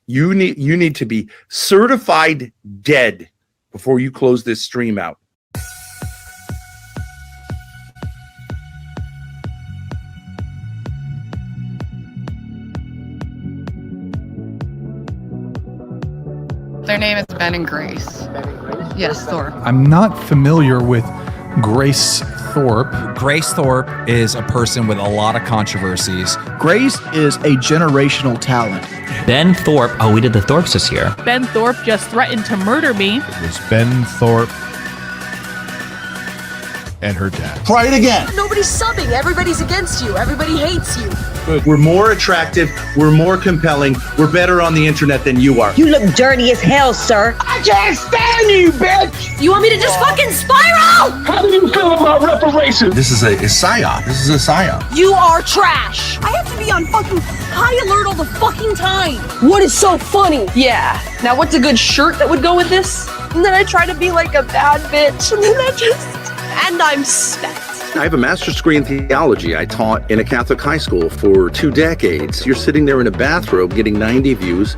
You need to be certified dead before you close this stream out. Their name is Ben and Grace. Yes, Thorpe. I'm not familiar with Grace Thorpe. Grace Thorpe is a person with a lot of controversies. Grace is a generational talent. Ben Thorpe. Oh, we did the Thorpes this year. Ben Thorpe just threatened to murder me. It was Ben Thorpe and her dad. Try it again. Nobody's subbing. Everybody's against you. Everybody hates you. Good. We're more attractive. We're more compelling. We're better on the internet than you are. You look dirty as hell, sir. I can't stand you, bitch. You want me to just fucking spiral? How do you feel about reparations? This is a psyop. This is a psyop. You are trash. I have to be on fucking high alert all the fucking time. What is so funny? Yeah. Now what's a good shirt that would go with this? And then I try to be like a bad bitch. And then and I'm spent. I have a master's degree in theology. I taught in a Catholic high school for 2 decades. You're sitting there in a bathrobe getting 90 views,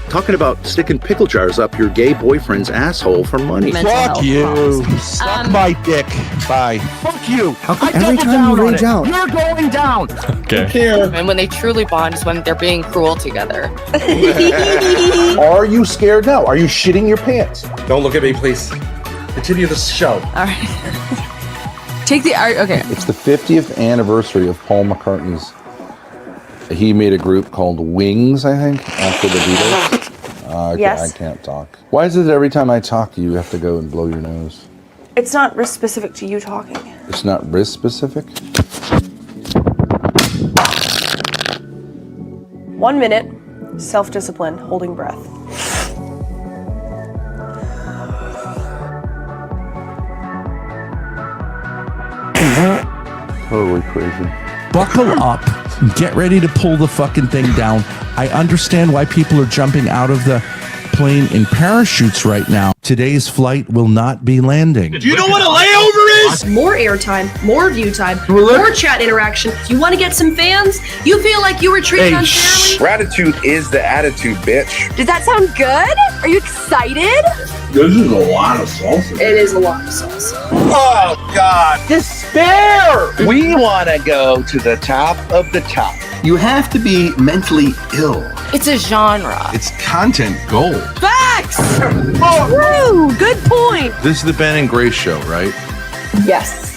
talking about sticking pickle jars up your gay boyfriend's asshole for money. Fuck you. Suck my dick. Bye. Fuck you. Every time you rage out, you're going down. Okay. And when they truly bond is when they're being cruel together. Are you scared now? Are you shitting your pants? Don't look at me, please. Continue the show. All right. Take the art. Okay. It's the 50th anniversary of Paul McCartney's. He made a group called Wings, I think, after the Beatles. Yes. I can't talk. Why is it that every time I talk, you have to go and blow your nose? It's not risk specific to you talking. It's not wrist specific? 1 minute, self-discipline, holding breath. Totally crazy. Buckle up. Get ready to pull the fucking thing down. I understand why people are jumping out of the plane in parachutes right now. Today's flight will not be landing. Do you know what a layover is? More airtime, more view time, more chat interaction. You want to get some fans? You feel like you were treated unfairly? Gratitude is the attitude, bitch. Does that sound good? Are you excited? This is a lot of salsa. It is a lot of sauce. Oh, God. Despair. We want to go to the top of the top. You have to be mentally ill. It's a genre. It's content gold. Facts! Woo! Good point. This is the Ben and Grace show, right? Yes.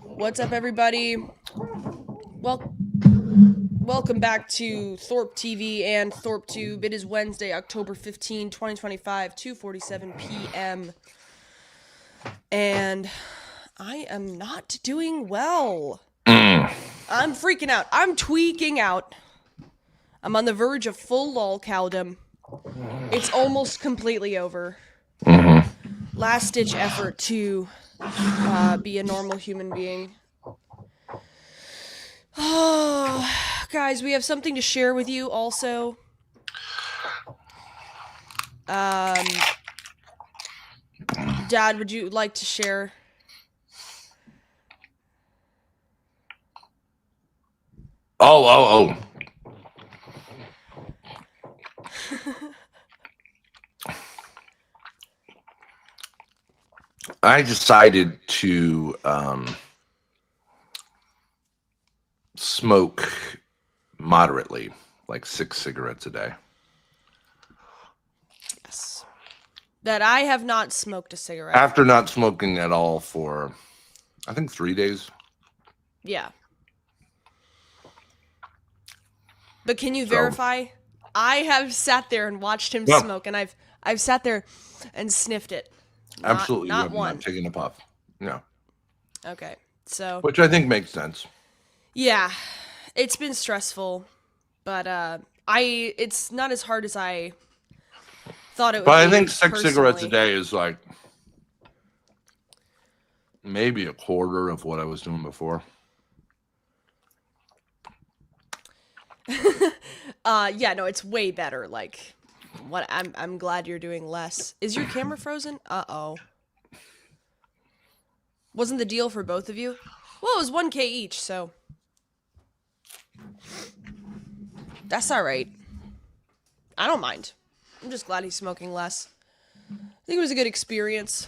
What's up, everybody? Welcome back to Thorpe TV and Thorpe Tube. It is Wednesday, October 15, 2025, 2:47 p.m. And I am not doing well. I'm freaking out. I'm tweaking out. I'm on the verge of full Lolcowdom. It's almost completely over. Last-ditch effort to be a normal human being. Oh, guys, we have something to share with you also. Dad, would you like to share? Oh. I decided to smoke moderately, like 6 cigarettes a day. Yes. That I have not smoked a cigarette. After not smoking at all for, I think, 3 days. Yeah. But can you verify? I have sat there and watched him smoke, and I've sat there and sniffed it. Absolutely, not you have one. not taken a puff. No. Okay, so. Which I think makes sense. Yeah, it's been stressful, but it's not as hard as I thought it would be. But I think 6 personally. cigarettes a day is like maybe a quarter of what I was doing before. Yeah, no, it's way better. Like, what? I'm glad you're doing less. Is your camera frozen? Uh-oh. Wasn't the deal for both of you? Well, it was 1K each, so that's all right. I don't mind. I'm just glad he's smoking less. I think it was a good experience.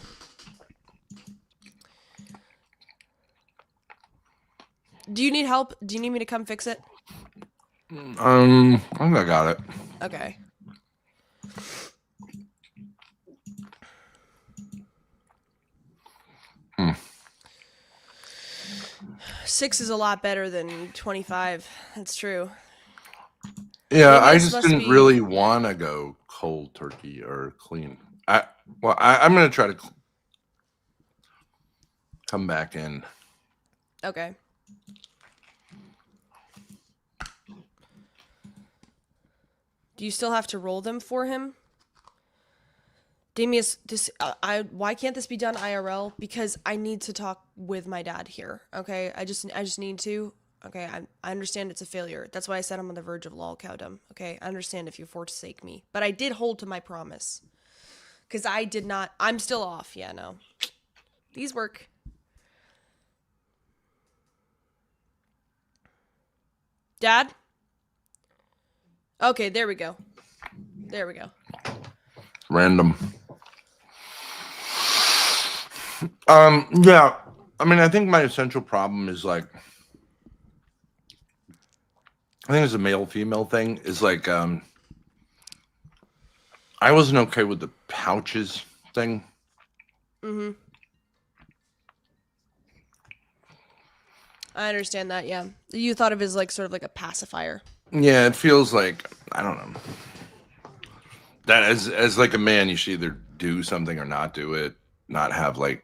Do you need help? Do you need me to come fix it? I think I got it. Okay. Hmm. 6 is a lot better than 25. That's true. Yeah, Maybe I this just must didn't be- really want to go cold turkey or clean. I'm gonna try to come back in. Okay. Do you still have to roll them for him? Damius, why can't this be done IRL? Because I need to talk with my dad here. Okay, I just need to. Okay, I understand it's a failure. That's why I said I'm on the verge of Lolcowdom. Okay, I understand if you forsake me, but I did hold to my promise. Cause I did not. I'm still off. Yeah, no. These work. Dad? Okay, there we go. There we go. Random. Yeah. I mean, I think my essential problem is like, I think it's a male-female thing. Is like, I wasn't okay with the pouches thing. Mm-hmm. I understand that, yeah. You thought of it as like sort of like a pacifier. Yeah, it feels like, I don't know. That as like a man, you should either do something or not do it. Not have like,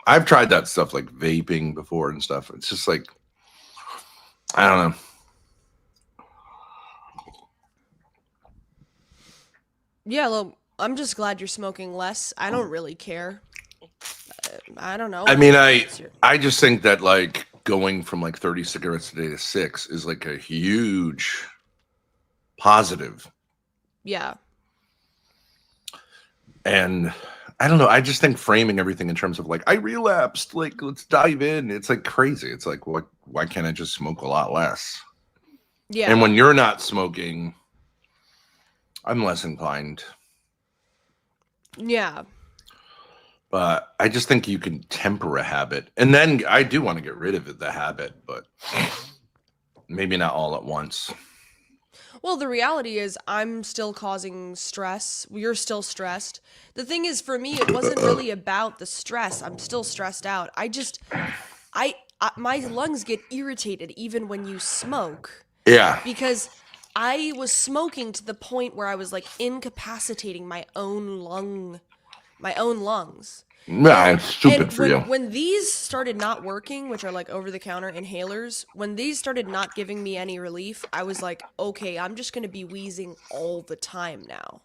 I've tried that stuff like vaping before and stuff. It's just like, I don't know. Yeah, well, I'm just glad you're smoking less. I don't really care. I don't know. I mean, I just think that like going from like 30 cigarettes a day to 6 is like a huge positive. Yeah. And I don't know. I just think framing everything in terms of like, I relapsed, like, let's dive in. It's like crazy. It's like, what? Why can't I just smoke a lot less? Yeah. And when you're not smoking, I'm less inclined. Yeah. But I just think you can temper a habit. And then I do want to get rid of it, the habit, but maybe not all at once. Well, the reality is I'm still causing stress. You're still stressed. The thing is, for me, it wasn't really about the stress. I'm still stressed out. My lungs get irritated even when you smoke. Yeah. Because I was smoking to the point where I was like incapacitating my own lungs. Nah, it's stupid for you. When these started not working, which are like over-the-counter inhalers, when these started not giving me any relief, I was like, okay, I'm just going to be wheezing all the time now.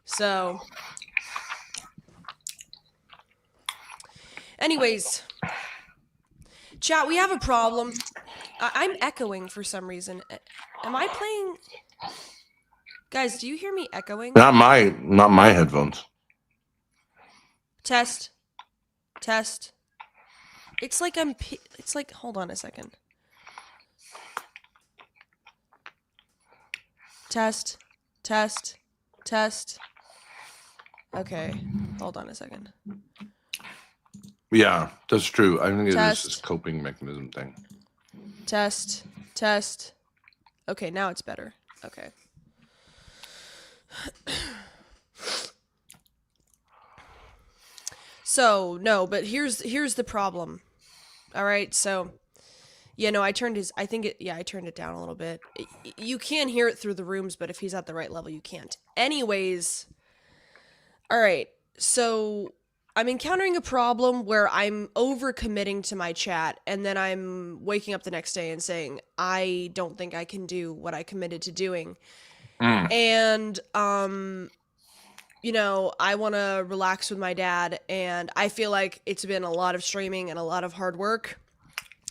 So, anyways, chat, we have a problem. I'm echoing for some reason. Am I playing? Guys, do you hear me echoing? Not my headphones. Test. It's like it's like, hold on a second. Test. Okay, hold on a second. Yeah, that's true. I think it Test. is this coping mechanism thing. Test. Okay, now it's better. Okay. So, no, but here's the problem. All right, so, yeah, no, I turned it down a little bit. You can hear it through the rooms, but if he's at the right level, you can't. Anyways, all right, so I'm encountering a problem where I'm overcommitting to my chat, and then I'm waking up the next day and saying, I don't think I can do what I committed to doing. And, you know, I want to relax with my dad, and I feel like it's been a lot of streaming and a lot of hard work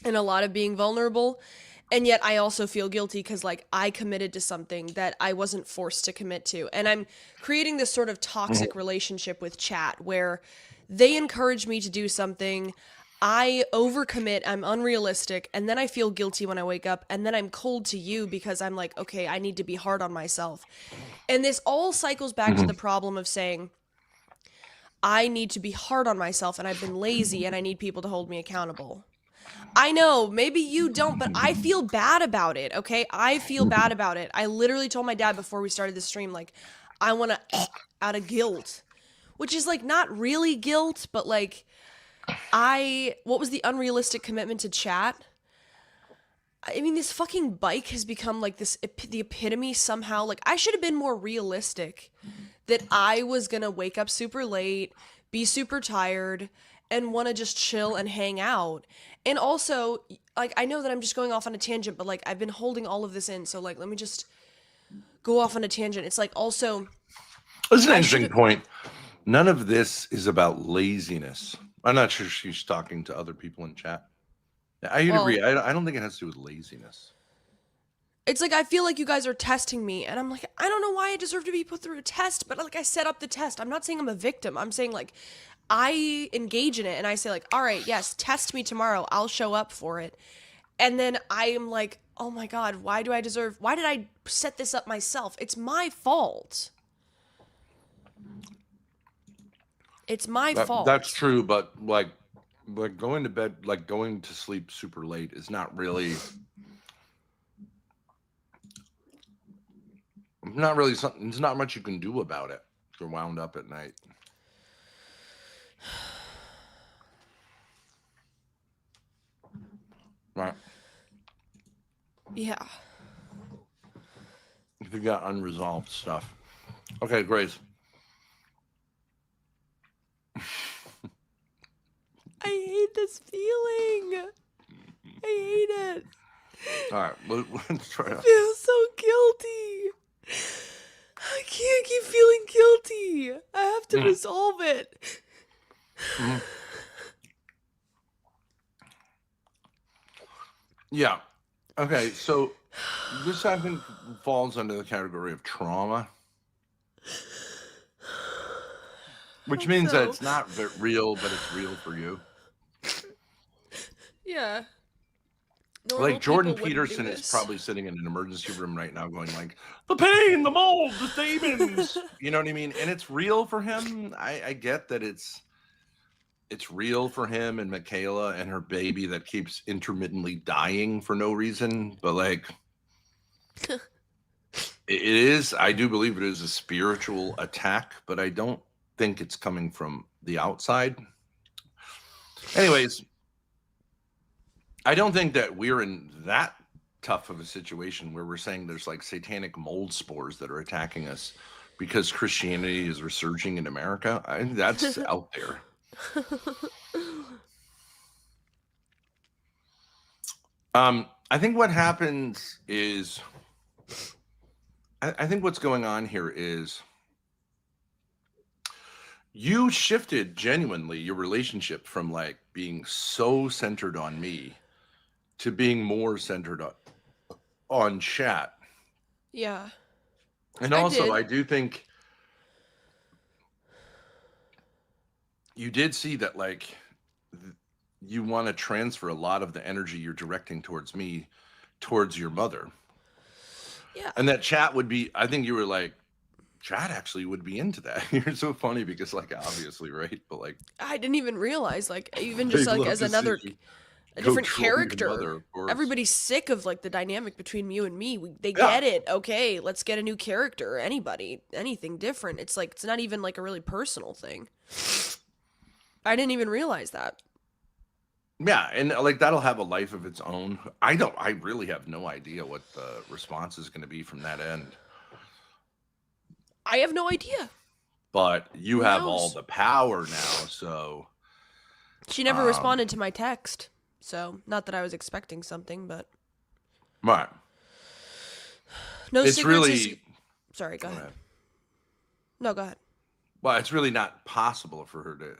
and a lot of being vulnerable. And yet I also feel guilty because, like, I committed to something that I wasn't forced to commit to. And I'm creating this sort of toxic relationship with chat where they encourage me to do something, I overcommit, I'm unrealistic, and then I feel guilty when I wake up, and then I'm cold to you because I'm like, okay, I need to be hard on myself. And this all cycles back to the problem of saying, I need to be hard on myself, and I've been lazy, and I need people to hold me accountable. I know, maybe you don't, but I feel bad about it, okay? I feel bad about it. I literally told my dad before we started the stream, like, I want to out of guilt. Which is, like, not really guilt, but, like, what was the unrealistic commitment to chat? I mean, this fucking bike has become, like, the epitome somehow. Like, I should have been more realistic that I was gonna wake up super late, be super tired, and want to just chill and hang out. And also, like, I know that I'm just going off on a tangent, but, like, I've been holding all of this in, so, like, let me just go off on a tangent. It's like, also... That's an interesting point. None of this is about laziness. I'm not sure she's talking to other people in chat. I agree. I don't think it has to do with laziness. It's like, I feel like you guys are testing me, and I'm like, I don't know why I deserve to be put through a test, but, like, I set up the test. I'm not saying I'm a victim. I'm saying, like, I engage in it, and I say, like, all right, yes, test me tomorrow. I'll show up for it. And then I am like, oh my God, why did I set this up myself? It's my fault. It's my fault. That's true, but like going to bed, like going to sleep super late is not really something. There's not much you can do about it if you're wound up at night. Right. Yeah. If you got unresolved stuff. Okay, Grace. I hate this feeling. I hate it. All right, let's try it. I feel so guilty. I can't keep feeling guilty. I have to resolve it. Yeah. Okay, so this, I think, falls under the category of trauma. Which means that it's not real, but it's real for you. Yeah. Like Jordan Peterson is probably sitting in an emergency room right now going like, the pain, the mold, the stamens. You know what I mean? And it's real for him. I get that it's real for him and Michaela and her baby that keeps intermittently dying for no reason. But like, it is, I do believe it is a spiritual attack, but I don't think it's coming from the outside. Anyways, I don't think that we're in that tough of a situation where we're saying there's like satanic mold spores that are attacking us because Christianity is resurging in America. I think that's out there. I think what happens is, I think what's going on here is you shifted genuinely your relationship from like being so centered on me to being more centered on chat. Yeah. And also, I do think you did see that, like, you want to transfer a lot of the energy you're directing towards me, towards your mother. Yeah. And that chat would be, I think you were like, chat actually would be into that. You're so funny because, like, obviously, right? But, like, I didn't even realize, like, even just, like, as another... a different character. Everybody's sick of like the dynamic between you and me. They get it. Okay, let's get a new character. Anybody, anything different. It's like, it's not even like a really personal thing. I didn't even realize that. Yeah, and like that'll have a life of its own. I really have no idea what the response is going to be from that end. I have no idea. But you have all the power now, so. She never responded to my text. So, not that I was expecting something, but... Right. No it's secrets really... Sorry, go ahead. No, go ahead. Well, it's really not possible for her to...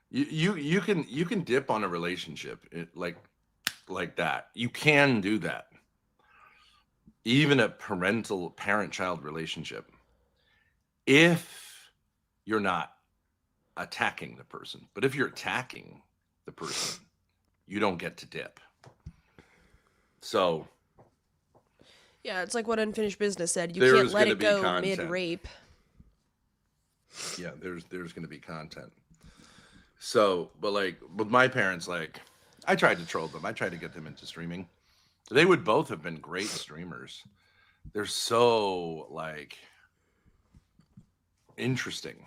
You can dip on a relationship. Like, like that. You can do that. Even a parent-child relationship. If you're not attacking the person. But if you're attacking the person, you don't get to dip. So yeah, it's like what Unfinished Business said. You There's can't let gonna it be go content. mid-rape. yeah, there's going to be content. So, but like with my parents, like I tried to troll them. I tried to get them into streaming. They would both have been great streamers. They're so like interesting.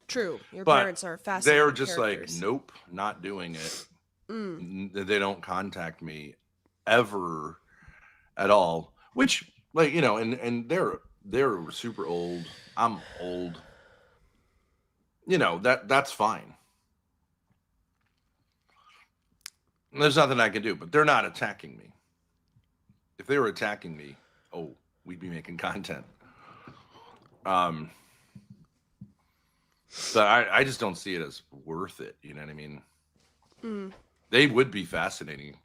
True. Your But parents are fascinating they're just characters. like, nope, not doing it. Mm. They don't contact me ever at all. Which, like, you know, and they're super old. I'm old. You know, that's fine. There's nothing I can do, but they're not attacking me. If they were attacking me, oh, we'd be making content. But I just don't see it as worth it. You know what I mean? Mm. They would be fascinating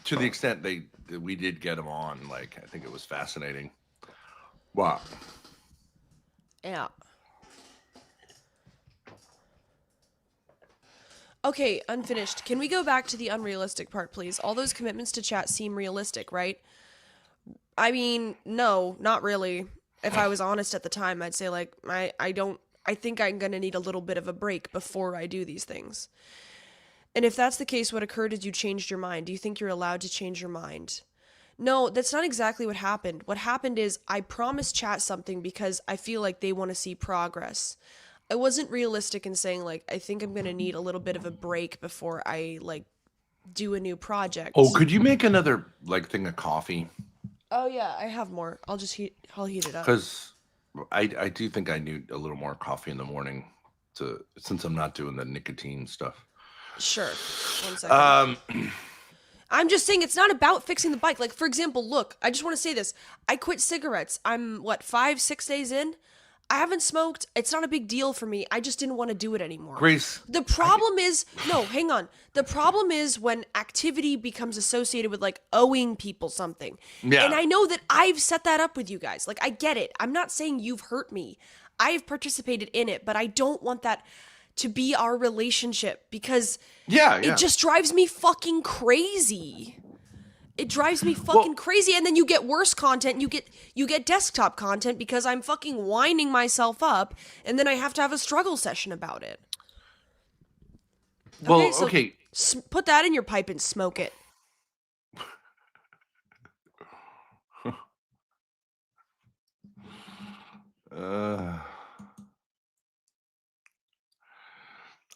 to the extent that we did get them on. Like, I think it was fascinating. Wow. Yeah. Okay, Unfinished. Can we go back to the unrealistic part, please? All those commitments to chat seem realistic, right? I mean, no, not really. If I was honest at the time, I'd say, like, I think I'm gonna need a little bit of a break before I do these things. And if that's the case, what occurred is you changed your mind. Do you think you're allowed to change your mind? No, that's not exactly what happened. What happened is I promised chat something because I feel like they want to see progress. I wasn't realistic in saying, like, I think I'm going to need a little bit of a break before I, like, do a new project. Oh, could you make another, like, thing of coffee? Oh, yeah, I have more. I'll heat it up. Because I do think I need a little more coffee in the morning since I'm not doing the nicotine stuff. Sure. 1 second. I'm just saying it's not about fixing the bike. Like, for example, look, I just want to say this. I quit cigarettes. I'm, 5-6 days in? I haven't smoked. It's not a big deal for me. I just didn't want to do it anymore. Grace. The problem is, no, hang on. The problem is when activity becomes associated with, like, owing people something. Yeah. And I know that I've set that up with you guys. Like, I get it. I'm not saying you've hurt me. I've participated in it, but I don't want that to be our relationship because it just drives me fucking crazy. It drives me fucking crazy, and then you get worse content. You get desktop content because I'm fucking winding myself up, and then I have to have a struggle session about it. Well, So put that in your pipe and smoke it.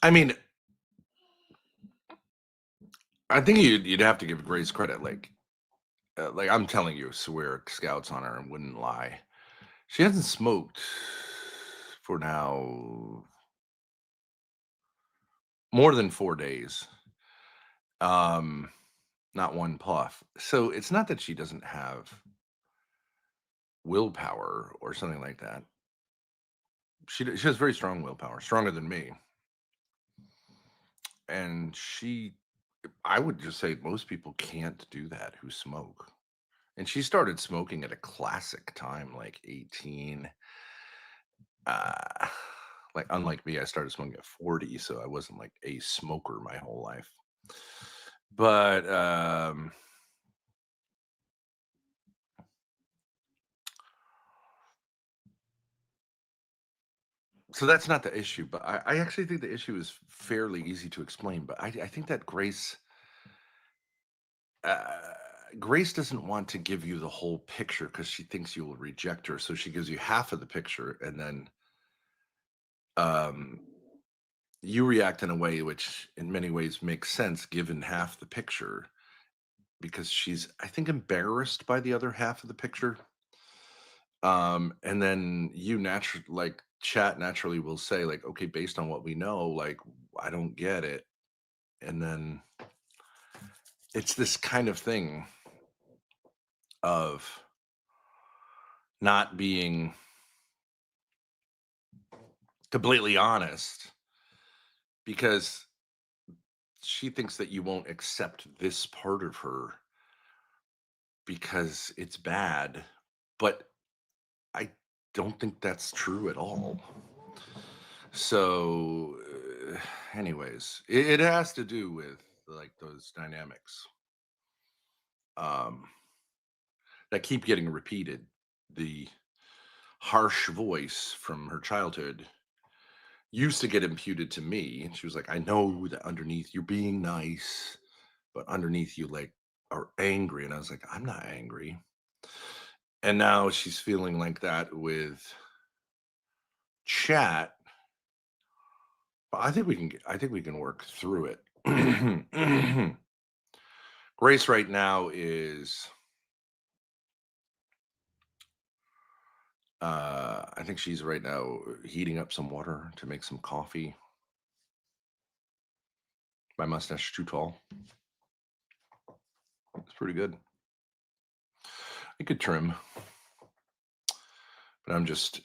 I mean, I think you'd have to give Grace credit. Like I'm telling you, swear scouts on her and wouldn't lie. She hasn't smoked for now more than 4 days. Not one puff. So it's not that she doesn't have willpower or something like that. She has very strong willpower, stronger than me. And I would just say most people can't do that who smoke. And she started smoking at a classic time, like 18. Like unlike me, I started smoking at 40, so I wasn't like a smoker my whole life. But so that's not the issue. But I actually think the issue is fairly easy to explain. But I think that Grace doesn't want to give you the whole picture because she thinks you will reject her. So she gives you half of the picture, and then you react in a way which in many ways makes sense given half the picture, because she's, I think, embarrassed by the other half of the picture. And then you naturally, like, chat naturally will say, like, okay, based on what we know, like, I don't get it. And then it's this kind of thing of not being completely honest, because she thinks that you won't accept this part of her because it's bad, but I don't think that's true at all. So, anyways, it has to do with like those dynamics um, that keep getting repeated. The harsh voice from her childhood used to get imputed to me, and she was like, "I know that underneath you're being nice, but underneath you like are angry." And I was like, "I'm not angry." And now she's feeling like that with chat. But I think we can work through it. Grace right now is I think she's right now heating up some water to make some coffee. My mustache is too tall. It's pretty good. I could trim, but I'm just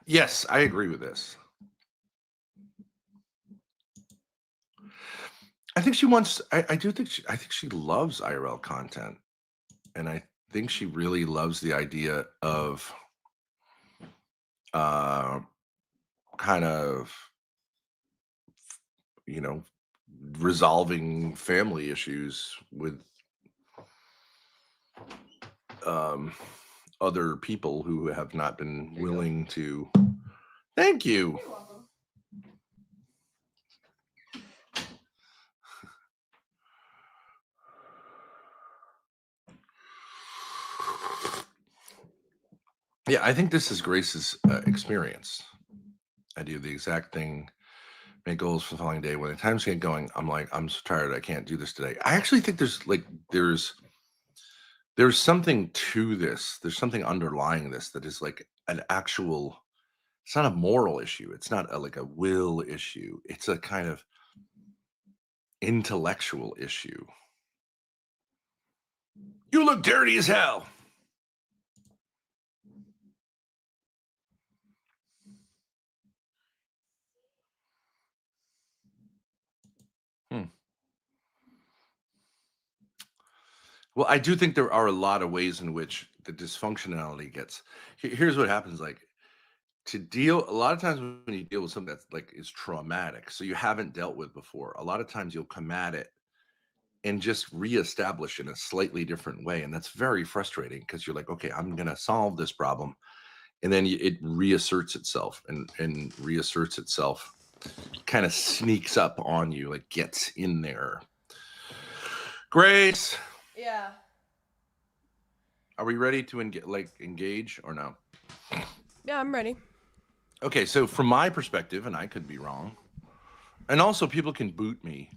yes, I agree with this. I think she wants I do think I think she loves IRL content. And I think she really loves the idea of uh kind of, you know, resolving family issues with um other people who have not been willing to. Thank you. Yeah, I think this is Grace's experience. I do the exact thing, make goals for the following day. When the times get going, I'm like, I'm so tired, I can't do this today. I actually think there's something to this. There's something underlying this that is like an actual, it's not a moral issue. It's not like a will issue. It's a kind of intellectual issue. You look dirty as hell. Well, I do think there are a lot of ways in which the dysfunctionality gets. Here's what happens: like to deal. A lot of times when you deal with something that's like is traumatic, so you haven't dealt with before. A lot of times you'll come at it and just reestablish in a slightly different way, and that's very frustrating because you're like, okay, I'm gonna solve this problem, and then it reasserts itself and reasserts itself, kind of sneaks up on you, like gets in there. Grace. Yeah. Are we ready to engage or no? Yeah, I'm ready. Okay, so from my perspective, and I could be wrong, and also people can boot me.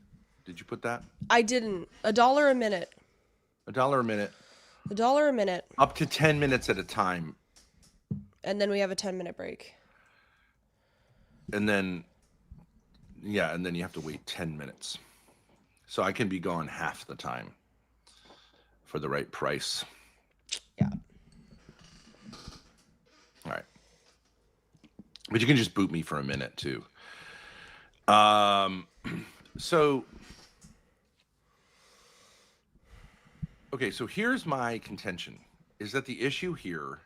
Did you put that? I didn't. $1 a minute. $1 a minute. $1 a minute. Up to 10 minutes at a time. And then we have a 10-minute break. And then, yeah, and then you have to wait 10 minutes. So I can be gone half the time for the right price. Yeah. All right. But you can just boot me for a minute too. So, okay, so here's my contention, is that the issue here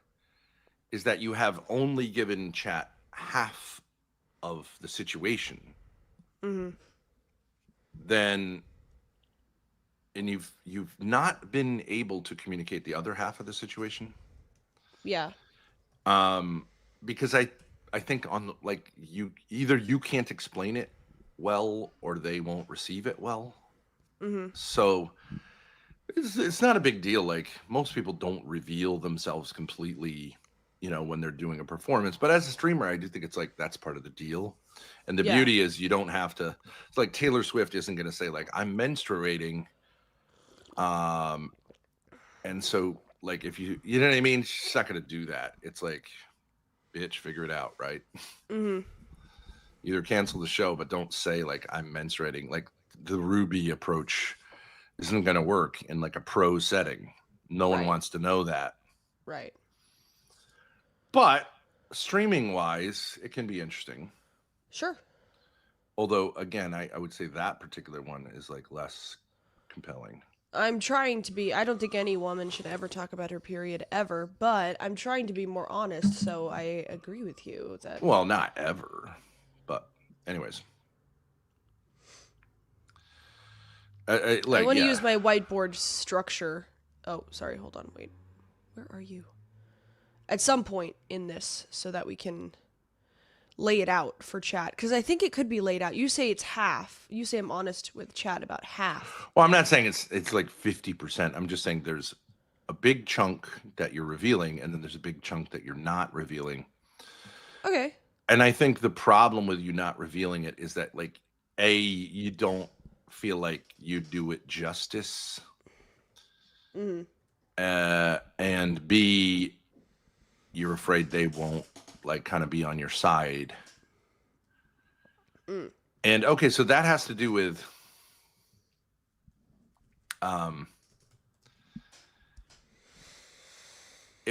is that you have only given chat half of the situation. Mm-hmm. Then, and you've not been able to communicate the other half of the situation. Yeah. Because I think on like you can't explain it well or they won't receive it well. Mm-hmm. So it's not a big deal. Like most people don't reveal themselves completely, you know, when they're doing a performance. But as a streamer, I do think it's like that's part of the deal. And the beauty is you don't have to. It's like Taylor Swift isn't going to say like I'm menstruating. And so like if you know what I mean, she's not going to do that. It's like, bitch, figure it out, right? Mm-hmm. Either cancel the show, but don't say like I'm menstruating. Like the Ruby approach isn't going to work in like a pro setting. No one wants to know that. Right. But streaming wise, it can be interesting. Sure. Although, again, I would say that particular one is like less compelling. I'm trying to be. I don't think any woman should ever talk about her period ever, but I'm trying to be more honest. So I agree with you that. Well, not ever, but anyways. I want to use my whiteboard structure. Oh, sorry. Hold on. Wait. Where are you? At some point in this, so that we can lay it out for chat, because I think it could be laid out. You say it's half. You say I'm honest with chat about half. Well, I'm not saying it's like 50%. I'm just saying there's a big chunk that you're revealing, and then there's a big chunk that you're not revealing. Okay. And I think the problem with you not revealing it is that, like, A, you don't feel like you do it justice. And B, you're afraid they won't, like, kind of be on your side. And okay, so that has to do with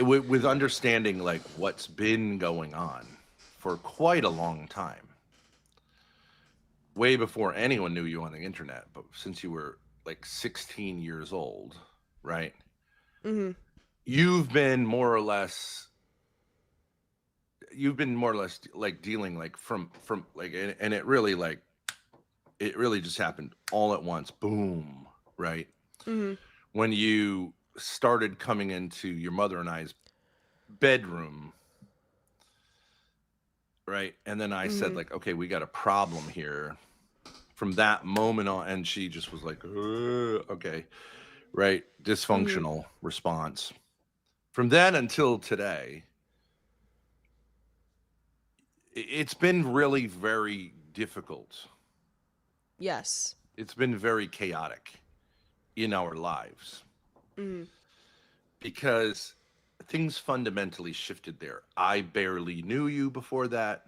with understanding like what's been going on for quite a long time, way before anyone knew you on the internet, but since you were like 16 years old, right? You've been more or less like dealing like from like, and it really just happened all at once, boom, right? When you started coming into your mother and I's bedroom, right? And then I said, like, okay, we got a problem here. From that moment on, and she just was like, okay, right? Dysfunctional response. From then until today, it's been really very difficult. Yes. It's been very chaotic in our lives. Because things fundamentally shifted there. I barely knew you before that.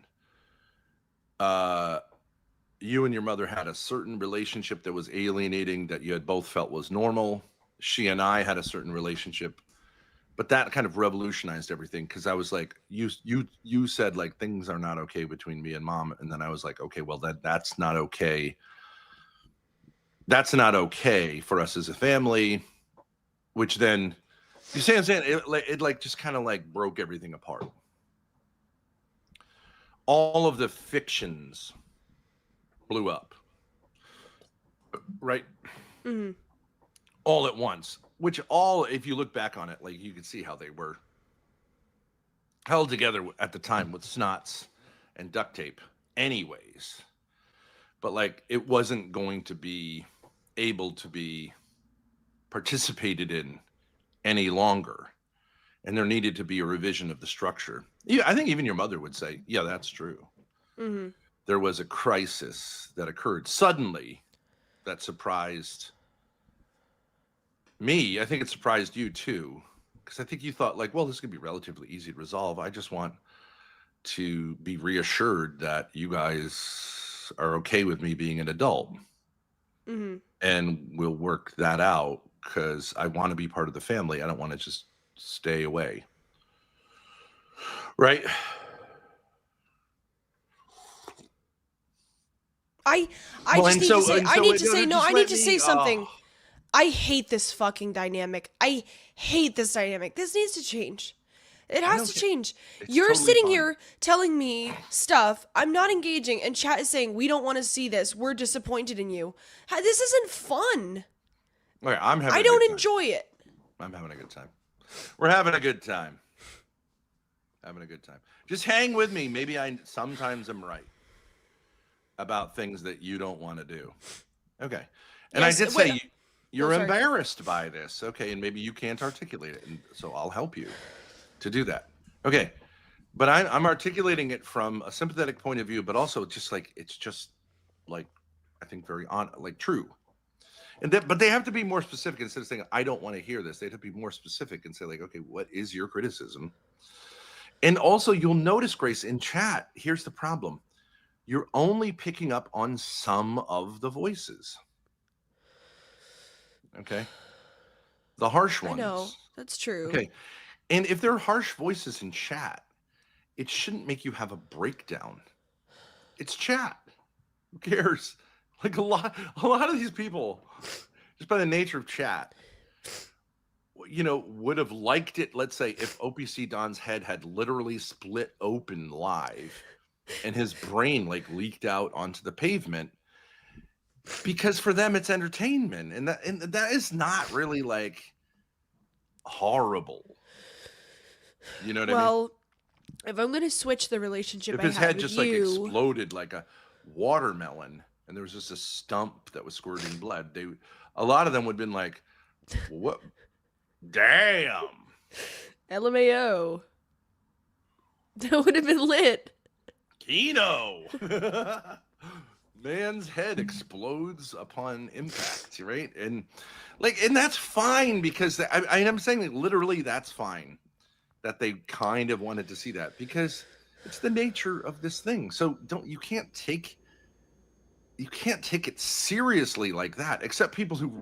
You and your mother had a certain relationship that was alienating, that you had both felt was normal. She and I had a certain relationship, but that kind of revolutionized everything, because I was like, you said like things are not okay between me and mom, and then I was like, okay, well that's not okay. That's not okay for us as a family. Which then, you see what I'm saying? It like just kind of like broke everything apart. All of the fictions blew up, right? All at once. Which all, if you look back on it, like you can see how they were held together at the time with snots and duct tape anyways. But like it wasn't going to be able to be participated in any longer, and there needed to be a revision of the structure. Yeah, I think even your mother would say, yeah, that's true. There was a crisis that occurred suddenly that surprised me. I think it surprised you too, because I think you thought like, well, this could be relatively easy to resolve. I just want to be reassured that you guys are okay with me being an adult. And we'll work that out, because I want to be part of the family. I don't want to just stay away. Right? I need to say something. I hate this fucking dynamic. I hate this dynamic. This needs to change. It has to change. You're totally sitting fine. here telling me stuff. I'm not engaging, and chat is saying, we don't want to see this. We're disappointed in you. This isn't fun. Okay, I'm having I a don't good time. enjoy it. I'm having a good time. We're having a good time. Having a good time. Just hang with me. Maybe sometimes I'm right about things that you don't want to do. Okay. And Yes, I did wait, say you're sorry. embarrassed by this. Okay. And maybe you can't articulate it. And so I'll help you to do that. Okay. But I'm articulating it from a sympathetic point of view, but also just like, it's just like, I think very true. But they have to be more specific. Instead of saying, I don't want to hear this, they have to be more specific and say like, okay, what is your criticism? And also you'll notice, Grace, in chat, here's the problem. You're only picking up on some of the voices. Okay. The harsh ones. I know. That's true. Okay. And if there are harsh voices in chat, it shouldn't make you have a breakdown. It's chat. Who cares? Like a lot of these people, just by the nature of chat, would have liked it. Let's say if OPC Don's head had literally split open live and his brain like leaked out onto the pavement, because for them it's entertainment, and that is not really like horrible. You know what I mean? Well, if I'm gonna switch the relationship If I his have head with just like you, exploded like a watermelon and there was just a stump that was squirting blood, a lot of them would have been like, what? Damn. LMAO. That would have been lit. Kino. Man's head explodes upon impact, right? And that's fine, because I'm saying that literally that's fine that they kind of wanted to see that, because it's the nature of this thing. So you can't take it seriously like that, except people who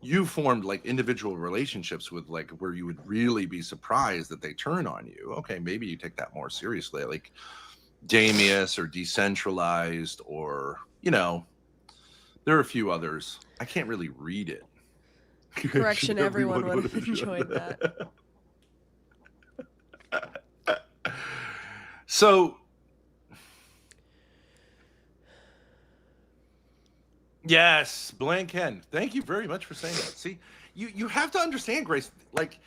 you formed like individual relationships with, like where you would really be surprised that they turn on you. Okay, maybe you take that more seriously, like Damius or Decentralized, or there are a few others. I can't really read it. Correction, everyone would have enjoyed that. So, yes, Blank Hen. Thank you very much for saying that. See, you have to understand, Grace, like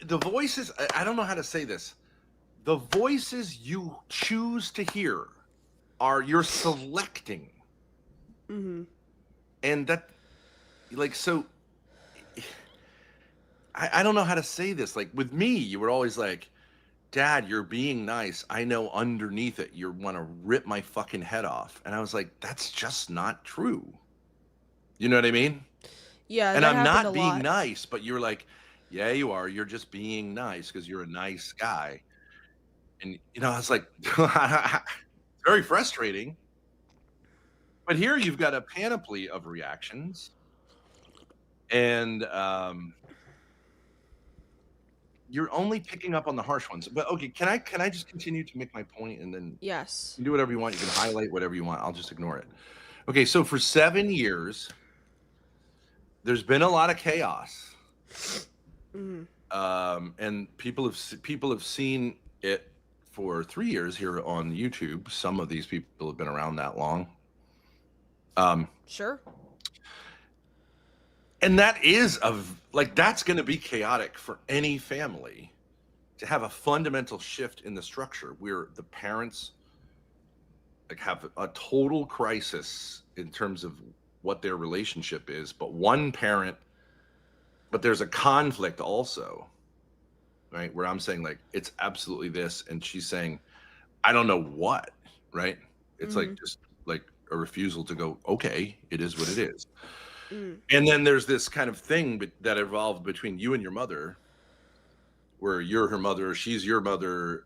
the voices, I don't know how to say this. The voices you choose to hear you're selecting. Mm-hmm. And that, like, so I don't know how to say this. Like with me, you were always like, Dad, you're being nice. I know underneath it, you want to rip my fucking head off. And I was like, that's just not true. You know what I mean? Yeah. And I'm not being nice, but you're like, yeah, you are. You're just being nice because you're a nice guy. And, I was like, very frustrating. But here you've got a panoply of reactions. And, you're only picking up on the harsh ones. But okay, can I just continue to make my point, and then Yes. you can do whatever you want. You can highlight whatever you want. I'll just ignore it. Okay, so for 7 years, there's been a lot of chaos. Mm-hmm. And people have seen it for 3 years here on YouTube. Some of these people have been around that long. Sure. And that is that's going to be chaotic for any family, to have a fundamental shift in the structure where the parents have a total crisis in terms of what their relationship is, but there's a conflict also, right? Where I'm saying like, it's absolutely this. And she's saying, I don't know what, right? It's like, just like a refusal to go, okay, it is what it is. And then there's this kind of thing that evolved between you and your mother, where you're her mother, she's your mother,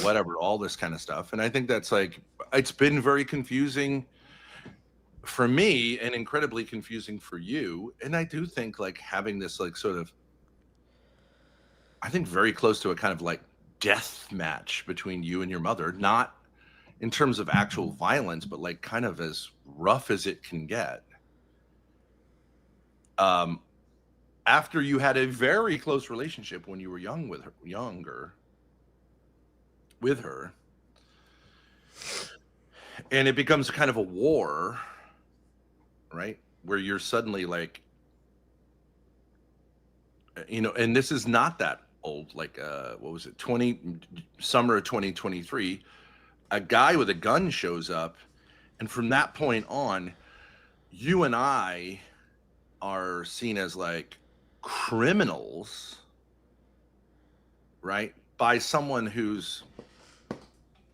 whatever, all this kind of stuff. And I think that's like, it's been very confusing for me and incredibly confusing for you. And I do think like having this like sort of, I think very close to a kind of like death match between you and your mother, not in terms of actual violence, but like kind of as rough as it can get. After you had a very close relationship when you were younger with her, and it becomes kind of a war, right? Where you're suddenly like, and this is not that old, like, what was it? Summer of 2023, a guy with a gun shows up. And from that point on, you and I are seen as like criminals, right? By someone who's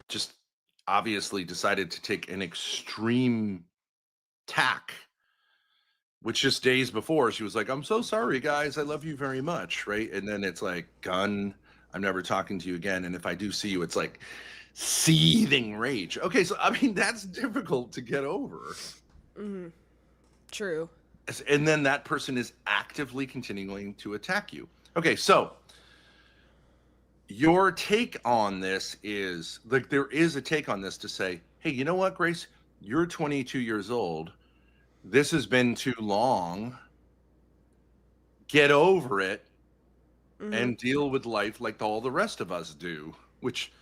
just obviously decided to take an extreme tack, which just days before she was like, I'm so sorry, guys. I love you very much, right? And then it's like, gun, I'm never talking to you again. And if I do see you, it's like seething rage. Okay, so I mean, that's difficult to get over. Mm-hmm. True. And then that person is actively continuing to attack you. Okay, so your take on this is like, there is a take on this to say, hey, you know what, Grace? You're 22 years old. This has been too long. Get over it and deal with life like all the rest of us do, which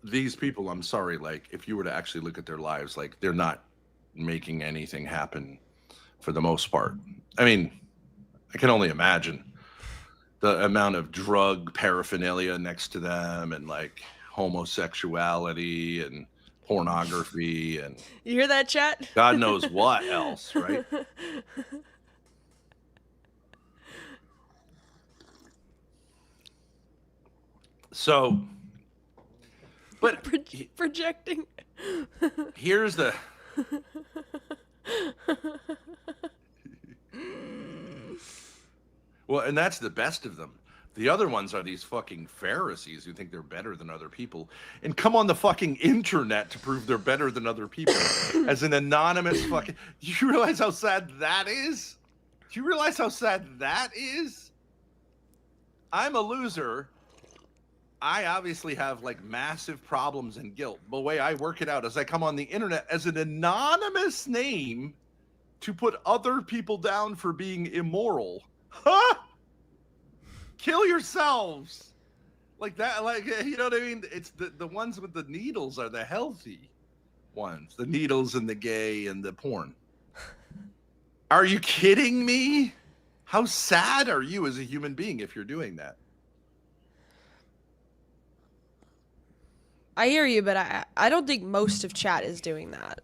these people, I'm sorry, like if you were to actually look at their lives, like they're not making anything happen for the most part. I mean, I can only imagine the amount of drug paraphernalia next to them and like homosexuality and pornography and You hear that, chat? God knows what else, right? So, but Projecting. here's the well, and that's the best of them. The other ones are these fucking Pharisees who think they're better than other people and come on the fucking internet to prove they're better than other people as an anonymous fucking. Do you realize how sad that is? Do you realize how sad that is? I'm a loser. I obviously have like massive problems and guilt. The way I work it out is I come on the internet as an anonymous name to put other people down for being immoral. Huh? Kill yourselves. Like that, like, you know what I mean? It's the ones with the needles are the healthy ones. The needles and the gay and the porn. Are you kidding me? How sad are you as a human being if you're doing that? I hear you, but I don't think most of chat is doing that.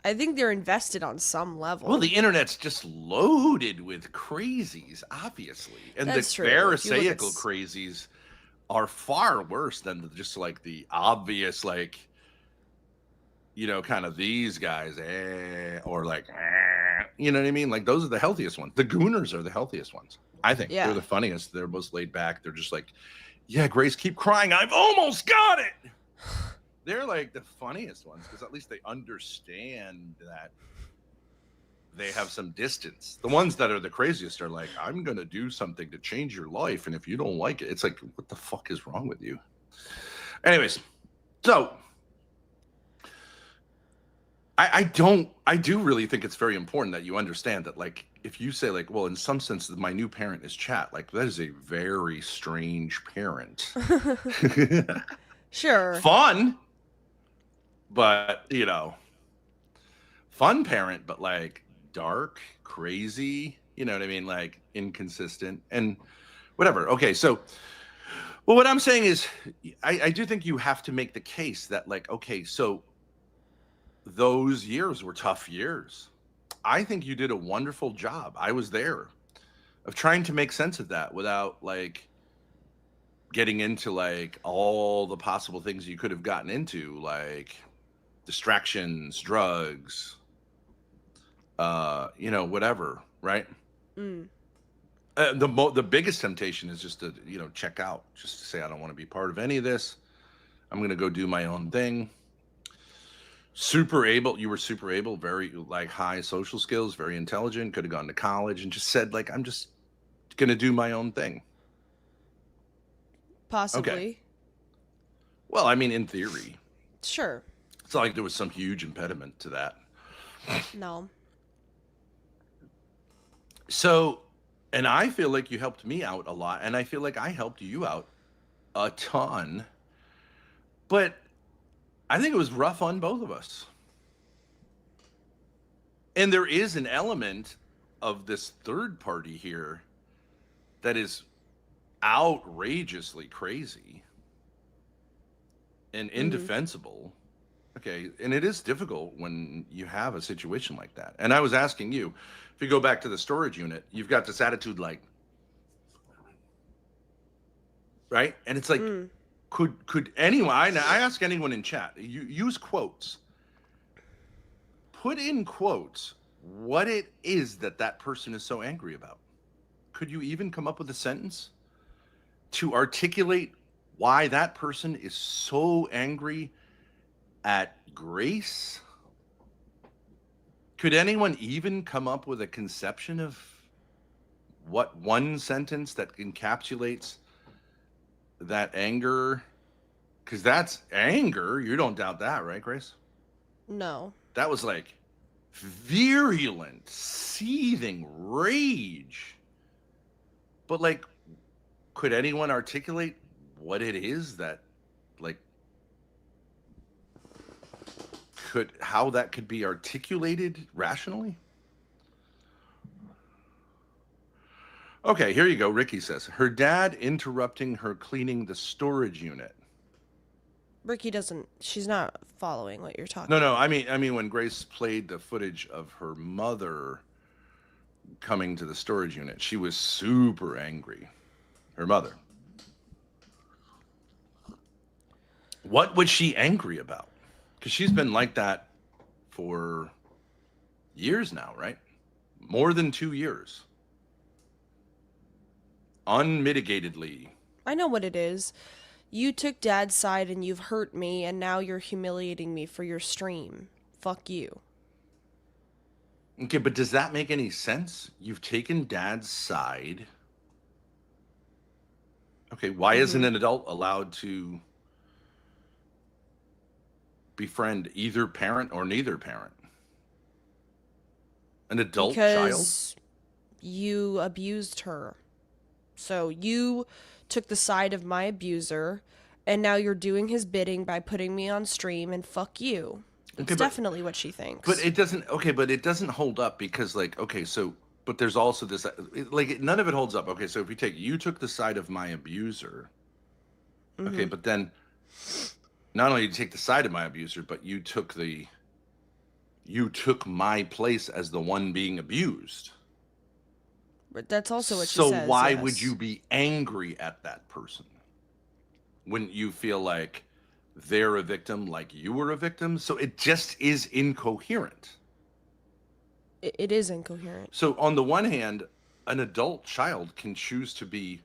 I think they're invested on some level. Well, the internet's just loaded with crazies, obviously. And That's the true. pharisaical crazies are far worse than just like the obvious, like, you know, kind of these guys, or like, you know what I mean? Like, those are the healthiest ones. The gooners are the healthiest ones, I think. Yeah. They're the funniest. They're most laid back. They're just like, yeah, Grace, keep crying. I've almost got it. They're like the funniest ones because at least they understand that they have some distance. The ones that are the craziest are like, I'm going to do something to change your life. And if you don't like it, it's like, what the fuck is wrong with you? Anyways, so I do really think it's very important that you understand that, like, if you say like, well, in some sense, my new parent is chat, like that is a very strange parent. Sure. Fun. But, you know, fun parent, but like dark, crazy, you know what I mean? Like inconsistent and whatever. Okay, so, well, what I'm saying is I do think you have to make the case that, like, okay, so those years were tough years. I think you did a wonderful job. I was there of trying to make sense of that without like getting into like all the possible things you could have gotten into, like distractions, drugs, you know, whatever, right? The biggest temptation is just to, you know, check out, just to say, I don't want to be part of any of this. I'm going to go do my own thing. You were super able, very like high social skills, very intelligent, could have gone to college and just said like, I'm just going to do my own thing. Possibly. Okay. Well, I mean, in theory. Sure. It's not like there was some huge impediment to that. No. So, and I feel like you helped me out a lot, and I feel like I helped you out a ton. But I think it was rough on both of us. And there is an element of this third party here that is outrageously crazy and indefensible. Okay, and it is difficult when you have a situation like that. And I was asking you, if you go back to the storage unit, you've got this attitude like, right? And it's like, could anyone, I ask anyone in chat, you use quotes. Put in quotes what it is that person is so angry about. Could you even come up with a sentence to articulate why that person is so angry at Grace? Could anyone even come up with a conception of what one sentence that encapsulates that anger? Because that's anger. You don't doubt that, right, Grace? No. That was like virulent, seething rage. But like, could anyone articulate what it is that, like, how that could be articulated rationally? Okay, here you go. Ricky says her dad interrupting her cleaning the storage unit. Ricky doesn't. She's not following what you're talking. No. I mean, when Grace played the footage of her mother coming to the storage unit, she was super angry. Her mother. What was she angry about? Because she's been like that for years now, right? More than 2 years. Unmitigatedly. I know what it is. You took Dad's side and you've hurt me, and now you're humiliating me for your stream. Fuck you. Okay, but does that make any sense? You've taken Dad's side. Okay, why isn't an adult allowed to befriend either parent or neither parent? An adult child? Because you abused her. So you took the side of my abuser, and now you're doing his bidding by putting me on stream, and fuck you. It's definitely what she thinks. But it doesn't, okay, but it doesn't hold up because, like, okay, so, but there's also this, like, none of it holds up. Okay, so if you took the side of my abuser, okay, but then not only did you take the side of my abuser, but you took my place as the one being abused. But that's also what she says. says. So why would you be angry at that person? Wouldn't you feel like they're a victim like you were a victim? So it just is incoherent. It is incoherent. So on the one hand, an adult child can choose to be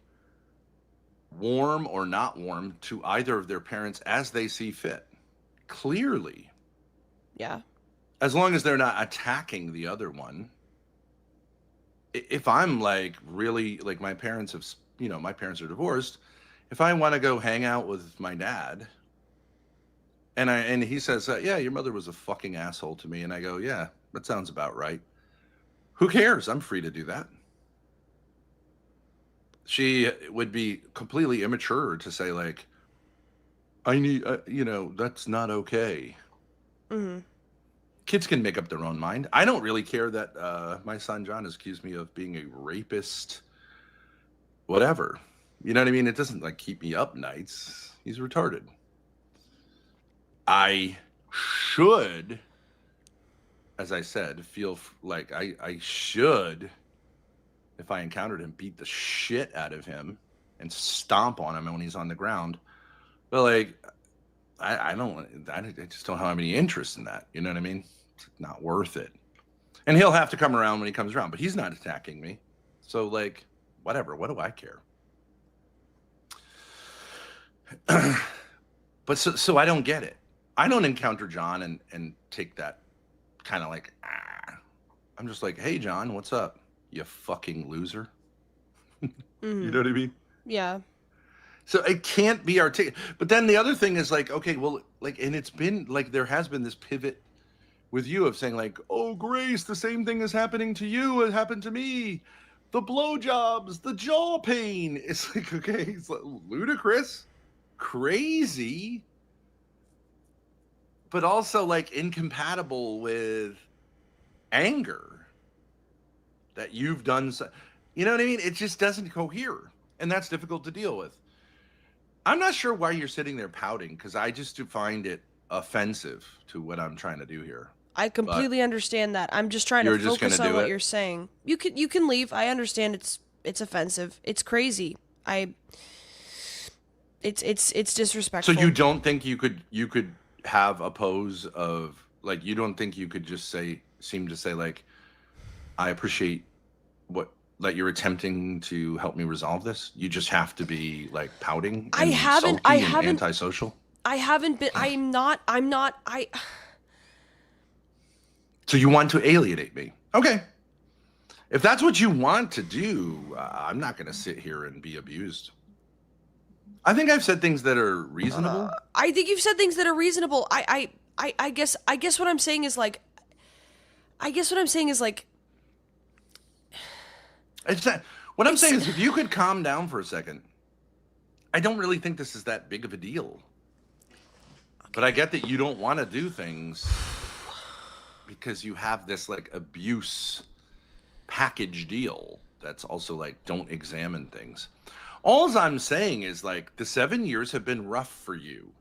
warm or not warm to either of their parents as they see fit. Clearly. Yeah. As long as they're not attacking the other one. If I'm like really, like my parents have, my parents are divorced. If I want to go hang out with my dad and he says, yeah, your mother was a fucking asshole to me. And I go, yeah, that sounds about right. Who cares? I'm free to do that. She would be completely immature to say like, I need, that's not okay. Mm-hmm. Kids can make up their own mind. I don't really care that my son John has accused me of being a rapist, whatever. You know what I mean? It doesn't like keep me up nights. He's retarded. I should, as I said, feel like I should, if I encountered him, beat the shit out of him and stomp on him when he's on the ground. But like, I just don't have any interest in that. You know what I mean? It's not worth it. And he'll have to come around when he comes around, but he's not attacking me. So like, whatever, what do I care? But so I don't get it. I don't encounter John and take that kind of like, I'm just like, hey John, what's up? You fucking loser. You know what I mean? Yeah. So it can't be articulate. But then the other thing is like, okay, well, like, and it's been like, there has been this pivot with you of saying like, oh, Grace, the same thing is happening to you as happened to me. The blowjobs, the jaw pain. It's like, okay, it's like ludicrous, crazy, but also like incompatible with anger that you've done. You know what I mean? It just doesn't cohere. And that's difficult to deal with. I'm not sure why you're sitting there pouting, because I just find it offensive to what I'm trying to do here. I completely understand that. I'm just trying to focus on what you're saying. You can leave. I understand it's offensive. It's crazy. It's disrespectful. So you don't think you could have a pose of like, you don't think you could just seem to say like, I appreciate that you're attempting to help me resolve this? You just have to be like pouting and sulky and antisocial? I haven't been. I'm not. So you want to alienate me? Okay. If that's what you want to do, I'm not going to sit here and be abused. I think I've said things that are reasonable. I think you've said things that are reasonable. I guess what I'm saying is like, It's not, what I'm saying is, if you could calm down for a second, I don't really think this is that big of a deal. But I get that you don't want to do things because you have this like abuse package deal that's also like, don't examine things. All I'm saying is like, the 7 years have been rough for you.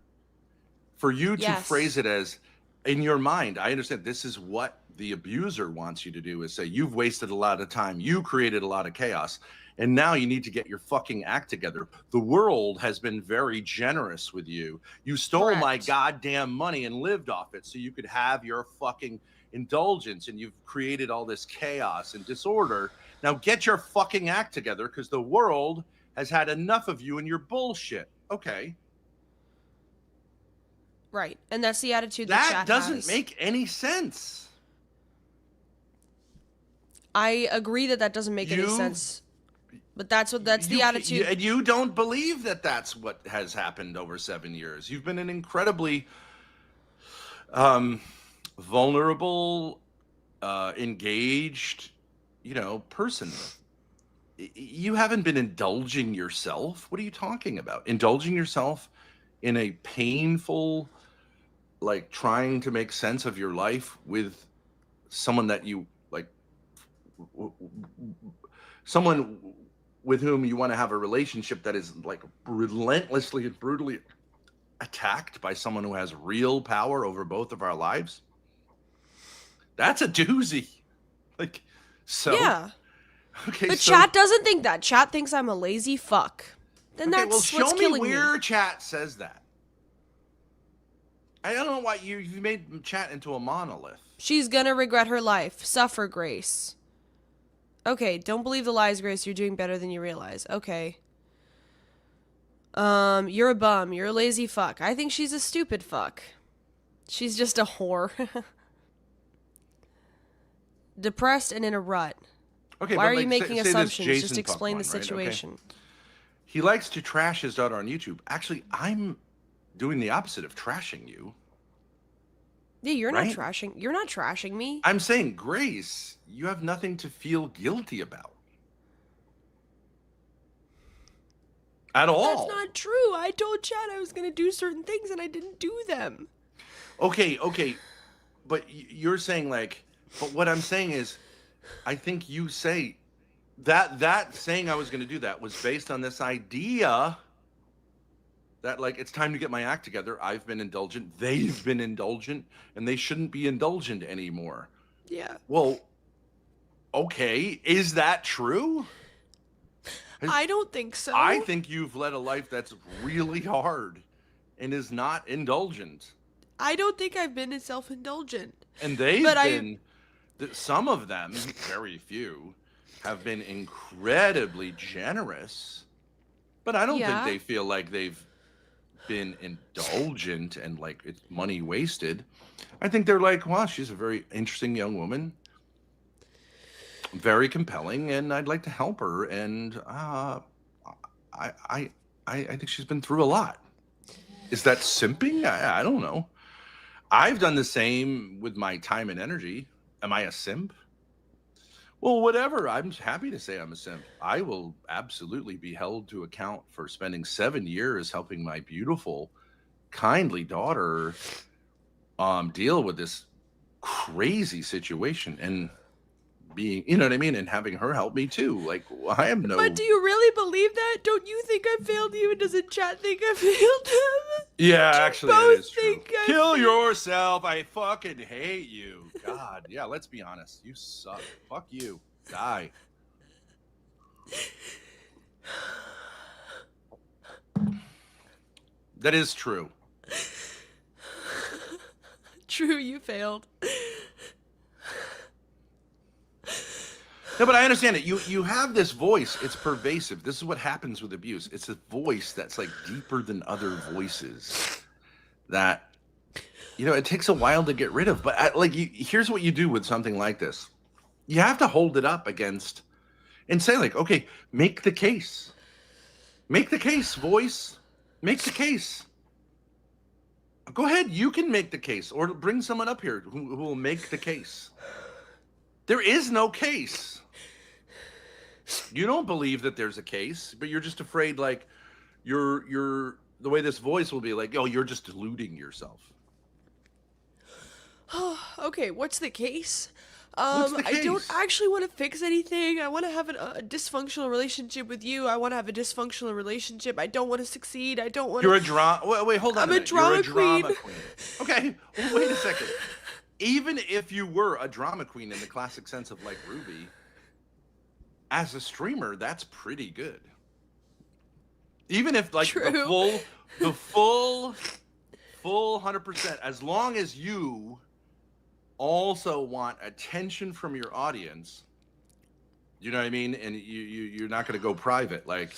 For you to phrase it as, in your mind, I understand this is what the abuser wants you to do, is say, you've wasted a lot of time, you created a lot of chaos, and now you need to get your fucking act together. The world has been very generous with you. You stole my goddamn money and lived off it so you could have your fucking indulgence, and you've created all this chaos and disorder. Now get your fucking act together, because the world has had enough of you and your bullshit. Okay. Right. And that's the attitude that chat doesn't make any sense. I agree that doesn't make any sense. But that's the attitude. And you don't believe that that's what has happened over 7 years. You've been an incredibly vulnerable, engaged, person. You haven't been indulging yourself. What are you talking about? Indulging yourself in a painful, like, trying to make sense of your life with someone that you like, someone with whom you want to have a relationship that is like relentlessly and brutally attacked by someone who has real power over both of our lives. That's a doozy. Like, so yeah. Okay, but so, chat doesn't think that. Chat thinks I'm a lazy fuck. Then okay, that's well, what's show me killing where me. chat says that. I don't know why you made chat into a monolith. She's gonna regret her life. Suffer, Grace. Okay, don't believe the lies, Grace. You're doing better than you realize. Okay. You're a bum. You're a lazy fuck. I think she's a stupid fuck. She's just a whore. Depressed and in a rut. Okay, why but are like, you making say assumptions? this Just Jason explain fuck the one, right? Okay. situation. He likes to trash his daughter on YouTube. Actually, I'm doing the opposite of trashing you. Yeah, you're right? not trashing. You're not trashing me. I'm saying, Grace, you have nothing to feel guilty about. At all. That's not true. I told Chad I was going to do certain things and I didn't do them. Okay. But you're saying like, but what I'm saying is, I think you say that saying I was going to do that was based on this idea that like, it's time to get my act together. I've been indulgent. They've been indulgent, and they shouldn't be indulgent anymore. Yeah. Well, okay. Is that true? I don't think so. I think you've led a life that's really hard and is not indulgent. I don't think I've been self-indulgent. And some of them, very few, have been incredibly generous. But I don't think they feel like they've been indulgent and like it's money wasted. I think they're like, wow, she's a very interesting young woman. Very compelling, and I'd like to help her. And I think she's been through a lot. Is that simping? I don't know. I've done the same with my time and energy. Am I a simp? Well, whatever. I'm happy to say I'm a simp. I will absolutely be held to account for spending 7 years helping my beautiful, kindly daughter deal with this crazy situation and being, you know what I mean, and having her help me too. Like, I am no. But do you really believe that? Don't you think I failed you? And doesn't chat think I failed him? Yeah, actually, that is true. I Kill yourself. I fucking hate you. God, yeah. Let's be honest. You suck. Fuck you. Die. That is true. True, you failed. No, but I understand it. You have this voice. It's pervasive. This is what happens with abuse. It's a voice that's like deeper than other voices that, it takes a while to get rid of. But here's what you do with something like this. You have to hold it up against and say like, okay, make the case. Make the case, voice. Make the case. Go ahead. You can make the case, or bring someone up here who will make the case. There is no case. You don't believe that there's a case, but you're just afraid, like, you're the way this voice will be like, oh, you're just deluding yourself. Okay, what's the case? What's the I don't case? actually want to fix anything. I want to have a dysfunctional relationship with you. I want to have a dysfunctional relationship. I don't want to succeed. I don't want to... You're a drama... Wait, hold on. I'm a minute. drama You're a drama queen. Okay, well, wait a second. Even if you were a drama queen in the classic sense of like Ruby, as a streamer, that's pretty good. Even if like the full 100%, as long as you also want attention from your audience, you know what I mean, and you're not going to go private, like,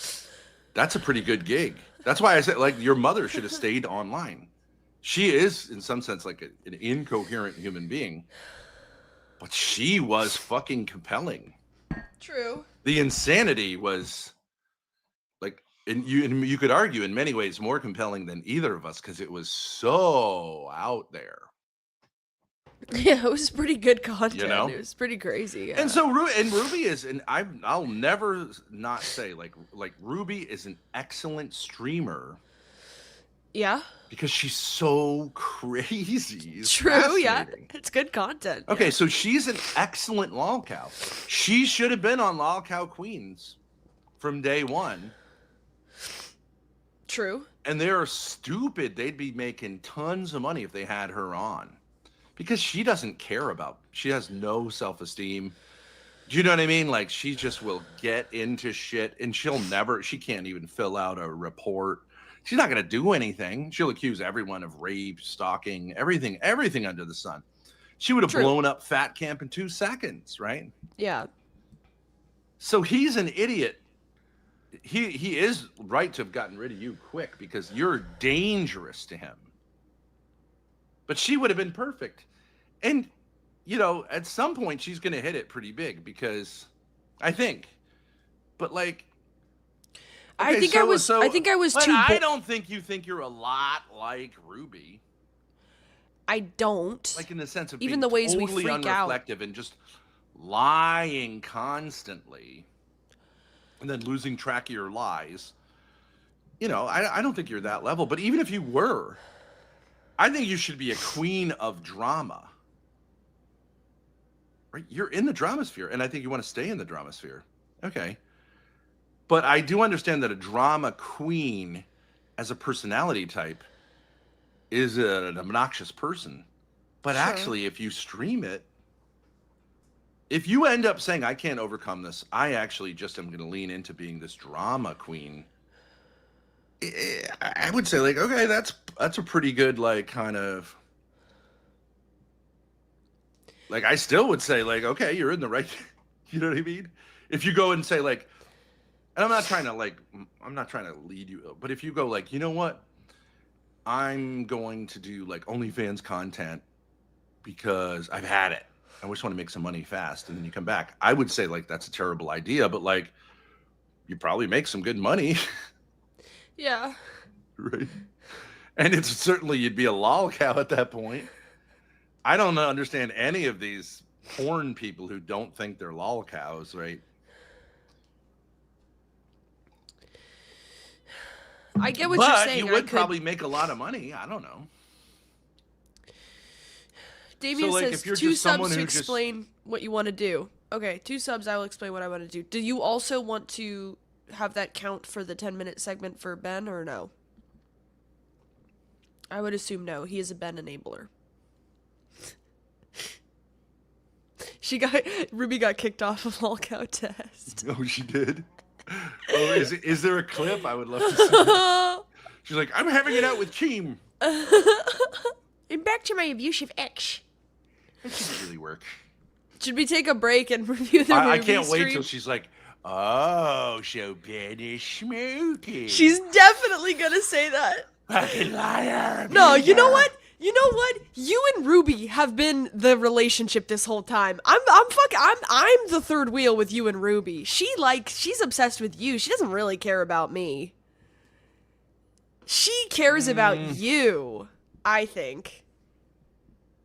that's a pretty good gig. That's why I said, like, your mother should have stayed online. She is in some sense like an incoherent human being, but she was fucking compelling. True. The insanity was like, and you could argue in many ways more compelling than either of us, because it was so out there. Yeah, it was pretty good content. You know? It was pretty crazy. Yeah. And so Ruby is, and I'll never not say like Ruby is an excellent streamer. Yeah. Because she's so crazy. It's True, yeah. fascinating. It's good content. Okay, yeah. so she's an excellent lolcow. She should have been on Lolcow Queens from day one. True. And they're stupid. They'd be making tons of money if they had her on. Because she doesn't care about, she has no self-esteem. Do you know what I mean? Like, she just will get into shit, and she can't even fill out a report. She's not going to do anything. She'll accuse everyone of rape, stalking, everything under the sun. She would have blown up Fat Camp in 2 seconds, right? Yeah. So he's an idiot. He is right to have gotten rid of you quick, because you're dangerous to him. But she would have been perfect. And, you know, at some point she's going to hit it pretty big, because I think. But like, okay, I think I was too. I don't think you think you're a lot like Ruby. I don't. Like, in the sense of even being the ways totally we freak out unreflective and just lying constantly, and then losing track of your lies. You know, I don't think you're that level. But even if you were, I think you should be a queen of drama. Right? You're in the drama sphere, and I think you want to stay in the drama sphere. Okay. But I do understand that a drama queen as a personality type is an obnoxious person. But actually, if you stream it, if you end up saying, I can't overcome this, I actually just am going to lean into being this drama queen, I would say, like, okay, that's a pretty good, like, kind of, like, I still would say, like, okay, you're in the right, you know what I mean? If you go and say, like, and I'm not trying to lead you, but if you go, like, you know what, I'm going to do, like, OnlyFans content because I've had it, I just want to make some money fast, and then you come back, I would say, like, that's a terrible idea, but, like, you probably make some good money. Yeah. Right. And it's certainly, you'd be a lolcow at that point. I don't understand any of these porn people who don't think they're lolcows, right? I get what you're saying. You would probably make a lot of money. I don't know. Damien says 2 subs to explain what you want to do. Okay, 2 subs, I will explain what I want to do. Do you also want to have that count for the 10-minute segment for Ben, or no? I would assume no. He is a Ben enabler. Ruby got kicked off of Lolcow Test. Oh, she did? Oh, is there a clip? I would love to see it. She's like, I'm having it out with Keem. And back to my abusive ex. That didn't really work. Should we take a break and review the Ruby I can't stream? wait till she's like, oh, so Ben is smoking. She's definitely gonna say that. Fucking liar. No, you know what? You know what? You and Ruby have been the relationship this whole time. I'm the third wheel with you and Ruby. She's obsessed with you. She doesn't really care about me. She cares about you. I think.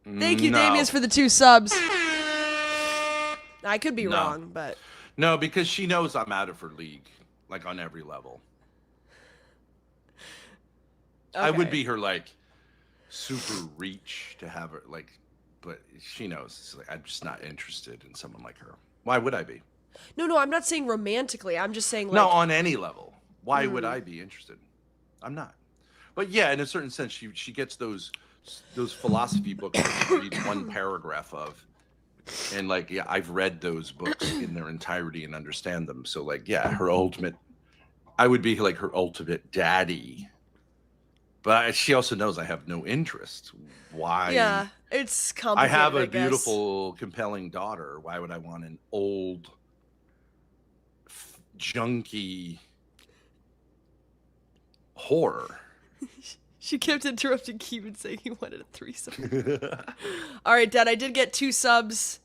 Thank you, No. Damius, for the 2 subs. I could be wrong, but... No, because she knows I'm out of her league, like on every level. Okay. I would be her like super reach to have her like, but she knows it's like, I'm just not interested in someone like her. Why would I be? No, I'm not saying romantically. I'm just saying like... No, on any level. Why would I be interested? I'm not. But yeah, in a certain sense, she gets those philosophy books that she reads one paragraph of. And like, yeah, I've read those books in their entirety and understand them. So like, yeah, I would be like her ultimate daddy. But she also knows I have no interest. Why? Yeah, it's I complicated, have a guess. beautiful, compelling daughter. Why would I want an old, junky whore? She kept interrupting Keevan saying he wanted a threesome. All right, Dad, I did get 2 subs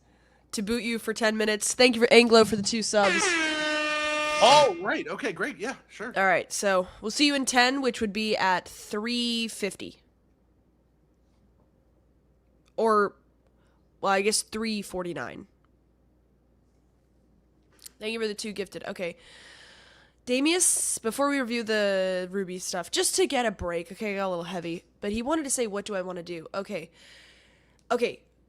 to boot you for 10 minutes. Thank you for Anglo for the 2 subs. Oh, right. Okay, great. Yeah, sure. All right, so we'll see you in 10, which would be at 3:50. Or, well, I guess 3:49. Thank you for the 2 gifted. Okay. Damius, before we review the Ruby stuff, just to get a break, okay, I got a little heavy, but he wanted to say, what do I want to do? Okay,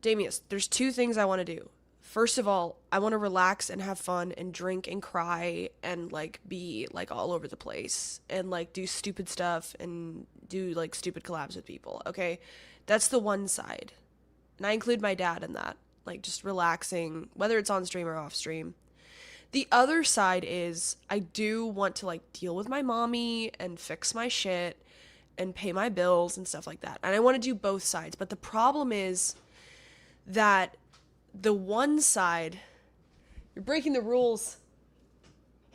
Damius, there's 2 things I want to do. First of all, I want to relax and have fun and drink and cry and, like, be, like, all over the place and, like, do stupid stuff and do, like, stupid collabs with people, okay? That's the one side. And I include my dad in that, like, just relaxing, whether it's on stream or off stream. The other side is I do want to, like, deal with my mommy and fix my shit and pay my bills and stuff like that. And I want to do both sides. But the problem is that the one side... You're breaking the rules.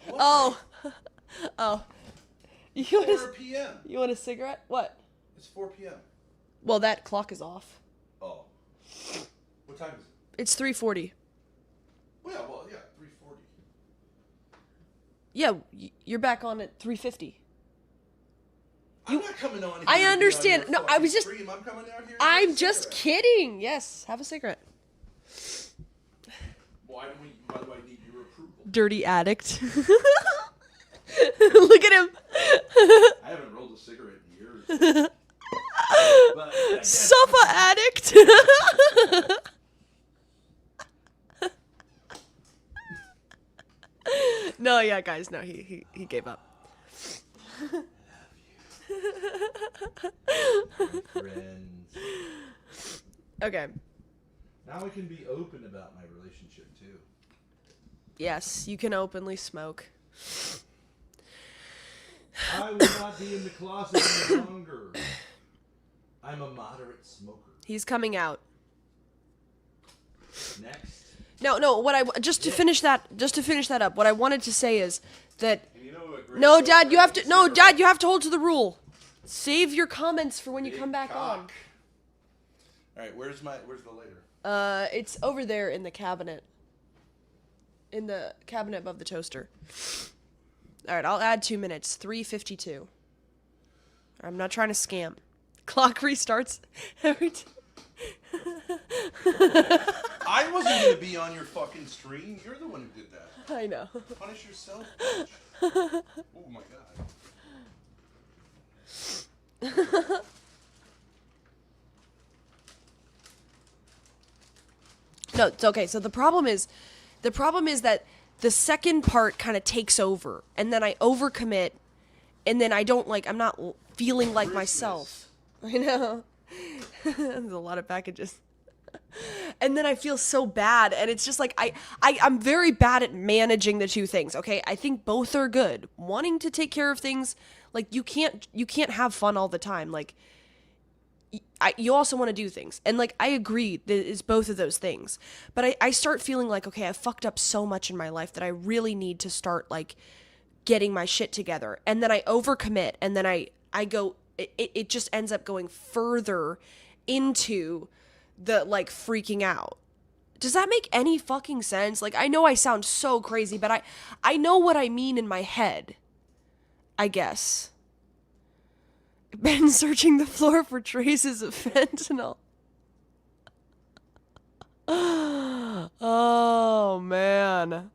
What? Oh. You want 4 p.m. You want a cigarette? What? It's 4 p.m. Well, that clock is off. Oh. What time is it? It's 3:40. Yeah, 3:40. Yeah, you're back on at 3:50. I'm not coming on here. I understand. No, I was just... Stream. I'm coming out here. I'm just kidding. Yes, have a cigarette. Why do I need your approval? Dirty addict. Look at him. I haven't rolled a cigarette in years. Sofa addict. No, yeah, guys, no, he gave up. Friends. Okay. Now I can be open about my relationship too. Yes, you can openly smoke. I will not be in the closet any longer. I'm a moderate smoker. He's coming out. Next. No, what I just to finish that up, what I wanted to say is that No, Dad, you have to hold to the rule. Save your comments for when you come back on. All right, where's the lighter? It's over there in the cabinet. In the cabinet above the toaster. All right, I'll add 2 minutes. 3:52. I'm not trying to scam. Clock restarts every time. I wasn't gonna be on your fucking stream. You're the one who did that. I know. Punish yourself, bitch. Oh my god. No, it's okay. So the problem is that the second part kind of takes over, and then I overcommit, and then I don't I'm not feeling like myself. I know. There's a lot of packages. And then I feel so bad, and it's just like I'm very bad at managing the 2 things, okay? I think both are good. Wanting to take care of things, like you can't have fun all the time. Like you also want to do things. And like I agree that it's both of those things. But I start feeling like, okay, I've fucked up so much in my life that I really need to start like getting my shit together. And then I overcommit, and then I go it just ends up going further into the like freaking out. Does that make any fucking sense? Like I know I sound so crazy, but I know what I mean in my head, I guess. Been searching the floor for traces of fentanyl. Oh, man.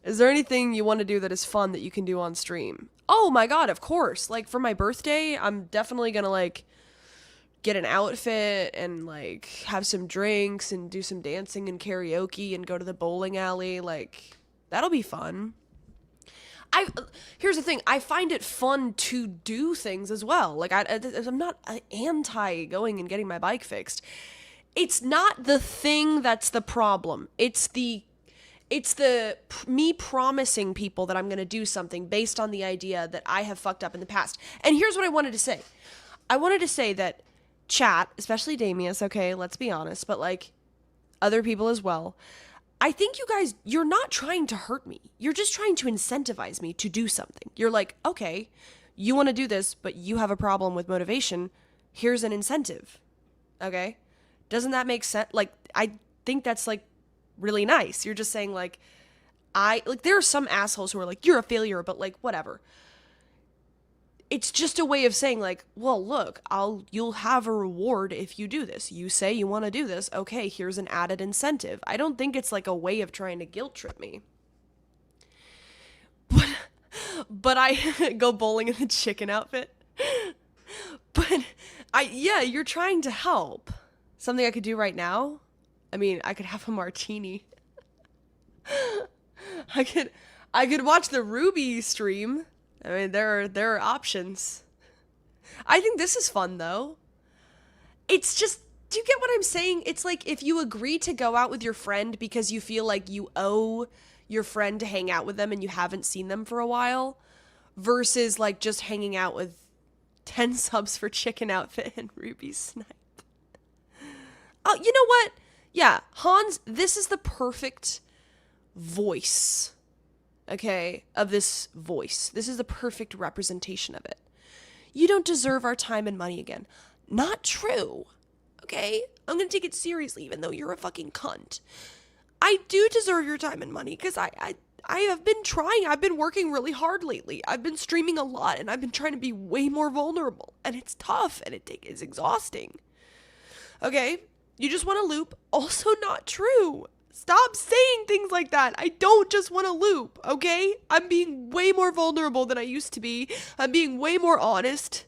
Is there anything you want to do that is fun that you can do on stream? Oh my god, of course. Like, for my birthday, I'm definitely gonna, like, get an outfit and, like, have some drinks and do some dancing and karaoke and go to the bowling alley. Like, that'll be fun. Here's the thing. I find it fun to do things as well. Like, I'm not anti going and getting my bike fixed. It's not the thing that's the problem. It's me promising people that I'm going to do something based on the idea that I have fucked up in the past. And here's what I wanted to say. I wanted to say that chat, especially Damius, okay, let's be honest, but like other people as well, I think you guys, you're not trying to hurt me. You're just trying to incentivize me to do something. You're like, okay, you want to do this, but you have a problem with motivation. Here's an incentive. Okay? Doesn't that make sense? Like, I think that's like really nice. You're just saying like, there are some assholes who are like, you're a failure, but like, whatever. It's just a way of saying like, well, look, you'll have a reward if you do this. You say you want to do this. Okay, here's an added incentive. I don't think it's like a way of trying to guilt trip me. But I go bowling in a chicken outfit. But you're trying to help. Something I could do right now? I mean, I could have a martini. I could watch the Ruby stream. I mean, there are options. I think this is fun, though. It's just, do you get what I'm saying? It's like if you agree to go out with your friend because you feel like you owe your friend to hang out with them and you haven't seen them for a while, versus like just hanging out with 10 subs for chicken outfit and Ruby snipe. Oh, you know what? Yeah, Hans, this is the perfect voice. Okay, of this voice. This is the perfect representation of it. You don't deserve our time and money again. Not true. Okay? I'm gonna take it seriously, even though you're a fucking cunt. I do deserve your time and money, because I have been trying. I've been working really hard lately. I've been streaming a lot, and I've been trying to be way more vulnerable. And it's tough, and it's exhausting. Okay? You just want to loop. Also not true. Stop saying things like that. I don't just want to loop, okay? I'm being way more vulnerable than I used to be. I'm being way more honest.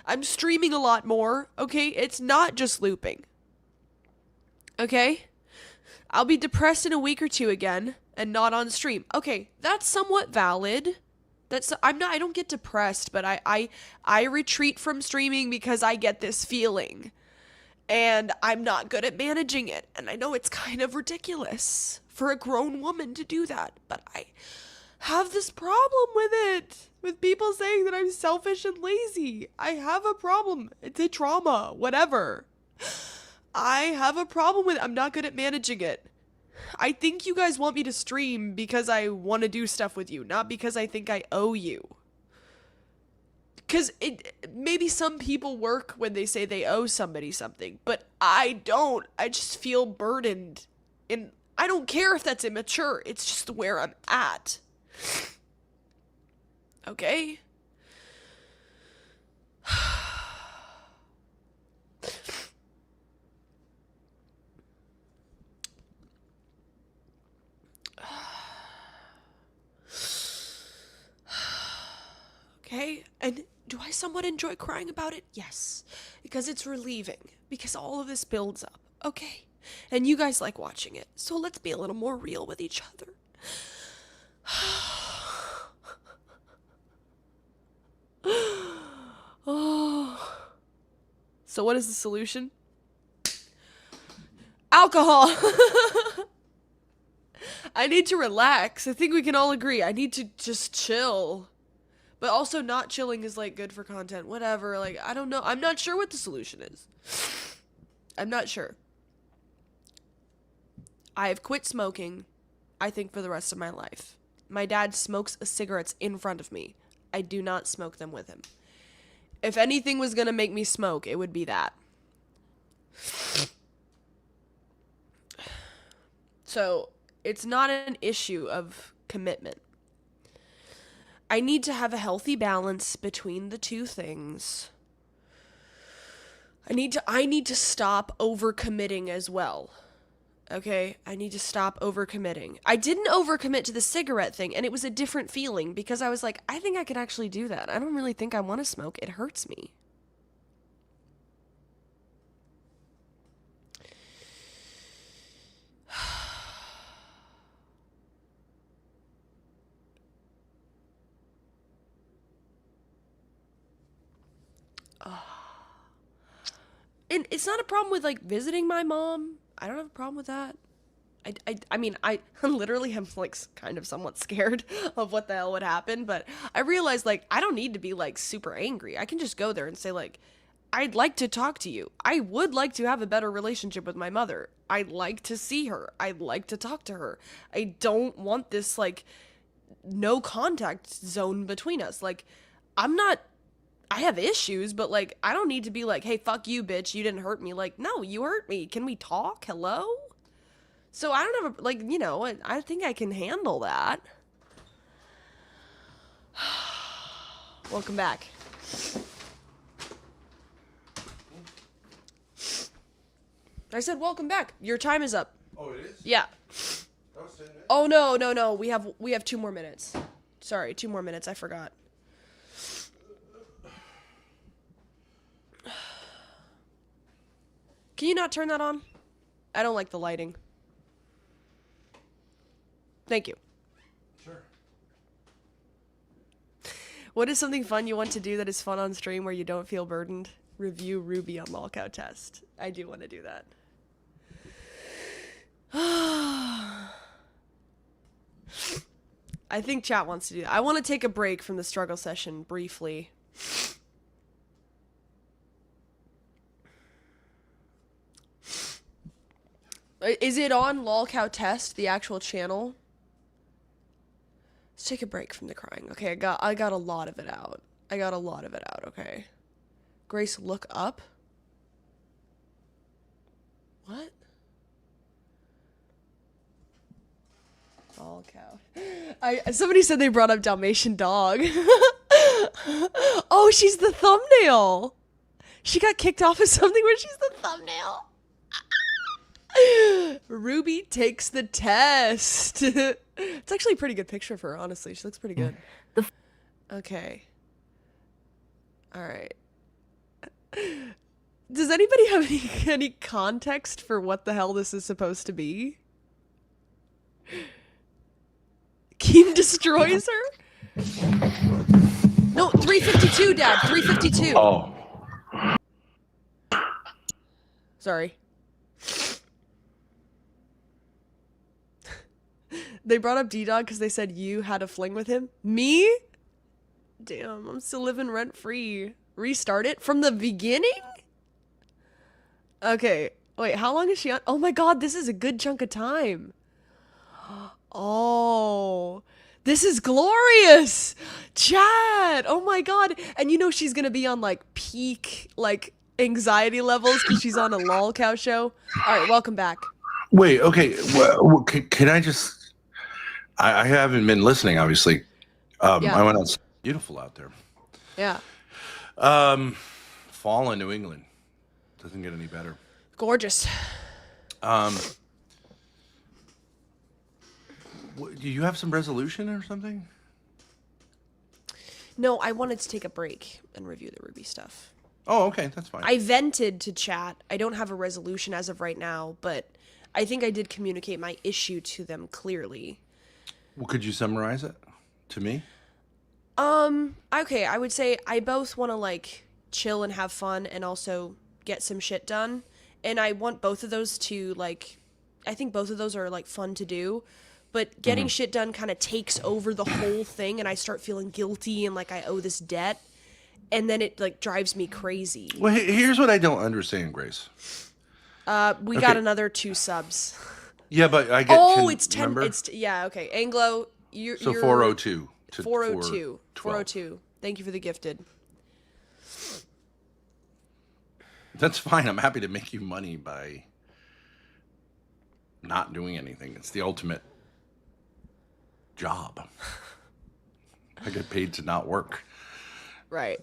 I'm streaming a lot more, okay? It's not just looping. Okay? I'll be depressed in a week or two again and not on stream. Okay, that's somewhat valid. I don't get depressed, but I retreat from streaming because I get this feeling. And I'm not good at managing it. And I know it's kind of ridiculous for a grown woman to do that. But I have this problem with it. With people saying that I'm selfish and lazy. I have a problem. It's a trauma. Whatever. I have a problem with it. I'm not good at managing it. I think you guys want me to stream because I want to do stuff with you. Not because I think I owe you. Because maybe some people work when they say they owe somebody something, but I don't. I just feel burdened. And I don't care if that's immature. It's just where I'm at. Okay? Okay? And do I somewhat enjoy crying about it? Yes. Because it's relieving. Because all of this builds up. Okay? And you guys like watching it. So let's be a little more real with each other. Oh. So what is the solution? Alcohol! I need to relax. I think we can all agree. I need to just chill. But also not chilling is like good for content. Whatever. Like, I don't know. I'm not sure what the solution is. I'm not sure. I have quit smoking, I think, for the rest of my life. My dad smokes cigarettes in front of me. I do not smoke them with him. If anything was going to make me smoke, it would be that. So, it's not an issue of commitment. I need to have a healthy balance between the two things. I need to stop overcommitting as well. Okay? I need to stop overcommitting. I didn't overcommit to the cigarette thing, and it was a different feeling because I was like, I think I could actually do that. I don't really think I want to smoke. It hurts me. And it's not a problem with, like, visiting my mom. I don't have a problem with that. I mean, I literally am, like, kind of somewhat scared of what the hell would happen, but I realized, like, I don't need to be, like, super angry. I can just go there and say, like, I'd like to talk to you. I would like to have a better relationship with my mother. I'd like to see her. I'd like to talk to her. I don't want this, like, no contact zone between us. Like, I have issues, but, like, I don't need to be like, hey, fuck you, bitch, you didn't hurt me. Like, no, you hurt me. Can we talk? Hello? So I don't have like, you know, I think I can handle that. Welcome back. I said welcome back. Your time is up. Oh, it is? Yeah. Oh, no. We have 2 more minutes. Sorry, 2 more minutes. I forgot. Can you not turn that on? I don't like the lighting. Thank you. Sure. What is something fun you want to do that is fun on stream where you don't feel burdened? Review Ruby on Lolcow Test. I do want to do that. I think chat wants to do that. I want to take a break from the struggle session briefly. Is it on Lolcow Test, the actual channel? Let's take a break from the crying. Okay, I got a lot of it out. Okay. Grace, look up. What? Lolcow. Somebody said they brought up Dalmatian dog. Oh, she's the thumbnail. She got kicked off of something where she's the thumbnail. Ruby takes the test. It's actually a pretty good picture of her, honestly. She looks pretty good. Okay. Alright. Does anybody have any context for what the hell this is supposed to be? Keem destroys her? No, 352, Dad. 352. Oh. Sorry. They brought up D-Dog because they said you had a fling with him. Me? Damn, I'm still living rent-free. Restart it from the beginning? Okay, wait, how long is she on? Oh my god, this is a good chunk of time. Oh, this is glorious! Chad! Oh my god. And you know she's gonna be on, like, peak, like, anxiety levels because she's on a Lolcow show. Alright, welcome back. Wait, okay. Well, can I just... I haven't been listening, obviously. Yeah. I went out. Beautiful out there. Yeah. Fall in New England. Doesn't get any better. Gorgeous. Do you have some resolution or something? No, I wanted to take a break and review the Ruby stuff. Oh, okay. That's fine. I vented to chat. I don't have a resolution as of right now, but I think I did communicate my issue to them clearly. Well, could you summarize it to me? Okay, I would say I both want to, like, chill and have fun and also get some shit done. And I want both of those to, like, I think both of those are, like, fun to do. But getting shit done kind of takes over the whole thing, and I start feeling guilty and like I owe this debt. And then it, like, drives me crazy. Well, here's what I don't understand, Grace. We got another 2 subs. Yeah, but I get 10, it's 10. remember? It's yeah, okay. Anglo, you're 402 to 402. 402. Thank you for the gifted. That's fine. I'm happy to make you money by not doing anything. It's the ultimate job. I get paid to not work. Right.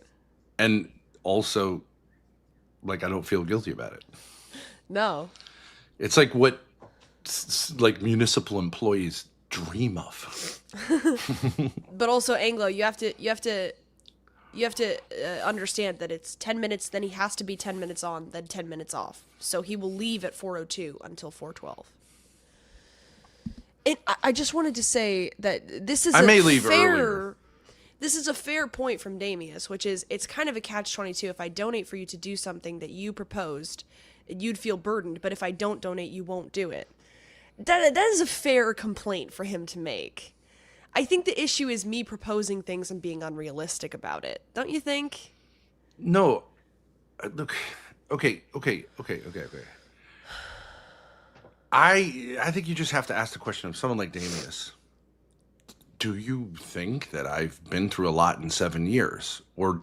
And also, like I don't feel guilty about it. No. It's like what like municipal employees dream of. But also, Anglo, you have to understand that it's 10 minutes, then he has to be 10 minutes on, then 10 minutes off. So he will leave at 4:02 until 4:12. And I just wanted to say that this is earlier. This is a fair point from Damius, which is it's kind of a catch-22. If I donate for you to do something that you proposed, you'd feel burdened, but if I don't donate, you won't do it. That is a fair complaint for him to make. I think the issue is me proposing things and being unrealistic about it. Don't you think? No. Look. Okay. I think you just have to ask the question of someone like Damius. Do you think that I've been through a lot in 7 years? Or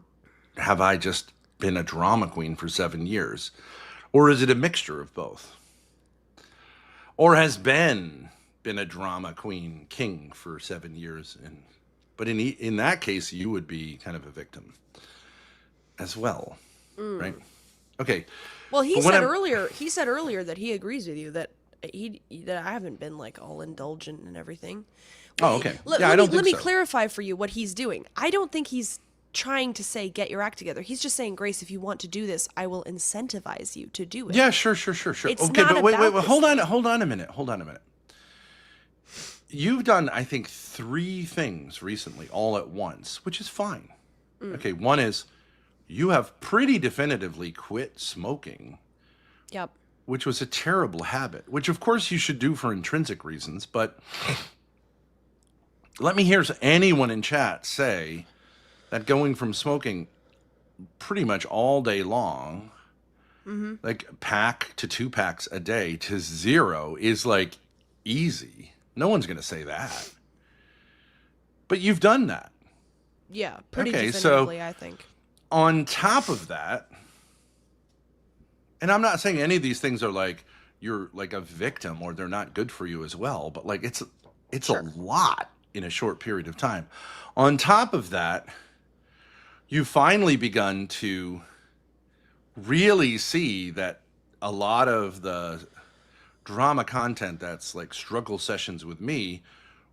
have I just been a drama queen for 7 years? Or is it a mixture of both? Or has Ben been a drama queen king for 7 years? But in that case, you would be kind of a victim as well, right? Okay. Well, he said earlier that he agrees with you that I haven't been like all indulgent and everything. Oh, okay. Let me clarify for you what he's doing. I don't think he's trying to say get your act together. He's just saying, Grace, if you want to do this, I will incentivize you to do it. Yeah, sure. It's okay, not but wait, about hold on a minute. You've done, I think, 3 things recently all at once, which is fine. Okay, one is you have pretty definitively quit smoking. Yep. Which was a terrible habit, which of course you should do for intrinsic reasons, but let me hear anyone in chat say that going from smoking pretty much all day long, like pack to 2 packs a day to 0 is like easy. No one's going to say that. But you've done that. Yeah, pretty definitively, I think. On top of that, and I'm not saying any of these things are like you're like a victim or they're not good for you as well, but like it's a lot in a short period of time. On top of that, you've finally begun to really see that a lot of the drama content that's like struggle sessions with me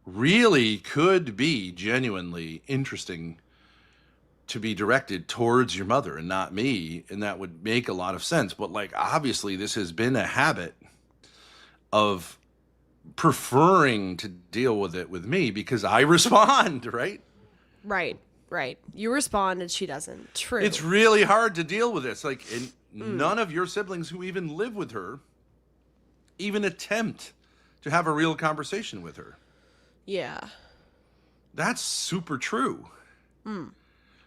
really could be genuinely interesting to be directed towards your mother and not me, and that would make a lot of sense. But like obviously this has been a habit of preferring to deal with it with me because I respond, right? Right. You respond and she doesn't. True. It's really hard to deal with this. Like none of your siblings who even live with her even attempt to have a real conversation with her. Yeah. That's super true.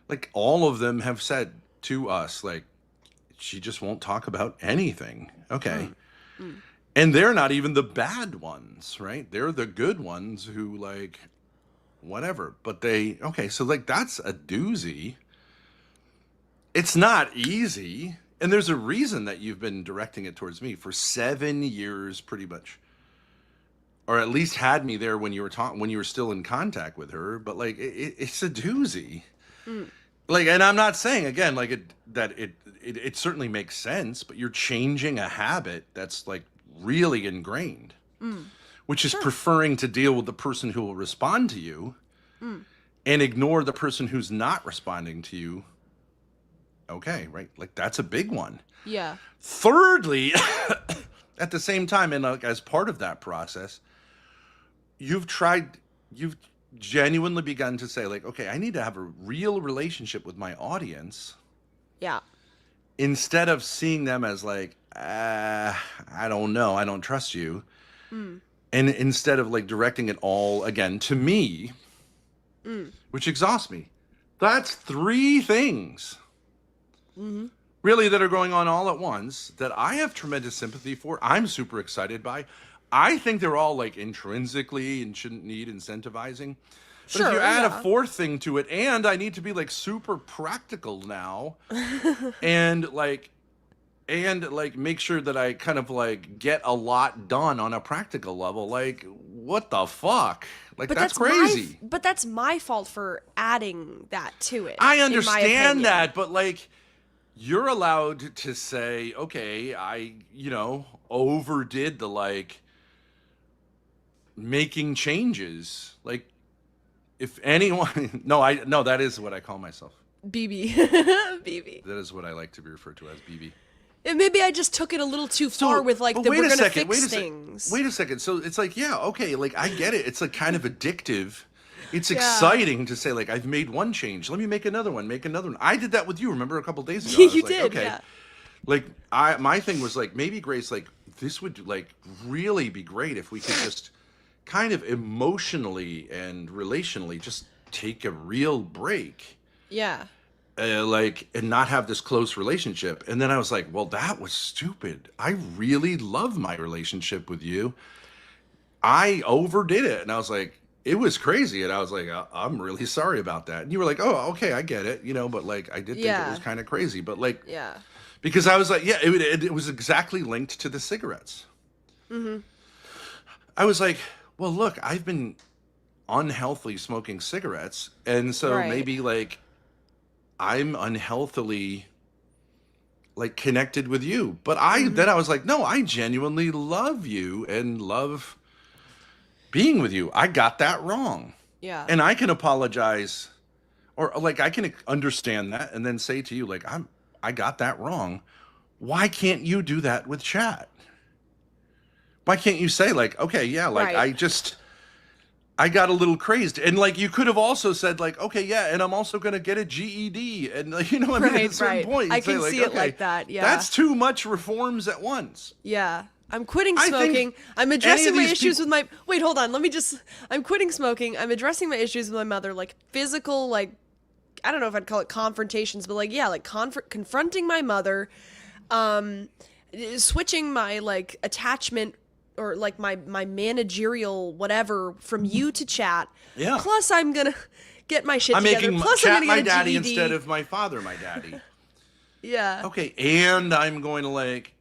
Like all of them have said to us, like, she just won't talk about anything. Okay. And they're not even the bad ones, right? They're the good ones who like, whatever. But so like that's a doozy. It's not easy. And there's a reason that you've been directing it towards me for 7 years, pretty much. Or at least had me there when you were still in contact with her. But like, it's a doozy. Like, and I'm not saying again, like it certainly makes sense, but you're changing a habit that's like really ingrained, which is preferring to deal with the person who will respond to you and ignore the person who's not responding to you. Okay, right? Like that's a big one. Yeah. Thirdly, at the same time, and like as part of that process, you've genuinely begun to say like, okay, I need to have a real relationship with my audience. Yeah. Instead of seeing them as like, I don't know, I don't trust you. And instead of like directing it all again to me, which exhausts me. That's 3 things really that are going on all at once that I have tremendous sympathy for. I'm super excited by. I think they're all like intrinsically and shouldn't need incentivizing. But if you add a 4th thing to it, and I need to be like super practical now and make sure that I kind of like get a lot done on a practical level. Like, what the fuck? Like, that's crazy. But that's my fault for adding that to it. I understand that, but like, you're allowed to say, okay, I, overdid the like making changes. Like if anyone, no, that is what I call myself. BB. BB. That is what I like to be referred to as BB. And maybe I just took it a little too far with like, that we're going to fix things. Wait a second. So it's like, yeah, okay. Like I get it. It's like kind of addictive. It's exciting to say like, I've made one change. Let me make another one, I did that with you. Remember a couple days ago? You did. Okay. Yeah. Like my thing was like, maybe Grace, like this would like really be great if we could just kind of emotionally and relationally just take a real break. Yeah. And not have this close relationship. And then I was like, well, that was stupid. I really love my relationship with you. I overdid it. And I was like, it was crazy. And I was like, I'm really sorry about that. And you were like, oh, okay, I get it. But like, I did think it was kind of crazy. But like, yeah, because I was like, yeah, it was exactly linked to the cigarettes. Mm-hmm. I was like, well, look, I've been unhealthily smoking cigarettes. And so maybe like, I'm unhealthily like connected with you. But then I was like, no, I genuinely love you and love being with you. I got that wrong. Yeah. And I can apologize or like I can understand that and then say to you like I got that wrong. Why can't you do that with chat? Why can't you say like, okay, yeah, like I got a little crazed. And like, you could have also said like, okay, yeah, and I'm also going to get a GED. And like, I mean, at a certain point, I can see it like that. Yeah. That's too much reforms at once. Yeah. I'm quitting smoking. I'm addressing my issues with my, wait, hold on. I'm quitting smoking. I'm addressing my issues with my mother, like physical, like, I don't know if I'd call it confrontations, but like, yeah, like confronting my mother, switching my like attachment or like my managerial whatever from you to chat. Yeah. Plus I'm going to get my shit I'm together. making Plus chat I'm going to my get a daddy GED. instead of my father, my daddy. Yeah. Okay. And I'm going to like,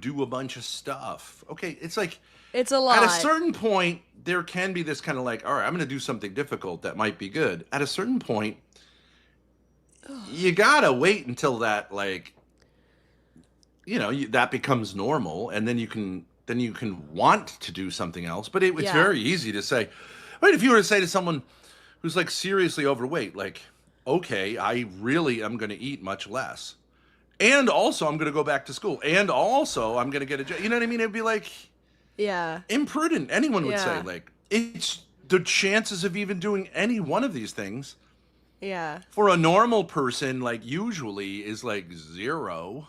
do a bunch of stuff. Okay. It's like, it's a lot. At a certain point, there can be this kind of like, all right, I'm going to do something difficult that might be good. At a certain point, you got to wait until that, like, that becomes normal. And then you can want to do something else. But it's very easy to say, right? If you were to say to someone who's like seriously overweight, like, okay, I really am going to eat much less. And also I'm going to go back to school. And also I'm going to get a job. You know what I mean? It'd be like, imprudent. Anyone would say like, it's the chances of even doing any one of these things. Yeah. For a normal person, like usually is like 0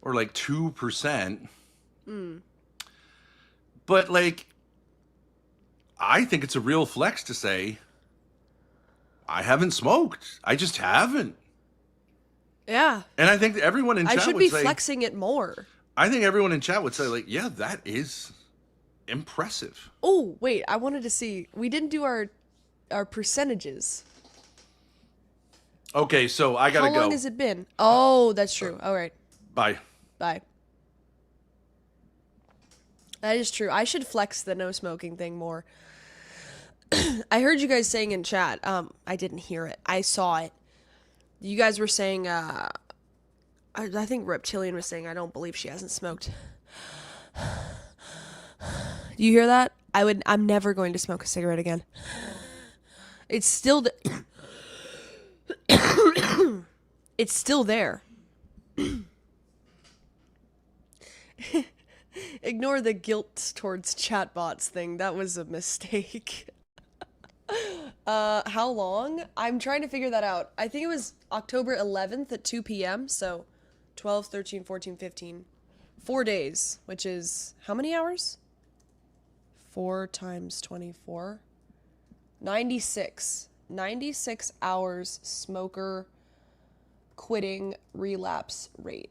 or like 2%. But like, I think it's a real flex to say, I haven't smoked. I just haven't. Yeah. And I think everyone in chat would say, I should be flexing it more. I think everyone in chat would say like, yeah, that is impressive. Oh, wait, I wanted to see. We didn't do our percentages. Okay, so I gotta go. How long has it been? Oh, that's true. All right. Bye. Bye. That is true. I should flex the no smoking thing more. I heard you guys saying in chat. I didn't hear it. I saw it. You guys were saying, I think Reptilian was saying, I don't believe she hasn't smoked. Do you hear that? I'm never going to smoke a cigarette again. It's still, it's still there. Ignore the guilt towards chatbots thing. That was a mistake. How long? I'm trying to figure that out. I think it was October 11th at 2 p.m. So 12, 13, 14, 15. 4 days, which is how many hours? 4 times 24. 96. 96 hours smoker quitting relapse rate.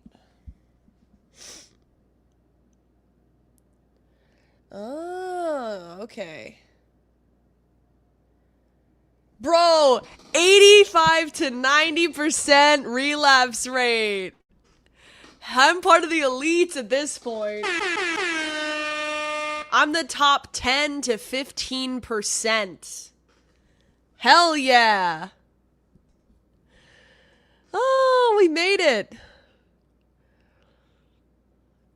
Oh, okay. Bro, 85 to 90% relapse rate. I'm part of the elites at this point. I'm the top 10 to 15%. Hell yeah. Oh, we made it.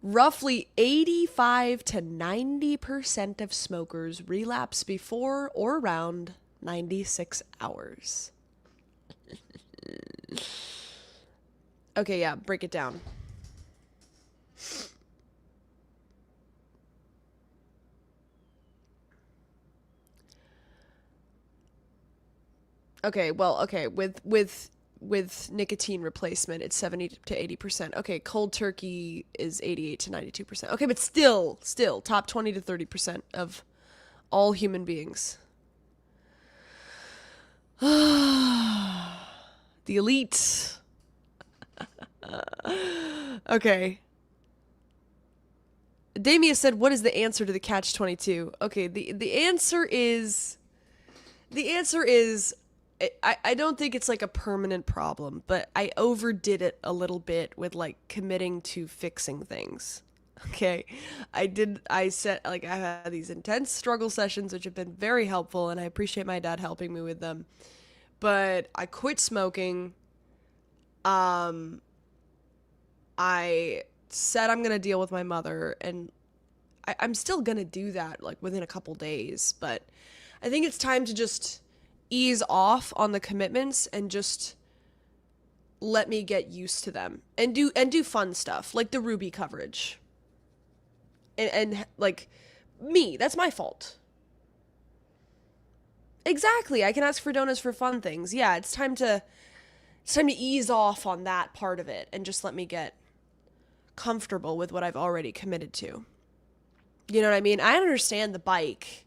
Roughly 85 to 90% of smokers relapse before or around 96 hours. Okay, yeah, break it down. Okay, well, okay, with nicotine replacement, it's 70 to 80%. Okay, cold turkey is 88 to 92%. Okay, but still, top 20 to 30% of all human beings. The elite. Okay. Damia said, what is the answer to the catch-22? Okay, the answer is... I don't think it's like a permanent problem, but I overdid it a little bit with like committing to fixing things. Okay. I had these intense struggle sessions, which have been very helpful, and I appreciate my dad helping me with them. But I quit smoking. I said I'm going to deal with my mother, and I'm still going to do that like within a couple days, but I think it's time to just ease off on the commitments and just let me get used to them and do fun stuff like the Ruby coverage. And like me, that's my fault. Exactly. I can ask for donuts for fun things. Yeah, it's time to ease off on that part of it and just let me get comfortable with what I've already committed to. You know what I mean? I understand the bike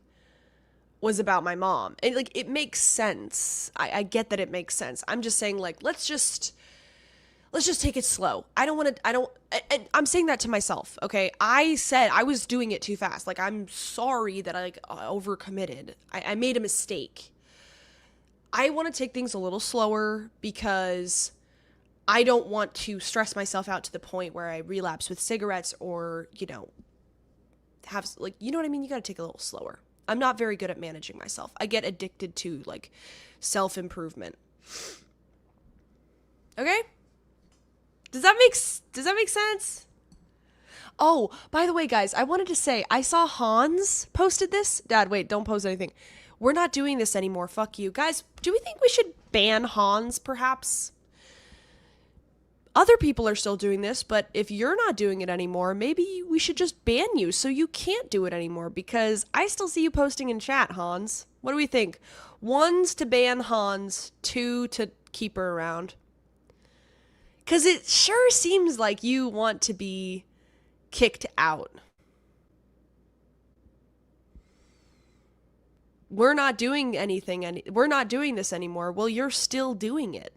was about my mom. And like it makes sense. I get that it makes sense. I'm just saying like let's just take it slow. And I'm saying that to myself, okay? I said I was doing it too fast. Like I'm sorry that I overcommitted. I made a mistake. I want to take things a little slower because I don't want to stress myself out to the point where I relapse with cigarettes or, have like, you know what I mean? You got to take it a little slower. I'm not very good at managing myself. I get addicted to like self-improvement. Okay? Does that make sense? Oh, by the way, guys, I wanted to say I saw Hans posted this. Dad, wait, don't post anything. We're not doing this anymore. Fuck you. Guys, do we think we should ban Hans perhaps? Other people are still doing this, but if you're not doing it anymore, maybe we should just ban you so you can't do it anymore, because I still see you posting in chat, Hans. What do we think? 1's to ban Hans, 2 to keep her around. Because it sure seems like you want to be kicked out. We're not doing anything, we're not doing this anymore. Well, you're still doing it.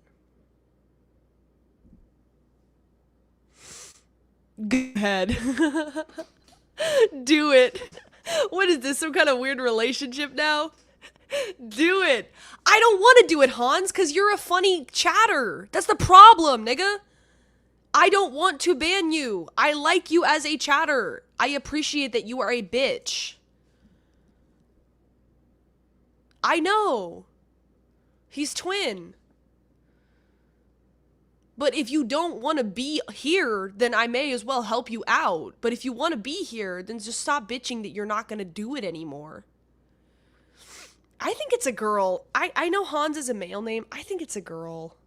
Go ahead. Do it. What is this, some kind of weird relationship now? Do it. I don't want to do it, Hans, because you're a funny chatter. That's the problem, nigga. I don't want to ban you. I like you as a chatter. I appreciate that you are a bitch. I know. He's twin. But if you don't want to be here, then I may as well help you out. But if you want to be here, then just stop bitching that you're not going to do it anymore. I think it's a girl. I know Hans is a male name. I think it's a girl.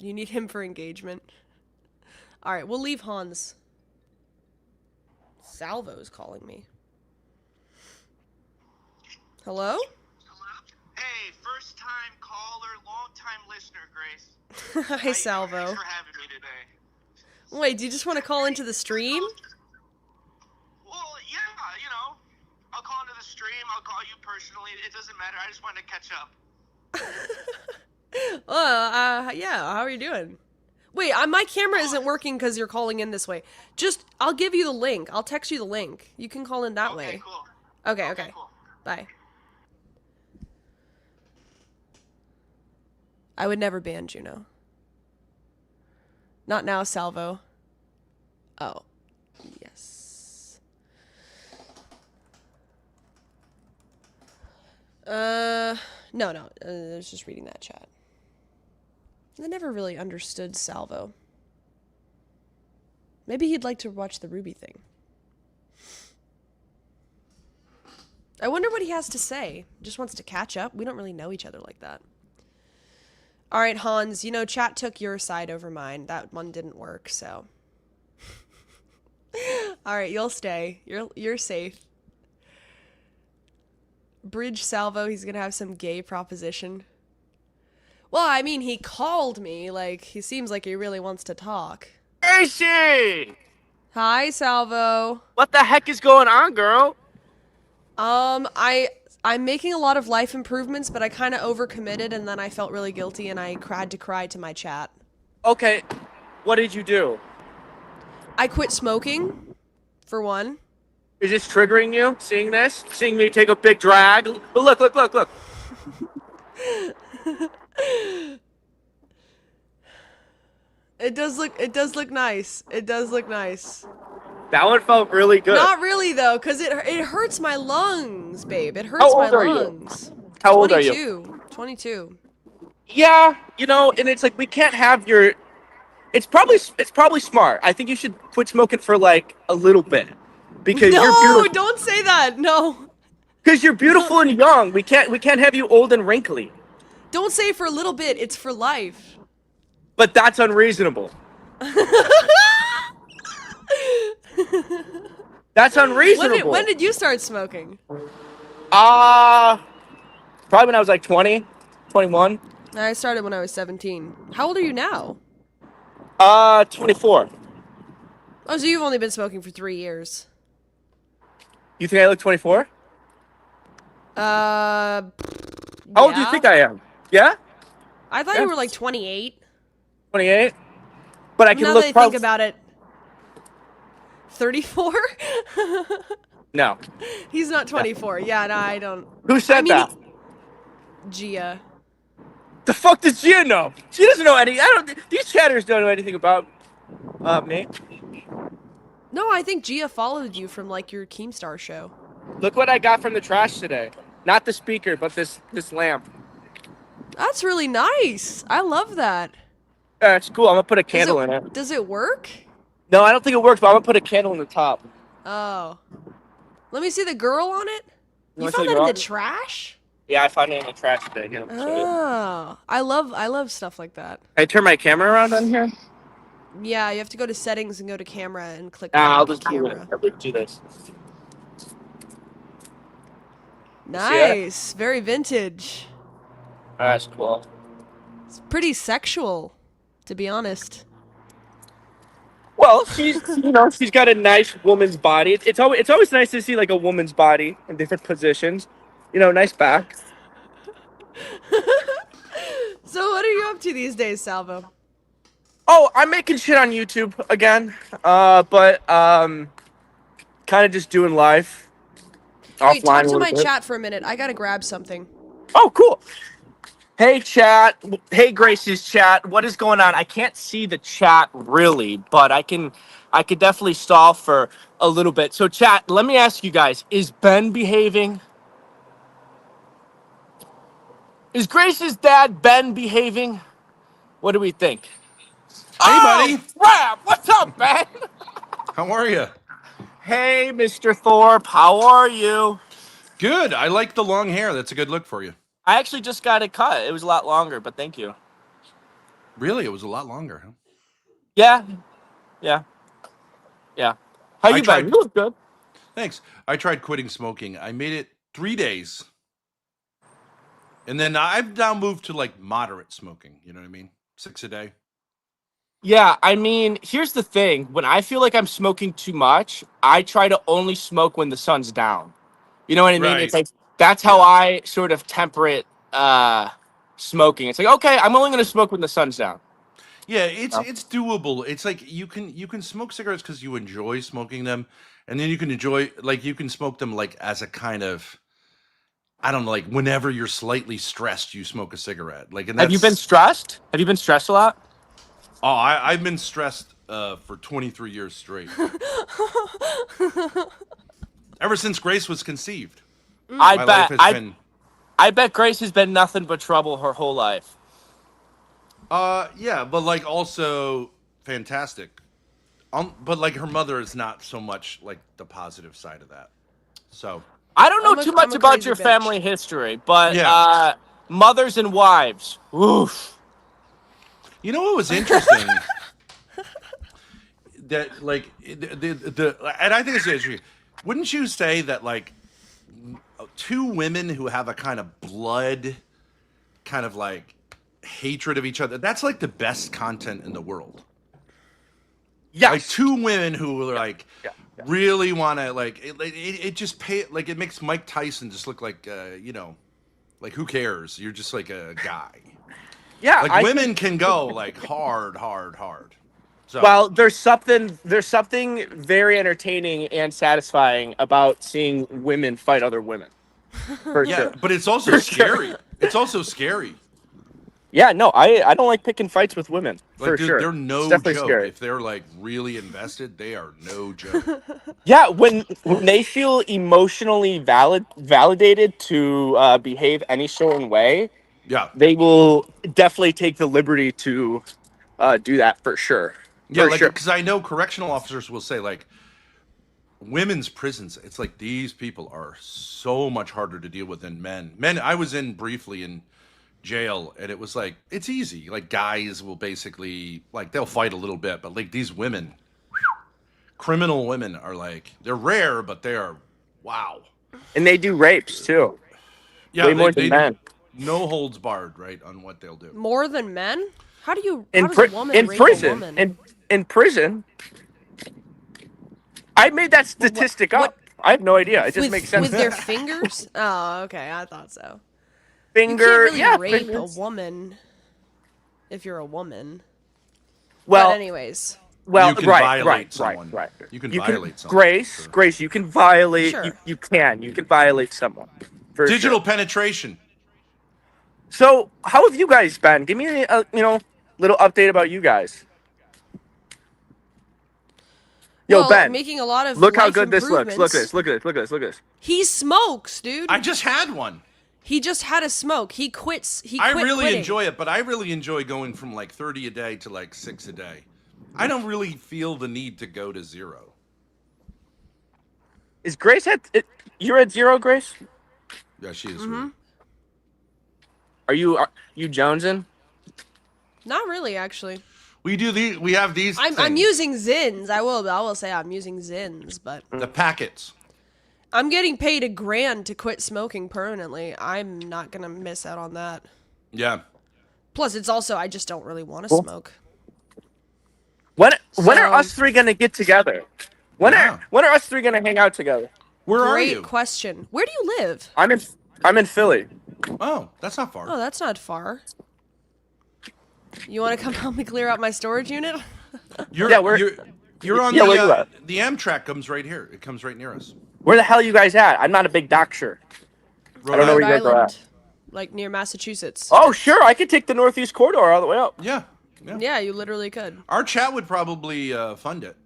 You need him for engagement. All right, we'll leave Hans. Salvo's calling me. Hello? Hey, first time caller, long time listener, Grace. Hi, Salvo. Thanks for having me today. Wait, do you just want to call into the stream? Well, yeah, I'll call into the stream, I'll call you personally, it doesn't matter, I just wanted to catch up. Yeah, how are you doing? Wait, my camera isn't working because you're calling in this way. I'll give you the link. I'll text you the link. You can call in that way. Cool. Okay. Cool. Bye. I would never ban Juno. Not now, Salvo. Oh. Yes. No. I was just reading that chat. I never really understood Salvo. Maybe he'd like to watch the Ruby thing. I wonder what he has to say. Just wants to catch up. We don't really know each other like that. All right, Hans, you know, chat took your side over mine. That one didn't work, so. All right, you'll stay. You're safe. Bridge Salvo, he's gonna have some gay proposition. Well, I mean, he called me. Like, he seems like he really wants to talk. Hey, she! Hi, Salvo. What the heck is going on, girl? I'm making a lot of life improvements, but I kind of overcommitted, and then I felt really guilty, and I had to cry to my chat. Okay, what did you do? I quit smoking, for one. Is this triggering you, seeing this? Seeing me take a big drag? Look. It does look nice. It does look nice. That one felt really good. Not really, though, because it hurts my lungs, babe. It hurts my lungs. How old are you? 22. Yeah, you know, and it's like, we can't have your... It's probably smart. I think you should quit smoking for, like, a little bit. Because you're beautiful. No, don't say that. No. Because you're beautiful and young. We can't have you old and wrinkly. Don't say for a little bit. It's for life. But that's unreasonable. That's unreasonable. When did you start smoking? Probably when I was like 20, 21. I started when I was 17. How old are you now? 24. Oh, so you've only been smoking for 3 years. You think I look 24? How old do you think I am? Yeah? I thought you were like 28. 28? But I can now look that I think about it. 34? No. He's not 24. Yeah, no, I don't. Who said that? Gia. The fuck does Gia know? She doesn't know any. These chatters don't know anything about me. No, I think Gia followed you from like your Keemstar show. Look what I got from the trash today. Not the speaker, but this lamp. That's really nice. I love that. Yeah, it's cool. I'm gonna put a candle in it. Does it work? No, I don't think it works, but I'm gonna put a candle in the top. Oh. Let me see the girl on it. You wanna see found the that in girl? the trash? Yeah, I found it in the trash today. Yeah, Oh. I love stuff like that. Can I turn my camera around on here? Yeah, you have to go to settings and go to camera and click I'll on just camera. do this. Nice. Very vintage. That's cool. It's pretty sexual, to be honest. Well, she's got a nice woman's body. It's always nice to see like a woman's body in different positions. Nice back. So what are you up to these days, Salvo? Oh, I'm making shit on YouTube again. But kind of just doing live. Wait, talk offline to a my little bit. chat for a minute. I gotta grab something. Oh, cool. Hey, chat. Hey, Grace's chat. What is going on? I can't see the chat really, but I could definitely stall for a little bit. So, chat, let me ask you guys, is Ben behaving? Is Grace's dad, Ben, behaving? What do we think? Hey, buddy. Crap! What's up, Ben? How are you? Hey, Mr. Thorpe. How are you? Good. I like the long hair. That's a good look for you. I actually just got it cut. It was a lot longer, but thank you. Really? It was a lot longer, huh? Yeah. How you been? You look good. Thanks. I tried quitting smoking. I made it 3 days. And then I've now moved to like moderate smoking. You know what I mean? 6 a day. Yeah, I mean, here's the thing. When I feel like I'm smoking too much, I try to only smoke when the sun's down. You know what I mean? Right. It's like that's how I sort of temperate smoking. It's like, okay, I'm only going to smoke when the sun's down. Yeah, it's doable. It's like you can smoke cigarettes because you enjoy smoking them, and then you can smoke them like as a kind of, I don't know, like whenever you're slightly stressed, you smoke a cigarette. Like, and Have you been stressed? Have you been stressed a lot? Oh, I've been stressed for 23 years straight. Ever since Grace was conceived. I I bet Grace has been nothing but trouble her whole life. Yeah, but like also fantastic. But like her mother is not so much like the positive side of that. So I don't know too much I'm a about crazy your bitch. family history, but Yeah. mothers and wives. Oof. you know what was interesting? That like the and I think it's interesting. Wouldn't you say that like two women who have a kind of blood, kind of like hatred of each other? That's like the best content in the world. Yes. Like two women who are like really want to like it just pay like it makes Mike Tyson just look like like who cares? You're just like a guy. Yeah. Like women can go like hard. So Well, there's something very entertaining and satisfying about seeing women fight other women. For sure. but it's also scary. It's also scary. Yeah, no, I don't like picking fights with women. Like For sure. they're no It's definitely joke. scary. If they're like really invested, they are no joke. Yeah, when they feel emotionally validated to behave any certain way, Yeah. they will definitely take the liberty to do that for sure. Yeah, For like sure. because I know correctional officers will say like women's prisons, it's like these people are so much harder to deal with than men. I was in briefly in jail and it was like it's easy. Like guys will basically like they'll fight a little bit, but like these women, criminal women are like they're rare, but they are wow. And they do rapes too. Yeah, Way more than men. No holds barred, right, on what they'll do. More than men? How do you? In, How does a pri- woman in rape prison, a woman? in prison, I made that statistic up. I have no idea. It just makes sense. With their fingers? Oh, okay. I thought so. Finger, You can't really rape fingers. a woman if you're a woman. Well, but anyways. Well, you can right, violate right, someone. right. You can violate someone. Grace, you can violate. Sure. You can violate someone. For Digital sure. penetration. So, how have you guys been? Give me a little update about you guys. Yo, Well, Ben, making a lot of look how life good this looks. Look at improvements. this. Look at this. Look at this. Look at this. He smokes, dude. I just had one. He just had a smoke. He quits. I quit really quitting. enjoy it, but I really enjoy going from like 30 a day to like 6 a day. I don't really feel the need to go to 0. Is Grace at? You're at 0, Grace? Yeah, she is. Mm-hmm. Are you jonesing? Not really, actually. We have these. I'm using Zins. I will say I'm using Zins, but the packets. I'm getting paid $1,000 to quit smoking permanently. I'm not gonna miss out on that. Yeah. Plus, it's also I just don't really want to Cool. smoke. When are us three gonna get together? When Yeah. are us three gonna hang out together? Where are Great you? question. Where do you live? I'm in Philly. Oh, that's not far. Oh, that's not far. You want to come help me clear out my storage unit? You're on where you the at? the Amtrak comes right here. It comes right near us. Where the hell are you guys at? I'm not a big doctor. I don't know where you guys are Island, at. like near Massachusetts. Oh, sure. I could take the Northeast Corridor all the way up. Yeah. Yeah, you literally could. Our chat would probably fund it.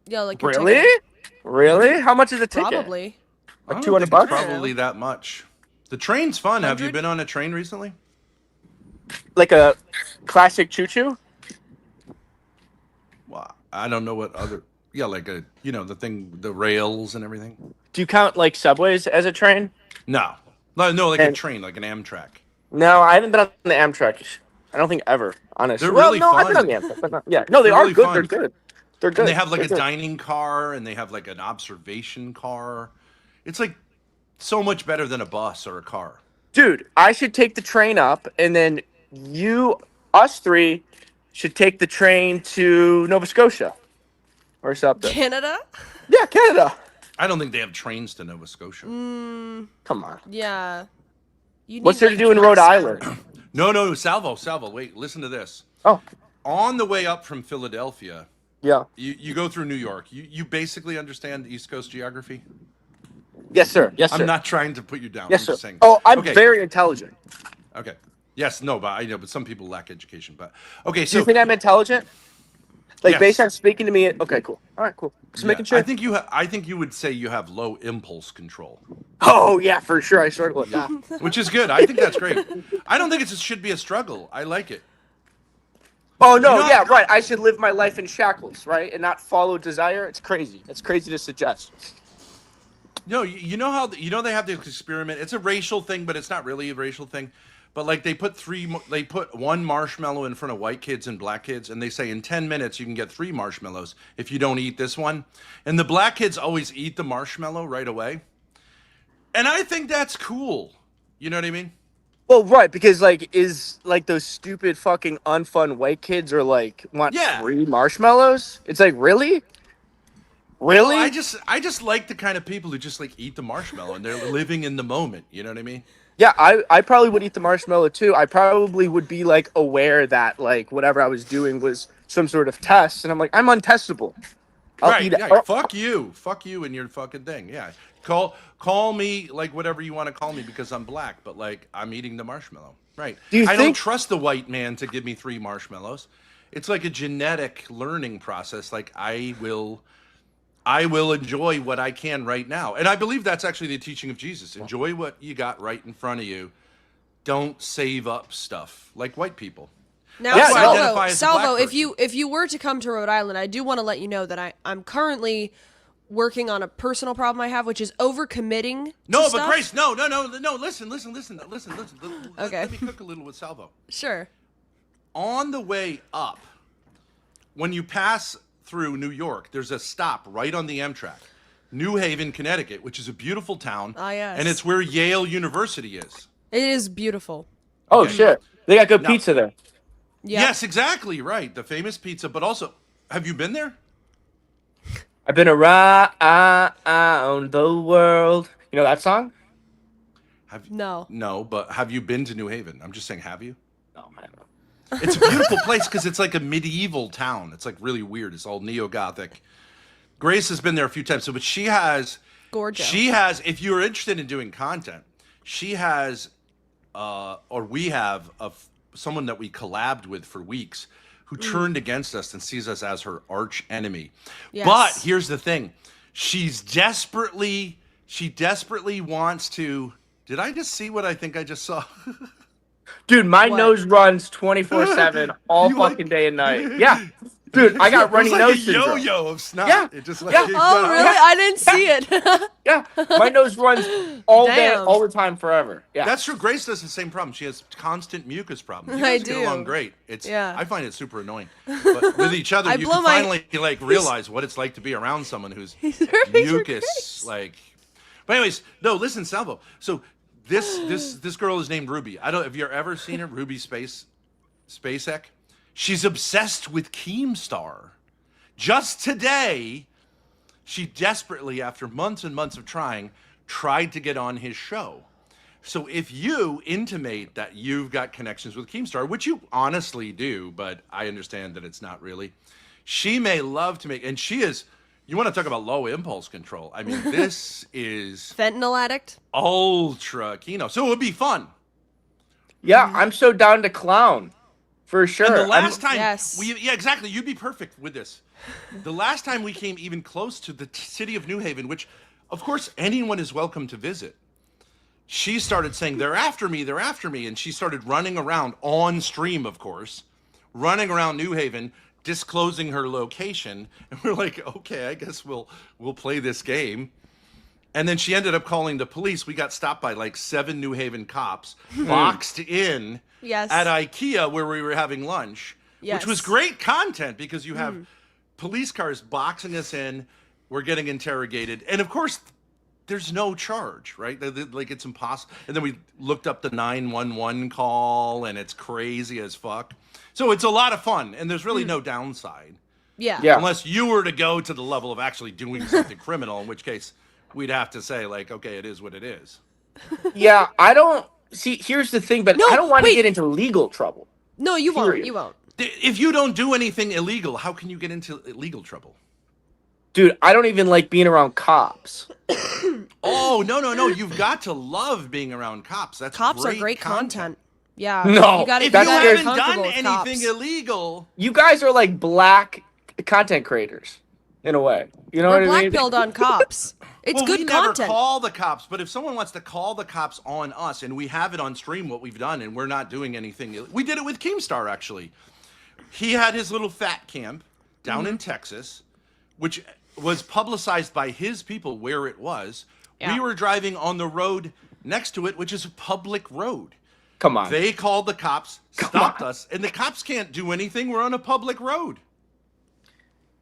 Yeah, like your Really? ticket. Really? How much is the ticket? Probably. I don't $200 think bucks? it's probably that much. The train's fun. Have you 100? been on a train recently? Like a classic choo-choo? Well, I don't know what other. Yeah, like the thing, the rails and everything. Do you count like subways as a train? No, like a train, like an Amtrak. No, I haven't been on the Amtrak. I don't think ever, honestly. They're well, really no, I've fun. been on the Amtrak. But not, yeah, no, they They're are really good. fun. They're good. They're good. And they have like They're a good. dining car, and they have like an observation car. It's like so much better than a bus or a car. Dude, I should take the train up, and then us three, should take the train to Nova Scotia or something. Canada? Yeah, Canada. I don't think they have trains to Nova Scotia. Come on. Yeah. What's there to do in Rhode Island? No, Salvo. Wait, listen to this. Oh. On the way up from Philadelphia, Yeah. you go through New York. You basically understand East Coast geography? Yes, sir. Yes, sir. I'm not trying to put you down. Yes, I'm sir. just saying. Oh, I'm Okay. very intelligent. Okay. Yes, no, but I know, but some people lack education. But okay, Do so you think I'm intelligent? Like Yes. based on speaking to me? Okay, cool. All right, cool. Just yeah, making sure. I think you would say you have low impulse control. Oh yeah, for sure. I struggle with that. Which is good. I think that's great. I don't think it should be a struggle. I like it. Oh no, yeah, right. I should live my life in shackles, right, and not follow desire. It's crazy. It's crazy to suggest. No, you know how they have this experiment. It's a racial thing, but it's not really a racial thing. But like they put one marshmallow in front of white kids and black kids, and they say in 10 minutes you can get 3 marshmallows if you don't eat this one. And the black kids always eat the marshmallow right away. And I think that's cool. You know what I mean? Well, right, because those stupid fucking unfun white kids are like want 3 marshmallows. It's like really. Really? Well, I just like the kind of people who just like eat the marshmallow and they're living in the moment. You know what I mean? Yeah, I probably would eat the marshmallow too. I probably would be like aware that like whatever I was doing was some sort of test, and I'm like, I'm untestable. I'll eat it. Yeah, fuck you and your fucking thing. Yeah, call me like whatever you want to call me because I'm black, but like I'm eating the marshmallow. Right. I don't trust the white man to give me 3 marshmallows. It's like a genetic learning process. Like I will enjoy what I can right now. And I believe that's actually the teaching of Jesus. Enjoy what you got right in front of you. Don't save up stuff like white people. Now, Salvo, if you were to come to Rhode Island, I do want to let you know that I'm currently working on a personal problem I have, which is overcommitting. No, but Grace, no. Listen. Okay. Let me cook a little with Salvo. Sure. On the way up, when you pass through New York, there's a stop right on the Amtrak, New Haven, Connecticut, which is a beautiful town. Ah, yes. And it's where Yale University is. It is beautiful. Oh, shit. They got good pizza there. Yep. Yes, exactly, right. The famous pizza, but also, have you been there? I've been around the world. You know that song? No. No, but have you been to New Haven? I'm just saying, have you? No, man. It's a beautiful place because it's like a medieval town. It's like really weird. It's all neo-Gothic. Grace has been there a few times, but she has... Gorgeous. She has, if you're interested in doing content, she has, or we have, someone that we collabed with for weeks who turned against us and sees us as her arch enemy. Yes. But here's the thing. She desperately wants to... Did I just see what I think I just saw? Dude, my nose runs 24/7 all fucking day and night. Yeah. Dude, I got runny nose syndrome. Yo-yo of snot. Yeah. It just like Yeah. Oh, really? I didn't see it. Yeah. My nose runs all day, Damn. all the time, forever. Yeah. That's true. Grace does the same problem. She has constant mucus problems. You I guys get do. along great. Yeah. I find it super annoying. But with each other, you can finally like realize what it's like to be around someone who's mucus like. But anyways, no, listen, Salvo. So this girl is named Ruby. Have you ever seen her? Ruby Spacek. She's obsessed with Keemstar. Just today, she desperately, after months and months of trying, tried to get on his show. So if you intimate that you've got connections with Keemstar, which you honestly do, but I understand that it's not really, she may love to make, and she is, you want to talk about low impulse control. I mean, this is Fentanyl addict? ultra keno. So it would be fun. Yeah, I'm so down to clown. For sure. And the last time, Yes. yeah, exactly. You'd be perfect with this. The last time we came even close to the city of New Haven, which, of course, anyone is welcome to visit. She started saying, they're after me, and she started running around on stream, of course, running around New Haven, disclosing her location, and we're like, okay, I guess we'll play this game. And then she ended up calling the police. We got stopped by like 7 New Haven cops, boxed in. Yes. At IKEA where we were having lunch, Yes. which was great content because you have police cars boxing us in, we're getting interrogated, and of course, there's no charge, right? Like it's impossible. And then we looked up the 911 call, and it's crazy as fuck. So it's a lot of fun, and there's really no downside. Yeah. Unless you were to go to the level of actually doing something criminal, in which case we'd have to say like, okay, it is what it is. Yeah, I don't... See, here's the thing, but I don't want to get into legal trouble. No, you won't. You won't. If you don't do anything illegal, how can you get into legal trouble? Dude, I don't even like being around cops. Oh, no. You've got to love being around cops. Cops are great content. Yeah. No, if you haven't done anything illegal. You guys are like black content creators. in a way. You know We're what I mean? blackpilled on cops. It's Well, good we never content. call the cops, but if someone wants to call the cops on us, and we have it on stream what we've done, and we're not doing anything, we did it with Keemstar actually. He had his little fat camp down in Texas, which was publicized by his people where it was. Yeah. We were driving on the road next to it, which is a public road. Come on. They called the cops, stopped us, and the cops can't do anything. We're on a public road.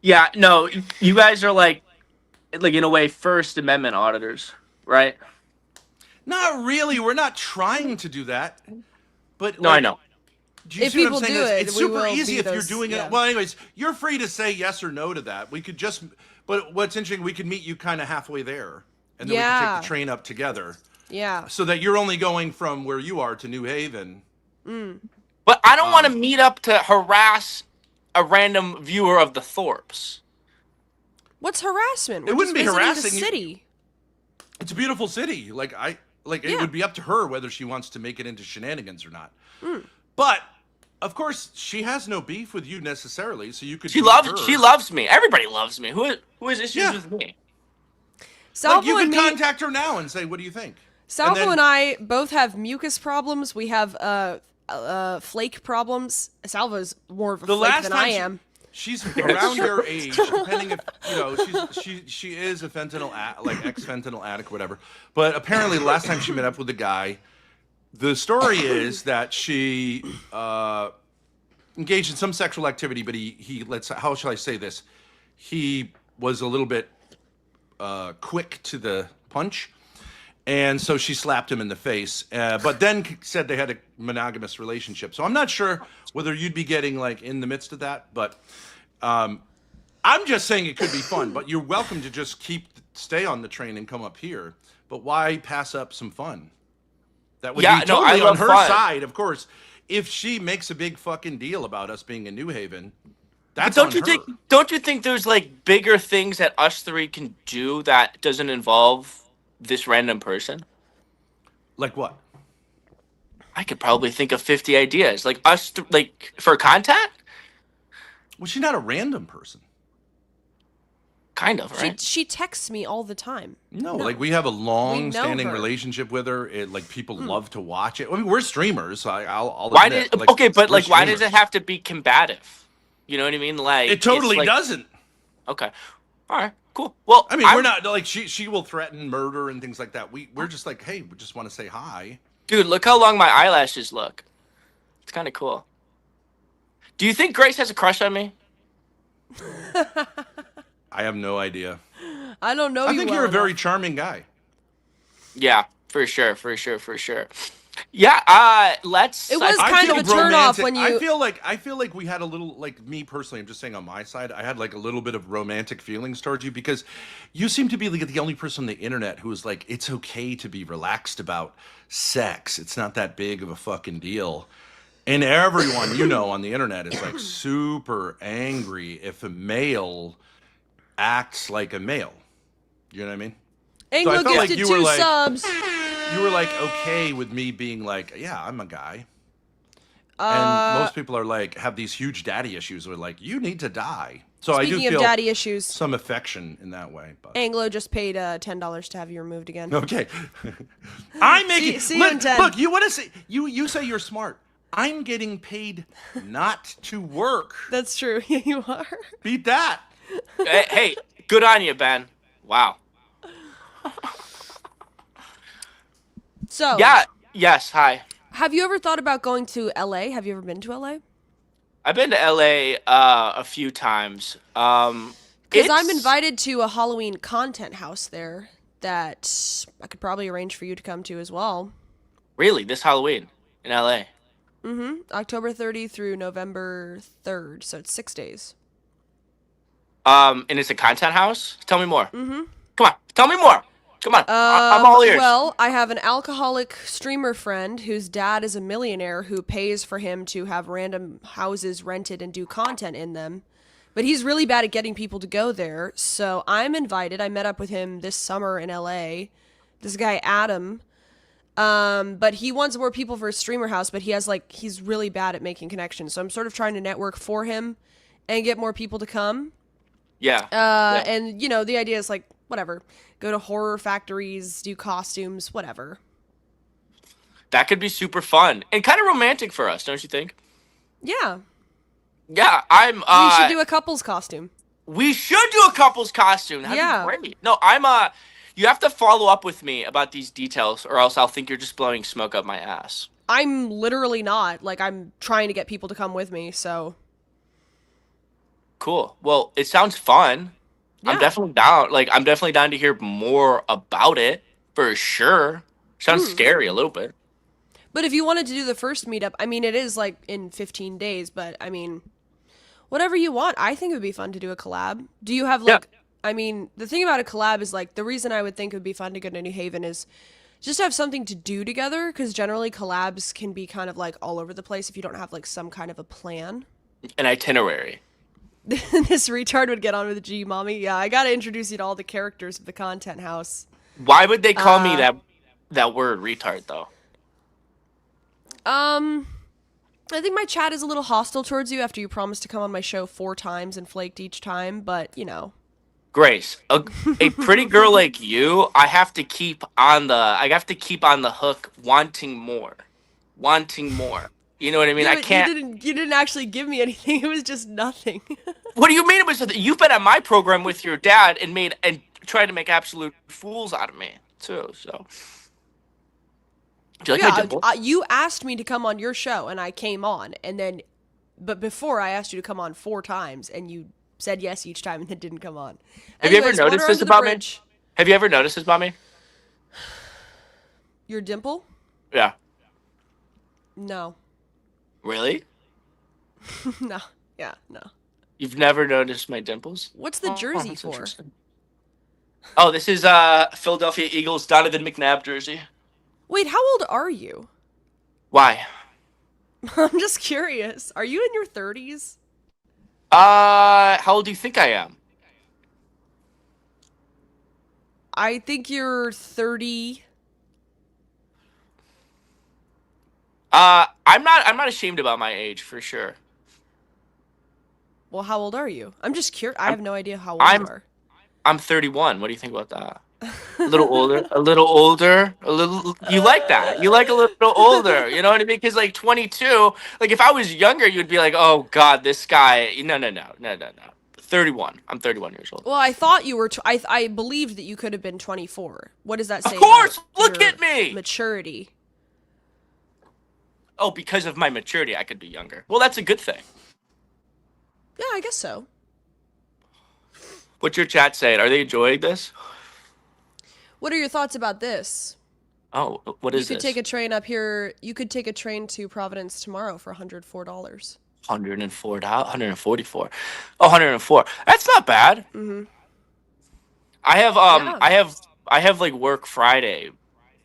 Yeah, no, you guys are like in a way, First Amendment auditors, right? Not really. We're not trying to do that. But no, I know. Do you If see what I'm people saying? do It's it, we super will easy be if you're those- doing yeah. it. Well, anyways, you're free to say yes or no to that. We could just, but what's interesting, we could meet you kind of halfway there, and then we Yeah. could take the train up together, Yeah. so that you're only going from where you are to New Haven. But I don't want to meet up to harass a random viewer of the Thorpes. What's harassment? It We're wouldn't just be visiting harassing the you. city. It's a beautiful city. It Yeah. would be up to her whether she wants to make it into shenanigans or not. Mm. But of course, she has no beef with you necessarily, so you could. She meet loves her. she loves me. Everybody loves me. Who has issues Yeah. with me? Salvo Like, you and could me, contact her now and say, "What do you think?" Salvo then- and I both have mucus problems. We have flake problems. Salvo's more of a The flake last than time I she- am. She's around your age, depending if she is a fentanyl ex-fentanyl addict, whatever. But apparently, the last time she met up with the guy, the story is that she engaged in some sexual activity, but how shall I say this? He was a little bit quick to the punch. And so she slapped him in the face, but then said they had a monogamous relationship. So I'm not sure whether you'd be getting in the midst of that, but I'm just saying it could be fun. But you're welcome to just stay on the train and come up here. But why pass up some fun? That would be totally on her side, of course. If she makes a big fucking deal about us being in New Haven, that's on her. Don't you think there's bigger things that us three can do that doesn't involve this random person? Like what? I could probably think of 50 ideas. For content? Well, she's not a random person. Kind of, right? She texts me all the time. No, we have a long-standing her. relationship with her. People love to watch it. I mean, we're streamers. So I'll Why admit, did why does it have to be combative? You know what I mean? It totally doesn't. Okay. All right. Cool. Well, I mean, we're not she will threaten murder and things like that. We're just hey, we just want to say hi. Dude, look how long my eyelashes look. It's kind of cool. Do you think Grace has a crush on me? I have no idea. I don't know. I think you're a very charming guy. Yeah, for sure. Yeah, let's. It was kind of a turnoff when you. I feel like we had a little, me personally, I'm just saying on my side, I had a little bit of romantic feelings towards you because you seem to be the only person on the internet who is it's okay to be relaxed about sex. It's not that big of a fucking deal. And everyone on the internet is super angry if a male acts like a male. You know what I mean? Anglo so I felt gifted you were 2 subs. You were okay with me being yeah, I'm a guy. And most people are have these huge daddy issues where you need to die. So I do Speaking feel of daddy issues, some affection in that way. But Anglo just paid $10 to have you removed again. okay, I'm making. See you in 10. Look, you want to say you say you're smart. I'm getting paid not to work. That's true. Yeah, you are. Beat that. Hey, good on you, Ben. Wow. So yeah. Yes. Hi. Have you ever thought about going to LA? Have you ever been to LA? I've been to LA a few times. Because I'm invited to a Halloween content house there that I could probably arrange for you to come to as well. Really, this Halloween in LA. Mm-hmm. October 30 through November 3rd, so it's 6 days. And it's a content house? Tell me more. Mm-hmm. Come on, tell me more. Come on, I'm all ears. Well, I have an alcoholic streamer friend whose dad is a millionaire who pays for him to have random houses rented and do content in them. But he's really bad at getting people to go there, so I'm invited. I met up with him this summer in LA. This guy, Adam. But he wants more people for his streamer house, but he's really bad at making connections. So I'm sort of trying to network for him and get more people to come. Yeah. And you know, the idea is like whatever, go to horror factories, do costumes, whatever. That could be super fun and kind of romantic for us, don't you think? Yeah. Yeah, we should do a couple's costume. We should do a couple's costume. That'd be great. No, you have to follow up with me about these details or else I'll think you're just blowing smoke up my ass. I'm literally not. Like, I'm trying to get people to come with me, so. Cool. Well, it sounds fun. Yeah. I'm definitely down. Like, I'm definitely down to hear more about it, for sure. Sounds scary a little bit. But if you wanted to do the first meetup, I mean, it is, like, in 15 days, but, I mean, whatever you want. I think it would be fun to do a collab. Do you have, like, I mean, the thing about a collab is, like, the reason I would think it would be fun to go to New Haven is just have something to do together, because generally collabs can be kind of, like, all over the place if you don't have, like, some kind of a plan. An itinerary. This retard would get on with G, mommy. Yeah, I gotta introduce you to all the characters of the content house. Why would they call me that word, retard, though? I think my chat is a little hostile towards you after you promised to come on my show 4 times and flaked each time, but, you know. Grace, a pretty girl like you, I have to keep on the hook, wanting more. You know what I mean? I can't. You didn't actually give me anything. It was just nothing. What do you mean it was nothing? You've been on my program with your dad and tried to make absolute fools out of me too. So. Do you like my dimple? You asked me to come on your show, and I came on, but before I asked you to come on 4 times, and you said yes each time, and then didn't come on. Have you ever noticed this about me? Have you ever noticed this about me? Your dimple? Yeah. No. Really? No. Yeah, no. You've never noticed my dimples? What's the jersey for? Oh, this is Philadelphia Eagles Donovan McNabb jersey. Wait, how old are you? Why? I'm just curious. Are you in your 30s? How old do you think I am? I think you're 30. I'm not ashamed about my age, for sure. Well, how old are you? I'm just curious. I have no idea how old you are. I'm 31. What do you think about that? A little older. You like that? You like a little older? You know what I mean? Because like 22. Like if I was younger, you'd be like, oh God, this guy. No. 31. I'm 31 years old. Well, I thought you were. I believed that you could have been 24. What does that say? Of course. Look at me. Maturity. Oh, because of my maturity, I could be younger. Well, that's a good thing. Yeah, I guess so. What's your chat saying? Are they enjoying this? What are your thoughts about this? Oh, what is this? You could take a train up here. You could take a train to Providence tomorrow for $104. $104. 144. Oh, 104. That's not bad. Mm-hmm. I have like work Friday,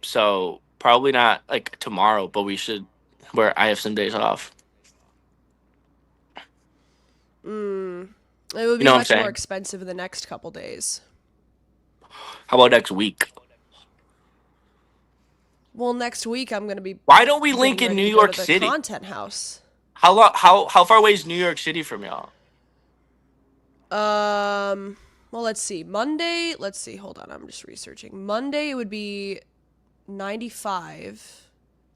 so probably not like tomorrow, but we should. Where I have some days off. It would be much more expensive in the next couple days. How about next week? Well, next week I'm gonna be. Why don't we link in New York City? Content house. How far away is New York City from y'all? Well, let's see. Monday. Let's see. Hold on. I'm just researching. Monday it would be 95.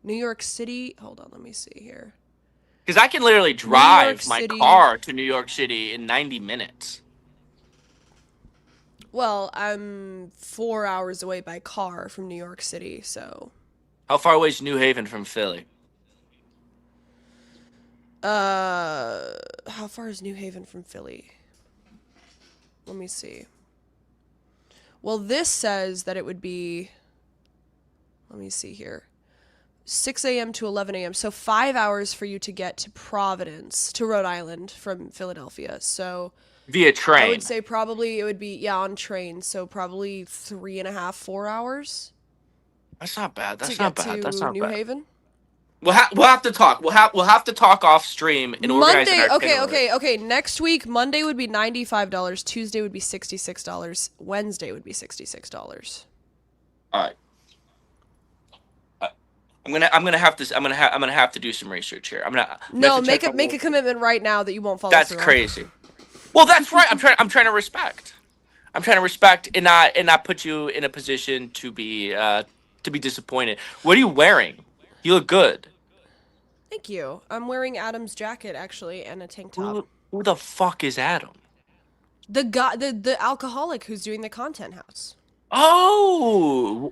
New York City. Hold on. Let me see here. Because I can literally drive my car to New York City in 90 minutes. Well, I'm 4 hours away by car from New York City, so. How far away is New Haven from Philly? How far is New Haven from Philly? Let me see. Well, this says that it would be. Let me see here. 6 a.m. to 11 a.m. So 5 hours for you to get to Providence, to Rhode Island from Philadelphia. So via train. I would say probably it would be on train. So probably 3.5, 4 hours. That's not bad. That's not bad. That's not bad. New Haven. We'll have to talk. We'll have to talk off stream and organize Monday. our Okay. Next week, Monday would be $95. Tuesday would be $66. Wednesday would be $66. All right. I'm gonna have to do some research here. Make a commitment right now that you won't follow through. That's crazy. Well, that's right. I'm trying to respect. I'm trying to respect and not put you in a position to be disappointed. What are you wearing? You look good. Thank you. I'm wearing Adam's jacket actually and a tank top. Who the fuck is Adam? The guy, the alcoholic who's doing the content house. Oh.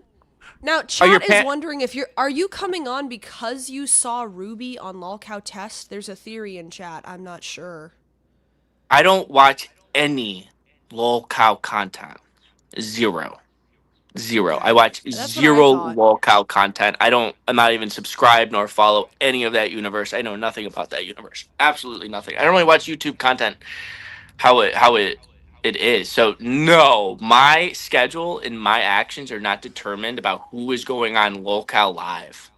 Now, chat is wondering if are you coming on because you saw Ruby on Lolcow Test? There's a theory in chat. I'm not sure. I don't watch any Lolcow content. Zero. Okay. I watch zero Lolcow content. I'm not even subscribed nor follow any of that universe. I know nothing about that universe. Absolutely nothing. I don't really watch YouTube content how it is. So no, my schedule and my actions are not determined about who is going on Lolcow live.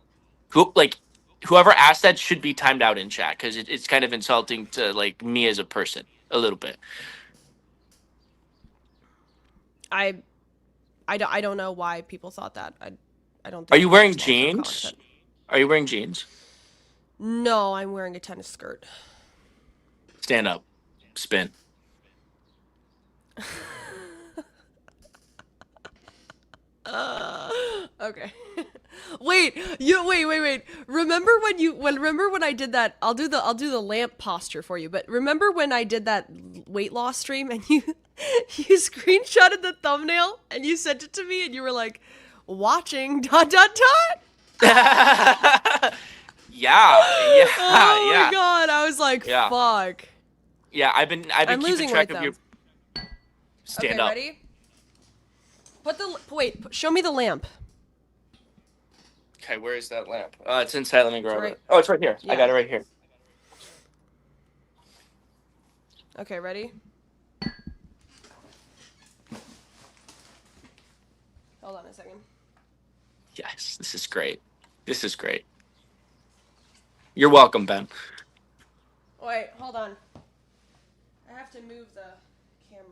Whoever asked that should be timed out in chat because it's kind of insulting to like me as a person a little bit. I don't know why people thought that. I don't. Are you wearing jeans? Are you wearing jeans? No, I'm wearing a tennis skirt. Stand up, spin. Okay. Wait. Remember when I did that? I'll do the lamp posture for you. But remember when I did that weight loss stream and you screenshotted the thumbnail and you sent it to me and you were like, watching ... Yeah. Oh my god! I was like, fuck. Yeah, I've been keeping track of your. Stand up. Ready? Show me the lamp. Okay, where is that lamp? It's inside. Let me grab it. Oh, it's right here. Yeah. I got it right here. Okay, ready? Hold on a second. Yes, this is great. This is great. You're welcome, Ben. Wait, hold on. I have to move the camera.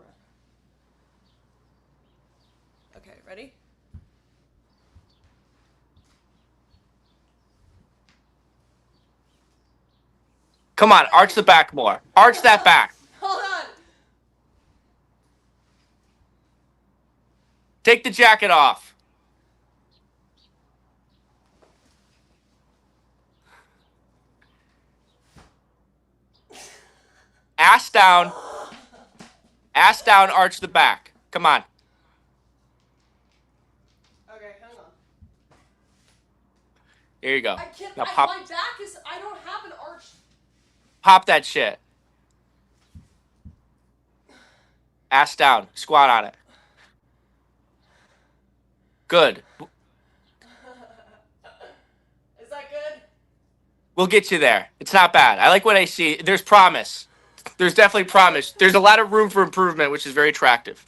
Okay, ready? Come on, arch the back more. Arch that back. Hold on. Take the jacket off. Ass down. Ass down, arch the back. Come on. Okay, hang on. There you go. I can't. Now pop. My back is. I don't have an arch. Pop that shit. Ass down. Squat on it. Good. Is that good? We'll get you there. It's not bad. I like what I see. There's promise. There's definitely promise. There's a lot of room for improvement, which is very attractive.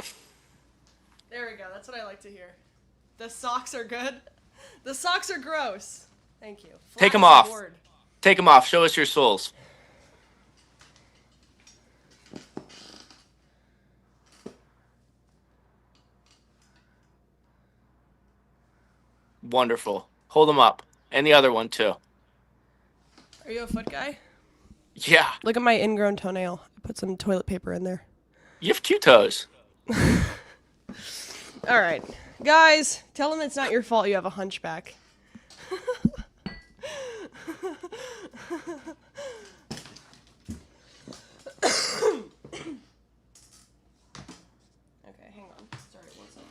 There we go. That's what I like to hear. The socks are good. The socks are gross. Thank you. Take them off. Take them off. Show us your soles. Wonderful. Hold them up. And the other one, too. Are you a foot guy? Yeah. Look at my ingrown toenail. I put some toilet paper in there. You have cute toes. All right. Guys, tell them it's not your fault you have a hunchback. Okay, hang on. Sorry, one second.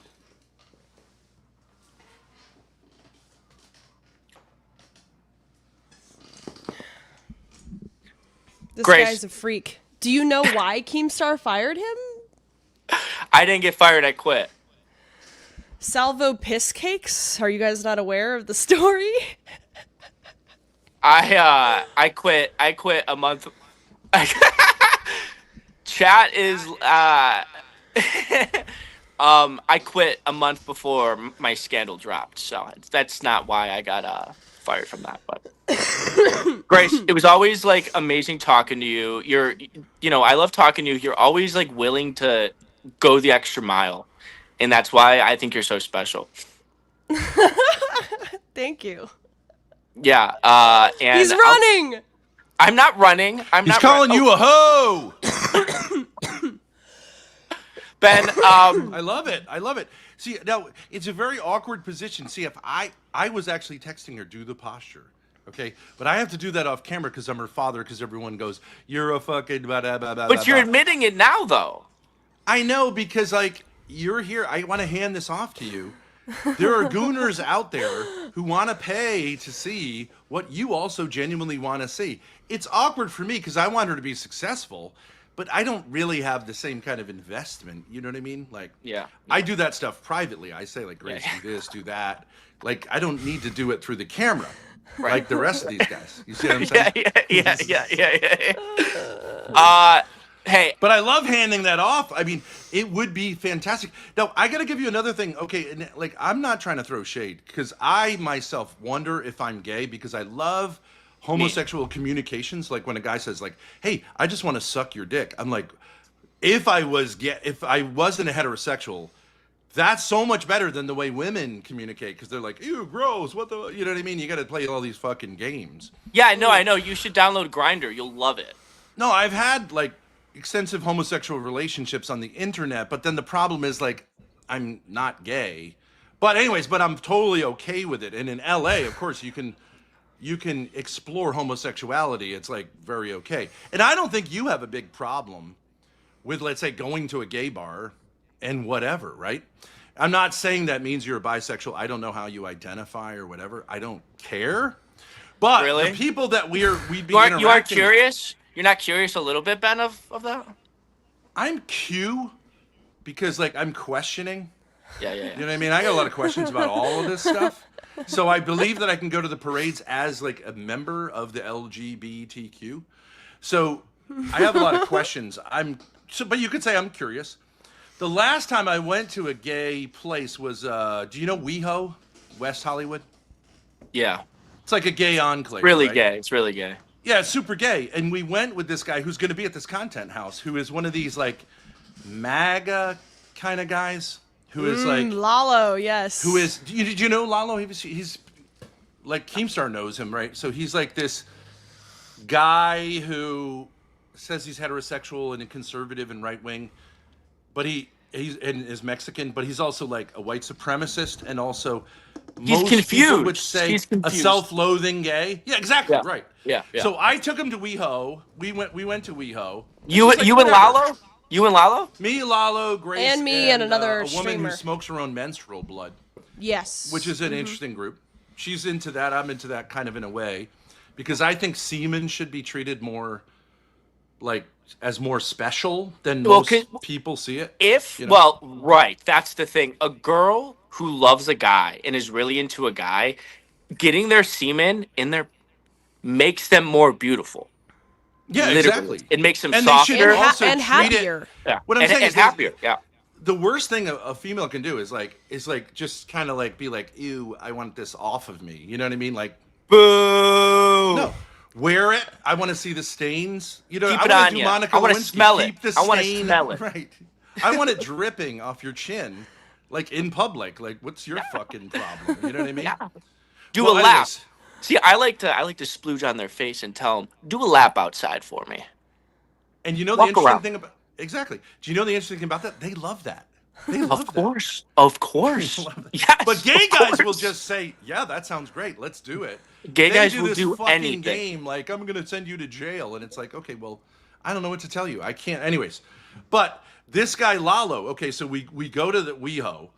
This guy's a freak. Do you know why Keemstar fired him? I didn't get fired. I quit. Salvo piss cakes? Are you guys not aware of the story? I quit. I quit a month. Chat is I quit a month before my scandal dropped, so that's not why I got fired from that. But Grace, it was always like amazing talking to you. I love talking to you. You're always like willing to go the extra mile, and that's why I think you're so special. Thank you. Yeah. And he's running. I'm not running. He's calling you a hoe. Ben, I love it. I love it. See, now it's a very awkward position. See, if I was actually texting her, do the posture, okay? But I have to do that off camera because I'm her father. Because everyone goes, "You're a fucking blah, blah, blah, blah, but you're blah." admitting it now, though. I know, because like you're here. I want to hand this off to you. There are gooners out there who want to pay to see what you also genuinely want to see. It's awkward for me because I want her to be successful, but I don't really have the same kind of investment. You know what I mean? Like, Yeah. I do that stuff privately. I say, like, Grace, do this, do that. Like, I don't need to do it through the camera, like the rest of these guys. You see what I'm saying? Yeah. Hey, but I love handing that off. I mean, it would be fantastic. Now, I got to give you another thing. Okay, and like, I'm not trying to throw shade because I myself wonder if I'm gay because I love homosexual communications. Like when a guy says, like, "Hey, I just want to suck your dick." I'm like, if I wasn't a heterosexual, that's so much better than the way women communicate because they're like, "Ew, gross." What the? You know what I mean? You got to play all these fucking games. Yeah, I know. You should download Grindr. You'll love it. No, I've had like extensive homosexual relationships on the internet, but then the problem is like I'm not gay. But anyways, but I'm totally okay with it. And in LA, of course, you can explore homosexuality. It's like very okay. And I don't think you have a big problem with, let's say, going to a gay bar and whatever, right? I'm not saying that means you're a bisexual. I don't know how you identify or whatever. I don't care. But Really? the people that we'd be You are interacting curious? You're not curious a little bit, Ben, of that? I'm Q because like I'm questioning. Yeah. You know what I mean? I got a lot of questions about all of this stuff. So I believe that I can go to the parades as like a member of the LGBTQ. So I have a lot of questions. But you could say I'm curious. The last time I went to a gay place was, do you know WeHo, West Hollywood? Yeah. It's like a gay enclave. Really right? gay. It's really gay. Yeah, it's super gay. And we went with this guy who's going to be at this content house, who is one of these like MAGA kind of guys, who is like Lalo, yes. Who is? Did you know Lalo? He's like Keemstar knows him, right? So he's like this guy who says he's heterosexual and conservative and right wing, but he is Mexican, but he's also like a white supremacist and also He's most confused. people would say a self-loathing gay. Yeah, exactly. Yeah. Right. Yeah. So I took him to WeHo. We went to WeHo. You and Lalo? You and Lalo? Me, Lalo, Grace, And me and another a woman streamer. who smokes her own menstrual blood. Yes. Which is an interesting group. She's into that. I'm into that kind of in a way, because I think semen should be treated more like as more special than most people see it. Well, right. That's the thing. A girl who loves a guy and is really into a guy, getting their semen in there makes them more beautiful. Yeah, Literally. exactly. It makes them and softer they should also and treat happier. It, yeah. What I'm saying is happier. Yeah. The worst thing a female can do is like just kind of like be like, ew, I want this off of me. You know what I mean? Like, boo. No. Wear it. I want to see the stains. You know, Keep I it want on to do you. Monica I want to Lewinsky. smell it. Keep the I want to stain. smell it. Right. I want it dripping off your chin, like in public. Like, what's your fucking problem? You know what I mean? Yeah. Do a lap. anyways. See, I like to splooge on their face and tell them, do a lap outside for me. And you know Walk the interesting around. thing about exactly. Do you know the interesting thing about that? They love that. They love Of course. Of course. Yes, But gay of guys will course. just say, "Yeah, that sounds great. Let's do it." Gay They guys do will this do fucking anything. game like, "I'm going to send you to jail," and it's like, okay, well, I don't know what to tell you. I can't. Anyways, but this guy Lalo. Okay, so we go to the WeHo.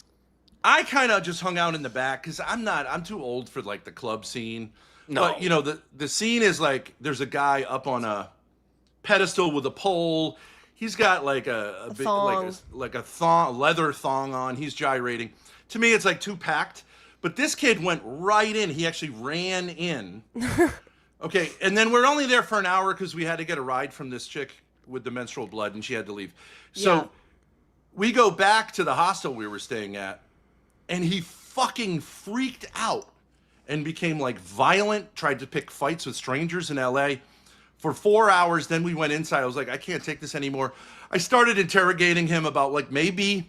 I kind of just hung out in the back because I'm too old for like the club scene. No. But you know the scene is like there's a guy up on a pedestal with a pole. He's got like a big like a thong, leather thong on. He's gyrating. To me, it's like too packed. But this kid went right in. He actually ran in. Okay, and then we're only there for an hour because we had to get a ride from this chick with the menstrual blood, and she had to leave. So we go back to the hostel we were staying at, and he fucking freaked out and became like violent, tried to pick fights with strangers in LA for 4 hours. Then we went inside. I was like, I can't take this anymore. I started interrogating him about like maybe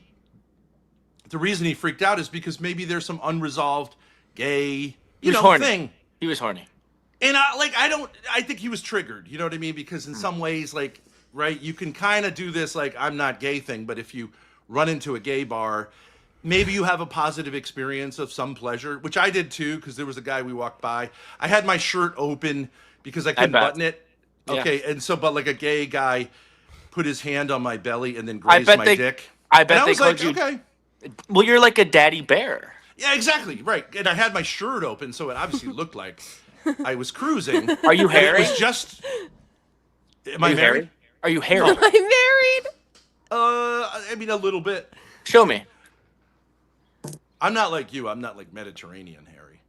the reason he freaked out is because maybe there's some unresolved gay, horny. thing. He was horny. And I think he was triggered, you know what I mean? Because in some ways, like, right, you can kind of do this, like, I'm not gay thing, but if you run into a gay bar, maybe you have a positive experience of some pleasure, which I did too, because there was a guy we walked by. I had my shirt open because I couldn't bet. button it. Yeah. Okay, and so, but like a gay guy put his hand on my belly and then I grazed bet my they- dick. I bet and I they was like, called you- okay. Well, you're like a daddy bear. Yeah, exactly, right. And I had my shirt open, so it obviously looked like I was cruising. Are you And hairy? It was just. Am Are I you married? hairy? Are you hairy? Am I married? I mean, a little bit. Show me. I'm not like you. I'm not like Mediterranean hairy.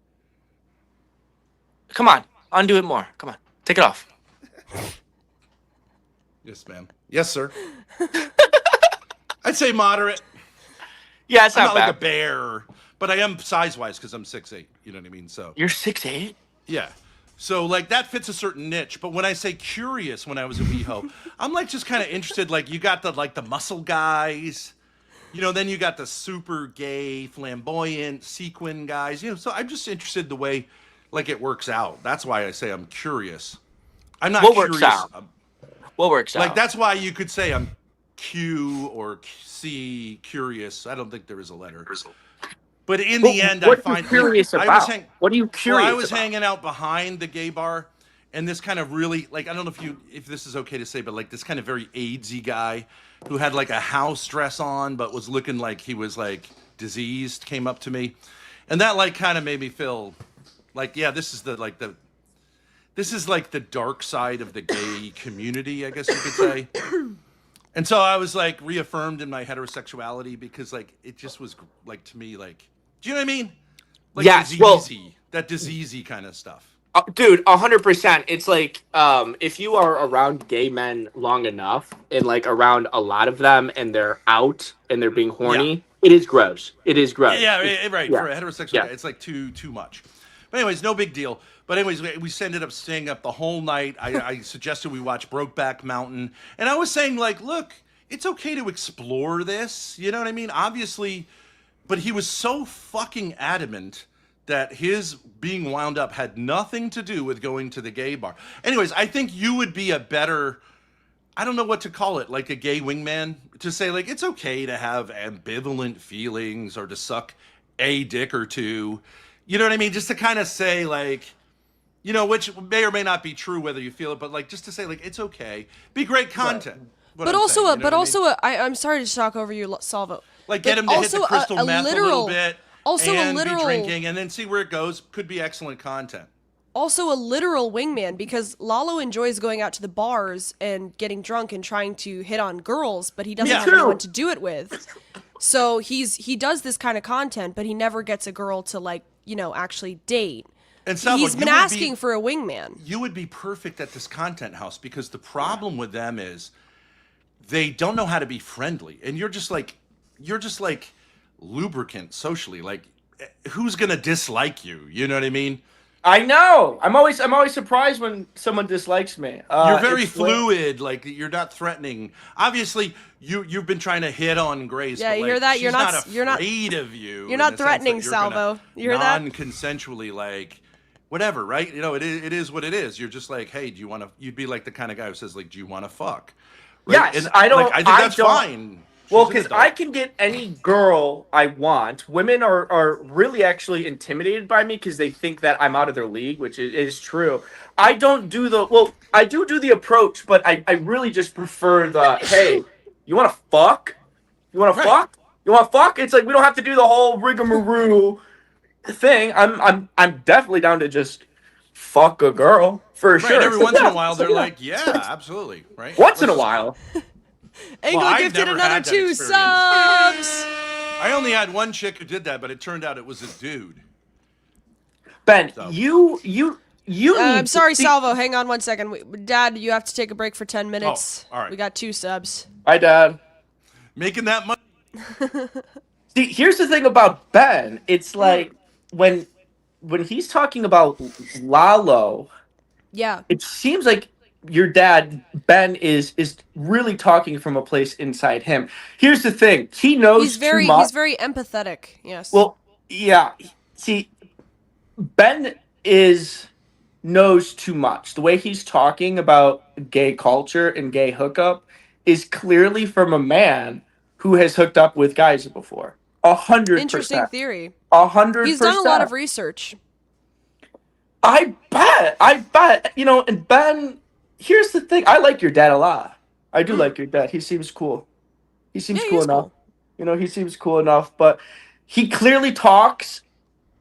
Come on, undo it more. Come on, take it off. Yes, ma'am. Yes, sir. I'd say moderate. Yeah, it's I'm not not bad. like a bear, but I am size-wise because I'm 6'8". You know what I mean? So You're 6'8"? yeah. So like that fits a certain niche. But when I say curious, when I was a WeHo, I'm like just kind of interested. Like you got the muscle guys, you know. Then you got the super gay, flamboyant, sequin guys. You know. So I'm just interested the way like it works out. That's why I say I'm curious. I'm not What curious. works out? What works out? Like that's why you could say I'm Q or C curious. I don't think there is a letter. But in the end, what I are you find curious I about? was What are you curious I was about? hanging out behind the gay bar, and this kind of really like I don't know if this is okay to say, but like this kind of very AIDSy guy who had like a house dress on, but was looking like he was like diseased, came up to me, and that like kind of made me feel like this is this is like the dark side of the gay community, I guess you could say. And so I was like reaffirmed in my heterosexuality because like it just was like to me like, do you know what I mean? Like Yes, diseasey, that diseasey kind of stuff. Dude, 100%. It's like if you are around gay men long enough and like around a lot of them and they're out and they're being horny, it is gross. It is gross. Yeah, right. Yeah. For a heterosexual Yeah. guy, it's like too much. But anyways, no big deal. But anyways, we ended up staying up the whole night. I suggested we watch Brokeback Mountain, and I was saying like, look, it's okay to explore this. You know what I mean? Obviously, but he was so fucking adamant that his being wound up had nothing to do with going to the gay bar. Anyways, I think you would be a better, I don't know what to call it, like a gay wingman, to say like it's okay to have ambivalent feelings or to suck a dick or two. You know what I mean? Just to kind of say like, you know, which may or may not be true whether you feel it, but like just to say like it's okay. Be great content. But also, I'm sorry to talk over you, Salvo. Like get but him to hit also the crystal meth a little bit. Also and a literal be drinking and then see where it goes. Could be excellent content. Also a literal wingman, because Lalo enjoys going out to the bars and getting drunk and trying to hit on girls, but he doesn't have anyone to do it with. So he does this kind of content, but he never gets a girl to like, you know, actually date. And Salvo, he's been asking for a wingman. You would be perfect at this content house because the problem with them is they don't know how to be friendly, and you're just like lubricant socially. Like, who's gonna dislike you? You know what I mean? I know. I'm always surprised when someone dislikes me. You're very fluid. Like you're not threatening. Obviously, you've been trying to hit on Grace. Yeah, but, you like, hear that? She's You're not afraid of you. You're not threatening, you're Salvo. You hear that? Non-consensually, like whatever, right? You know, it is what it is. You're just like, hey, do you want to? You'd be like the kind of guy who says, like, do you want to fuck? Right? Yes, and, I don't. Like, I think that's fine. Well, She's an because adult. I can get any girl I want. Women are really actually intimidated by me because they think that I'm out of their league, which is true. I don't do I do the approach, but I really just prefer the, hey, you want to fuck? You want to fuck? You want to fuck? It's like we don't have to do the whole rigmarole thing. I'm definitely down to just fuck a girl for sure. And every once in a while, they're like, yeah, absolutely, right? Once in a while. Angle I've gifted never another had that 2 experience. subs. I only had one chick who did that, but it turned out it was a dude. Ben, So. you I'm need sorry, to- Salvo. Hang on one second. Dad, you have to take a break for 10 minutes. all right. We got 2 subs. Hi, Dad. Making that money. See, here's the thing about Ben. It's like when he's talking about Lalo, Yeah. it seems like your dad, Ben, is really talking from a place inside him. Here's the thing. He knows He's very too much. he's very empathetic. Yes. Well, yeah. See, Ben knows too much. The way he's talking about gay culture and gay hookup is clearly from a man who has hooked up with guys before. 100%. Interesting theory. 100%. He's done a lot of research. I bet. You know, and Ben, here's the thing. I like your dad a lot. I do like your dad. He seems cool. He seems cool enough. Cool. You know, he seems cool enough, but he clearly talks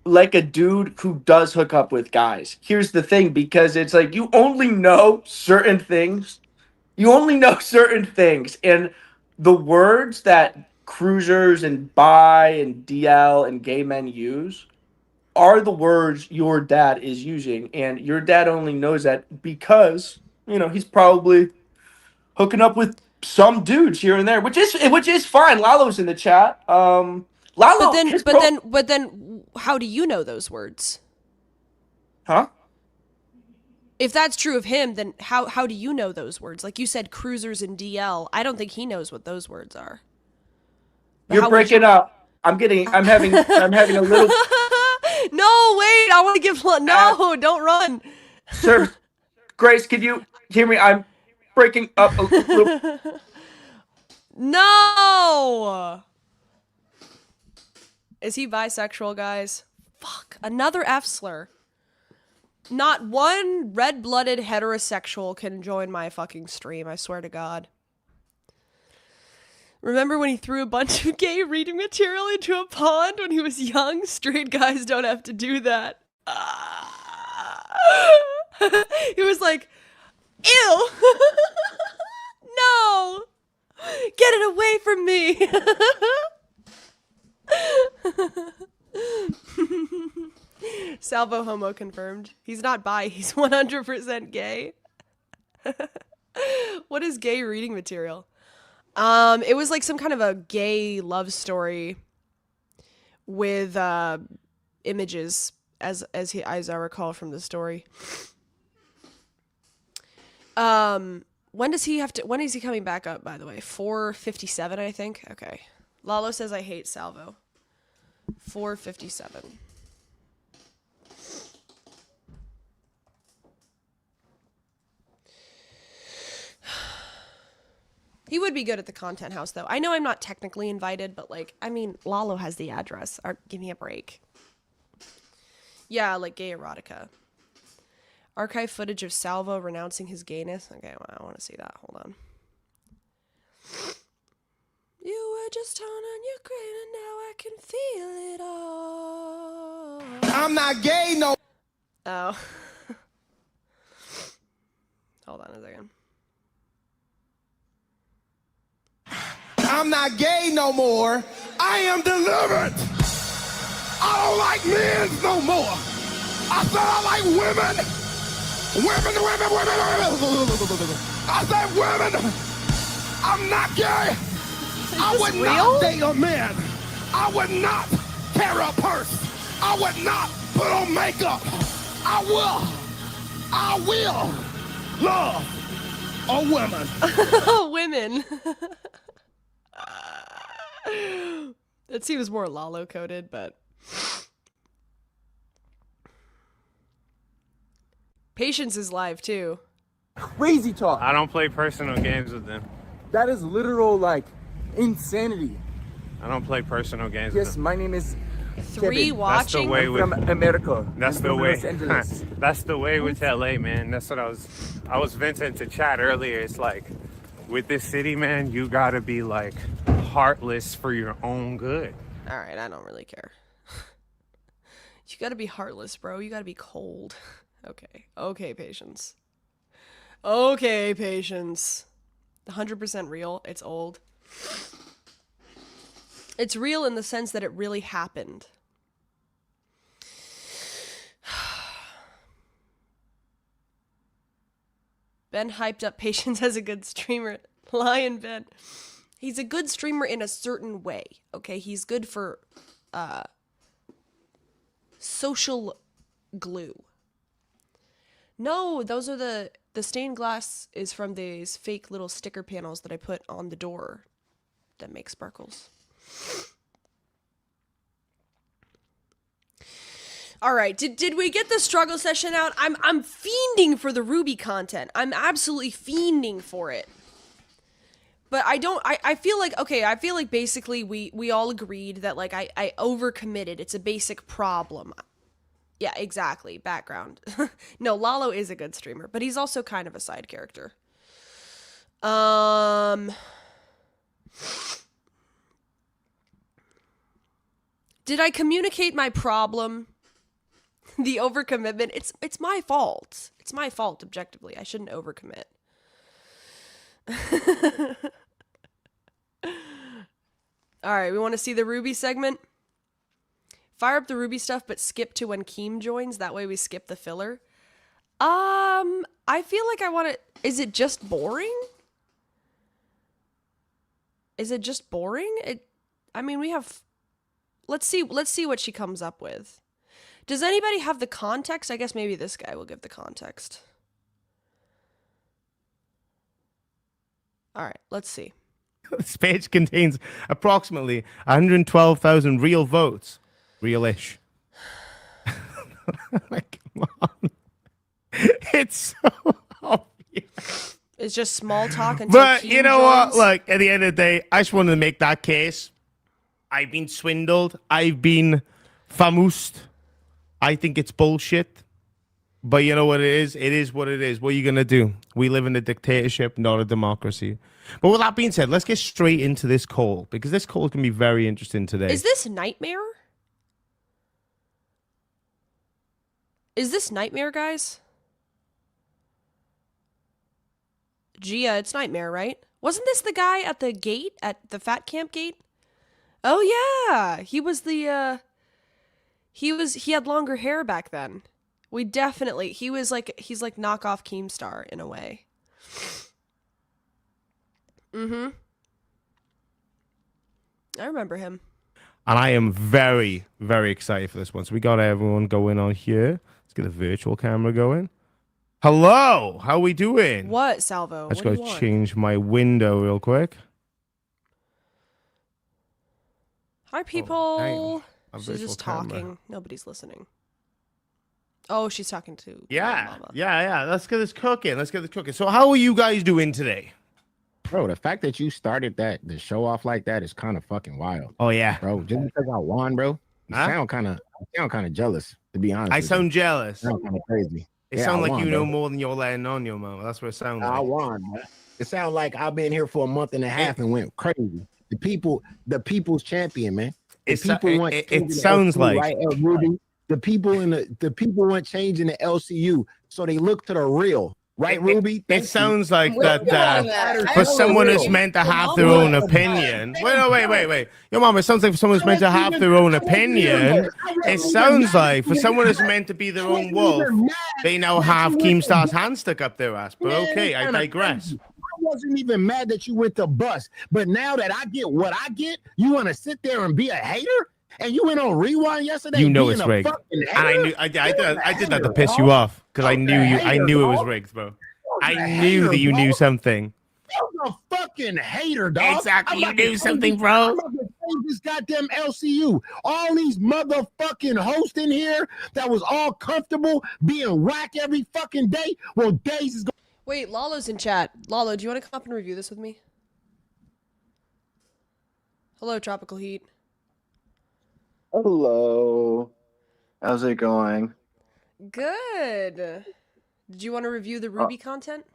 like a dude who does hook up with guys. Here's the thing, because it's like you only know certain things. You only know certain things. And the words that cruisers and bi and DL and gay men use are the words your dad is using. And your dad only knows that because, you know, he's probably hooking up with some dudes here and there, which is fine. Lalo's in the chat. Lalo, but then how do you know those words? Huh? If that's true of him, then how do you know those words? Like you said, cruisers and DL. I don't think he knows what those words are. But you're breaking up. I'm having a little. No, wait. I want to give. No, don't run. Sir, Grace, can you hear me? I'm breaking up a little. No. Is he bisexual, guys? Fuck. Another F slur. Not one red-blooded heterosexual can join my fucking stream, I swear to God. Remember when he threw a bunch of gay reading material into a pond when he was young? Straight guys don't have to do that. He was like, ew! No! Get it away from me! Salvo homo confirmed. He's not bi, he's 100% gay. What is gay reading material? It was like some kind of a gay love story with images, as I recall from the story. When is he coming back up, by the way? 4:57, I think. Okay. Lalo says I hate Salvo. 4:57. He would be good at the content house, though. I know I'm not technically invited, but, like, I mean, Lalo has the address. Give me a break. Yeah, like gay erotica. Archive footage of Salvo renouncing his gayness. Okay, well, I want to see that. Hold on. You were just on your grave and now I can feel it all. I'm not gay, no. Oh. Hold on a second. I'm not gay no more. I am delivered. I don't like men no more. I said I like women. Women. I said women. I'm not gay. I would not date a man. I would not carry a purse. I would not put on makeup. I will love a woman. Women. That seems more Lalo coded, but Patience is live too. Crazy talk. I don't play personal games with them. That is literal like insanity. I don't play personal games with them. Yes, my name is Three Kevin. watching. That's the way with from America. That's I'm the from way. Los Angeles. That's the way with LA, man. That's what I was venting to chat earlier. It's like with this city, man, you gotta be like heartless for your own good. All right, I don't really care. You gotta be heartless, bro. You gotta be cold. Okay, Patience. Okay, Patience. 100% real. It's old. It's real in the sense that it really happened. Ben hyped up Patience as a good streamer. Lion Ben. He's a good streamer in a certain way. Okay, he's good for social glue. No, those are the stained glass is from these fake little sticker panels that I put on the door that make sparkles. All right, did we get the struggle session out? I'm fiending for the Ruby content. I'm absolutely fiending for it. But I don't. I feel like okay. I feel like basically we all agreed that like I overcommitted. It's a basic problem. Yeah, exactly. Background. No, Lalo is a good streamer, but he's also kind of a side character. Did I communicate my problem? The overcommitment. It's my fault. It's my fault objectively. I shouldn't overcommit. All right, we want to see the Ruby segment. Fire up the Ruby stuff, but skip to when Keem joins. That way we skip the filler. I feel like I want to... Is it just boring? Is it just boring? I mean, we have... Let's see what she comes up with. Does anybody have the context? I guess maybe this guy will give the context. All right, let's see. This page contains approximately 112,000 real votes. Real-ish. Like, come on. It's so obvious. It's just small talk until But Keem you know joins. what? Like, at the end of the day, I just wanted to make that case. I've been swindled. I've been famoused. I think it's bullshit. But you know what it is? It is what it is. What are you going to do? We live in a dictatorship, not a democracy. But with that being said, let's get straight into this call, because this call can be very interesting today. Is this Nightmare? Is this Nightmare, guys? Gia, it's Nightmare, right? Wasn't this the guy at the gate? At the fat camp gate? Oh yeah! He was the, he had longer hair back then. We definitely... he's like knockoff Keemstar in a way. Mm-hmm. I remember him. And I am very, very excited for this one. So we got everyone going on here. Let's get a virtual camera going. Hello! How we doing? What, Salvo? Let's What do go you want? change my window real quick. Hi, people. A She's virtual just camera. talking. Nobody's listening. Oh, she's talking to Yeah, Mama. yeah. Let's get this cooking. So how are you guys doing today? Bro, the fact that you started the show off like that is kind of fucking wild. Oh yeah, bro. Just because I won, bro. You sound kind of jealous, to be honest. I with sound you. jealous. You sound kind of crazy. It Yeah, sounds I like won, you know bro. more than you're letting on, your mama. That's what it sounds I like. won, man. It sounds like I've been here for a month and a half and went crazy. The people's champion, man. The It LCU, sounds like right, Ruby. The people weren't changing the LCU, so they look to the real. Right, Ruby? It sounds like that for someone who's meant to have their own opinion. Wait. Your mom, it sounds like for someone who's meant to have their own opinion. It sounds like for someone who's meant to be their own wolf, they now have Keemstar's hand stuck up their ass. But okay, I digress. I wasn't even mad that you went to bus, but now that I get what I get, you want to sit there and be a hater? And you went on Rewind yesterday. You know being it's a rigged, fucking and I hater? knew I did that to piss you off because I knew it was rigged, bro. I knew that you knew something. You're a fucking hater, dog. Exactly, I'm about you to knew change something, this- bro. I'm about to change this goddamn LCU. All these motherfucking hosts in here that was all comfortable being whack every fucking day. Well, Days is going. Wait, Lalo's in chat. Lalo, do you want to come up and review this with me? Hello, Tropical Heat. Hello. How's it going? Good. Did you want to review the Ruby content?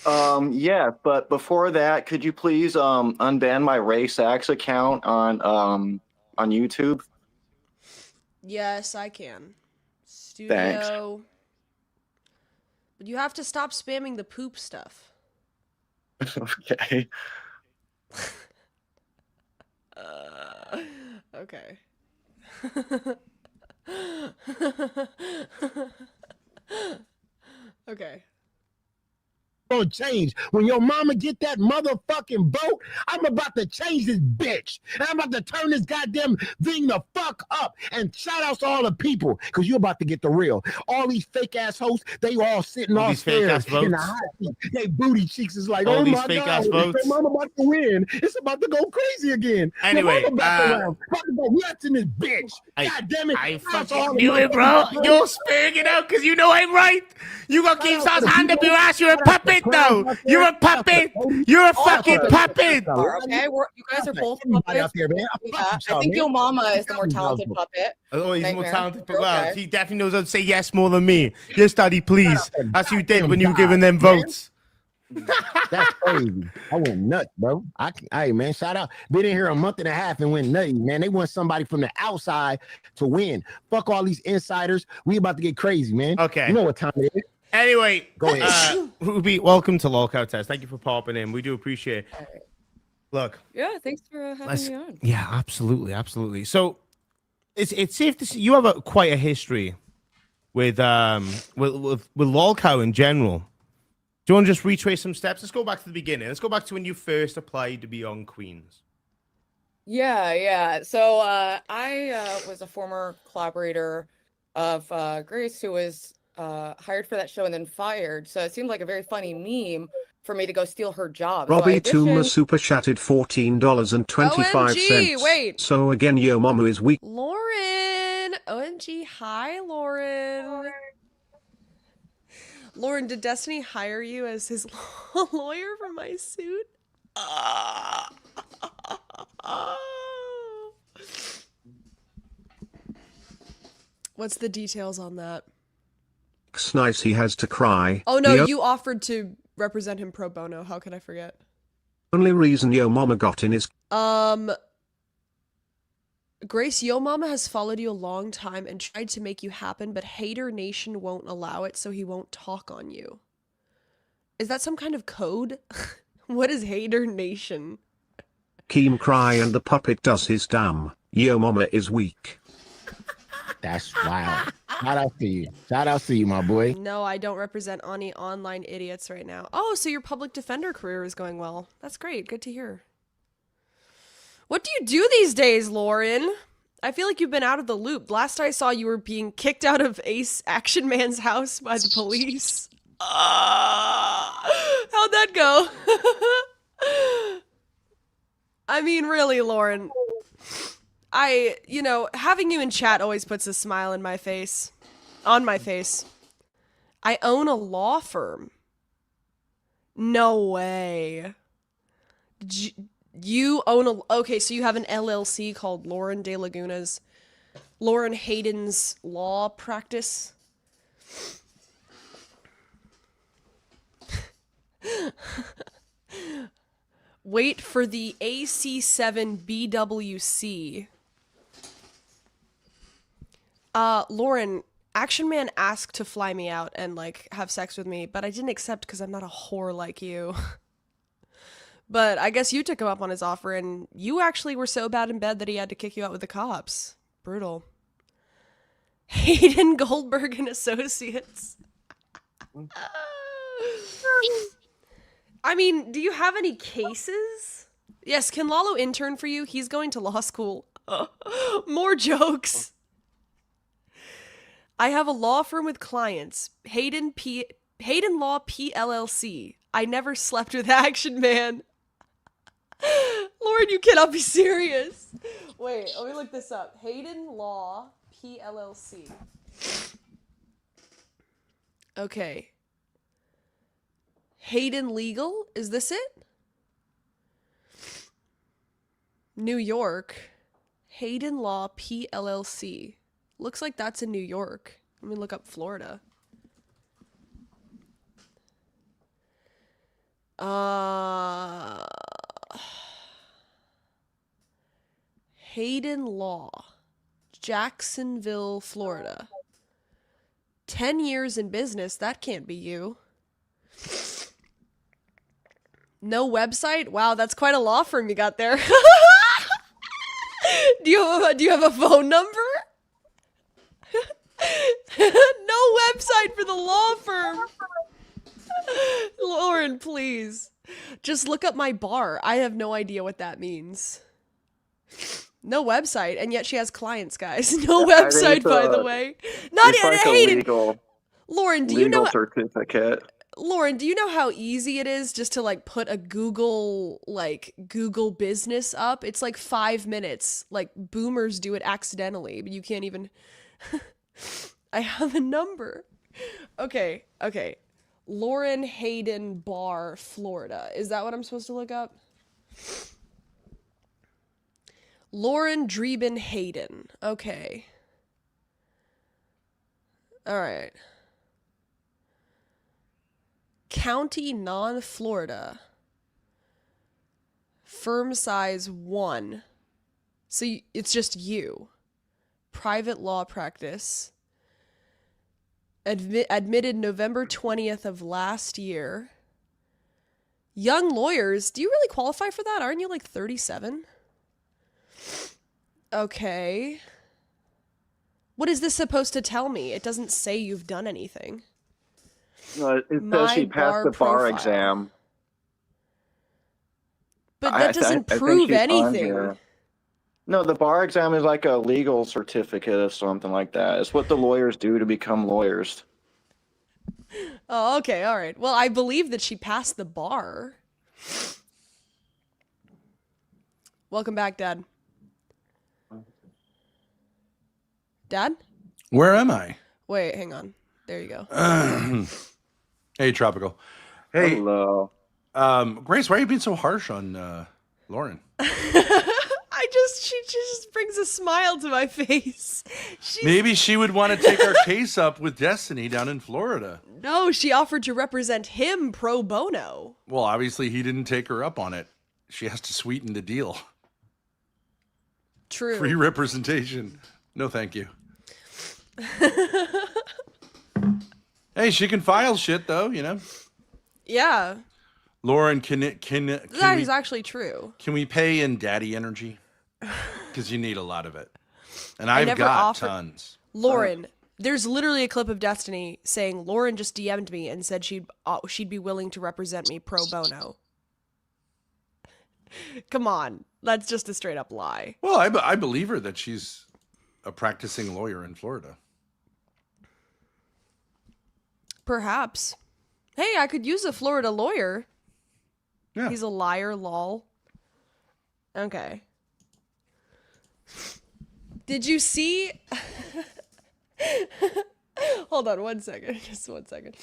Yeah, but before that, could you please unban my RaySax account on YouTube? Yes, I can. Studio. Thanks. But you have to stop spamming the poop stuff. Okay. Okay. Okay. Gonna change when your mama get that motherfucking boat. I'm about to change this bitch, and I'm about to turn this goddamn thing the fuck up. And shout outs to all the people, because you're about to get the real. All these fake ass hosts, they all sitting All all these fake ass scared in the votes. hot seat. They booty cheeks is like, All oh these my fake god, ass votes. your mama about to win. It's about to go crazy again. Your Anyway, mama about to go nuts in this bitch. God damn it! I Shout out to all fucking the knew it, bro. motherfuckers. You're speaking it out because you know I'm right. You got Keemstar's hand up your ass. You're a puppet. No, you're a puppet. You're a fucking puppet. Okay, you guys are both puppets. Out there, man. Yeah, I think Yo Mama is the more talented puppet. Oh, he's more Nightmare. talented, but You're well, okay. he definitely knows how to say yes more than me. Yes, Daddy, please. That's what you did when you were giving them votes. That's crazy. I went nuts, bro. Hey, man, shout out. Been in here a month and a half and went nutty, man. They want somebody from the outside to win. Fuck all these insiders. We about to get crazy, man. Okay. You know what time it is. Anyway, Go ahead. Ruby, welcome to Lolcowdom Test. Thank you for popping in. We do appreciate it. Look. Yeah, thanks for having me on. Yeah, absolutely, absolutely. So it's safe to see you have quite a history with Lolcow in general. Do you want to just retrace some steps? Let's go back to the beginning. Let's go back to when you first applied to be on Queens. Yeah. So I was a former collaborator of Grace, who was hired for that show and then fired. So it seemed like a very funny meme for me to go steal her job. So I Robbie Toomer auditioned- super chatted $14.25. OMG, wait. So again, Yo Mama is weak. Lauren. OMG. Hi, Lauren. Lauren, did Destiny hire you as his lawyer for my suit? What's the details on that? It's nice he has to cry. Oh no, The you offered to represent him pro bono. How could I forget? only reason Yo Mama got in is Grace, Yo Mama has followed you a long time and tried to make you happen, but Hater Nation won't allow it, so he won't talk on you. Is that some kind of code? What is Hater Nation? Keem cry and the puppet does his damn. Yo Mama is weak. That's wild. Shout out to you. Shout out to you, my boy. No, I don't represent any online idiots right now. Oh, so your public defender career is going well. That's great. Good to hear. What do you do these days, Lauren? I feel like you've been out of the loop. Last I saw, you were being kicked out of Ace Action Man's house by the police. How'd that go? I mean, really, Lauren. Having you in chat always puts a smile in my face. On my face. I own a law firm. No way. You own okay, so you have an LLC called Lauren De Laguna's Lauren Hayden's Law Practice. Wait for the AC7BWC. Lauren, Action Man asked to fly me out and have sex with me, but I didn't accept because I'm not a whore like you. But I guess you took him up on his offer, and you actually were so bad in bed that he had to kick you out with the cops. Brutal. Hayden Goldberg and Associates. I mean, do you have any cases? Yes, can Lalo intern for you? He's going to law school. More jokes. I have a law firm with clients. Hayden Law PLLC. I never slept with Action Man. Lauren, you cannot be serious. Wait, let me look this up. Hayden Law PLLC. Okay. Hayden Legal? Is this it? New York. Hayden Law PLLC. Looks like that's in New York. Let me look up Florida. Hayden Law. Jacksonville, Florida. 10 years in business. That can't be you. No website? Wow, that's quite a law firm you got there. Do you have a phone number? No website for the law firm. Lauren, please. Just look up my bar. I have no idea what that means. No website, and yet she has clients, guys. No website, by the way. Not it's like Hayden. legal, Lauren, do you know? certificate? Lauren, do you know how easy it is just to put a Google business up? It's 5 minutes. Boomers do it accidentally, but you can't even. I have a number. Okay. Lauren Hayden Bar, Florida. Is that what I'm supposed to look up? Lauren Dreben Hayden. Okay. All right. County non-Florida. Firm size 1. So it's just you. Private law practice. Admitted November 20th of last year. Young lawyers. Do you really qualify for that? Aren't you like 37? Okay. What is this supposed to tell me? It doesn't say you've done anything. It says My she passed the bar profile. exam. But that doesn't I think prove she's on anything. here. No, the bar exam is like a legal certificate or something like that. It's what the lawyers do to become lawyers. Oh, okay, all right. Well, I believe that she passed the bar. Welcome back, Dad. Dad? Where am I? Wait, hang on. There you go. Hey, Tropical. Hey. Hello. Grace, why are you being so harsh on Lauren? She just brings a smile to my face. Maybe she would want to take our case up with Destiny down in Florida. No, she offered to represent him pro bono. Well, obviously he didn't take her up on it. She has to sweeten the deal. True. Free representation. No, thank you. Hey, she can file shit though, you know. Yeah. Lauren, That is actually true. Can we pay in daddy energy? Because you need a lot of it. And I've never got offered- tons. Lauren, there's literally a clip of Destiny saying Lauren just DM'd me and said she'd be willing to represent me pro bono. Come on, that's just a straight up lie. Well, I believe her that she's a practicing lawyer in Florida. Perhaps. Hey, I could use a Florida lawyer. Yeah. He's a liar, lol. Okay. Did you see? Hold on 1 second. Just 1 second.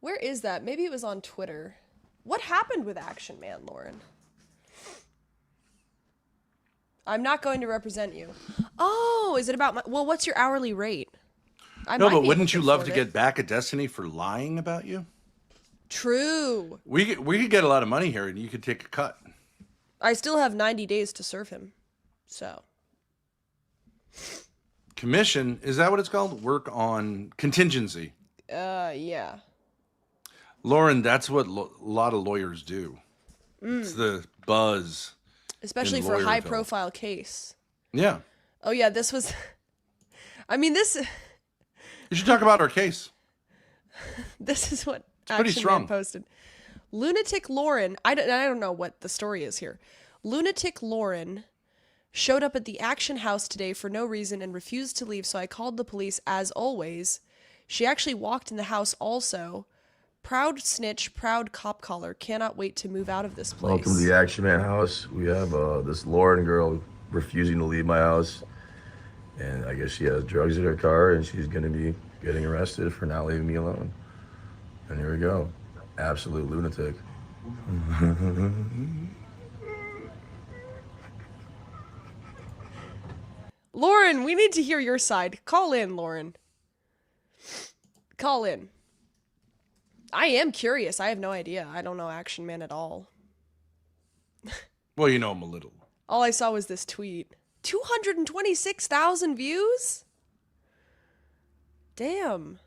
Where is that? Maybe it was on Twitter. What happened with Action Man, Lauren? I'm not going to represent you. Oh, is it about my... Well, what's your hourly rate? No, but wouldn't you love to get back at Destiny for lying about you? True. We could get a lot of money here, and you could take a cut. I still have 90 days to serve him. So. Commission, is that what it's called? Work on contingency. Yeah. Lauren, that's what a lot of lawyers do. It's the buzz. Especially for a high profile case. Yeah. Oh yeah, this was... I mean, this... You should talk about our case. This is what pretty Action strong. Man posted. Lunatic Lauren, I don't know what the story is here. Lunatic Lauren showed up at the Action House today for no reason and refused to leave, so I called the police as always. She actually walked in the house also. Proud snitch, proud cop collar. Cannot wait to move out of this place. Welcome to the Action Man house. We have this Lauren girl refusing to leave my house. And I guess she has drugs in her car and she's going to be getting arrested for not leaving me alone. And here we go. Absolute lunatic. Lauren, we need to hear your side. Call in, Lauren. Call in. I am curious. I have no idea. I don't know Action Man at all. Well, you know him a little. All I saw was this tweet. 226,000 views? Damn.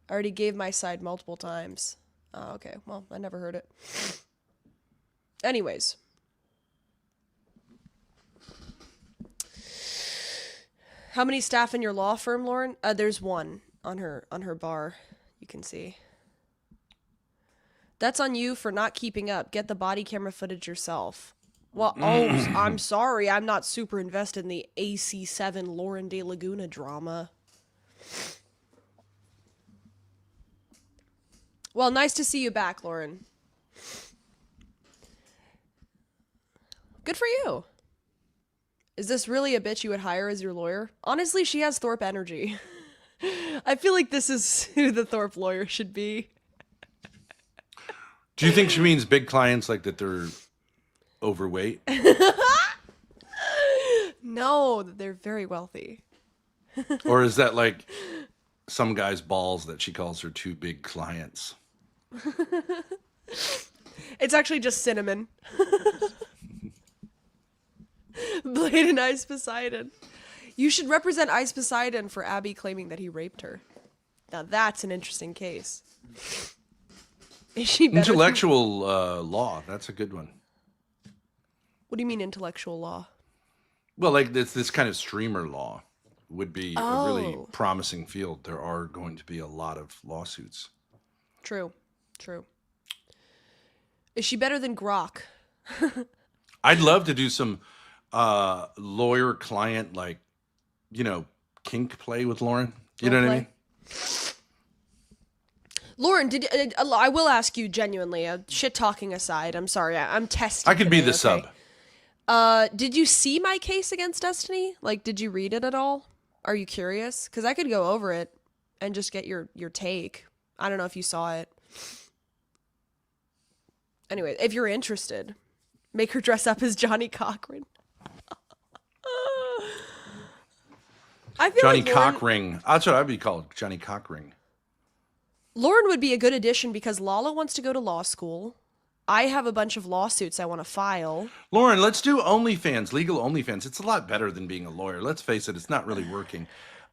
I already gave my side multiple times. Oh, okay. Well, I never heard it. Anyways. How many staff in your law firm, Lauren? There's one on her bar. You can see. That's on you for not keeping up. Get the body camera footage yourself. Well, oh, I'm sorry. I'm not super invested in the AC7 Lauren De Laguna drama. Well, nice to see you back, Lauren. Good for you. Is this really a bitch you would hire as your lawyer? Honestly, she has Thorpe energy. I feel like this is who the Thorpe lawyer should be. Do you think she means big clients like that they're overweight? No, they're very wealthy. Or is that like some guy's balls that she calls her two big clients? It's actually just Cinnamon. Blade and Ice Poseidon. You should represent Ice Poseidon for Abby claiming that he raped her. Now that's an interesting case. Is she better Intellectual law. That's a good one. What do you mean intellectual law? Well, like this kind of streamer law would be a really Oh. promising field. There are going to be a lot of lawsuits. True. Is she better than Grok? I'd love to do some lawyer client, like, kink play with Lauren. You know what I mean? Lauren, I will ask you genuinely, shit talking aside, I'm sorry, I'm testing. I could be today, the okay? sub. Did you see my case against Destiny? Like, did you read it at all? Are you curious? Because I could go over it and just get your take. I don't know if you saw it. Anyway, if you're interested, make her dress up as Johnny Cochran. I feel Johnny like Lauren, Cockring. That's what I'd be called, Johnny Cockring. Lauren would be a good addition because Lala wants to go to law school. I have a bunch of lawsuits I want to file. Lauren, let's do OnlyFans, legal OnlyFans. It's a lot better than being a lawyer. Let's face it, it's not really working.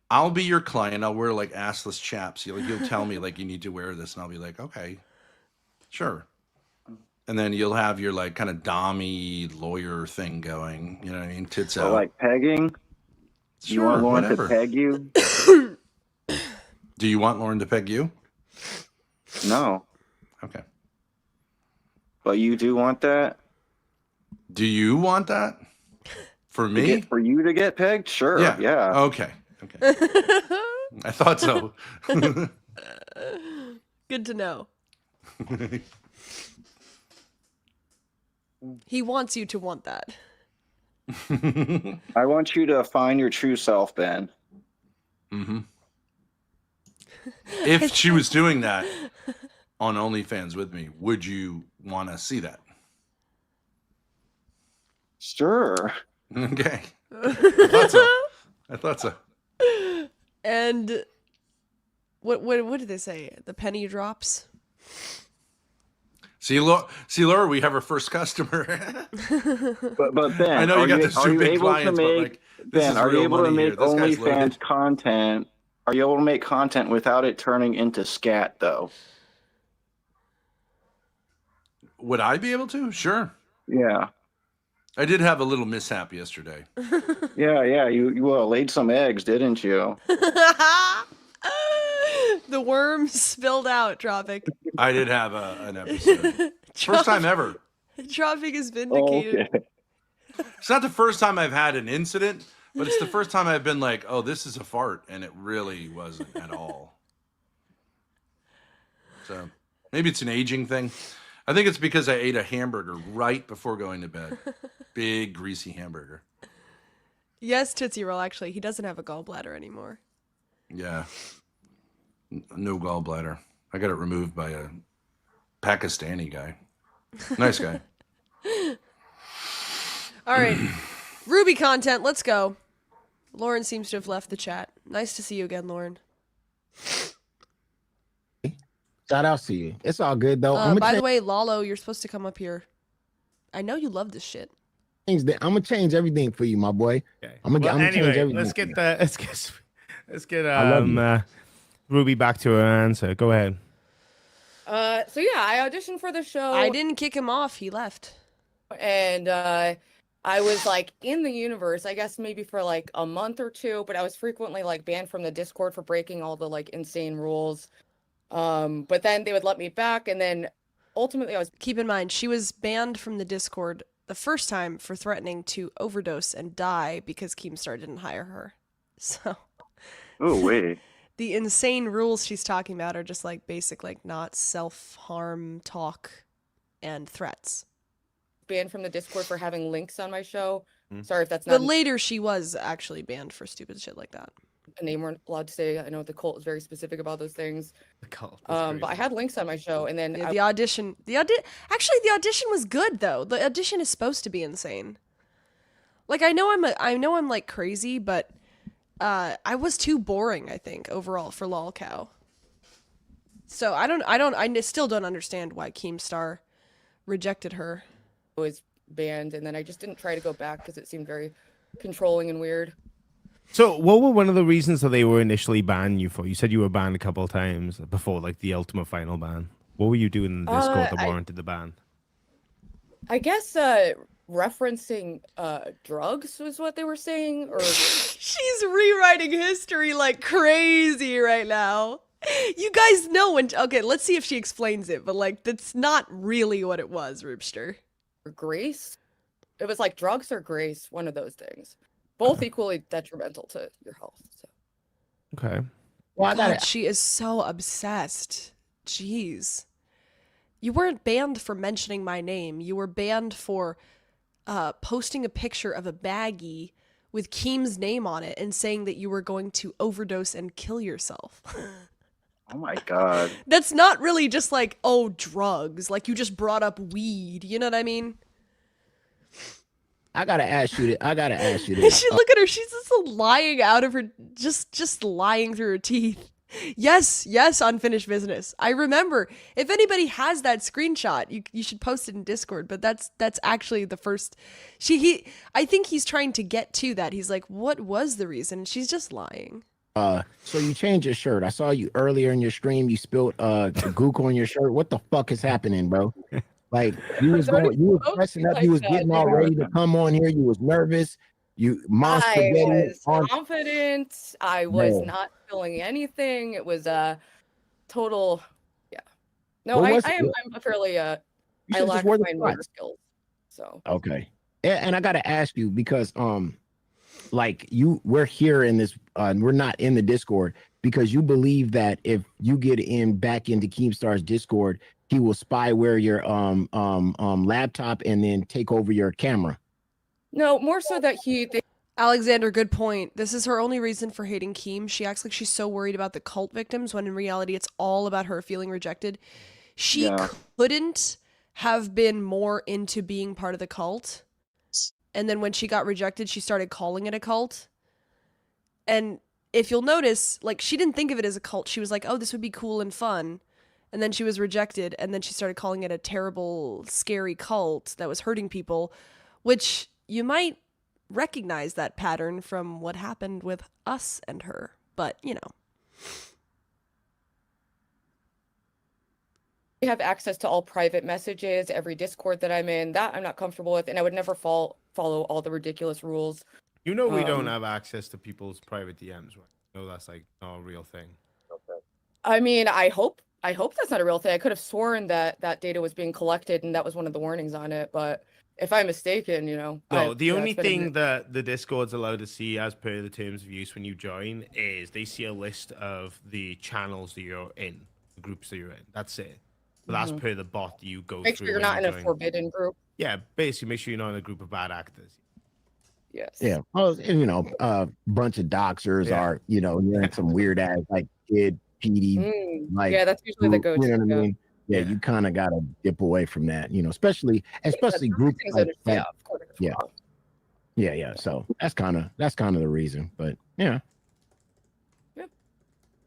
I'll be your client. I'll wear like assless chaps. You'll tell me like you need to wear this, and I'll be like, okay, sure. And then you'll have your like kind of dommy lawyer thing going. You know what I mean? Tits So out. like pegging? Sure, You want Lauren whatever. to peg you? Do you want Lauren to peg you? No. Okay. But you do want that? Do you want that? For me? For you to get pegged? Sure. Yeah. Okay. I thought so. Good to know. He wants you to want that. I want you to find your true self, Ben. Mm-hmm. If she was doing that on OnlyFans with me, would you want to see that? Sure. Okay. I thought so. And what did they say? The penny drops. See, Laura, we have our first customer. But Ben, I know you got are the two big able clients, to but make, like, this Ben, is are you real able to money here. make This guy's loaded. OnlyFans content? Are you able to make content without it turning into scat, though? Would I be able to? Sure. Yeah. I did have a little mishap yesterday. Yeah. You laid some eggs, didn't you? The worm spilled out, Tropic. I did have an episode. First time ever. Tropic is vindicated. Oh, okay. It's not the first time I've had an incident, but it's the first time I've been like, oh, this is a fart. And it really wasn't at all. So maybe it's an aging thing. I think it's because I ate a hamburger right before going to bed. Big, greasy hamburger. Yes, Tootsie Roll, actually. He doesn't have a gallbladder anymore. Yeah. No gallbladder. I got it removed by a Pakistani guy. Nice guy. All right. Ruby content, let's go. Lauren seems to have left the chat. Nice to see you again, Lauren. Shout out to you. It's all good though. By the way, Lalo, you're supposed to come up here. I know you love this shit. I'm gonna change everything for you, my boy. Okay. I'm gonna change everything. Let's get Ruby back to her answer. Go ahead. So yeah, I auditioned for the show. I didn't kick him off. He left. And I was like in the universe, I guess maybe for like a month or two, but I was frequently like banned from the Discord for breaking all the like insane rules. But then they would let me back, and then ultimately I was. Keep in mind, she was banned from the Discord the first time for threatening to overdose and die because Keemstar didn't hire her. So. Oh wait. The insane rules she's talking about are just like basic, like not self-harm talk and threats. banned from the Discord for having links on my show. Hmm. Sorry if that's But not later she was actually banned for stupid shit like that. a name we're allowed to say. I know the cult is very specific about those things. The cult. But I had links on my show, and then Yeah, the audition actually the audition was good though. The audition is supposed to be insane. Like I know I'm like crazy, but I was too boring, I think, overall for Lolcow. So I still don't understand why Keemstar rejected her. Was banned, and then I just didn't try to go back because it seemed very controlling and weird. So, what were one of the reasons that they were initially banning you for? You said you were banned a couple of times before, like the ultimate final ban. What were you doing in the Discord that warranted the ban? I guess referencing drugs was what they were saying, or She's rewriting history like crazy right now. You guys know when. Okay, let's see if she explains it. But like, that's not really what it was, Ribster. grace. It was like drugs or grace, one of those things. Both equally detrimental to your health. So. Okay. Well, God, she is so obsessed. Jeez. You weren't banned for mentioning my name. You were banned for posting a picture of a baggie with Keem's name on it and saying that you were going to overdose and kill yourself. Oh my God. That's not really just like, oh, drugs. Like you just brought up weed. You know what I mean? I gotta ask you this. She look at her. She's just lying out of her, just lying through her teeth. Yes, unfinished business. I remember. If anybody has that screenshot, you should post it in Discord. But that's actually the first. I think he's trying to get to that. He's like, what was the reason? She's just lying. So you changed your shirt. I saw you earlier in your stream. You spilled gook on your shirt. What the fuck is happening, bro? Like you was pressing up. You was getting all ready to come on here. You was nervous. You monster. I was confident. I was not feeling anything. It was a total, yeah. No, I'm fairly I lack my motor skills. So okay, and I gotta ask you because like we're here in this we're not in the Discord because you believe that if you get back into Keemstar's Discord, he will spyware your laptop and then take over your camera. No, more so that Alexander, good point. This is her only reason for hating Keem. She acts like she's so worried about the cult victims when in reality it's all about her feeling rejected. She couldn't have been more into being part of the cult. And then when she got rejected, she started calling it a cult. And if you'll notice, like she didn't think of it as a cult. She was like, oh, this would be cool and fun. And then she was rejected. And then she started calling it a terrible, scary cult that was hurting people, which you might recognize that pattern from what happened with us and her. But, you know. I have access to all private messages, every Discord that I'm in. That I'm not comfortable with, and I would never follow all the ridiculous rules. You know we don't have access to people's private DMs, right? No, that's like not a real thing. I mean, I hope that's not a real thing. I could have sworn that data was being collected, and that was one of the warnings on it. But if I'm mistaken, you know. No, the only thing that the Discord's allowed to see as per the terms of use when you join is they see a list of the channels that you're in, the groups that you're in. That's it. But that's per the bot you go through. Make sure you're not in a forbidden group. Yeah, basically make sure you're not in a group of bad actors. Yes. Yeah. Well, and, you know, bunch of doxers are, you know, you're in some weird ass like kid PD. Like, yeah, that's usually the go-to. You know what I mean? Yeah, you kind of gotta dip away from that, you know, especially groups like that. Yeah. So that's kind of the reason. But yeah.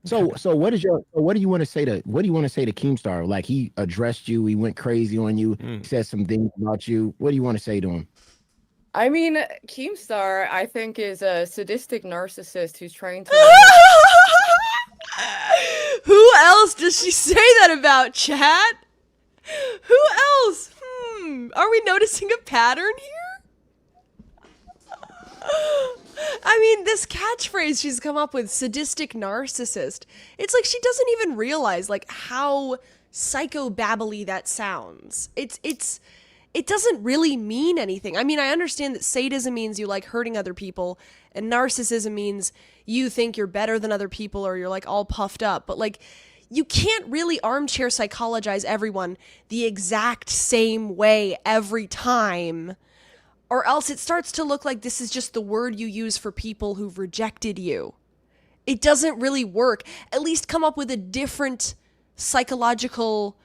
So what do you want to say to Keemstar? Like he addressed you, he went crazy on you, said some things about you. What do you want to say to him? I mean, Keemstar, I think, is a sadistic narcissist who's trying to. Who else does she say that about, chat? Who else? Are we noticing a pattern here? I mean, this catchphrase she's come up with, sadistic narcissist, it's like she doesn't even realize like how psychobabbly that sounds. It doesn't really mean anything. I mean, I understand that sadism means you like hurting other people, and narcissism means you think you're better than other people or you're like all puffed up. But like, you can't really armchair psychologize everyone the exact same way every time, or else it starts to look like this is just the word you use for people who've rejected you. It doesn't really work. At least come up with a different psychological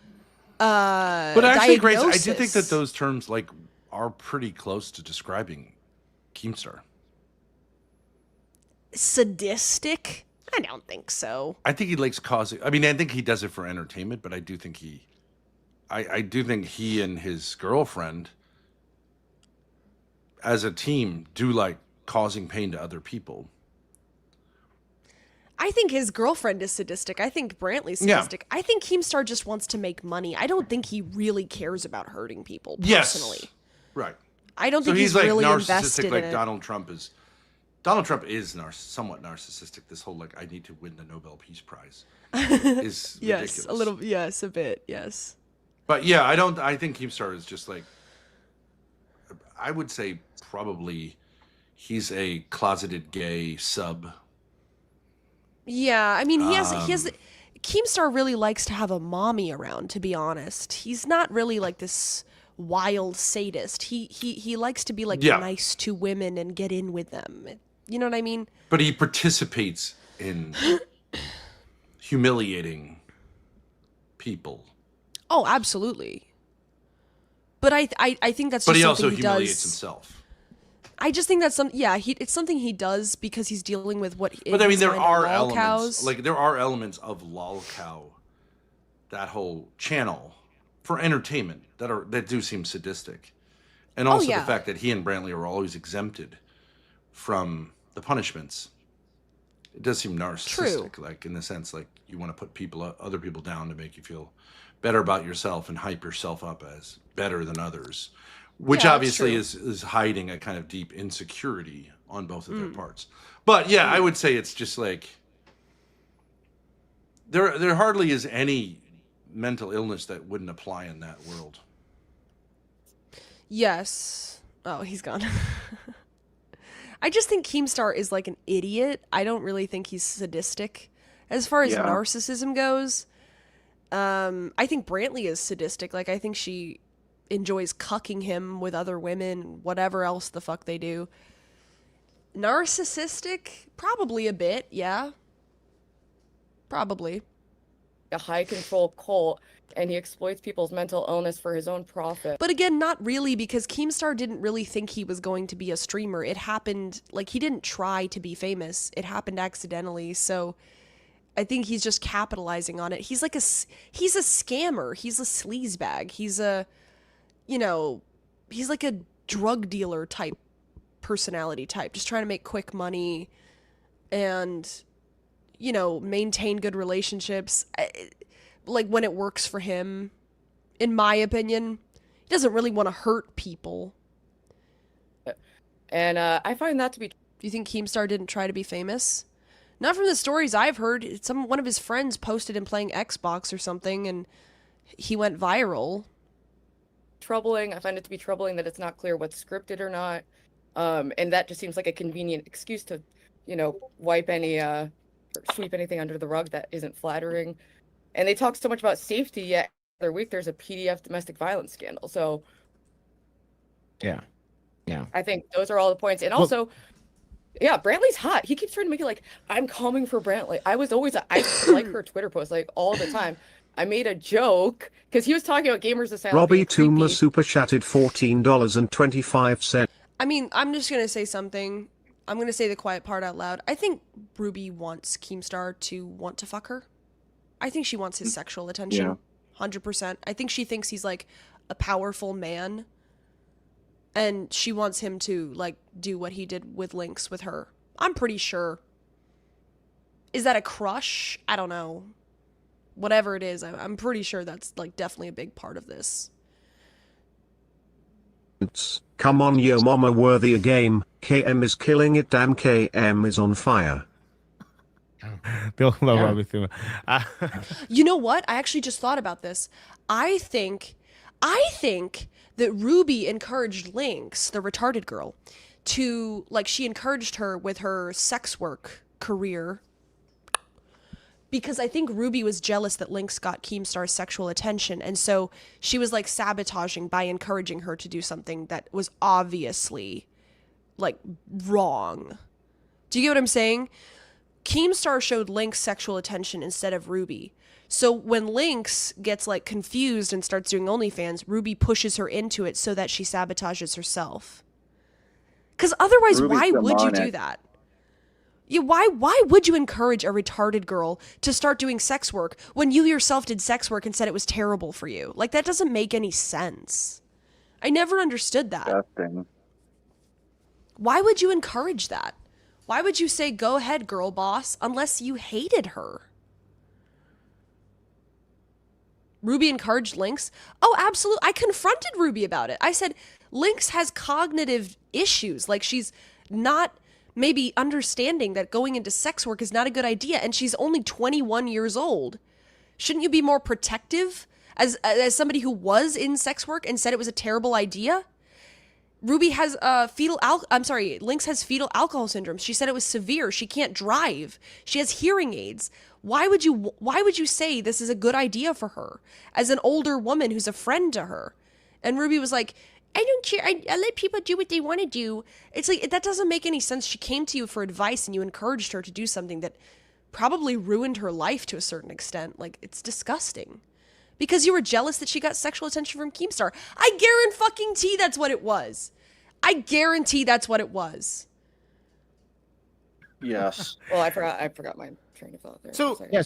But actually, diagnosis. Grace, I do think that those terms like are pretty close to describing Keemstar. Sadistic? I don't think so. I think he likes causing. I mean, I think he does it for entertainment, but I do think I do think he and his girlfriend, as a team, do like causing pain to other people. I think his girlfriend is sadistic. I think Brantley's sadistic. I think Keemstar just wants to make money. I don't think he really cares about hurting people personally. Yes, right. I don't So think he's like really narcissistic, invested like in it. Donald Trump is. Donald Trump is somewhat narcissistic. This whole like I need to win the Nobel Peace Prize is Yes, ridiculous. a little. Yes, a bit. Yes. But yeah, I think Keemstar is just like, I would say probably he's a closeted gay sub. Yeah, I mean, he has Keemstar really likes to have a mommy around, to be honest. He's not really like this wild sadist. He likes to be like nice to women and get in with them. You know what I mean? But he participates in humiliating people. Oh, absolutely. But I think that's just But he something also he humiliates does. himself. I just think that's it's something he does because he's dealing with what. But I mean, there are lolcows. elements, like there are elements of Lolcow, that whole channel, for entertainment that do seem sadistic, and also the fact that he and Brantley are always exempted from the punishments. It does seem narcissistic, like in the sense like you want to put other people down to make you feel better about yourself and hype yourself up as better than others, which obviously is hiding a kind of deep insecurity on both of their parts. But yeah, I would say it's just like there hardly is any mental illness that wouldn't apply in that world. Yes. Oh, he's gone. I just think Keemstar is like an idiot. I don't really think he's sadistic. As far as narcissism goes, I think Brantley is sadistic. Like, I think she enjoys cucking him with other women, whatever else the fuck they do. Narcissistic? Probably a bit, yeah. Probably. A high control cult, and he exploits people's mental illness for his own profit. But again, not really, because Keemstar didn't really think he was going to be a streamer. It happened, like, he didn't try to be famous. It happened accidentally, so I think he's just capitalizing on it. He's a scammer. He's a sleazebag. He's he's like a drug dealer type personality type, just trying to make quick money and, maintain good relationships. Like when it works for him, in my opinion, he doesn't really want to hurt people. And I find that to be. Do you think Keemstar didn't try to be famous? Not from the stories I've heard. One of his friends posted him playing Xbox or something, and he went viral. Troubling. I find it to be troubling that it's not clear what's scripted or not, and that just seems like a convenient excuse to, wipe any, or sweep anything under the rug that isn't flattering. And they talk so much about safety, yet the other week there's a PDF domestic violence scandal. So, yeah. I think those are all the points. And also, Brantley's hot. He keeps trying to make it like I'm coming for Brantley. I like her Twitter posts like all the time. I made a joke because he was talking about Gamers Asylum. Robbie Toomer super chatted $14.25. I mean, I'm just going to say something. I'm going to say the quiet part out loud. I think Ruby wants Keemstar to want to fuck her. I think she wants his sexual attention. 100%. I think she thinks he's like a powerful man. And she wants him to like do what he did with Lynx with her. I'm pretty sure. Is that a crush? I don't know. Whatever it is, I'm pretty sure that's like definitely a big part of this. Come on, yo mama, worthy a game. KM is killing it. Damn, KM is on fire. Don't love Robbie Toomer. You know what? I actually just thought about this. I think that Ruby encouraged Lynx, the retarded girl, to, like, she encouraged her with her sex work career because I think Ruby was jealous that Lynx got Keemstar's sexual attention, and so she was like sabotaging by encouraging her to do something that was obviously like wrong. Do you get what I'm saying? Keemstar showed Lynx sexual attention instead of Ruby. So when Lynx gets like confused and starts doing OnlyFans, Ruby pushes her into it so that she sabotages herself. Because otherwise, Ruby's why would you do demonic. that? Yeah, why would you encourage a retarded girl to start doing sex work when you yourself did sex work and said it was terrible for you? Like, that doesn't make any sense. I never understood that. Disgusting. Why would you encourage that? Why would you say, go ahead, girl boss, unless you hated her? Ruby encouraged Lynx? Oh, absolutely. I confronted Ruby about it. I said, Lynx has cognitive issues. Like, she's not maybe understanding that going into sex work is not a good idea, and she's only 21 years old. Shouldn't you be more protective as somebody who was in sex work and said it was a terrible idea? Ruby has Lynx has fetal alcohol syndrome. She said it was severe. She can't drive. She has hearing aids. Why would you say this is a good idea for her as an older woman who's a friend to her? And Ruby was like, I don't care. I let people do what they want to do. It's like, that doesn't make any sense. She came to you for advice and you encouraged her to do something that probably ruined her life to a certain extent. Like, it's disgusting. Because you were jealous that she got sexual attention from Keemstar. I guarantee that's what it was. I guarantee that's what it was. Yes. Well, I forgot my train of thought there. So Sorry. yeah,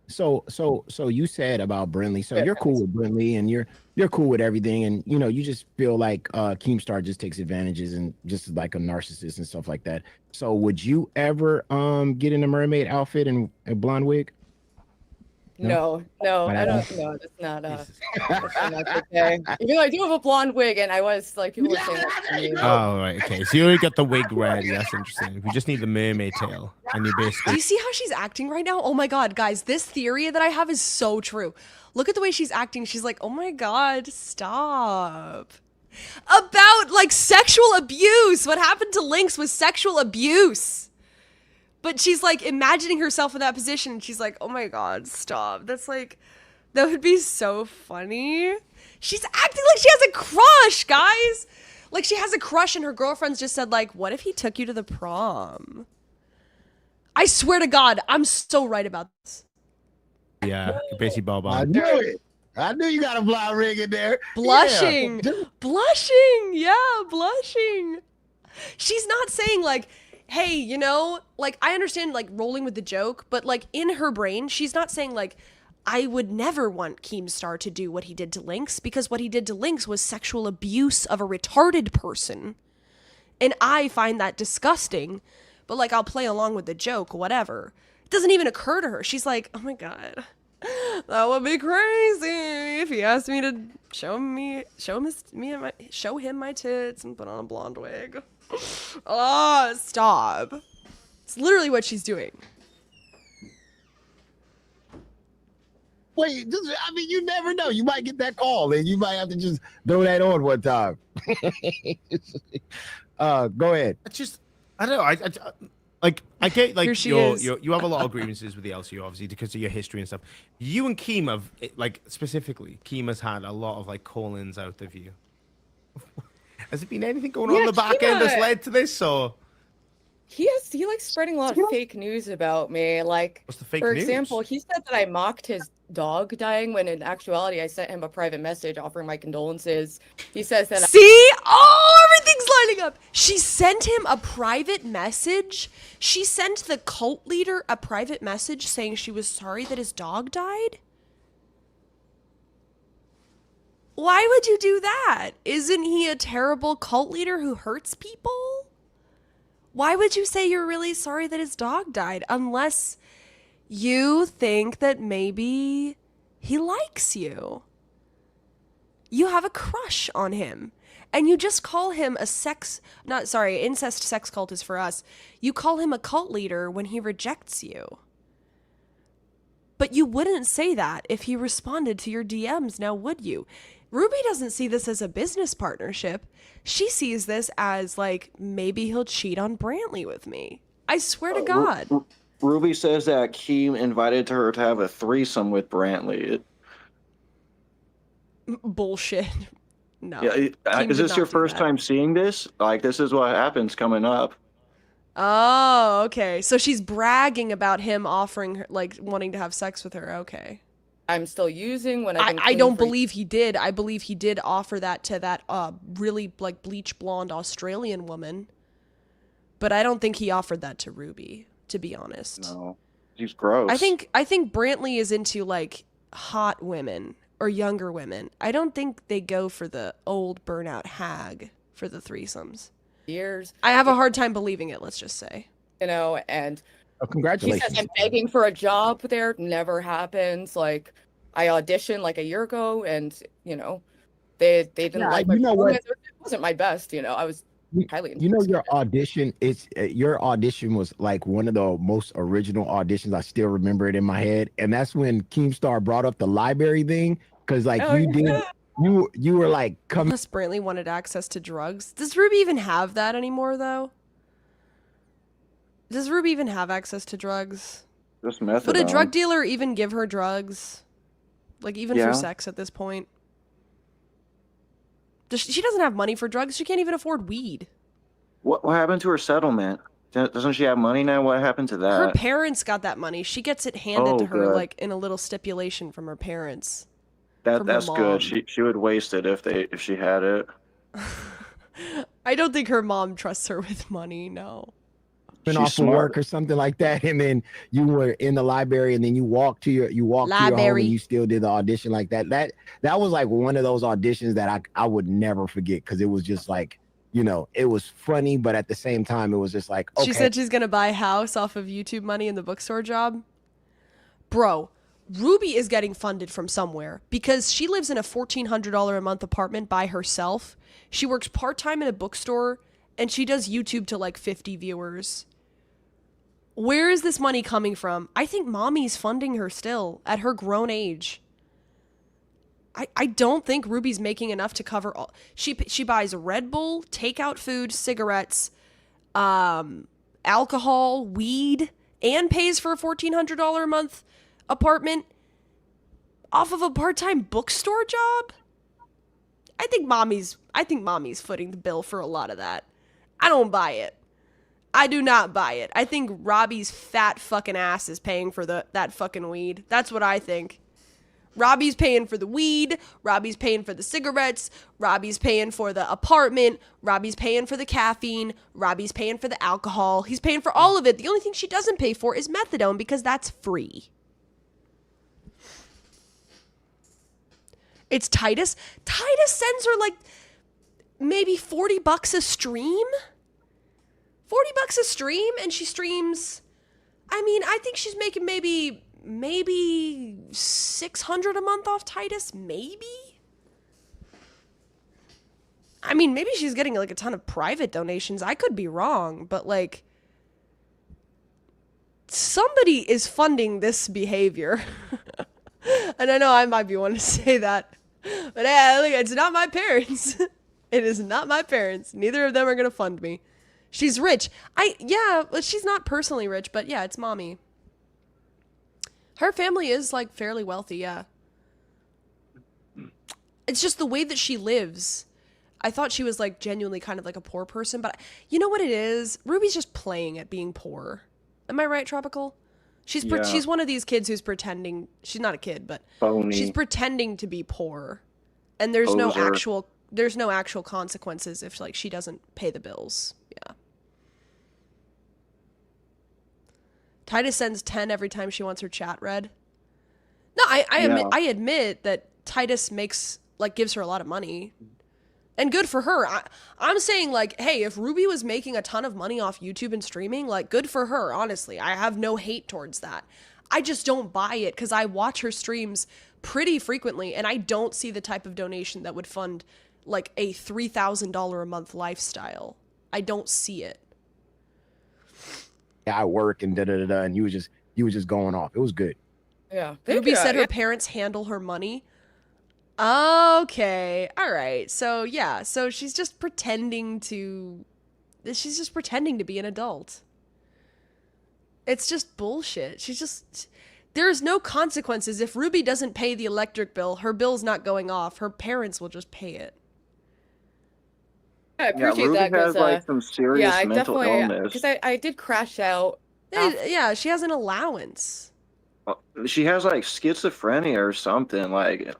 so you said about Brinley. So you're cool with Brinley, and you're cool with everything, and you just feel like Keemstar just takes advantages and just like a narcissist and stuff like that. So would you ever get in a mermaid outfit and a blonde wig? No, I don't. No, that's not. That's okay. Even though I do have a blonde wig, and I was like, people were saying that to me. Oh, right, okay. So you already got the wig ready. That's interesting. We just need the mermaid tail, and you Do basically. you see how she's acting right now? Oh my god, guys, this theory that I have is so true. Look at the way she's acting. She's like, oh my god, stop. About like sexual abuse. What happened to Lynx was sexual abuse. But she's like imagining herself in that position. And she's like, oh my god, stop. That would be so funny. She's acting like she has a crush, guys. Like she has a crush and her girlfriends just said like, what if he took you to the prom? I swear to God, I'm so right about this. Yeah, basically Bob. I knew it. I knew you got a blonde rig in there. Blushing. Yeah. Blushing. Yeah, blushing. She's not saying like, hey, like I understand like rolling with the joke, but like in her brain, she's not saying like, I would never want Keemstar to do what he did to Lynx, because what he did to Lynx was sexual abuse of a retarded person. And I find that disgusting, but like I'll play along with the joke, whatever. It doesn't even occur to her. She's like, oh my God, that would be crazy if he asked me to show him my tits and put on a blonde wig. Oh, stop. It's literally what she's doing. Wait, I mean, you never know. You might get that call, and you might have to just throw that on one time. Go ahead. It's just, I don't know. I get like Here she you have a lot of grievances with the LCU, obviously, because of your history and stuff. You and Keem have, like, specifically, Keem has had a lot of like call-ins out of you. Has there been anything going on in the back end that's led to this, or? He likes spreading a lot of fake news about me. Like, what's the fake for news? example, he said that I mocked his dog dying when in actuality I sent him a private message offering my condolences. He says that See? Oh, everything's lining up. She sent him a private message. She sent the cult leader a private message saying she was sorry that his dog died. Why would you do that? Isn't he a terrible cult leader who hurts people? Why would you say you're really sorry that his dog died unless you think that maybe he likes you? You have a crush on him. And you just call him incest sex cult is for us. You call him a cult leader when he rejects you. But you wouldn't say that if he responded to your DMs, now would you? Ruby doesn't see this as a business partnership. She sees this as like, maybe he'll cheat on Brantley with me. I swear to God. Ruby says that Keem invited her to have a threesome with Brantley. Bullshit. No. Yeah, Keem is did this your not do first that. time seeing this? Like, this is what happens coming up. Oh, okay. So she's bragging about him offering her, like, wanting to have sex with her. Okay. I'm still using when I've been I clean don't for believe he did. I believe he did offer that to that really like bleach blonde Australian woman. But I don't think he offered that to Ruby, to be honest. No. He's gross. I think Brantley is into like hot women or younger women. I don't think they go for the old burnout hag for the threesomes. years. I have a hard time believing it, let's just say. You know, and Oh, he congratulations. says I'm begging for a job there. Never happens. Like I auditioned like a year ago, and you know, they didn't Yeah, like my you know what? performance. It wasn't my best. You know, I was highly. You know, your audition, your audition was like one of the most original auditions. I still remember it in my head, and that's when Keemstar brought up the library thing, because like Oh, you yeah. did, you were like coming. Unless Brantley wanted access to drugs. Does Ruby even have that anymore, though? Does Ruby even have access to drugs? Just methadone. Would a drug dealer even give her drugs? Like, even Yeah. for sex at this point? She doesn't have money for drugs. She can't even afford weed. What happened to her settlement? Doesn't she have money now? What happened to that? Her parents got that money. She gets it handed Oh, to her, good. like, in a little stipulation from her parents. from her That's mom. good. She would waste it if she had it. I don't think her mom trusts her with money, no. Been She's off of smart. work or something like that, and then you were in the library, and then you walked to your home, Library. and you still did the audition like that. That was like one of those auditions that I would never forget, because it was just like, you know, it was funny, but at the same time, it was just like, okay. She said she's gonna buy a house off of YouTube money and the bookstore job. Bro, Ruby is getting funded from somewhere because she lives in a $1,400 a month apartment by herself. She works part-time in a bookstore, and she does YouTube to like 50 viewers. Where is this money coming from? I think mommy's funding her still at her grown age. I don't think Ruby's making enough to cover all. She buys Red Bull, takeout food, cigarettes, alcohol, weed, and pays for a $1,400 a month apartment off of a part-time bookstore job. I think mommy's footing the bill for a lot of that. I don't buy it. I do not buy it. I think Robbie's fat fucking ass is paying for that fucking weed. That's what I think. Robbie's paying for the weed. Robbie's paying for the cigarettes. Robbie's paying for the apartment. Robbie's paying for the caffeine. Robbie's paying for the alcohol. He's paying for all of it. The only thing she doesn't pay for is methadone, because that's free. It's Titus. Titus sends her like maybe $40 a stream. $40 a stream, and she streams. I mean, I think she's making maybe $600 a month off Titus, maybe. I mean, maybe she's getting like a ton of private donations. I could be wrong, but like somebody is funding this behavior. And I know I might be one to say that, but yeah, look, it's not my parents. It is not my parents. Neither of them are gonna fund me. She's rich. But she's not personally rich, but yeah, it's mommy. Her family is like fairly wealthy, yeah. It's just the way that she lives. I thought she was like genuinely kind of like a poor person, but you know what it is? Ruby's just playing at being poor. Am I right, Tropical? She's one of these kids who's pretending. She's not a kid, but Phony. she's pretending to be poor, and there's no actual consequences if like she doesn't pay the bills. Yeah. Titus sends 10 every time she wants her chat read. No, I admit that Titus gives her a lot of money. And good for her. I'm saying, like, hey, if Ruby was making a ton of money off YouTube and streaming, like, good for her, honestly. I have no hate towards that. I just don't buy it because I watch her streams pretty frequently, and I don't see the type of donation that would fund, like, a $3,000 a month lifestyle. I don't see it. I work and da-da-da-da, and you was just going off. It was good. Yeah. Ruby said her parents handle her money. Okay. All right. So, yeah. So she's just pretending to be an adult. It's just bullshit. There's no consequences. If Ruby doesn't pay the electric bill, her bill's not going off. Her parents will just pay it. I Yeah, appreciate Ruby that because, has like some yeah, serious I mental definitely, illness. because I did crash out. Yeah, she has an allowance. She has like schizophrenia or something. Like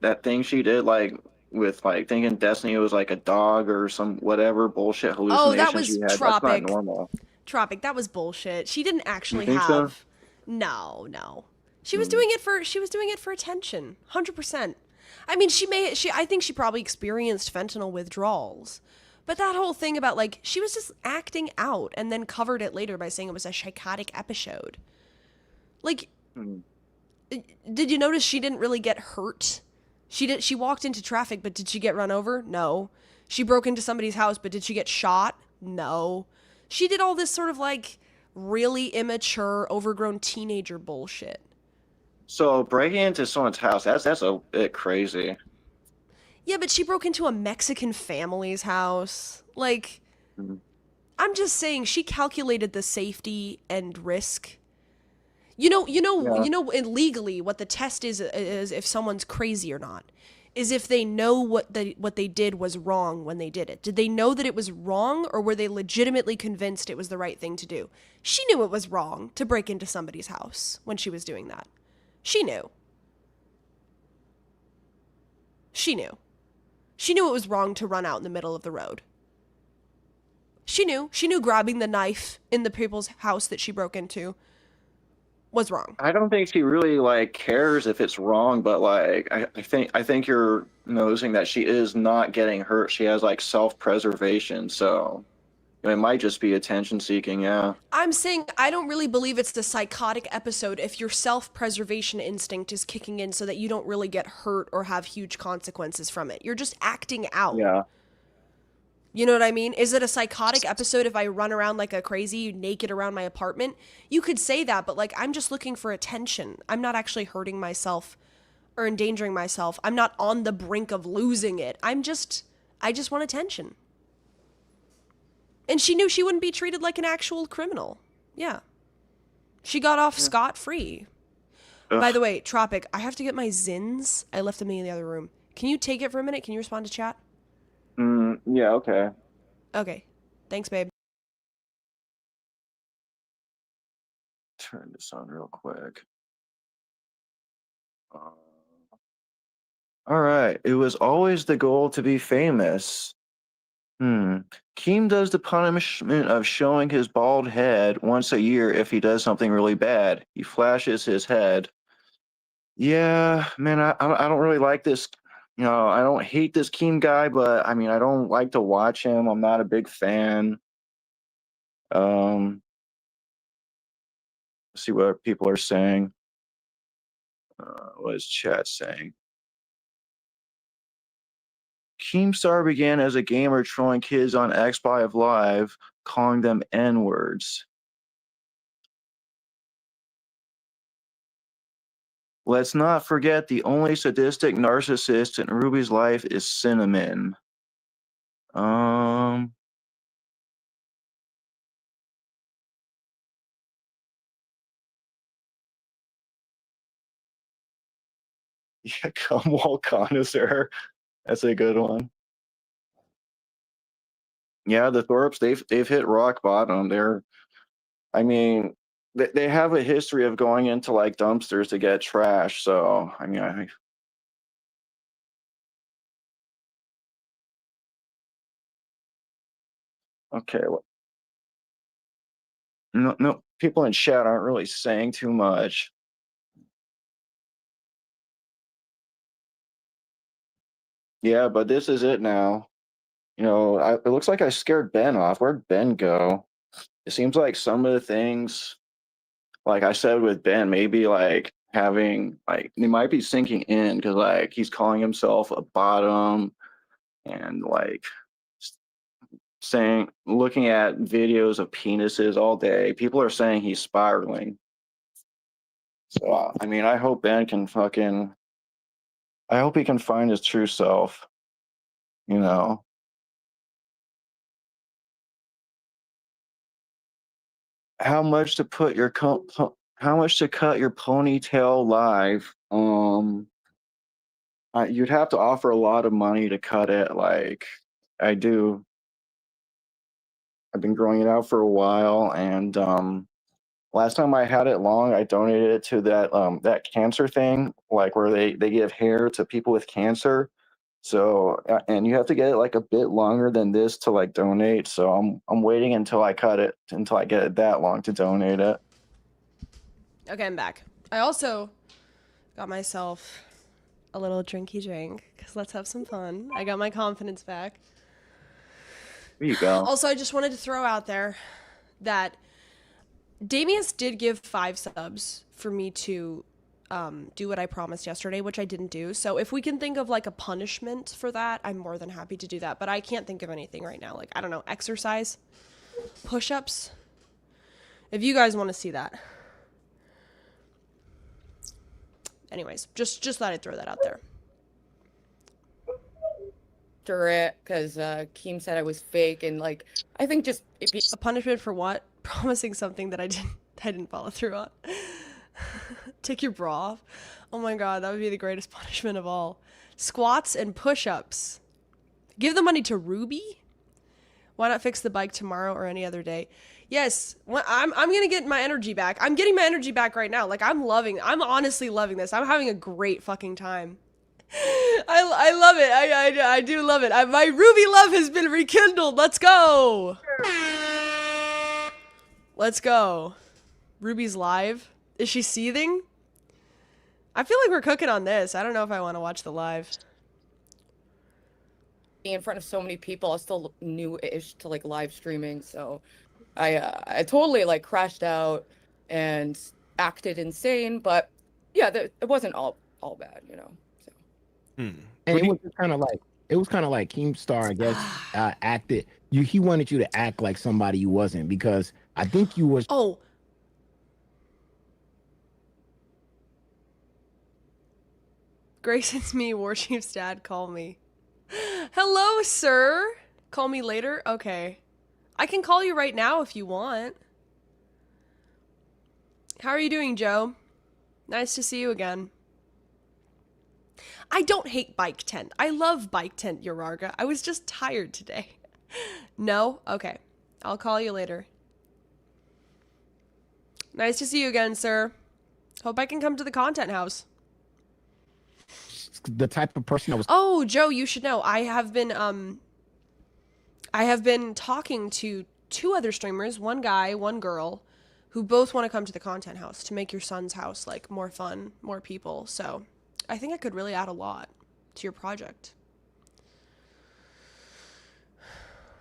that thing she did like with like thinking Destiny was like a dog or some whatever bullshit Oh, that hallucinations was she had. That's not Tropic. normal. Tropic, that was bullshit. She didn't You actually think so? have. No. She was doing it for attention. 100%. I mean, I think she probably experienced fentanyl withdrawals. But that whole thing about like she was just acting out and then covered it later by saying it was a psychotic episode. Like did you notice she didn't really get hurt? She walked into traffic, but did she get run over? No. She broke into somebody's house, but did she get shot? No. She did all this sort of like really immature, overgrown teenager bullshit. So breaking into someone's house, that's a bit crazy. Yeah, but she broke into a Mexican family's house. Like, I'm just saying she calculated the safety and risk. You know, legally what the test is if someone's crazy or not, is if they know what they did was wrong when they did it. Did they know that it was wrong, or were they legitimately convinced it was the right thing to do? She knew it was wrong to break into somebody's house when she was doing that. She knew. She knew it was wrong to run out in the middle of the road. She knew grabbing the knife in the people's house that she broke into was wrong. I don't think she really like cares if it's wrong, but like I think you're noticing that she is not getting hurt. She has like self-preservation, so it might just be attention seeking, yeah. I'm saying I don't really believe it's the psychotic episode if your self-preservation instinct is kicking in so that you don't really get hurt or have huge consequences from it. You're just acting out. Yeah. You know what I mean? Is it a psychotic episode if I run around like a crazy naked around my apartment? You could say that, but like I'm just looking for attention. I'm not actually hurting myself or endangering myself. I'm not on the brink of losing it. I just want attention. And she knew she wouldn't be treated like an actual criminal. Yeah. She got off scot-free. By the way, Tropic, I have to get my Zins. I left them in the other room. Can you take it for a minute? Can you respond to chat? Yeah, okay. Okay. Thanks, babe. Turn this on real quick. All right. It was always the goal to be famous. Keem does the punishment of showing his bald head once a year if he does something really bad. He flashes his head. Yeah, man, I don't really like this. You know, I don't hate this Keem guy, but I mean, I don't like to watch him. I'm not a big fan. Let's see what people are saying. What is chat saying? Keemstar began as a gamer trolling kids on Xbox Live, calling them N-words. Let's not forget the only sadistic narcissist in Ruby's life is Cinnamon. Yeah, Cumwall connoisseur. That's a good one. Yeah, the Thorpes, they've hit rock bottom. I mean, they have a history of going into like dumpsters to get trash. So I mean, okay. No, people in chat aren't really saying too much. Yeah, but this is it now. You know, it looks like I scared Ben off. Where'd Ben go? It seems like some of the things, like I said with Ben, maybe like having like they might be sinking in because like he's calling himself a bottom and like saying looking at videos of penises all day. People are saying he's spiraling. So I mean, I hope Ben can I hope he can find his true self. You know. how much to put your how much to cut your ponytail live? You'd have to offer a lot of money to cut it. Like I do. I've been growing it out for a while, and last time I had it long, I donated it to that cancer thing, like where they give hair to people with cancer. So and you have to get it like a bit longer than this to like donate. So I'm waiting until I cut it until I get it that long to donate it. Okay, I'm back. I also got myself a little drinky drink because let's have some fun. I got my confidence back. There you go. Also, I just wanted to throw out there that Damius did give 5 subs for me to do what I promised yesterday, which I didn't do. So if we can think of like a punishment for that, I'm more than happy to do that. But I can't think of anything right now. Like, I don't know, exercise, push-ups. If you guys want to see that. Anyways, just thought I'd throw that out there. It because Keem said I was fake, and like I think just a punishment for what? Promising something that I didn't follow through on. Take your bra off. Oh my god, that would be the greatest punishment of all. Squats and push-ups. Give the money to Ruby. Why not fix the bike tomorrow or any other day? Yes, I'm gonna get my energy back. I'm getting my energy back right now. Like I'm honestly loving this. I'm having a great fucking time. I love it. I do love it. My Ruby love has been rekindled. Let's go. Let's go. Ruby's live. Is she seething? I feel like we're cooking on this. I don't know if I want to watch the live. Being in front of so many people, I was still new-ish to like live streaming, so I totally like crashed out and acted insane. But yeah, it wasn't all bad, you know. So. And it was kind of like Keemstar, I guess, acted. He wanted you to act like somebody you wasn't, because I think you was. Oh. Grayson's me, Warchief's dad, call me. Hello, sir. Call me later? Okay. I can call you right now if you want. How are you doing, Joe? Nice to see you again. I don't hate Bike Tent. I love Bike Tent, Urarga. I was just tired today. No? Okay. I'll call you later. Nice to see you again, sir. Hope I can come to the content house. The type of person I was. Oh, Joe, you should know. I have been talking to 2 other streamers, one guy, one girl, who both want to come to the content house to make your son's house like more fun, more people. So I think I could really add a lot to your project.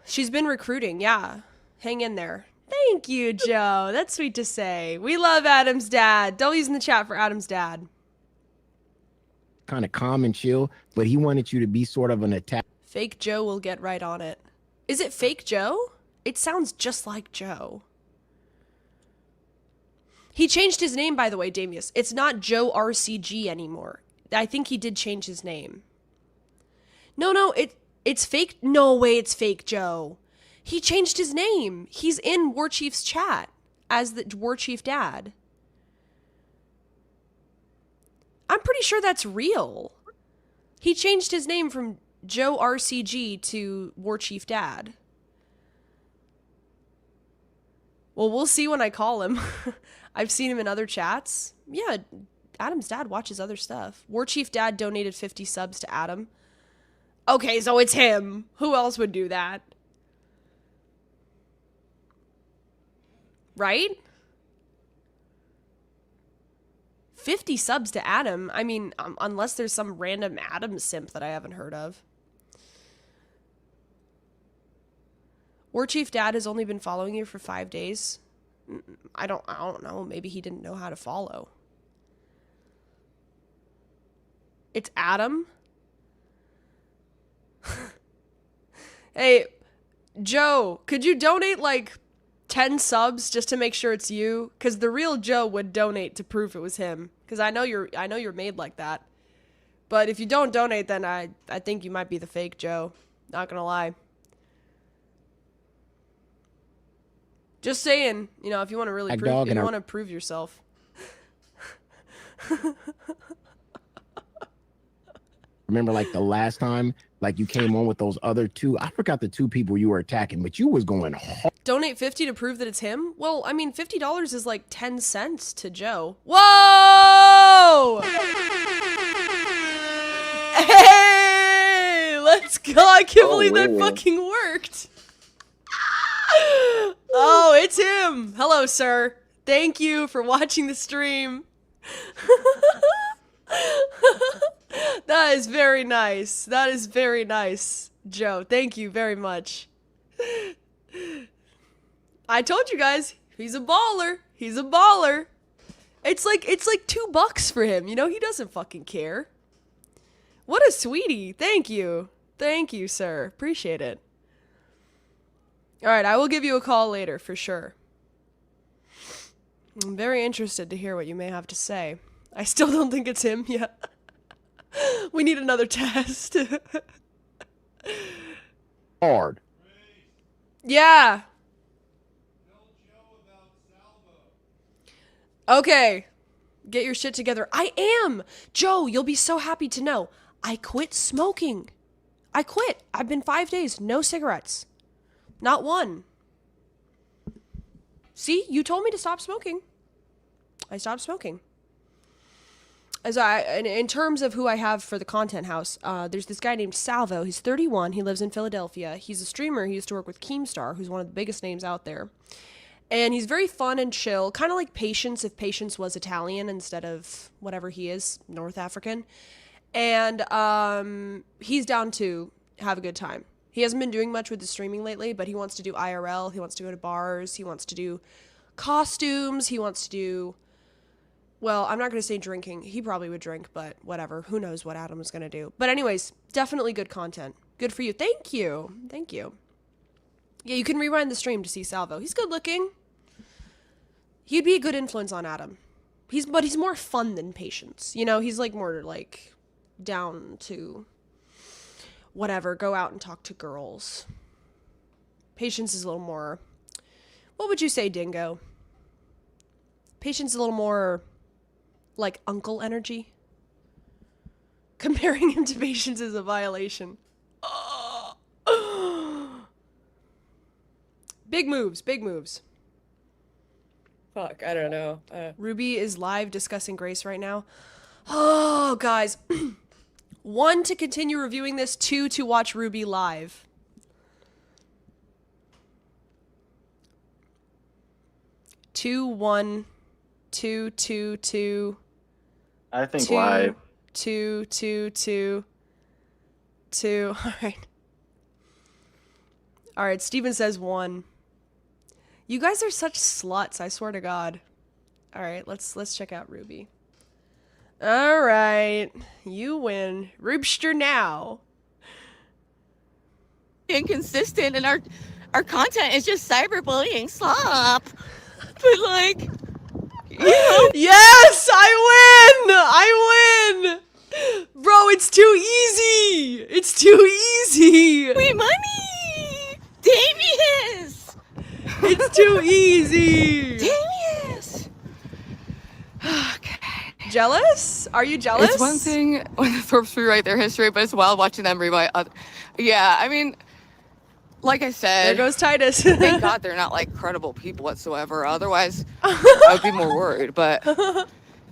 She's been recruiting, yeah. Hang in there. Thank you, Joe. That's sweet to say. We love Adam's dad. W's in the chat for Adam's dad. Kind of calm and chill, but he wanted you to be sort of an attack. Fake Joe will get right on it. Is it Fake Joe? It sounds just like Joe. He changed his name, by the way, Damius. It's not Joe RCG anymore. I think he did change his name. No, it's fake. No way, it's Fake Joe. He changed his name. He's in Warchief's chat as the Warchief dad. I'm pretty sure that's real. He changed his name from Joe RCG to Warchief Dad. Well, we'll see when I call him. I've seen him in other chats. Yeah, Adam's dad watches other stuff. Warchief Dad donated 50 subs to Adam. Okay, so it's him. Who else would do that? Right? 50 subs to Adam. I mean, unless there's some random Adam simp that I haven't heard of. Warchief Dad has only been following you for 5 days. I don't know. Maybe he didn't know how to follow. It's Adam? Hey, Joe, could you donate like 10 subs just to make sure it's you? Because the real Joe would donate to prove it was him. Because I know you're made like that. But if you don't donate, then I think you might be the fake Joe. Not gonna lie. Just saying, you know, if you want to really Like prove, dog if and you I- want to prove yourself. Remember, like the last time, like you came on with those other two. I forgot the two people you were attacking, but you was going hard. Donate 50 to prove that it's him? Well, I mean, $50 is like 10 cents to Joe. Whoa! Hey! Let's go. I can't believe that fucking worked. Oh, it's him. Hello, sir. Thank you for watching the stream. That is very nice. That is very nice, Joe. Thank you very much. I told you guys, he's a baller. He's a baller. It's like $2 for him, you know? He doesn't fucking care. What a sweetie. Thank you. Thank you, sir. Appreciate it. All right, I will give you a call later for sure. I'm very interested to hear what you may have to say. I still don't think it's him yet. We need another test. Hard. Yeah. Okay. Get your shit together. I am. Joe, you'll be so happy to know. I quit smoking. I quit. I've been 5 days. No cigarettes. Not one. See, you told me to stop smoking. I stopped smoking. In terms of who I have for the content house, there's this guy named Salvo. He's 31. He lives in Philadelphia. He's a streamer. He used to work with Keemstar, who's one of the biggest names out there. And he's very fun and chill, kind of like Patience if Patience was Italian instead of whatever he is, North African. And he's down to have a good time. He hasn't been doing much with the streaming lately, but he wants to do IRL. He wants to go to bars. He wants to do costumes. He wants to do... Well, I'm not going to say drinking. He probably would drink, but whatever. Who knows what Adam is going to do. But anyways, definitely good content. Good for you. Thank you. Thank you. Yeah, you can rewind the stream to see Salvo. He's good looking. He'd be a good influence on Adam. But he's more fun than Patience. You know, he's like more like down to whatever, go out and talk to girls. Patience is a little more, what would you say, Dingo? Patience is a little more like uncle energy. Comparing him to Patience is a violation. Big moves, big moves. Fuck, I don't know. Ruby is live discussing Grace right now. Oh, guys. 1, to continue reviewing this. 2, to watch Ruby live. Two, 1, 2, 2, 2. I think 2, live. 2, 2, 2. 2. All right. All right, Steven says 1. You guys are such sluts, I swear to God. All right, let's check out Ruby. All right, you win. Rubster now. Inconsistent, and our content is just cyberbullying slop. But like, you know. Yes, I win. Bro, it's too easy. It's too easy. We money. Davius. It's too easy. Davius. Okay. Jealous? Are you jealous? It's one thing when the Thorpes rewrite their history, but it's wild watching them rewrite other. Yeah, I mean, like I said, there goes Titus. Thank God they're not like credible people whatsoever. Otherwise, I would be more worried. But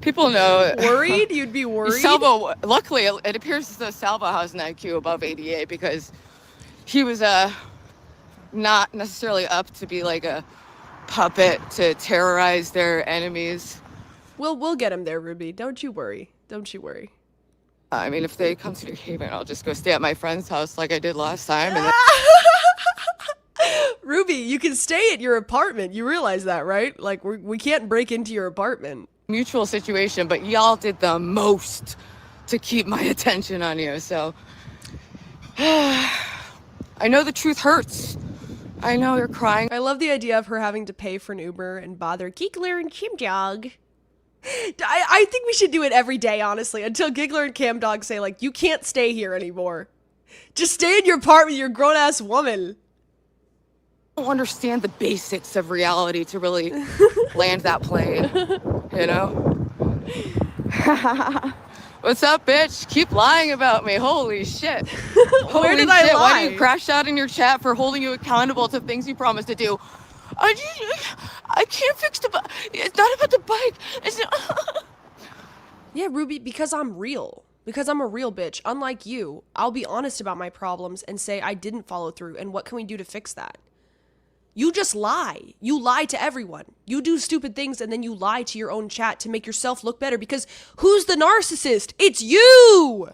people know. Worried? You'd be worried? Salvo, luckily, it appears as though Salvo has an IQ above 88 because he was not necessarily up to be like a puppet to terrorize their enemies. We'll get him there, Ruby. Don't you worry. Don't you worry. I mean, if they come to New Haven, I'll just go stay at my friend's house like I did last time. And then... Ruby, you can stay at your apartment. You realize that, right? Like, we can't break into your apartment. Mutual situation, but y'all did the most to keep my attention on you, so... I know the truth hurts. I know you're crying. I love the idea of her having to pay for an Uber and bother Giggler and Camdog. I think we should do it every day, honestly, until Giggler and Camdog say, like, you can't stay here anymore. Just stay in your apartment, you're a grown-ass woman. don't understand the basics of reality to really land that plane, you know? What's up, bitch? Keep lying about me. Holy shit. Where did I Why do lie? you crash out in your chat for holding you accountable to things you promised to do? I can't fix the bike. It's not about the bike. It's Yeah, Ruby, because I'm real. Because I'm a real bitch. Unlike you, I'll be honest about my problems and say I didn't follow through, and what can we do to fix that? You just lie. You lie to everyone. You do stupid things and then you lie to your own chat to make yourself look better, because who's the narcissist? It's you!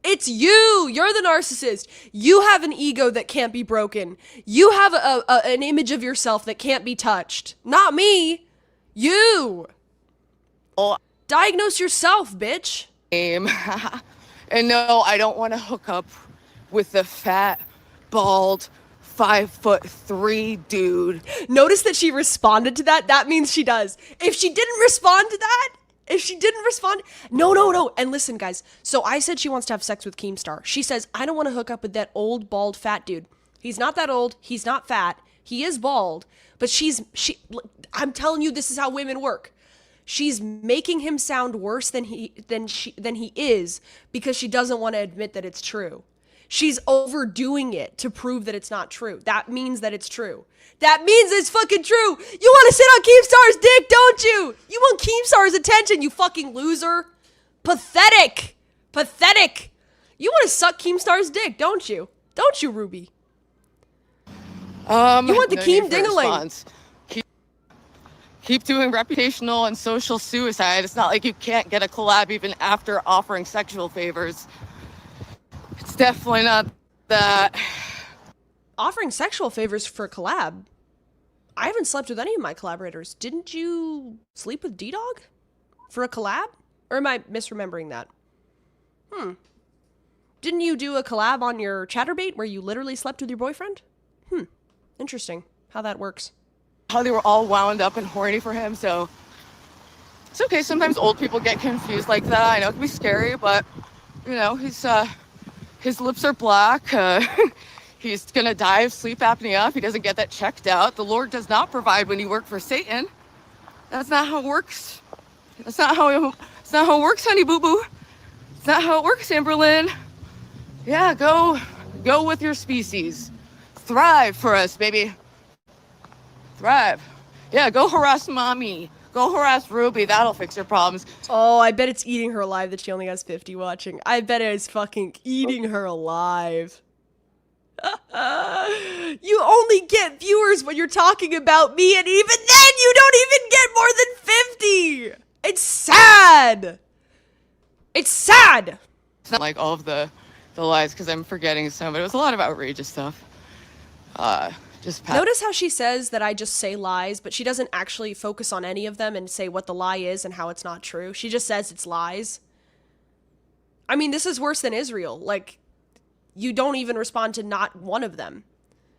It's you! You're the narcissist. You have an ego that can't be broken. You have an image of yourself that can't be touched. Not me. You! Diagnose yourself, bitch. And no, I don't want to hook up with the fat, bald, 5'3" dude. Notice that she responded to that. That means she does. If she didn't respond to that, no. And listen, guys. So I said she wants to have sex with Keemstar. She says, I don't want to hook up with that old, bald, fat dude. He's not that old. He's not fat. He is bald. But I'm telling you, this is how women work. She's making him sound worse than he is because she doesn't want to admit that it's true. She's overdoing it to prove that it's not true. That means that it's true. That means it's fucking true. You want to sit on Keemstar's dick, don't you? You want Keemstar's attention, you fucking loser. Pathetic. Pathetic. You want to suck Keemstar's dick, don't you? Don't you, Ruby? You want the no Keem need for Dingaling. response. Keep doing reputational and social suicide. It's not like you can't get a collab even after offering sexual favors. It's definitely not that. Offering sexual favors for a collab? I haven't slept with any of my collaborators. Didn't you sleep with D-Dog? For a collab? Or am I misremembering that? Didn't you do a collab on your Chatterbait where you literally slept with your boyfriend? Interesting how that works. How they were all wound up and horny for him, so it's okay. Sometimes old people get confused like that. I know it can be scary, but you know, his lips are black. He's gonna die of sleep apnea if he doesn't get that checked out. The Lord does not provide when you work for Satan. That's not how it works. That's not how it works, honey boo boo. It's not how it works, Amberlynn. Yeah, go with your species. Thrive for us, baby. Thrive. Yeah, go harass mommy. Go harass Ruby. That'll fix your problems. Oh, I bet it's eating her alive that she only has 50 watching. I bet it is fucking eating her alive. You only get viewers when you're talking about me, and even then you don't even get more than 50. It's sad. It's sad. It's not like all of the lies, because I'm forgetting some, but it was a lot of outrageous stuff. Notice how she says that I just say lies, but she doesn't actually focus on any of them and say what the lie is and how it's not true. She just says it's lies. I mean, this is worse than Israel. Like, you don't even respond to not one of them.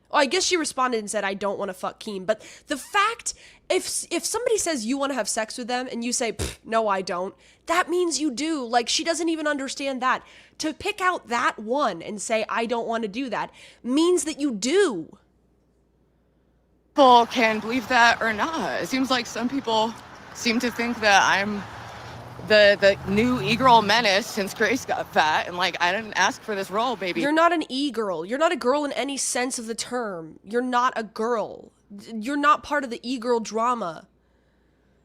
Oh, I guess she responded and said, I don't want to fuck Keem. But the fact, if somebody says you want to have sex with them and you say, no, I don't, that means you do. Like, she doesn't even understand that. To pick out that one and say, I don't want to do that, means that you do. People can believe that or not. It seems like some people seem to think that I'm the new e-girl menace since Grace got fat, and like, I didn't ask for this role, baby. You're not an e-girl. You're not a girl in any sense of the term. You're not a girl. You're not part of the e-girl drama.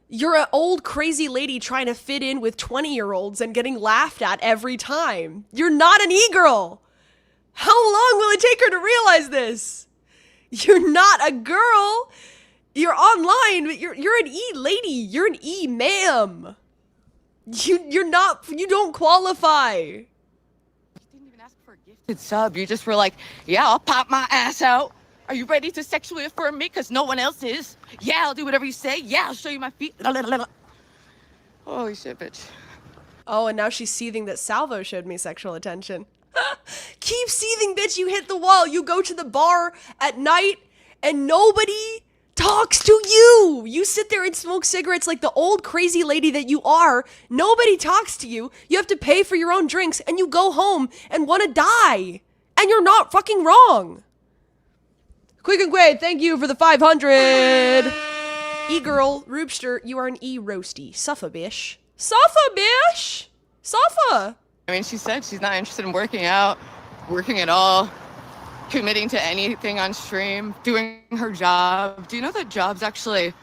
You're an old crazy lady trying to fit in with 20-year-olds and getting laughed at every time. You're not an e-girl. How long will it take her to realize this? You're not a girl. You're online, but you're an e-lady. You're an e-ma'am. You don't qualify. You didn't even ask for a gifted sub. You just were like, yeah, I'll pop my ass out. Are you ready to sexually affirm me? Because no one else is. Yeah, I'll do whatever you say. Yeah, I'll show you my feet. Holy shit, bitch. Oh, and now she's seething that Salvo showed me sexual attention. Keep seething, bitch. You hit the wall. You go to the bar at night and nobody talks to you. You sit there and smoke cigarettes like the old crazy lady that you are. Nobody talks to you. You have to pay for your own drinks and you go home and want to die. And you're not fucking wrong. Quick and Quaid, thank you for the 500. E-girl, Roopster, you are an E-roasty. Suffa, bish. Suffa, bish! Suffa! I mean, she said she's not interested in working out, working at all, committing to anything on stream, doing her job. Do you know that jobs actually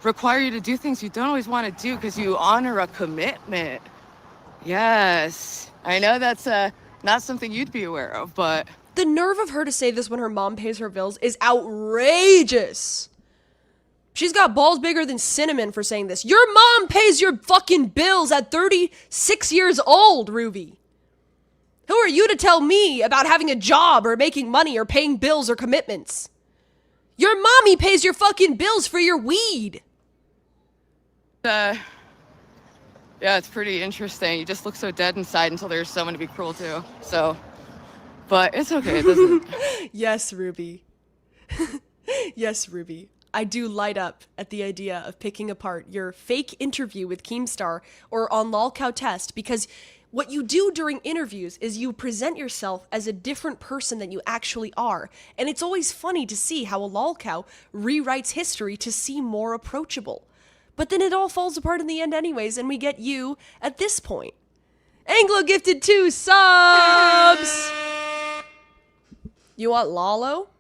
require you to do things you don't always want to do because you honor a commitment? Yes. I know that's not something you'd be aware of, but... The nerve of her to say this when her mom pays her bills is outrageous. She's got balls bigger than cinnamon for saying this. Your mom pays your fucking bills at 36 years old, Ruby. Who are you to tell me about having a job or making money or paying bills or commitments? Your mommy pays your fucking bills for your weed. Yeah, it's pretty interesting. You just look so dead inside until there's someone to be cruel to. So, but it's okay. It doesn't. Yes, Ruby. Yes, Ruby. I do light up at the idea of picking apart your fake interview with Keemstar or on Lolcow Test, because what you do during interviews is you present yourself as a different person than you actually are. And it's always funny to see how a Lolcow rewrites history to seem more approachable. But then it all falls apart in the end anyways, and we get you at this point. Anglo gifted 2 subs! You want Lalo?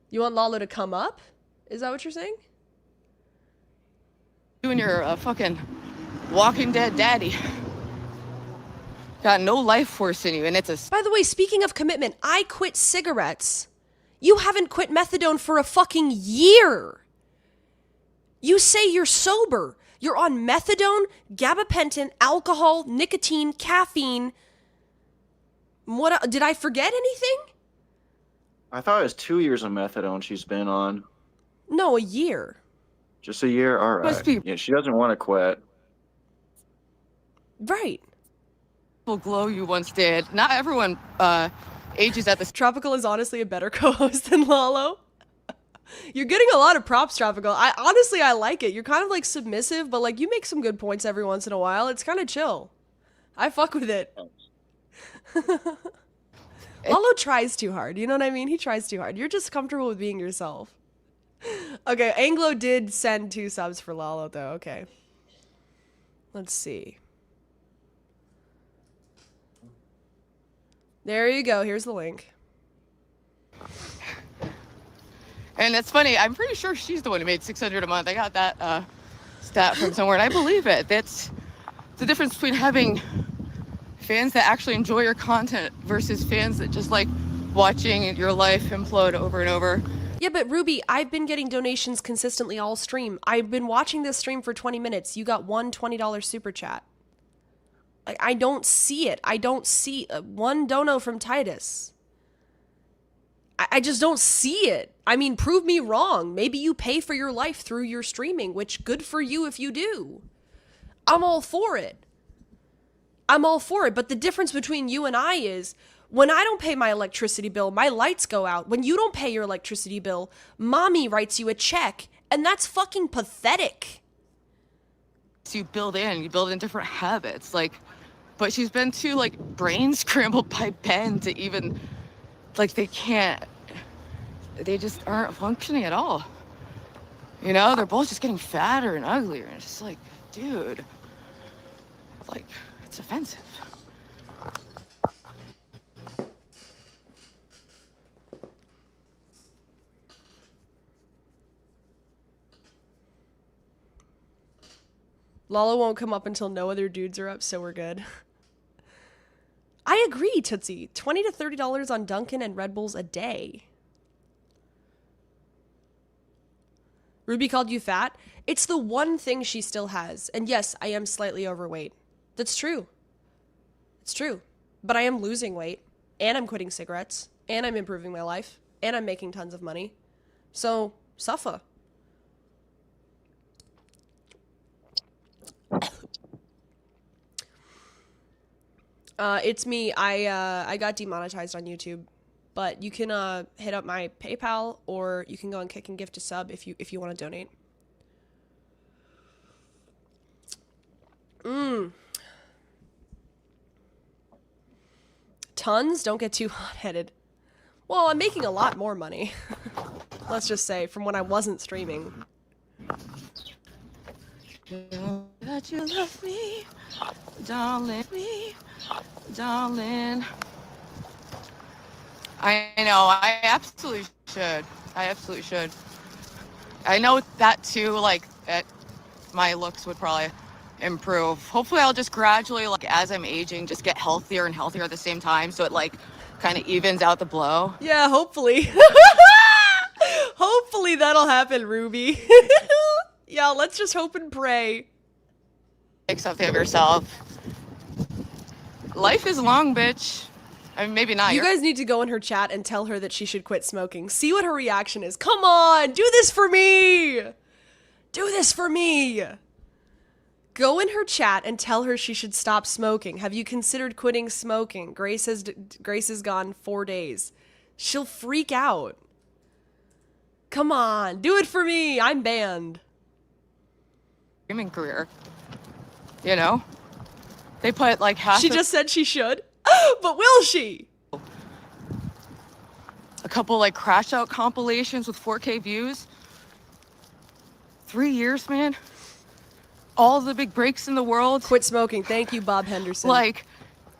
You want Lalo to come up? Is that what you're saying? You and your fucking Walking Dead daddy. Got no life force in you, and it's a... By the way, speaking of commitment, I quit cigarettes. You haven't quit methadone for a fucking year. You say you're sober. You're on methadone, gabapentin, alcohol, nicotine, caffeine. What? Did I forget anything? I thought it was 2 years of methadone she's been on. No, a year. Just a year? All right. Must be- Yeah, she doesn't want to quit. Right. Glow you once did. Not everyone ages at this. Tropical is honestly a better co-host than Lalo. You're getting a lot of props, Tropical. I like it. You're kind of like submissive, but like you make some good points every once in a while. It's kind of chill. I fuck with it. Lalo tries too hard. You know what I mean? He tries too hard. You're just comfortable with being yourself. Okay, Anglo did send 2 subs for Lalo though. Okay. Let's see. There you go. Here's the link. And it's funny, I'm pretty sure she's the one who made $600 a month. I got that stat from somewhere, and I believe it. That's the difference between having fans that actually enjoy your content versus fans that just like watching your life implode over and over. Yeah, but Ruby, I've been getting donations consistently all stream. I've been watching this stream for 20 minutes. You got one $20 super chat. I don't see it. I don't see one dono from Titus. I just don't see it. I mean, prove me wrong. Maybe you pay for your life through your streaming, which good for you if you do. I'm all for it. I'm all for it. But the difference between you and I is when I don't pay my electricity bill, my lights go out. When you don't pay your electricity bill, mommy writes you a check. And that's fucking pathetic. So you build in different habits. Like, but she's been too like brain scrambled by Ben to even, like, they just aren't functioning at all. You know, they're both just getting fatter and uglier. And it's just like, dude, like, it's offensive. Lala won't come up until no other dudes are up, so we're good. I agree, Tootsie. $20 to $30 on Dunkin' and Red Bulls a day. Ruby called you fat? It's the one thing she still has. And yes, I am slightly overweight. That's true. It's true. But I am losing weight. And I'm quitting cigarettes. And I'm improving my life. And I'm making tons of money. So, suffer. It's me. I got demonetized on YouTube, but you can hit up my PayPal, or you can go and kick and gift a sub if you want to donate. Tons. Don't get too hot-headed. Well, I'm making a lot more money. Let's just say, from when I wasn't streaming. That you love me, darling, darling. I know. I absolutely should. I absolutely should. I know that too. Like, my looks would probably improve. Hopefully, I'll just gradually, like, as I'm aging, just get healthier and healthier at the same time. So it like kind of evens out the blow. Yeah, hopefully. Hopefully that'll happen, Ruby. Yeah, let's just hope and pray. Make something of yourself. Life is long, bitch. I mean, maybe not. You guys need to go in her chat and tell her that she should quit smoking. See what her reaction is. Come on, do this for me. Do this for me. Go in her chat and tell her she should stop smoking. Have you considered quitting smoking? Grace has gone 4 days. She'll freak out. Come on, do it for me. I'm banned. Streaming career. You know? They put like half. She just said she should. But will she? A couple like crash out compilations with 4K views. 3 years, man. All the big breaks in the world. Quit smoking. Thank you, Bob Henderson. Like,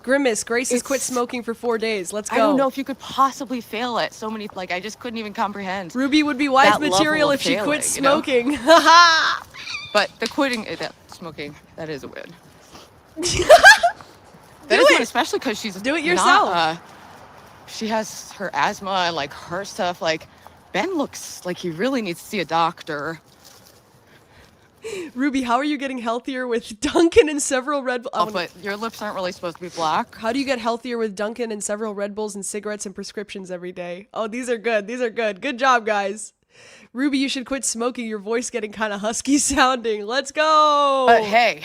Grimace, Grace has quit smoking for 4 days. Let's go. I don't know if you could possibly fail it. So many, like, I just couldn't even comprehend. Ruby would be wise that material level of if she quit failing, smoking. You know? But the quitting, smoking, that is a win. That is one, especially because she's do it yourself. Not, she has her asthma and like her stuff. Like, Ben looks like he really needs to see a doctor. Ruby, how are you getting healthier with Dunkin' and several Red Bulls? Oh, but your lips aren't really supposed to be black. How do you get healthier with Dunkin' and several Red Bulls and cigarettes and prescriptions every day? Oh, these are good. These are good. Good job, guys. Ruby, you should quit smoking. Your voice getting kind of husky sounding. Let's go. Hey,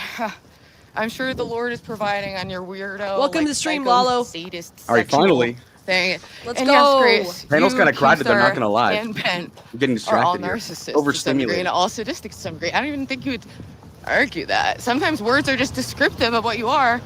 I'm sure the Lord is providing on your weirdo. Welcome like, to stream, psycho, Lalo. Sadist, All right, finally. Thing. Let's and go. Yes, Grace, Panel's kind of crowded, they're not going to lie. And Ben I'm getting are all distracted here. narcissists to some degree Overstimulated. and all sadistic to some degree. I don't even think you would argue that. Sometimes words are just descriptive of what you are.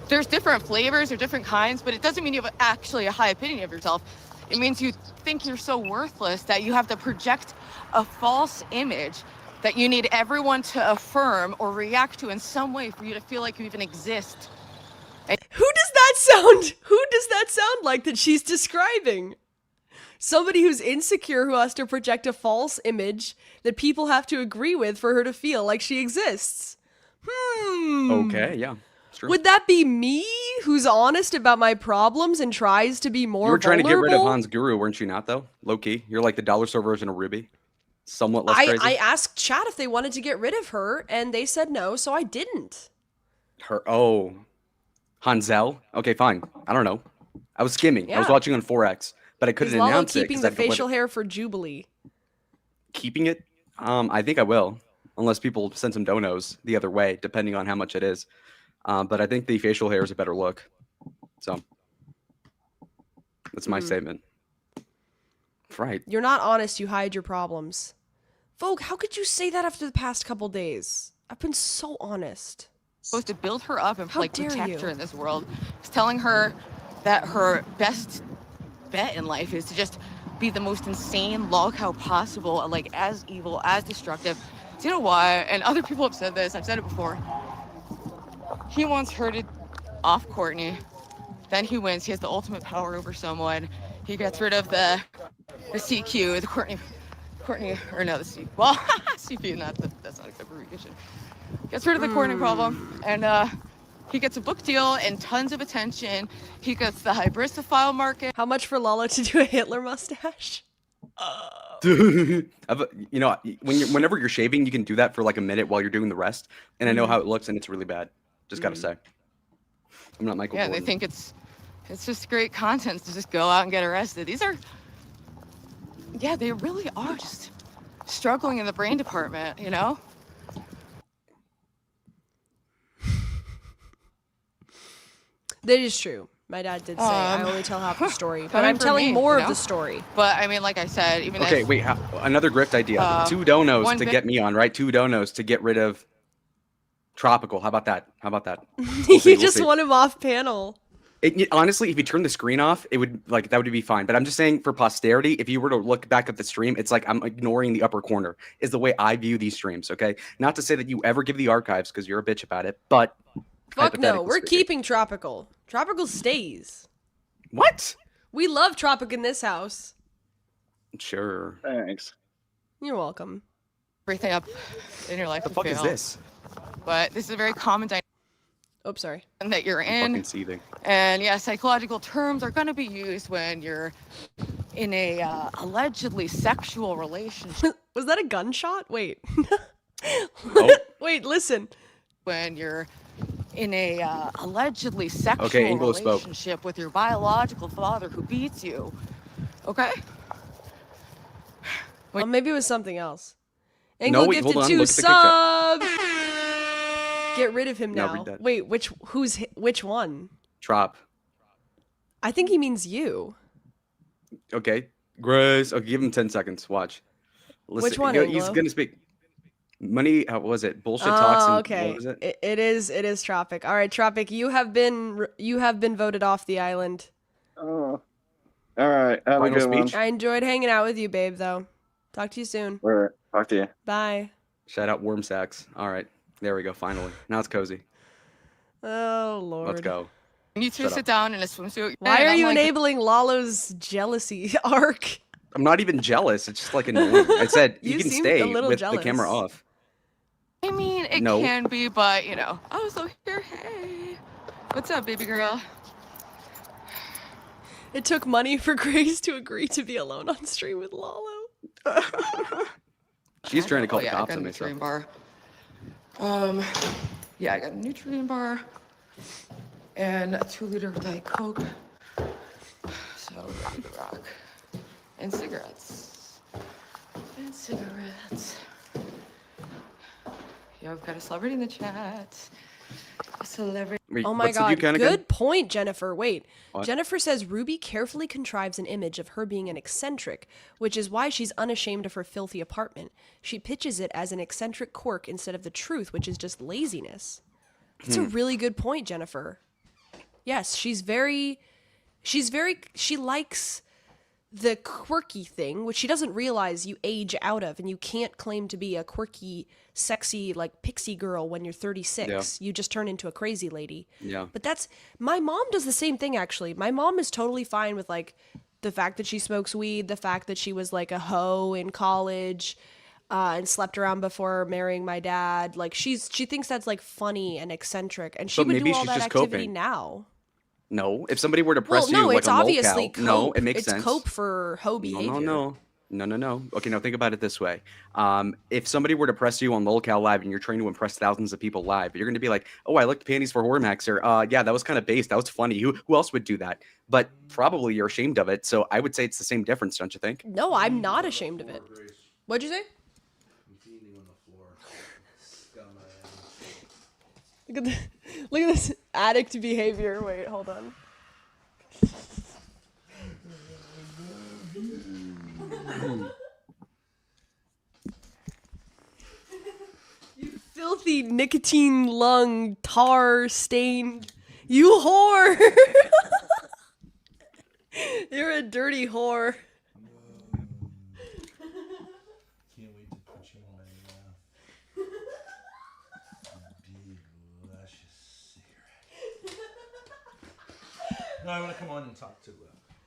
There's different flavors or different kinds, but it doesn't mean you have actually a high opinion of yourself. It means you think you're so worthless that you have to project a false image that you need everyone to affirm or react to in some way for you to feel like you even exist. Who does that sound? Who does that sound like that she's describing? Somebody who's insecure who has to project a false image that people have to agree with for her to feel like she exists. Okay, yeah. It's true. Would that be me who's honest about my problems and tries to be more You were trying to get rid of vulnerable? Hans Guru, weren't you not, though? Low-key. You're like the dollar store version of Ruby. Somewhat less crazy. I asked chat if they wanted to get rid of her, and they said no, so I didn't. Oh. Hansel? Okay, fine. I don't know. I was skimming. I was Yeah. watching on 4X, but I couldn't Is Lalo announce it. keeping 'Cause the I don't let facial it- hair for Jubilee? Keeping it? I think I will. Unless people send some donos the other way, depending on how much it is. But I think the facial hair is a better look. So, that's my statement. Right. You're not honest, you hide your problems. Vogue, how could you say that after the past couple days? I've been so honest. Supposed to build her up and How like dare protect you. her in this world. It's telling her that her best bet in life is to just be the most insane log how possible, like as evil, as destructive. Do you know why? And other people have said this, I've said it before. He wants her to off Courtney. Then he wins. He has the ultimate power over someone. He gets rid of the CQ, the Courtney, or no, the C. Well, CP, that's not a good abbreviation. Gets rid of the Courtney problem, and he gets a book deal and tons of attention. He gets the hybristophile market. How much for Lala to do a Hitler mustache? You know, whenever you're shaving, you can do that for like a minute while you're doing the rest. And I know how it looks, and it's really bad. Just gotta say. I'm not Michael Yeah, Jordan. they think it's just great content to just go out and get arrested. These are, yeah, they really are just struggling in the brain department, you know? That is true. My dad did say I only tell half the story, but coming I'm from telling me, more you of know? the story. But I mean, like I said, even Okay, if, wait. Another grift idea. 2 donos one to bit- get me on, right? 2 donos to get rid of Tropical. How about that? How about that? You We'll just see. want him off panel. Honestly, if you turn the screen off, it would that would be fine. But I'm just saying for posterity, if you were to look back at the stream, it's like I'm ignoring the upper corner is the way I view these streams. Okay, not to say that you ever give the archives because you're a bitch about it, but Fuck no, hypothetically we're speaking. keeping Tropical. Tropical stays. What? We love Tropic in this house. Sure. Thanks. You're welcome. Everything up in your life. What the fuck is this? But this is a very common dynamic. Oh, sorry. That you're in. Fucking seething. And yeah, psychological terms are going to be used when you're in a allegedly sexual relationship. Was that a gunshot? Wait. Oh. Wait, listen. When you're in a allegedly sexual Anglo spoke. relationship with your biological father who beats you. Okay? Well, maybe it was something else. No, Anglo wait, hold gifted on, 2 look at the subs. Get rid of him No, now. we're dead. Wait, which one? Trop. I think he means you. Okay. Grace. Okay, give him 10 seconds. Watch. Listen, Which one, He's Anglo? gonna speak. Money. How was it? Bullshit talks. Oh, And, okay. What was it? It is Tropic. All right, Tropic, you have been voted off the island. Oh. All right. Have a Final good one. speech? I enjoyed hanging out with you, babe. Though. Talk to you soon. All right. Talk to you. Bye. Shout out Worm Sacks. All right. There we go. Finally. Now it's cozy. Oh Lord. Let's go. You two Shut sit up. down in a swimsuit. Why and are I'm you like, enabling Lalo's jealousy arc? I'm not even jealous. It's just like annoying. I said You you can seemed stay a little with the camera jealous. off. I mean, it No. can be, but you know. Oh, so here, hey. What's up, baby girl? It took money for Grace to agree to be alone on stream with Lalo. She's trying to call Oh, the yeah, I cops got a on me. So. nutrient bar. Yeah, I got a nutrient bar and a 2-liter Diet Coke. So rock. And cigarettes. Yeah, I've got a celebrity in the chat. A celebrity. Wait, Oh my what's the view god, count good again? point, Jennifer. Wait. What? Jennifer says Ruby carefully contrives an image of her being an eccentric, which is why she's unashamed of her filthy apartment. She pitches it as an eccentric quirk instead of the truth, which is just laziness. That's a really good point, Jennifer. Yes, she likes the quirky thing, which she doesn't realize you age out of, and you can't claim to be a quirky, sexy, like pixie girl when you're 36. You just turn into a crazy lady. Yeah. But my mom does the same thing, actually. My mom is totally fine with like the fact that she smokes weed, the fact that she was like a hoe in college, and slept around before marrying my dad. Like she thinks that's like funny and eccentric, and she But would maybe do all she's that just activity coping. now. No, if somebody were to press Well, no, you like it's a obviously lolcow, cope. no, it makes it's sense. cope for hoe behavior. No. Okay, now think about it this way. If somebody were to press you on Lolcow Live and you're trying to impress thousands of people live, you're going to be like, oh, I licked panties for Hormaxer. Yeah, that was kind of base. That was funny. Who else would do that? But probably you're ashamed of it. So I would say it's the same difference, don't you think? No, I'm not ashamed of it. What'd you say? Look at this addict behavior. Wait, hold on. You filthy nicotine lung tar stained. You whore! You're a dirty whore. No, I want to come on and talk to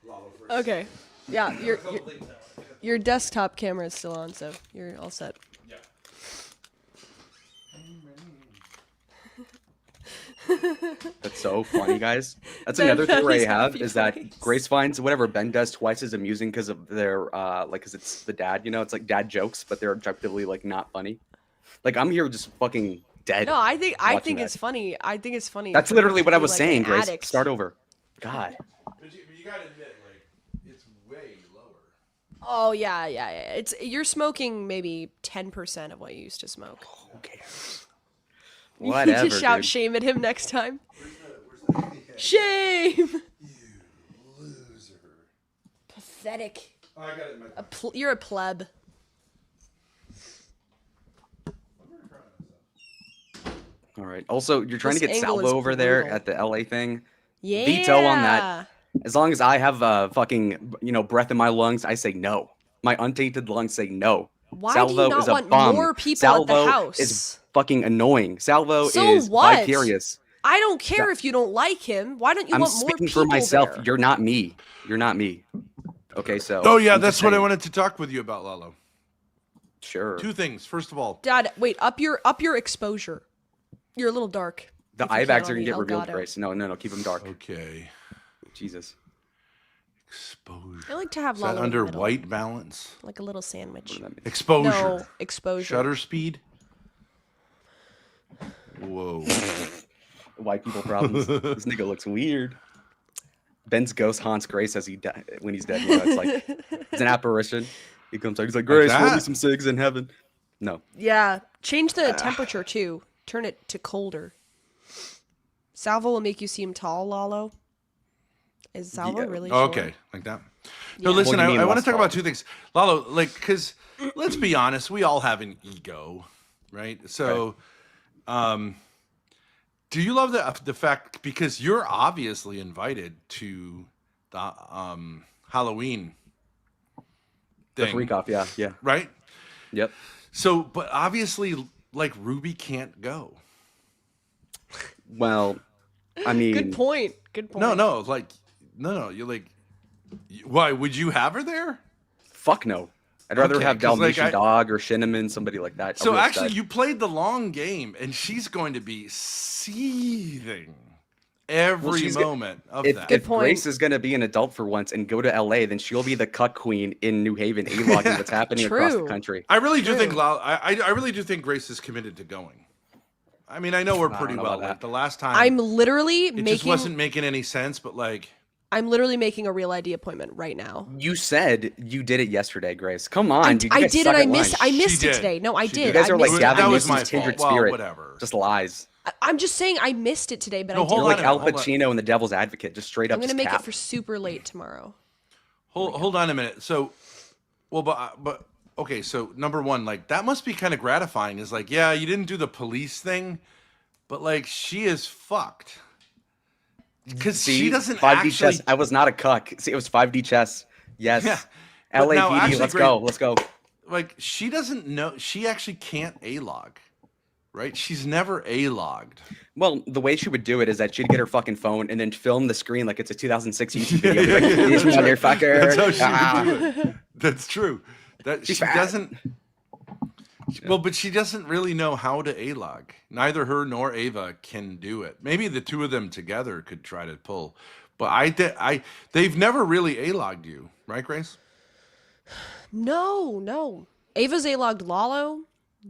Lalo first. Okay. Yeah, your desktop camera is still on, so you're all set. Yeah. That's so funny, guys. That's Ben another theory Valley's I have happy is that place. Grace finds whatever Ben does twice as amusing because of their because it's the dad, it's like dad jokes, but they're objectively like not funny. Like I'm here just fucking dead. No, I think watching it's that. funny. I think it's funny. That's for literally them what to I be, was like, saying, an Grace. addict. Start over. God. But you gotta admit, like, it's way lower. Oh yeah. It's you're smoking maybe 10% of what you used to smoke. Who cares? You Whatever. need to shout dude. shame at him next time. Shame. Loser. Pathetic. Oh, I got it in my You're a pleb. All right. Also, you're trying This to get angle Salvo is over there brutal. at the LA thing. Yeah. veto on that. As long as I have fucking breath in my lungs, I say no. My untainted lungs say no. Why Salvo do you not is a want bum. more people Salvo at the house? is fucking annoying. Salvo So is what? vicarious. I don't care if you don't like him. Why don't you I'm want more speaking people for myself. there? You're not me. You're not me. Okay, so. Oh yeah, I'm just that's what I saying. wanted to talk with you about, Lalo. Sure. Two things. First of all, Dad, wait, up your exposure. You're a little dark. The if you eye can bags on are gonna the get revealed, Elgato. Grace. No, keep them dark. Okay. Jesus. Exposure. I like to have Is that Lalo in the under middle, white balance? like a little sandwich. Exposure. No, exposure. Shutter speed. Whoa. White people problems. This nigga looks weird. Ben's ghost haunts Grace as when he's dead. It's like it's an apparition. He comes out. He's like, Grace, roll me some cigs in heaven. No. Yeah, change the temperature too. Turn it to colder. Salvo will make you seem tall, Lalo. Is Salvo really short? Okay, like that. No, Yeah. listen, What do you mean I want to less talk about tall? two things. Lalo, like, because let's be honest, we all have an ego, right? So, do you love the fact, because you're obviously invited to the Halloween The thing. freak off, yeah. Right? Yep. So, but obviously, like, Ruby can't go. Well, I mean, Good point. Good point. No, you're like, why would you have her there? Fuck no. I'd rather Okay, have 'cause, like, Dalmatian Dog or Cinnamon, somebody like that. a So real actually, stud. you played the long game, and she's going to be seething every she's moment of if, that. If Grace is going to be an adult for once and go to LA, then she'll be the cuck queen in New Haven, a-logging what's happening across the country. I really do think I really do think Grace is committed to going. I mean, I know we're I pretty don't know well. about Like that. the last time, I'm literally it just wasn't making any sense. But like, I'm literally making a real ID appointment right now. You said you did it yesterday, Grace. Come on, dude. You I guys did, suck and I at missed. lying. I missed it today. No, I did. You guys I are like missed it. Gavin That was Newsom's my kindred fault. Well, spirit. whatever. Just lies. I'm just saying I missed it today, but No, I did. hold You're on like a Al minute, hold on. Pacino in The Devil's Advocate, just straight up. I'm gonna just make cap. it for super late tomorrow. hold on a minute. So, well, but okay. So number one, like that must be kind of gratifying. Is like, yeah, you didn't do the police thing, but like she is fucked. Because she doesn't 5D actually. chess. I was not a cuck. See, it was 5D chess. Yes. Yeah. But now, LAPD. actually, Let's Grace, go. Let's go. Like she doesn't know. She actually can't a-log, right? She's never a-logged. Well, the way she would do it is that she'd get her fucking phone and then film the screen like it's a 2006 YouTube video. Like, this motherfucker. That's how she Ah. would do it. That's true. That She's she fat. doesn't. Well, but she doesn't really know how to a-log. Neither her nor Ava can do it. Maybe the two of them together could try to pull, but they've never really a-logged you, right, Grace? No. Ava's A-logged Lalo.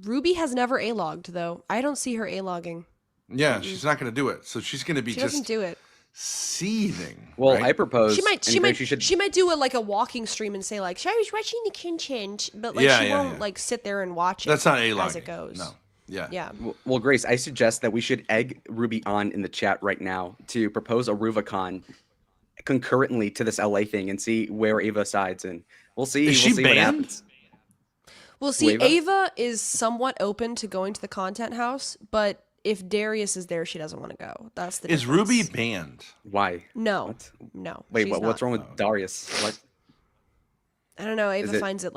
Ruby has never A-logged, though. I don't see her A-logging. Yeah, she's not going to do it. So she's going to be She just doesn't do it. seething. Well, right? I propose. She might and Grace, you should. she might do a walking stream and say like, "I was watching the kitchen," but like Yeah, she yeah, won't yeah. like sit there and watch it. That's not as a-logging. it goes. No. Yeah. Yeah. Well, Grace, I suggest that we should egg Ruby on in the chat right now to propose a Ruvacon concurrently to this LA thing and see where Ava sides, and we'll see. Is she we'll see what banned? happens. Well, see, Ava? Ava is somewhat open to going to the content house, but if Darius is there, she doesn't want to go. That's the Is difference. Ruby banned? Why? No. No. Wait, she's what's not. wrong with Darius? What? I don't know. Ava it- finds it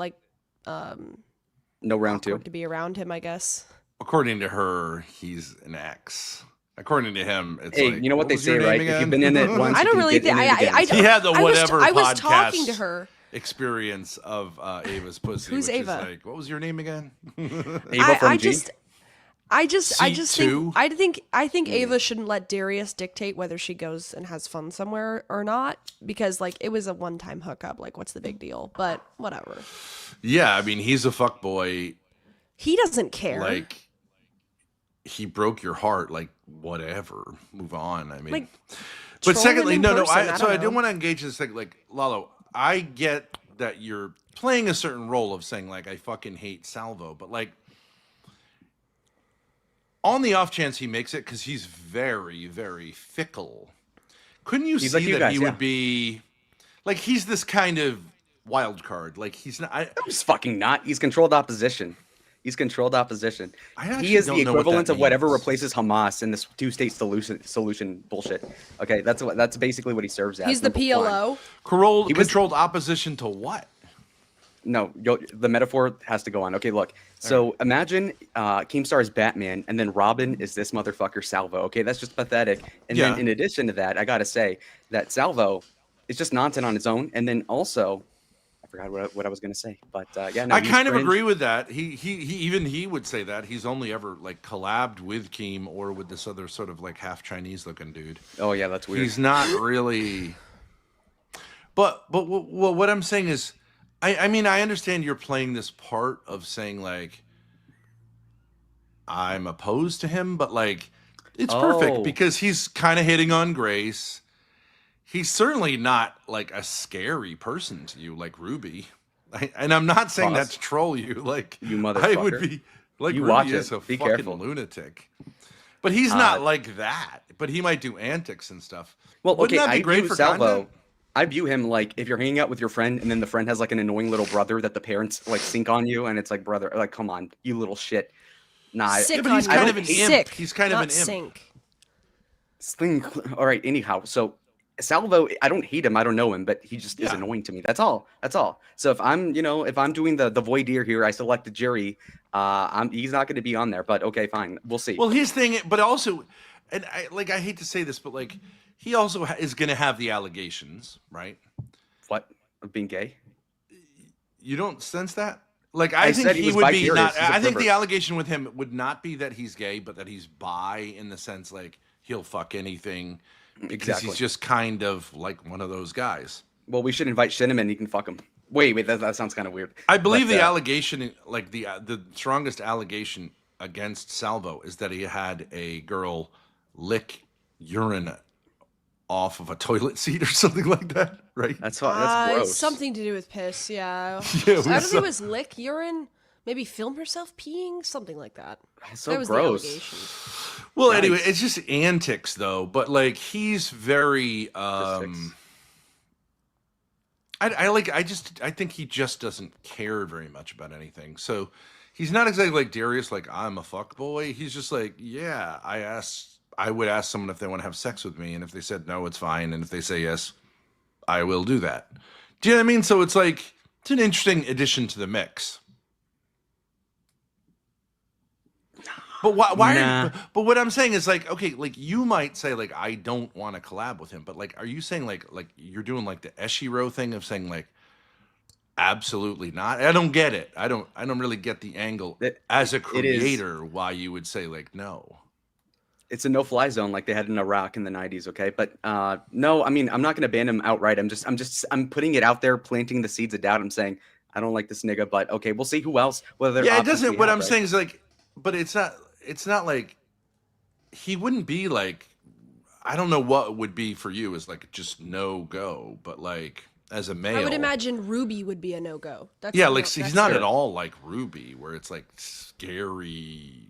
No round two. to be around him, I guess. According to her, he's an ex. According to him, it's Hey, like, you know what they was your say, right? name If you've again? been in it once, I you don't can really get think. in it again. He had the I was whatever talking to podcast her. experience of Ava's pussy. Who's which Ava? Is like, what was your name again? Ava from G? I just C2? think I think Ava shouldn't let Darius dictate whether she goes and has fun somewhere or not, because like it was a one-time hookup. Like, what's the big deal? But whatever. Yeah, I mean, he's a fuck boy. He doesn't care. Like, he broke your heart. Like, whatever. Move on. I mean, Like, but troll secondly, him in no. person, So I don't do know. want to engage this thing. Like, Lalo, I get that you're playing a certain role of saying like, I fucking hate Salvo, but like, on the off chance he makes it, because he's very, very fickle. Couldn't you He's see like you that guys, he yeah. would be like, he's this kind of wild card. Like, he's not. He's fucking not. He's controlled opposition. He's controlled opposition. I actually He is the don't know what that equivalent of whatever means. replaces Hamas in this two-state solution bullshit. Okay, that's basically what he serves as. He's the number one. PLO. He was- Controlled opposition to what? No, the metaphor has to go on. Okay, look. So imagine Keemstar is Batman, and then Robin is this motherfucker Salvo. Okay, that's just pathetic. And Yeah. then in addition to that, I gotta say that Salvo is just nonsense on his own. And then also, I forgot what I was gonna say. But yeah, no, I he's kind of cringe. agree with that. He would say that he's only ever like collabed with Keem or with this other sort of like half Chinese looking dude. Oh yeah, that's weird. He's not really. But what I'm saying is, I mean, I understand you're playing this part of saying like I'm opposed to him, but like it's perfect Oh. because he's kind of hitting on Grace. He's certainly not like a scary person to you like Ruby. And I'm not saying Pause. that to troll you. Like You I would motherfucker. be like You Ruby watch is it. a Be fucking careful. lunatic. But he's not like that. But he might do antics and stuff. Well, Wouldn't okay, that be I great view for Salvo. content? I view him like if you're hanging out with your friend and then the friend has like an annoying little brother that the parents like sink on you and it's like brother, like come on, you little shit. Nah, Sick but he's on kind you. of an imp. Sick, He's kind of not an imp. sink. All right. Anyhow, so Salvo, I don't hate him. I don't know him, but he just is annoying to me. That's all. That's all. So if I'm doing the voir dire here, I select a jury. He's not going to be on there. But okay, fine. We'll see. Well, his thing, but also, and I hate to say this, but like he also is going to have the allegations, right? What, of being gay? You don't sense that? Like I I think said he he was would be bi-curious. not. He's a I think the pervert. allegation with him would not be that he's gay, but that he's bi in the sense like he'll fuck anything because Exactly. he's just kind of like one of those guys. Well, we should invite Shinneman. He can fuck him. Wait, that sounds kind of weird. I believe But, the allegation, like the strongest allegation against Salvo is that he had a girl lick urine off of a toilet seat or something like that, right? That's gross. Something to do with piss, yeah. Yeah, it I don't was think it was lick urine. Maybe film herself peeing, something like that. So that was gross. the allegation. Well, Yikes. anyway, it's just antics though, but like he's very I think he just doesn't care very much about anything. So he's not exactly like Darius, like I'm a fuck boy. He's just like, yeah, I would ask someone if they want to have sex with me, and if they said no, it's fine, and if they say yes, I will do that. Do you know what I mean? So it's like it's an interesting addition to the mix. But why Nah. but what I'm saying is like, okay, like you might say like I don't want to collab with him, but like are you saying like you're doing like the Eshiro thing of saying like absolutely not? I don't get it. I don't really get the angle as a it is- creator why you would say like no. It's a no-fly zone like they had in Iraq in the 90s, okay? But no, I mean, I'm not going to ban him outright. I'm putting it out there, planting the seeds of doubt. I'm saying I don't like this nigga, but okay, we'll see who else. Whether Yeah, it doesn't. What I'm saying is like, but it's not like he wouldn't be like. I don't know what it would be for you as like just no go, but like as a male, I would imagine Ruby would be a no-go. That's yeah, the like no- he's that's not the- at all like Ruby, where it's like scary.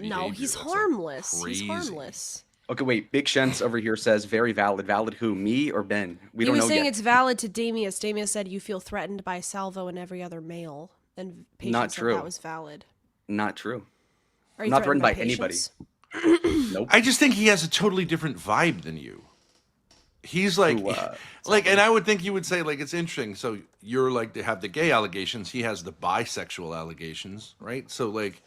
No, behavior he's that's, like, harmless. crazy. He's harmless. Okay, wait. Big Shents over here says very valid. Valid who? Me or Ben? We He don't was know saying yet. it's valid to Damius. Damius said you feel threatened by Salvo and every other male. And Patience Not said true. that was valid. Not true. Are you Not threatened by anybody. Patience? Nope. I just think he has a totally different vibe than you. He's like, like, and I would think you would say like it's interesting. So you're like they have the gay allegations. He has the bisexual allegations, right? So like,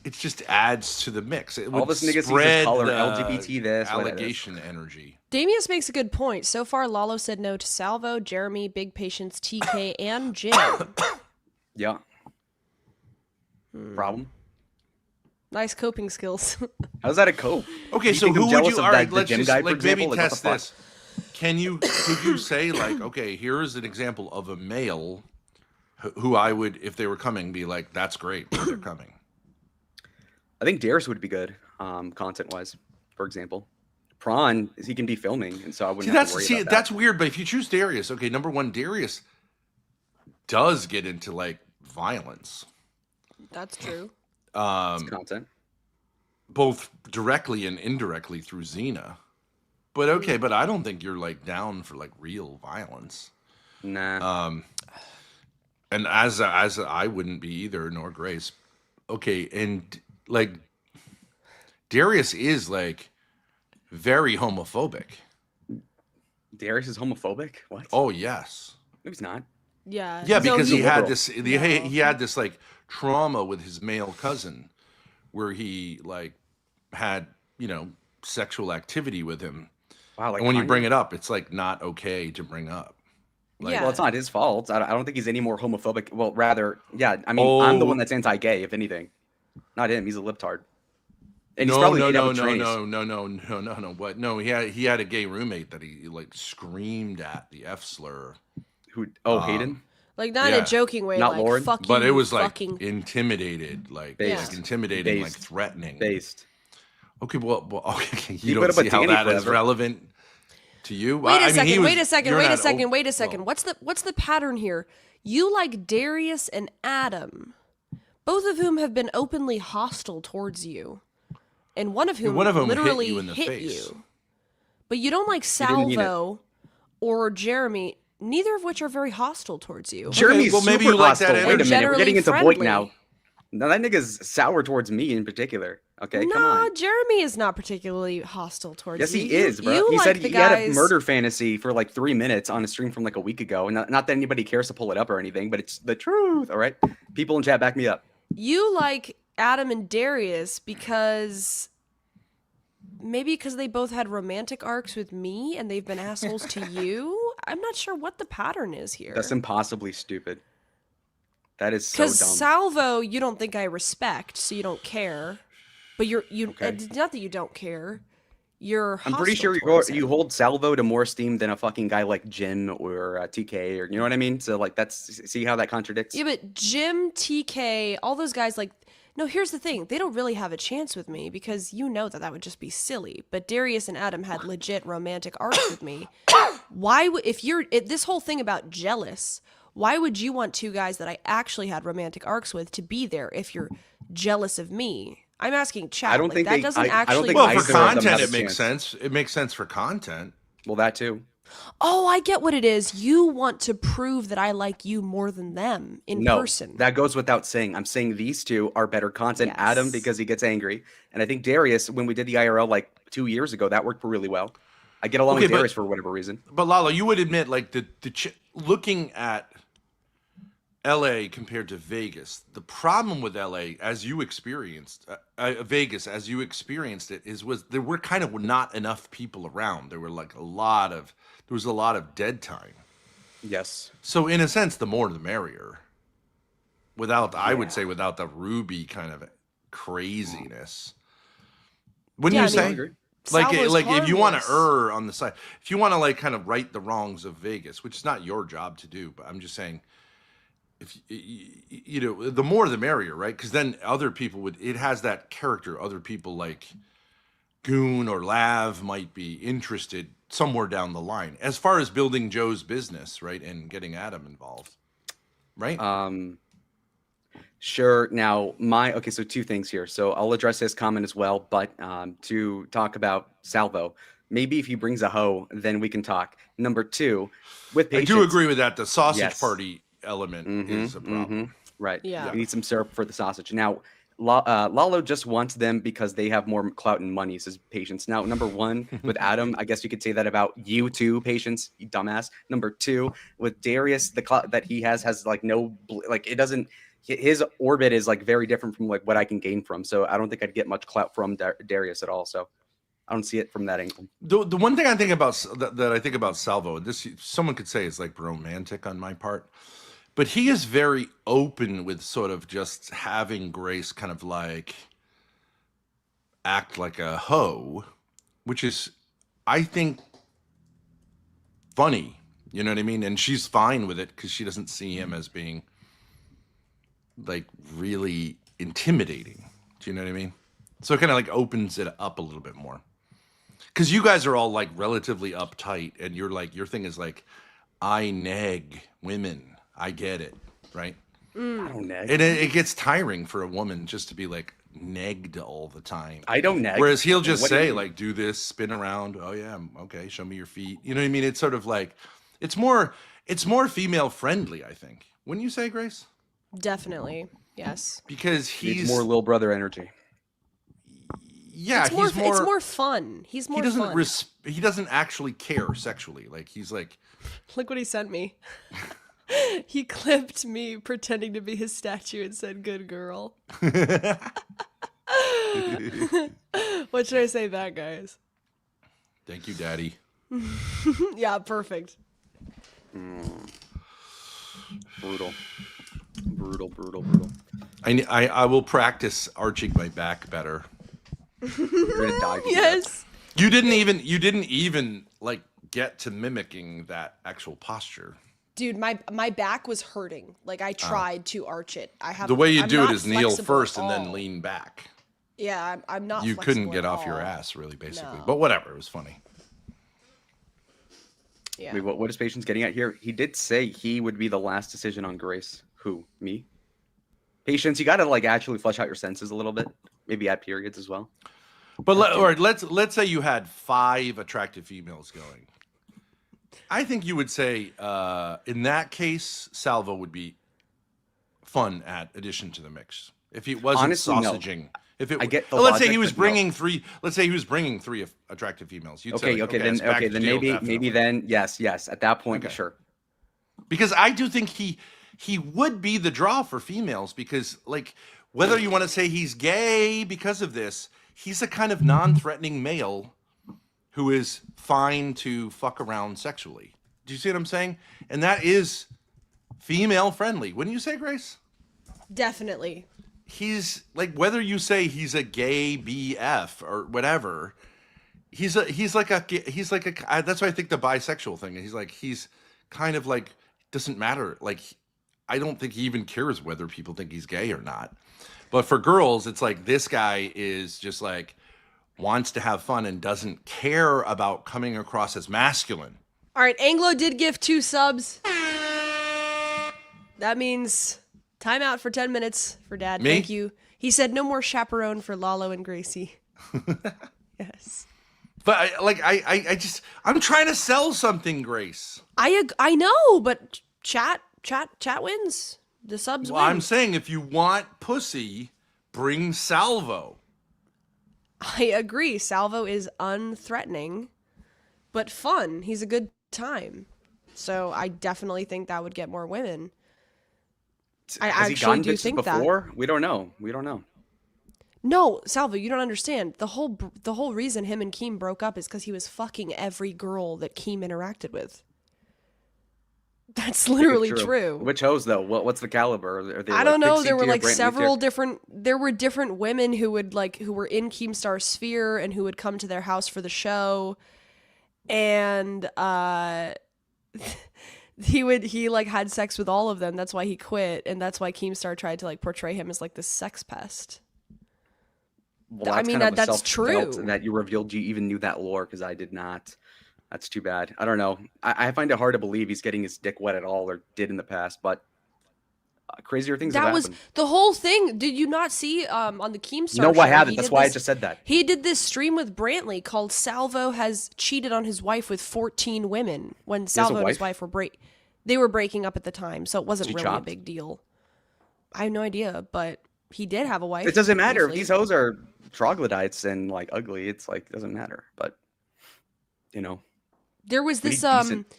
it just adds to the mix. It All would this nigga sees is spread color, the LGBT this, whatever. allegation energy. Damius makes a good point. So far, Lalo said no to Salvo, Jeremy, Big Patience, TK, and Jim. Yeah. Problem? Nice coping skills. How's that a cope? Okay, You so think I'm who would jealous you? of All that- right, the let's gym just guy, for like maybe example? Like, what the test fuck? this. Could you say like, okay, here is an example of a male who I would, if they were coming, be like, that's great, that they're coming. I think Darius would be good, content-wise. For example, Prawn he can be filming, and so I wouldn't have to worry about that. That's weird. But if you choose Darius, okay, number one, Darius does get into like violence. That's true. It's content. Both directly and indirectly through Xena. But okay, but I don't think you're like down for like real violence. Nah. And as I wouldn't be either, nor Grace. okay, and like Darius is like very homophobic. Darius is homophobic? What? Oh yes. No, he's not. Yeah. Yeah, No, because he had liberal. this he had this like trauma with his male cousin where he like had, you know, sexual activity with him. Wow, like and when you Kanye? bring it up, it's like not okay to bring up. Like, Well, it's not his fault. I don't think he's any more homophobic. Well, rather, yeah. I mean, I'm the one that's anti-gay, if anything. Not him. He's a libtard. And he's probably made out with trannies. no. What? No, he had a gay roommate that he like screamed at the F slur. Who? Oh, Hayden. Like not in a joking way, Not like Lauren? fuck But you, it was like fucking intimidated, like intimidating, like threatening. Based. Okay, well okay. He You put don't up a see how Danny that is forever. relevant to you. Wait a second. you're Wait not a second. What's the pattern here? You like Darius and Adam, both of whom have been openly hostile towards you, and one of whom literally hit you in the hit face. you. But you don't like didn't mean it. Salvo or Jeremy, neither of which are very hostile towards you. Jeremy's well, maybe super you like that hostile. Wait a energy. minute, we're getting into Generally Voight now. Now that nigga's sour towards me in particular. Okay, come Nah, on. Jeremy is not particularly hostile towards Yes, you. he is, bro. You He like said the he had a guys- murder fantasy for like 3 minutes on a stream from like a week ago. And not that anybody cares to pull it up or anything, but it's the truth. All right, people in chat back me up. You like Adam and Darius because maybe because they both had romantic arcs with me and they've been assholes to you. I'm not sure what the pattern is here. That's impossibly stupid. That is so dumb. Because Salvo, you don't think I respect, so you don't care. But you it's not that you don't care. You're. I'm pretty hostile sure towards him. you hold Salvo to more esteem than a fucking guy like Jin or TK, or you know what I mean. So like see how that contradicts. Yeah, but Jim, TK, all those guys, like, no, here's the thing. They don't really have a chance with me because you know that would just be silly. But Darius and Adam had legit romantic arcs with me. Why would, this whole thing about jealous, why would you want two guys that I actually had romantic arcs with to be there if you're jealous of me? I'm asking chat. I don't like, think that they- doesn't I don't actually. think Well, either for of them content, have a it makes chance. sense. It makes sense for content. Well, that too. Oh, I get what it is. You want to prove that I like you more than them in No, person. that goes without saying. I'm saying these two are better content. Yes. Adam because he gets angry, and I think Darius when we did the IRL like 2 years ago that worked really well. I get along Okay, with but- Darius for whatever reason. But Lalo, you would admit, like looking at LA compared to Vegas, the problem with LA, as you experienced Vegas, as you experienced it, was there were kind of not enough people around. There were like there was a lot of dead time. Yes. So in a sense, the more the merrier. I would say without the Ruby kind of craziness. Wouldn't you say? Salvo's Like if you want to harmless. err on the side, if you want to like kind of right the wrongs of Vegas, which is not your job to do, but I'm just saying, if you know, the more the merrier, right? Because then other people it has that character. Other people like Goon or Lav might be interested somewhere down the line as far as building Joe's business, right, and getting Adam involved, right? Sure. Now, so 2 things here. So I'll address his comment as well, but to talk about Salvo, maybe if he brings a hoe, then we can talk. Number 2, with I patience. do agree with that. The sausage Yes. party element is a problem. Right. Yeah. We need some syrup for the sausage. Now, Lalo just wants them because they have more clout and money, says Patience. Now, number 1, with Adam, I guess you could say that about you too, Patience, you dumbass. Number 2, with Darius, the clout that he has like no, like it doesn't, his orbit is like very different from like what I can gain from. So I don't think I'd get much clout from Darius at all. So I don't see it from that angle. The one thing I think about that I think about Salvo, and this someone could say is like romantic on my part, but he is very open with sort of just having Grace kind of like act like a hoe, which is, I think, funny. You know what I mean? And she's fine with it because she doesn't see him as being like really intimidating. Do you know what I mean? So it kind of like opens it up a little bit more. Because you guys are all like relatively uptight, and you're like, your thing is like, I nag women. I get it, right? I don't nag. And it gets tiring for a woman just to be like negged all the time. I don't nag. Whereas he'll just What do you say mean? like, do this, spin around. Oh yeah, okay, show me your feet. You know what I mean? It's sort of like, it's more female friendly, I think. Wouldn't you say, Grace? Definitely. Yes. Because Needs more little brother energy. Yeah, it's more, he's more. It's more fun. He's more He doesn't fun. he doesn't actually care sexually. Like he's like. Look what he sent me. He clipped me pretending to be his statue and said, "Good girl." What should I say back, guys? Thank you, Daddy. Yeah, perfect. Brutal. I will practice arching my back better. You're gonna die. Yes. You didn't even like get to mimicking that actual posture. Dude, my back was hurting. Like I tried to arch it. The way you I'm do it not is kneel flexible first at and then all. lean back. Yeah, I'm not. You couldn't flexible get at off your all. ass, really, basically. No. But whatever, it was funny. Yeah. Wait, what is Patience getting at here? He did say he would be the last decision on Grace. Who? Me? Patience, you gotta like actually flesh out your senses a little bit. Maybe add periods as well. But let's say you had 5 attractive females going. I think you would say in that case, Salvo would be fun addition to the mix. If he wasn't Honestly, no. sausaging. If it, I get the let's say logic, he was but no. bringing 3. Let's say he was bringing 3 attractive females. You'd say, Okay, it's back to then jail, maybe definitely. then yes. At that point, sure. Because I do think he would be the draw for females because like whether you want to say he's gay because of this, he's a kind of non-threatening male who is fine to fuck around sexually. Do you see what I'm saying? And that is female friendly. Wouldn't you say, Grace? Definitely. He's like whether you say he's a gay BF or whatever, he's like a that's why I think the bisexual thing. He's kind of like doesn't matter. Like I don't think he even cares whether people think he's gay or not. But for girls, it's like this guy is just like wants to have fun and doesn't care about coming across as masculine. All right, Anglo did give 2 subs. That means timeout for 10 minutes for Dad. Me? Thank you. He said no more chaperone for Lalo and Gracie. Yes. But I'm trying to sell something, Grace. I know, but chat wins. The subs Well, win. I'm saying if you want pussy, bring Salvo. I agree. Salvo is unthreatening, but fun. He's a good time. So I definitely think that would get more women. I Has he actually gotten do bitches think before? that. We don't know. No, Salvo, you don't understand. The whole reason him and Keem broke up is because he was fucking every girl that Keem interacted with. That's literally true. Which hoes though? What's the caliber? Are they, I don't know. There were like Brantley several tier? different. There were different women who were in Keemstar's sphere and who would come to their house for the show, and he like had sex with all of them. That's why he quit, and that's why Keemstar tried to like portray him as like this sex pest. Well, I mean, kind of a that's self-felt true. That you revealed you even knew that lore because I did not. That's too bad. I don't know. I find it hard to believe he's getting his dick wet at all or did in the past, but crazier things have That was happened. the whole thing. Did you not see on the Keemstar No, show? I haven't. he That's did why I this- just said that. He did this stream with Brantley called Salvo has cheated on his wife with 14 women when has a Salvo and his wife? wife were they were breaking up at the time, so it wasn't She really a chopped? big deal. I have no idea, but he did have a wife. It doesn't matter if obviously. these hoes are troglodytes and like ugly. It's like it doesn't matter. But you know, There was we this need decent-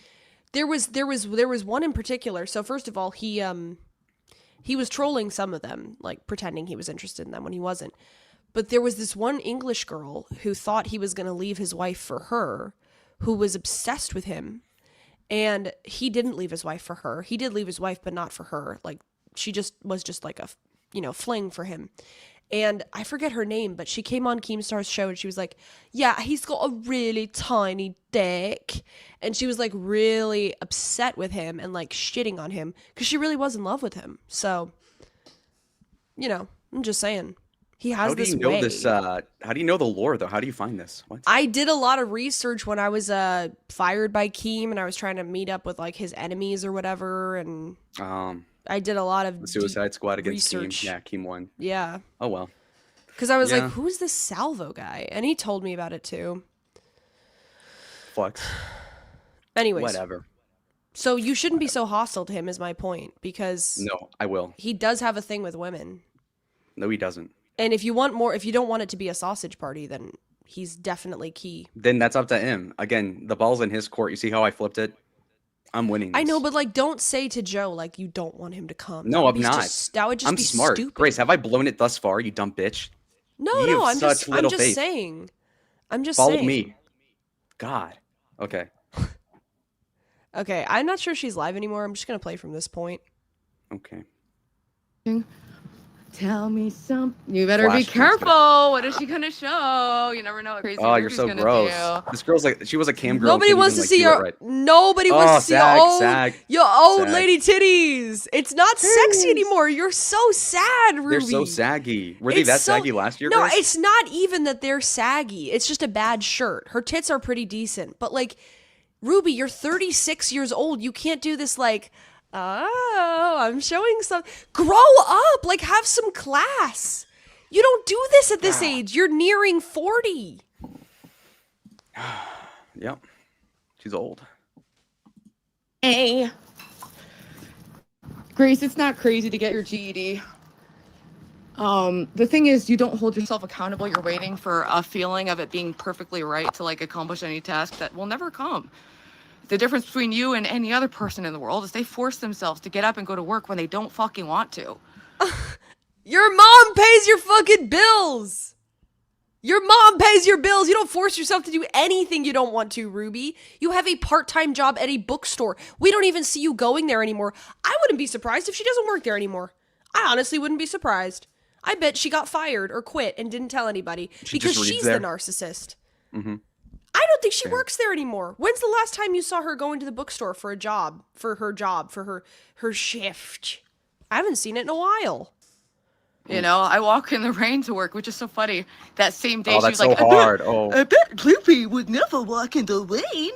there was one in particular. So first of all, he was trolling some of them, like pretending he was interested in them when he wasn't. But there was this one English girl who thought he was going to leave his wife for her, who was obsessed with him. And he didn't leave his wife for her. He did leave his wife, but not for her. Like she just was just like a, fling for him. And I forget her name, but she came on Keemstar's show and she was like, yeah, he's got a really tiny dick. And she was like really upset with him and like shitting on him because she really was in love with him. So, I'm just saying. He has how do this you know way. this? How do you know the lore though? How do you find this? What? I did a lot of research when I was fired by Keem and I was trying to meet up with like his enemies or whatever. And I did a lot of The Suicide Squad against research. Keem. Yeah, Keem won. Yeah. Oh well. Because I was Yeah. like, who's this Salvo guy? And he told me about it too. Flex. Anyways. Whatever. So you shouldn't be so hostile to him, is my point, because No, I will. he does have a thing with women. No, he doesn't. And if you don't want it to be a sausage party, then he's definitely key. Then that's up to him. Again, the ball's in his court. You see how I flipped it? I'm winning this. I know, but like, don't say to Joe like you don't want him to come. No, I'm not. That would just I'm be smart. stupid. Grace, have I blown it thus far, you dumb bitch? No, I'm just faith. saying. Follow me. God. Okay. Okay, I'm not sure she's live anymore. I'm just gonna play from this point. Okay. Tell me something. You better Flash be careful. What is she gonna show? You never know what crazy. Oh, you're Ruby's so gonna gross. do. This girl's like, she was a cam girl. Nobody wants to see your nobody wants to see your old lady titties. It's not sexy anymore. You're so sad, Ruby. They're so saggy. Were they that saggy last year? No, Grace? it's not even that they're saggy. It's just a bad shirt. Her tits are pretty decent, but like, Ruby, you're 36 years old. You can't do this like, oh, I'm showing some. Grow up. Like, have some class. You don't do this at this age. You're nearing 40. Yep. She's old. Hey. Grace, it's not crazy to get your GED. The thing is, you don't hold yourself accountable. You're waiting for a feeling of it being perfectly right to like accomplish any task that will never come. The difference between you and any other person in the world is they force themselves to get up and go to work when they don't fucking want to. Your mom pays your fucking bills. Your mom pays your bills. You don't force yourself to do anything you don't want to, Ruby. You have a part-time job at a bookstore. We don't even see you going there anymore. I wouldn't be surprised if she doesn't work there anymore. I honestly wouldn't be surprised. I bet she got fired or quit and didn't tell anybody because she's the narcissist. Mm-hmm. I don't think she works there anymore. When's the last time you saw her go into the bookstore for her shift? I haven't seen it in a while. You know, I walk in the rain to work, which is so funny. That same day, Oh, she was that's like, so hard. Oh. I bet Blippi would never walk in the rain.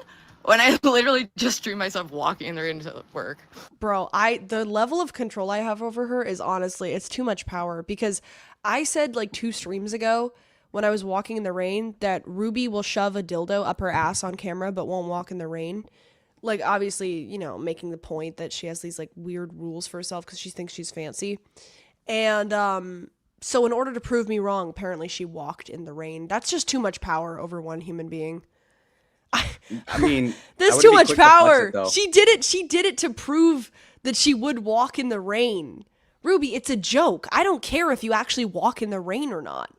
When I literally just dreamed myself walking in the rain to work. Bro, the level of control I have over her is honestly, it's too much power. Because I said like 2 streams ago, when I was walking in the rain, that Ruby will shove a dildo up her ass on camera but won't walk in the rain. Like, obviously, you know, making the point that she has these like weird rules for herself because she thinks she's fancy. And so in order to prove me wrong, apparently she walked in the rain. That's just too much power over one human being. I mean, there's too much power. She did it to prove that she would walk in the rain. Ruby, it's a joke. I don't care if you actually walk in the rain or not.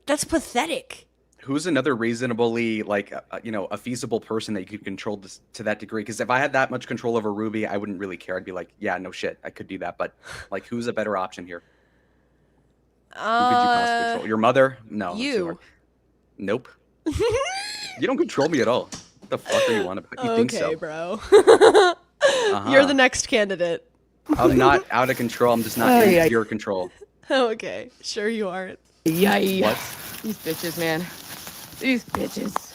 That's pathetic. Who's another reasonably, like, a feasible person that you could control this to that degree? Because if I had that much control over Ruby, I wouldn't really care. I'd be like, yeah, no shit, I could do that. But, like, who's a better option here? Who could you possibly control? Your mother? No. You. Nope. You don't control me at all. What the fuck are you on about? You think so? Okay, bro. You're the next candidate. I'm not out of control. I'm just not in your control. Okay, sure you aren't. Yay. What? These bitches, man. These bitches.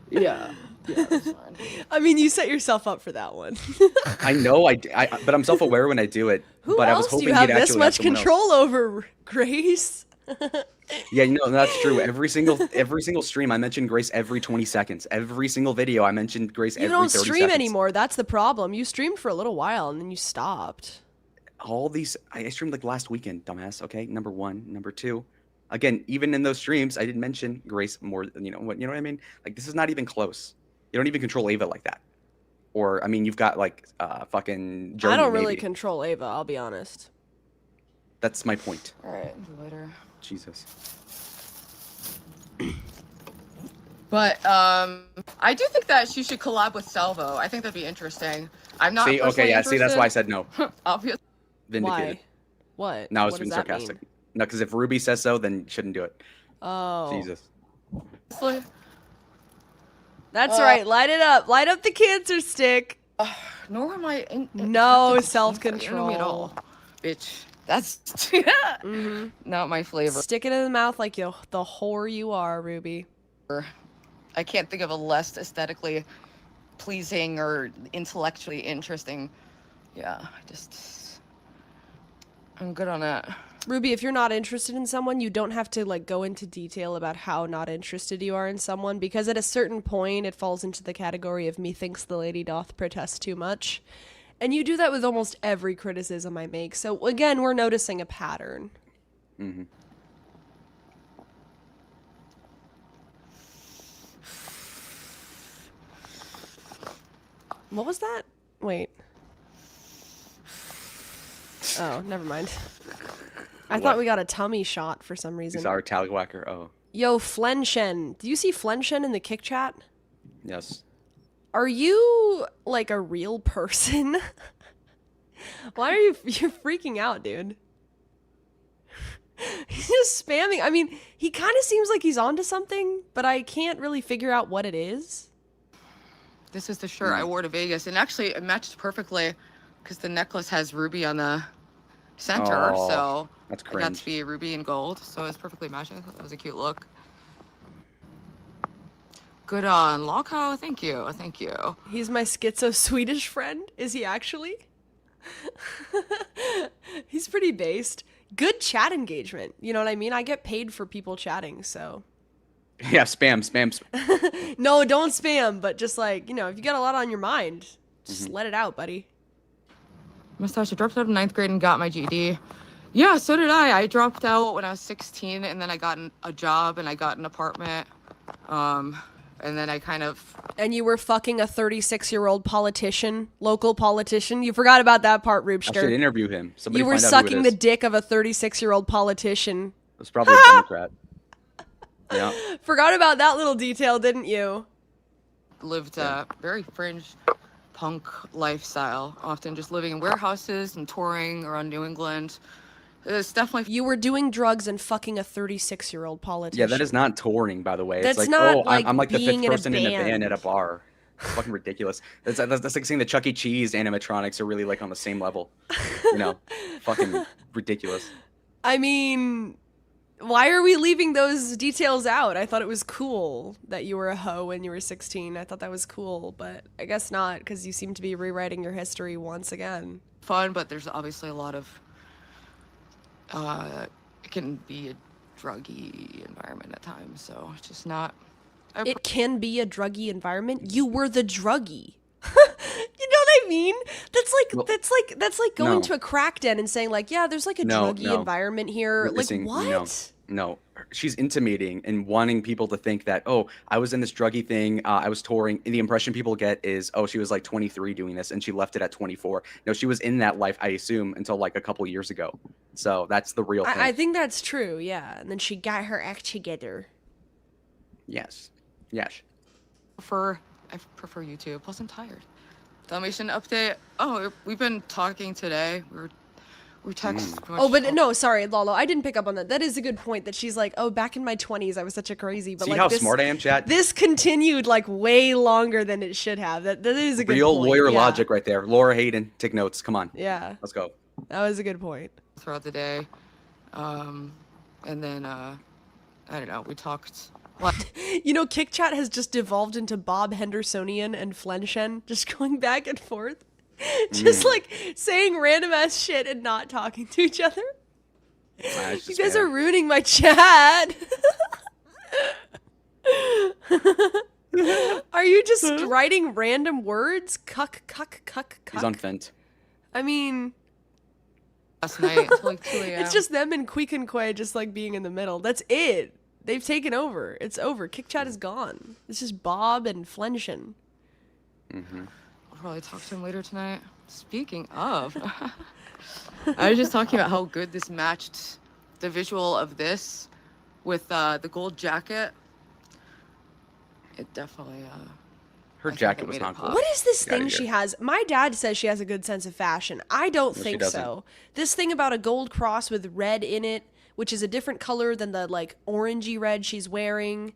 Yeah. That's fine. I mean, you set yourself up for that one. I know, but I'm self-aware when I do it. Who but else I was do hoping you have he'd this actually much have someone control over, Grace? Yeah, that's true. Every single stream, I mention Grace every 20 seconds. Every single video, I mentioned Grace You every 30 don't seconds. stream anymore. That's the problem. You streamed for a little while and then you stopped. All these, I streamed like last weekend, dumbass. Okay, number 1, number 2. Again, even in those streams, I didn't mention Grace more. You know what I mean? Like, this is not even close. You don't even control Ava like that. Or, I mean, you've got like fucking Journey, I don't really maybe. control Ava, I'll be honest. That's my point. All right, later. Jesus. But I do think that she should collab with Salvo. I think that'd be interesting. I'm not. See, okay, yeah. See, that's why I said no. Obviously. Vindicated. Why? What? No, I was What being does that sarcastic. mean? No, because if Ruby says so, then you shouldn't do it. Oh. Jesus. That's right. Light it up. Light up the cancer stick. Nor am I. No at self-control. all, bitch. That's not my flavor. Stick it in the mouth like the whore you are, Ruby. I can't think of a less aesthetically pleasing or intellectually interesting. Yeah, I'm good on that. Ruby, if you're not interested in someone, you don't have to like go into detail about how not interested you are in someone, because at a certain point it falls into the category of methinks the lady doth protest too much. And you do that with almost every criticism I make. So again, we're noticing a pattern. Mm-hmm. What was that? Wait. Oh, never mind. I thought we got a tummy shot for some reason. He's our Talgwacker. Oh. Yo, Flenshen. Do you see Flenshen in the kick chat? Yes. Are you like a real person? Why are you're freaking out, dude? He's just spamming. I mean, he kind of seems like he's onto something, but I can't really figure out what it is. This is the shirt I wore to Vegas, and actually it matched perfectly because the necklace has ruby on the center, Oh, so that's I got cringe. to be ruby and gold, so it's perfectly matching. I thought that was a cute look. Good on Lolcow, thank you, thank you. He's my schizo Swedish friend. Is he actually? He's pretty based. Good chat engagement. You know what I mean? I get paid for people chatting, so. Yeah, spam. No, don't spam, but just like, you know, if you got a lot on your mind, just let it out, buddy. Mustache, I dropped out of 9th grade and got my GED. Yeah, so did I. I dropped out when I was 16, and then I got a job, and I got an apartment. And then I kind of... And you were fucking a 36-year-old politician, local politician. You forgot about that part, I Roopster. should interview him. Somebody You were find out who it sucking is. the dick of a 36-year-old politician. It was probably a Democrat. Yeah. Forgot about that little detail, didn't you? Lived a very fringe punk lifestyle, often just living in warehouses and touring around New England. It's definitely... You were doing drugs and fucking a 36-year-old politician. Yeah, that is not touring, by the way. That's it's like, not oh, like I'm like the being fifth in a person in a band at a band. bar. It's fucking ridiculous. That's like saying the Chuck E. Cheese animatronics are really like on the same level. You know, fucking ridiculous. I mean, why are we leaving those details out? I thought it was cool that you were a hoe when you were 16. I thought that was cool, but I guess not, because you seem to be rewriting your history once again. Fun, but there's obviously a lot of... it can be a druggy environment at times, so it's just not... It can be a druggy environment. You were the druggy. You know what I mean? That's like going no. to a crack den and saying like, yeah, there's like a druggy environment here. You're Like missing- what? No, she's intimating and wanting people to think that, oh, I was in this druggy thing, I was touring, and the impression people get is, oh, she was like 23 doing this, and she left it at 24. No, she was in that life, I assume, until like a couple years ago. So that's the real thing. I think that's true, yeah. And then she got her act together. Yes. Yes. I prefer YouTube, plus I'm tired. Dalmatian update. Oh, we've been talking today. We text. Oh, but no, sorry, Lolo. I didn't pick up on that. That is a good point. That she's like, oh, back in my 20s, I was such a crazy. But See like how this, smart I am, chat? This continued like way longer than it should have. That is a good Real point. lawyer Yeah. logic right there. Laura Hayden, take notes. Come on. Yeah. Let's go. That was a good point. Throughout the day, and then I don't know. We talked. You know, Kick Chat has just devolved into Bob Hendersonian and Flenshen, just going back and forth. Just like saying random ass shit and not talking to each other. You guys are ruining my chat. Are you just writing random words? Cuck, cuck, cuck, cuck. He's unfent. I mean, last night until like 2 a.m. it's just them and Queek and Quay just like being in the middle. That's it. They've taken over. It's over. Kick Chat is gone. It's just Bob and Flenshen. I'll probably talk to him later tonight. Speaking of, I was just talking about how good this matched the visual of this with the gold jacket. It definitely. Her jacket was not cool. What is this Get outta thing here. she has? My dad says she has a good sense of fashion. I don't No, she think doesn't. so. This thing about a gold cross with red in it, which is a different color than the like orangey red she's wearing,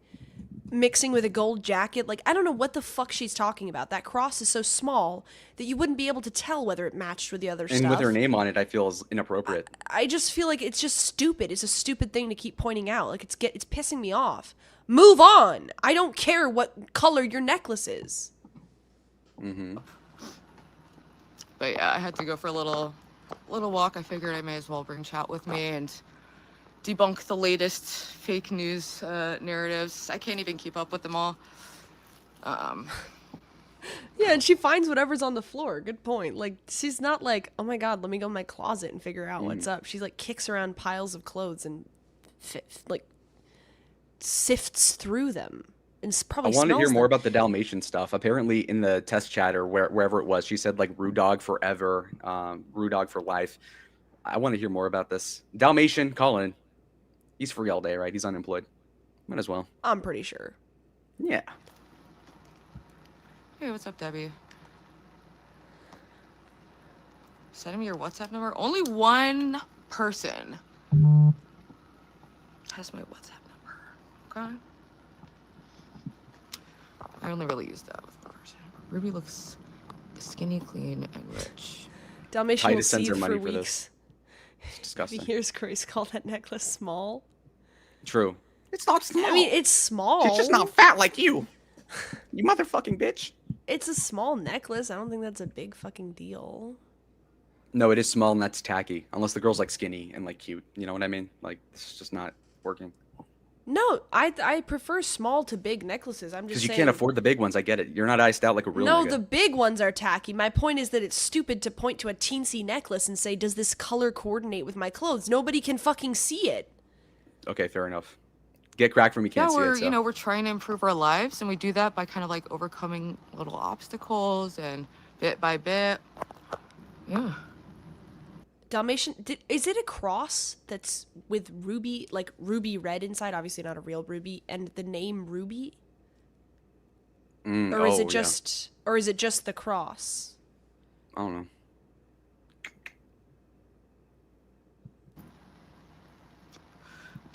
mixing with a gold jacket. Like, I don't know what the fuck she's talking about. That cross is so small that you wouldn't be able to tell whether it matched with the other And stuff. with her name on it, I feel is inappropriate. I just feel like it's just stupid. It's a stupid thing to keep pointing out. Like, it's pissing me off. Move on. I don't care what color your necklace is. But yeah, I had to go for a little little walk, I figured I may as well bring chat with me and debunk the latest fake news narratives. I can't even keep up with them all. Yeah, and she finds whatever's on the floor. Good point. Like, she's not like, oh my god, let me go in my closet and figure out what's up. She like kicks around piles of clothes and like sifts through them. And probably I want to hear smells more them. about the Dalmatian stuff. Apparently, in the test chat or wherever it was, she said like Rue Dog forever, Rue Dog for life. I want to hear more about this. Dalmatian, call in. He's free all day, right? He's unemployed. Might as well. I'm pretty sure. Yeah. Hey, what's up, Debbie? Send me your WhatsApp number. Only one person has my WhatsApp number. Okay. I only really use that with Verge. Ruby looks skinny, clean, and rich. Dalmatian will Titus sends see her money for for this. weeks. It's disgusting. Here's Grace call that necklace small. True. It's not small. I mean, it's small. She's just not fat like you. You motherfucking bitch. It's a small necklace. I don't think that's a big fucking deal. No, it is small and that's tacky. Unless the girl's like skinny and like cute. You know what I mean? Like, it's just not working. No, I prefer small to big necklaces. I'm just Because you saying. can't afford the big ones. I get it. You're not iced out like a real No, nigga. the big ones are tacky. My point is that it's stupid to point to a teensy necklace and say, does this color coordinate with my clothes? Nobody can fucking see it. Okay, fair enough. Get cracked from you can't Yeah, see we're it. So. we're trying to improve our lives, and we do that by kind of like overcoming little obstacles and bit by bit. Yeah. Dalmatian, is it a cross that's with ruby, like ruby red inside? Obviously not a real ruby, and the name Ruby? Or is it just, or is it just the cross? I don't know.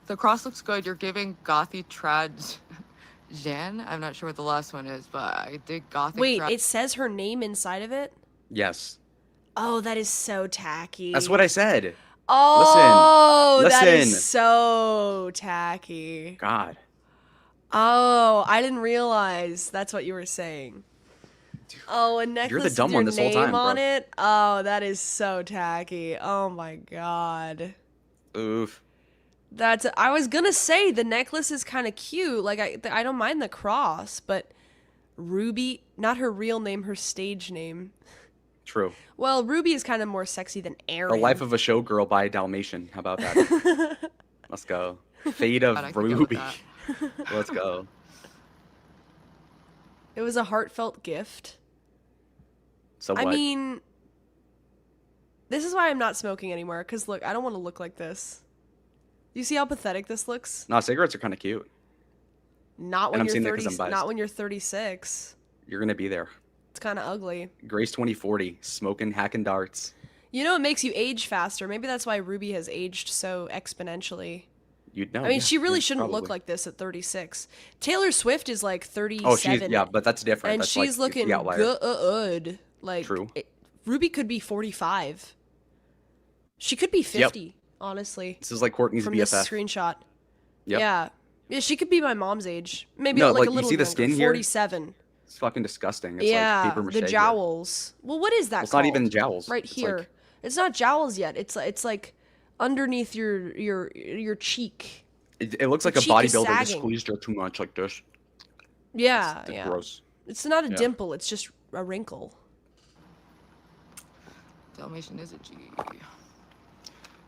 The cross looks good. You're giving gothy trad Jen. I'm not sure what the last one is, but I did gothic. Wait, it says her name inside of it? Yes. Oh, that is so tacky. That's what I said. Oh, Listen. that is so tacky. God. Oh, I didn't realize that's what you were saying. Oh, a necklace You're the dumb with your one this whole name time, on bro. it? Oh, that is so tacky. Oh my god. Oof. I was gonna say the necklace is kind of cute. Like I don't mind the cross, but Ruby, not her real name, her stage name. True. Well, Ruby is kind of more sexy than Aaron. The Life of a Showgirl by Dalmatian. How about that? Let's go. Fate of God, I could go with Ruby. that. Let's go. It was a heartfelt gift. So what? I mean, this is why I'm not smoking anymore. Cause look, I don't want to look like this. You see how pathetic this looks? No, cigarettes are kind of cute. Not when I'm you're saying that 'cause 30. I'm biased. Not when you're 36. You're gonna be there. It's kind of ugly. Grace 2040, smoking, hacking darts. You know, it makes you age faster. Maybe that's why Ruby has aged so exponentially. You'd know. I mean, yeah, she really yeah, shouldn't look probably. like this at 36. Taylor Swift is like 37. Oh, she's but that's different. And That's she's like looking the outlier. good. Like, True. Ruby could be 45. She could be 50, honestly. This is like Courtney's from BFF. this screenshot. Yep. Yeah. Yeah, she could be my mom's age. Maybe No, like like, a you little see the younger, skin here? 47. It's fucking disgusting. It's Yeah, like paper mache. the here. jowls. Well, what is that Well, it's called? not even jowls. Right It's here. like- It's not jowls yet. It's like underneath your cheek. It looks like The a cheek is bodybuilder just sagging. squeezed her too much like this. Yeah, It's yeah. gross. It's not a Yeah. dimple. It's just a wrinkle. Dalmatian is a G.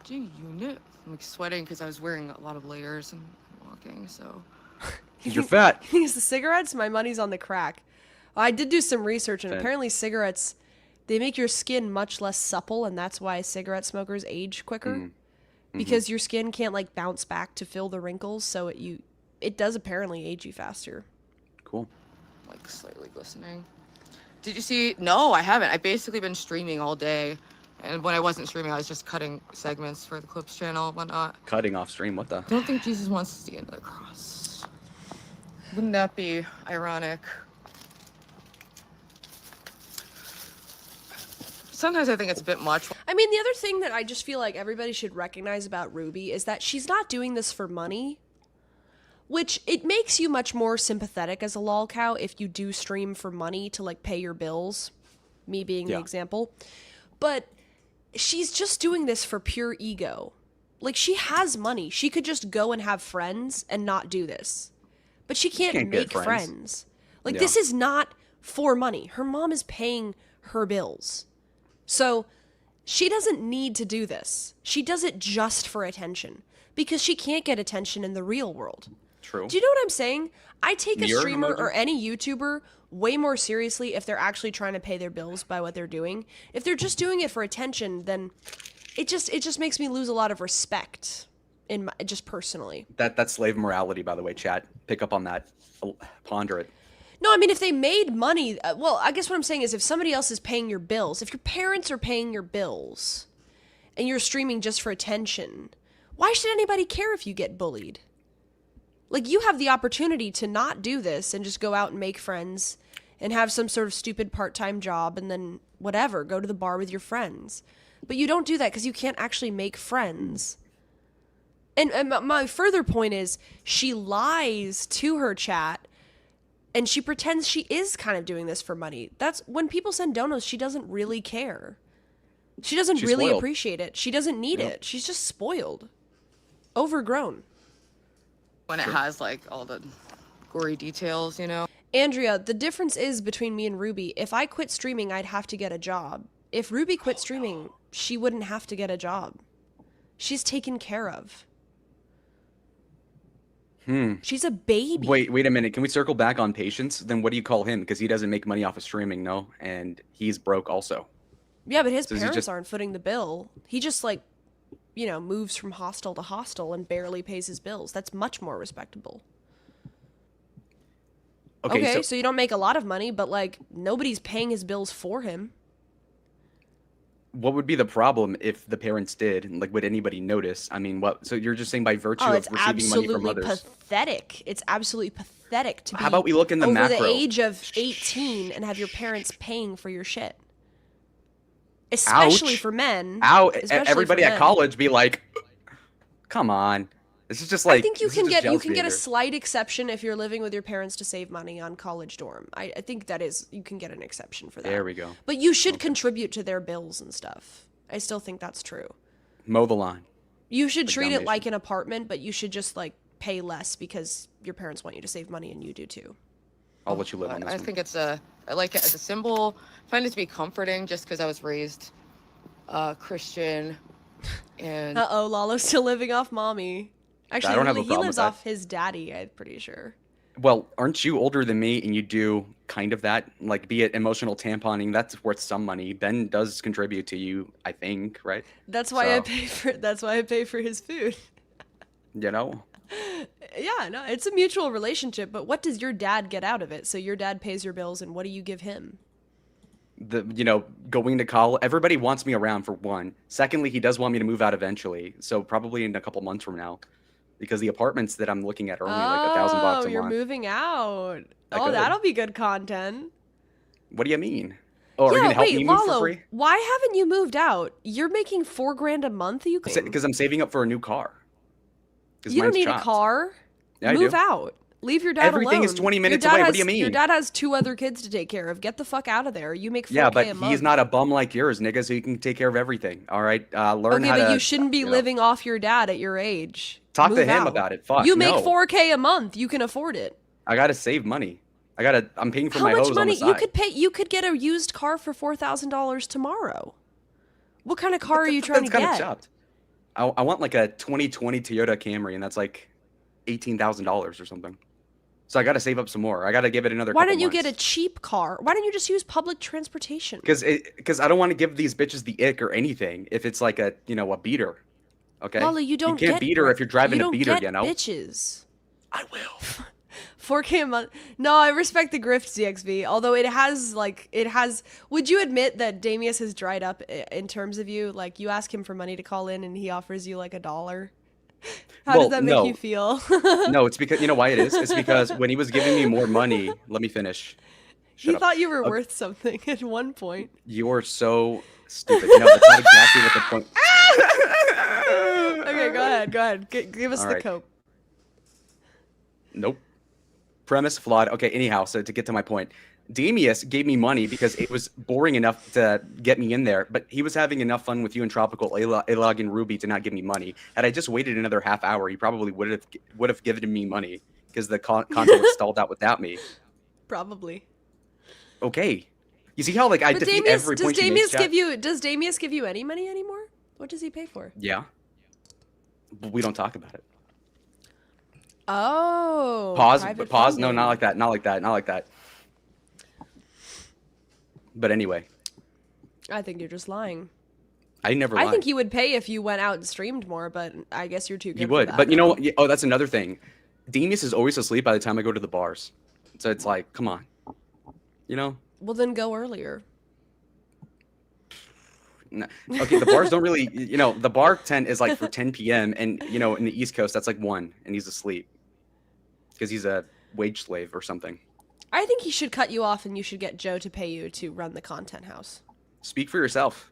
G unit. I'm like sweating because I was wearing a lot of layers and walking, so. You're fat. Use the cigarettes? My money's on the crack. I did do some research, and Fat. apparently cigarettes, they make your skin much less supple, and that's why cigarette smokers age quicker. Mm-hmm. Because your skin can't like bounce back to fill the wrinkles, so it does apparently age you faster. Cool. Like slightly glistening. Did you see? No, I haven't. I've basically been streaming all day. And when I wasn't streaming, I was just cutting segments for the Clips channel and whatnot. Cutting off stream. What the? I don't think Jesus wants to see another cross. Wouldn't that be ironic? Sometimes I think it's a bit much. I mean, the other thing that I just feel like everybody should recognize about Ruby is that she's not doing this for money, which it makes you much more sympathetic as a lolcow if you do stream for money to like pay your bills, me being the Yeah. example. But she's just doing this for pure ego. Like, she has money. She could just go and have friends and not do this. But she can't get make friends. friends. Like, Yeah. this is not for money. Her mom is paying her bills. So, she doesn't need to do this. She does it just for attention. Because she can't get attention in the real world. True. Do you know what I'm saying? I take a Mirror streamer emoji? or any YouTuber way more seriously if they're actually trying to pay their bills by what they're doing. If they're just doing it for attention, then it just makes me lose a lot of respect just personally. That's slave morality, by the way, chat. Pick up on that. Ponder it. No, I mean, if they made money, well, I guess what I'm saying is if somebody else is paying your bills, if your parents are paying your bills and you're streaming just for attention, why should anybody care if you get bullied? Like, you have the opportunity to not do this and just go out and make friends and have some sort of stupid part-time job and then whatever, go to the bar with your friends. But you don't do that because you can't actually make friends. And my further point is she lies to her chat and she pretends she is kind of doing this for money. That's when people send donos, she doesn't really care. She doesn't She's really spoiled. appreciate it. She doesn't need Yep. it. She's just spoiled. Overgrown. When it has like all the gory details, you know. Andrea, the difference is between me and Ruby. If I quit streaming, I'd have to get a job. If Ruby quit streaming, she wouldn't have to get a job. She's taken care of. She's a baby. Wait a minute. Can we circle back on Patience? Then what do you call him? Because he doesn't make money off of streaming, no? And he's broke also. Yeah, but his So is he parents just- aren't footing the bill. He just, like, you know, moves from hostel to hostel and barely pays his bills. That's much more respectable. Okay, so you don't make a lot of money, but, like, nobody's paying his bills for him. What would be the problem if the parents did? Like, would anybody notice? I mean, what? So you're just saying by virtue Oh, of it's receiving money from absolutely others? pathetic. It's absolutely pathetic to be How about we look in the over macro? the age of 18 and have your parents paying for your shit. Especially Ouch. for men. Ow! Especially Everybody for at men. college be like, "Come on, this is just like." I think you this is can just get jealous a behavior. slight exception if you're living with your parents to save money on college dorm. I think that is you can get an exception for that. There we go. But you should contribute to their bills and stuff. I still think that's true. Mow the line. You should Like treat it Dalmatian. like an apartment, but you should just like pay less because your parents want you to save money and you do too. I'll let you live on this I one. think it's I like it as a symbol. I find it to be comforting just because I was raised Christian. And Uh-oh, Lalo's still living off mommy. Actually, don't have a he problem lives with that. off his daddy, I'm pretty sure. Well, aren't you older than me and you do kind of that? Like, be it emotional tamponing, that's worth some money. Ben does contribute to you, I think, right? That's why I So, pay for his food. You know? Yeah, no, it's a mutual relationship, but what does your dad get out of it? So your dad pays your bills and what do you give him? Going to college, everybody wants me around for one. Secondly, he does want me to move out eventually. So probably in a couple months from now. Because the apartments that I'm looking at are only like $1,000 a you're month. moving out. I Oh, could. that'll be good content. What do you mean? Oh, are you yeah, gonna help wait, me move Lalo, for free? why haven't you moved out? You're making $4,000 a month. Because I'm saving up for a new car. 'Cause You don't mine's need chopped. a car. Yeah, I Move do. out. Leave your dad Everything is alone. 20 Your minutes dad away. What do has- you Your mean? dad has 2 other kids to take care of. Get the fuck out of there. You make 4K Yeah, but a month. he's not a bum like yours, nigga, so he can take care of everything. All right? Learn Okay, how but to... you shouldn't be know. living off your dad at your age. Talk to Move him out. about it. Fuck, You make no. 4K a month. You can afford it. I gotta save money. I'm paying for How my much hose money? on the You side. you could get a used car for $4,000 tomorrow. What kind of car are you trying to That's kind get? of chopped. I want like a 2020 Toyota Camry, and that's like $18,000 or something. So I gotta save up some more. I gotta give it another Why couple don't you months. get a cheap car? Why don't you just use public transportation? Because I don't want to give these bitches the ick or anything if it's like a beater. Okay. Lala, you don't can't get beat her if you're driving you a don't beater, get you know. bitches. I will. 4K a month. No, I respect the grift, CXV. Although it has. Would you admit that Damius has dried up in terms of you? Like, you ask him for money to call in, and he offers you like $1. How does Well, that make no. you feel? No, it's because you know why it is. It's because when he was giving me more money, let me finish. He Shut up. thought you were worth something at one point. You're so stupid. No, that's not exactly what the point. Okay, go ahead. Give us All the right. cope. Nope. Premise flawed. Okay, anyhow, so to get to my point, Demius gave me money because it was boring enough to get me in there, but he was having enough fun with you and Tropical, Alog, and Ruby to not give me money. Had I just waited another half hour, he probably would have given me money because the console was stalled out without me. Probably. Okay. You see how like I But defeat Damius, every does point she makes, Damius chat? give you does Damius give you any money anymore? What does he pay for? Yeah. But we don't talk about it. Oh. Pause. private Pause. No, funding. not like that. Not like that. Not like that. But anyway, I think you're just lying. I never I lie. think he would pay if you went out and streamed more, but I guess you're too good He for would. that But you know now. what? Oh, that's another thing. Demius is always asleep by the time I go to the bars. So it's like, come on. You know? Well, then go earlier. No. Okay, the bars don't really, the bar tent is like for 10 p.m. and, in the East Coast, that's like 1 and he's asleep because he's a wage slave or something. I think he should cut you off and you should get Joe to pay you to run the content house. Speak for yourself.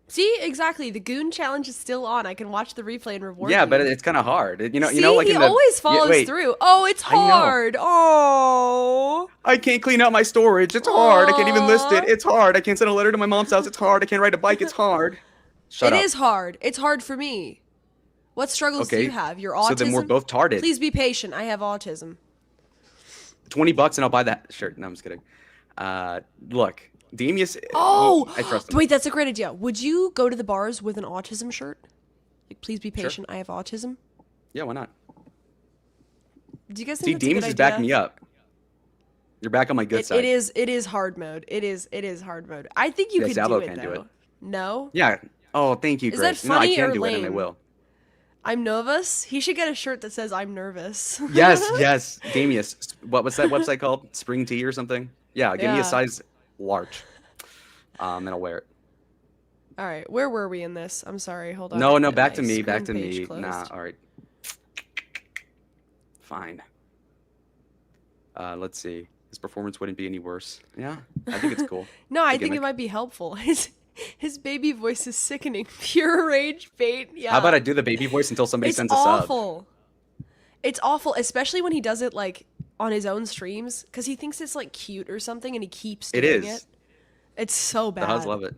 See, exactly. The Goon Challenge is still on. I can watch the replay and reward Yeah, you. but it's kind of hard. See, Like he in the, always follows wait, through. Oh, it's I know. hard. Oh. I can't clean out my storage. It's hard. I can't even list it. It's hard. I can't send a letter to my mom's house. It's hard. I can't ride a bike. It's hard. Shut up. It is hard. It's hard for me. What struggles do Okay, you have? Your autism? so then we're both tarded. Please be patient. I have autism. $20 and I'll buy that shirt. No, I'm just kidding. Look, Demius. Oh! I trust him. Wait, that's a great idea. Would you go to the bars with an autism shirt? Like, please be Sure. patient. I have autism. Yeah, why not? Do you guys See, think that's a good Demius is idea? backing me up. You're back on my good side. It is hard mode. It is hard mode. I think you Yeah, could Salvo do it can't though. do it. No? Yeah. Oh, thank you, Is that Grace. No, I funny can or do it, and I lame? will. I'm nervous. He should get a shirt that says I'm nervous. Yes, yes, Demius. What's that website called? Spring Tea or something? Yeah, give me Yeah. a size large. And I'll wear it. All right, where were we in this? I'm sorry. Hold on. No, no, Get back my to me, back to screen page me. closed. Nah, all right. Fine. Let's see. His performance wouldn't be any worse. Yeah, I think it's cool. No, I The think it gimmick. might be helpful. His baby voice is sickening. Pure rage bait. Yeah. How about I do the baby voice until somebody It's sends a sub? awful. It's awful, especially when he does it like on his own streams, because he thinks it's like cute or something, and he keeps It doing is. it. It's so bad. The Huz love it.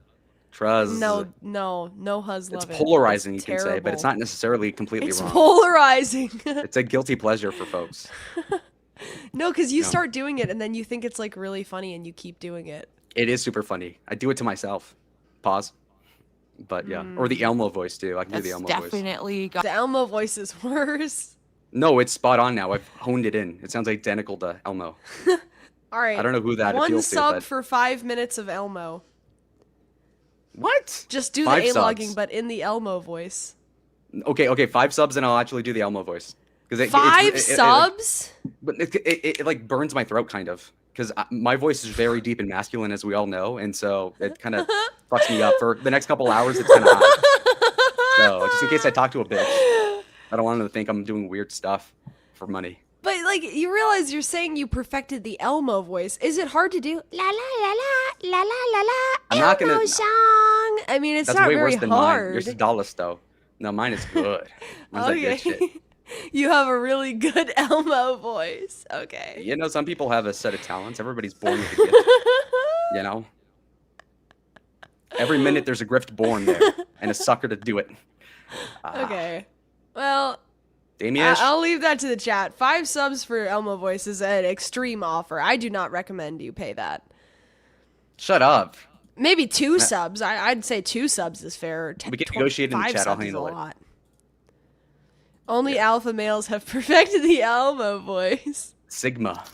Truz. No Huz love It's it. polarizing, you It's can say, but it's terrible. not necessarily completely It's wrong. polarizing. It's a guilty pleasure for folks. No, because you No. start doing it, and then you think it's like really funny, and you keep doing it. It is super funny. I do it to myself. Pause. But yeah, or the Elmo voice too. I can do the Elmo voice. The Elmo voice is worse. No, it's spot on now. I've honed it in. It sounds identical to Elmo. All right. I don't know who that One appeals to, sub but- for 5 minutes of Elmo. What? Just do 5 the subs. A-logging, but in the Elmo voice. Okay, 5 subs, and I'll actually do the Elmo voice. Because 5 subs? But it like burns my throat kind of. Because my voice is very deep and masculine, as we all know, and so it kind of fucks me up for the next couple hours. It's kind of high. So just in case I talk to a bitch, I don't want them to think I'm doing weird stuff for money. But like, you realize you're saying you perfected the Elmo voice. Is it hard to do? La la la la la la la la. I'm not gonna. Elmo song. I mean, it's That's not way very worse than hard. mine. Yours is Dallas though. No, mine is good. Mine's like good shit. Okay. You have a really good Elmo voice. Okay. You know, some people have a set of talents. Everybody's born with a gift. You know? Every minute there's a grift born there and a sucker to do it. Okay. Well, Damiash? I'll leave that to the chat. 5 subs for Elmo voice is an extreme offer. I do not recommend you pay that. Shut up. Maybe 2 subs. I'd say 2 subs is fair. We can negotiate in the 5 chat. I'll subs is handle a it. lot. Only alpha males have perfected the Elmo voice. Sigma.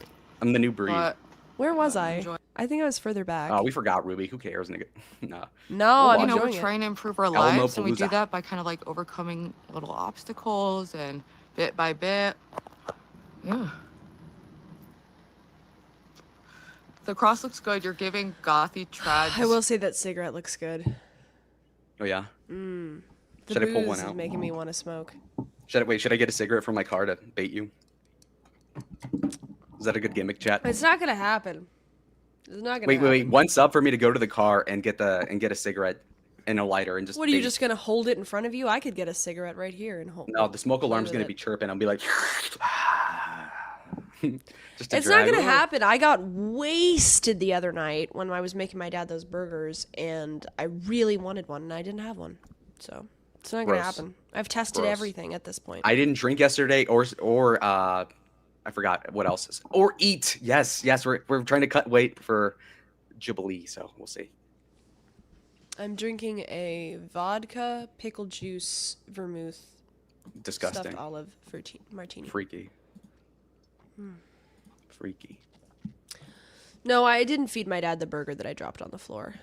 I'm the new breed. Where was I? I think I was further back. Oh, we forgot Ruby. Who cares, nigga? Nah. No, I'm You know, we're enjoying it. trying to improve our Alamo lives, and we do Palooza. that by kind of like overcoming little obstacles and bit by bit. Yeah. The cross looks good. You're giving gothy trads. I will say that cigarette looks good. Oh, yeah? The Should I pull booze one is out? making me want to smoke. Should I get a cigarette from my car to bait you? Is that a good gimmick, chat? It's not gonna happen. It's not gonna Wait, happen. wait. 1 sub for me to go to the car and get a cigarette and a lighter and just. What are you bait. just gonna hold it in front of you? I could get a cigarette right here and hold. No, the smoke alarm's with gonna it. be chirping. I'll be like. Just a It's not drag. gonna happen. I got wasted the other night when I was making my dad those burgers, and I really wanted one, and I didn't have one. So it's not gonna Gross. happen. I've tested Gross. everything at this point. I didn't drink yesterday, or I forgot what else. Or eat. Yes, we're trying to cut weight for Jubilee, so we'll see. I'm drinking a vodka, pickle juice, vermouth, Disgusting. stuffed olive martini. Freaky. Hmm. Freaky. No, I didn't feed my dad the burger that I dropped on the floor.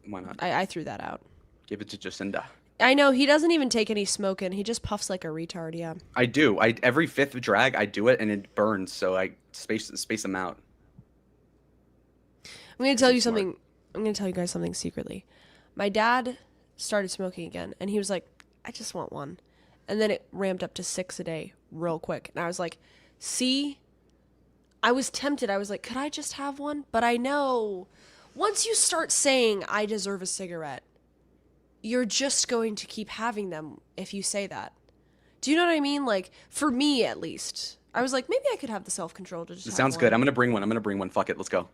Why not? I threw that out. Give it to Jacinda. I know, he doesn't even take any smoke in. He just puffs like a retard, yeah. I do. Every fifth drag I do it and it burns, so I space them out. I'm going to tell you something. I'm going to tell you guys something secretly. My dad started smoking again, and he was like, I just want one. And then it ramped up to 6 a day real quick. And I was like, see? I was tempted. I was like, could I just have one? But I know once you start saying, I deserve a cigarette, you're just going to keep having them if you say that. Do you know what I mean? Like, for me at least. I was like, maybe I could have the self-control to just It have sounds one. good. I'm gonna bring one. Fuck it. Let's go.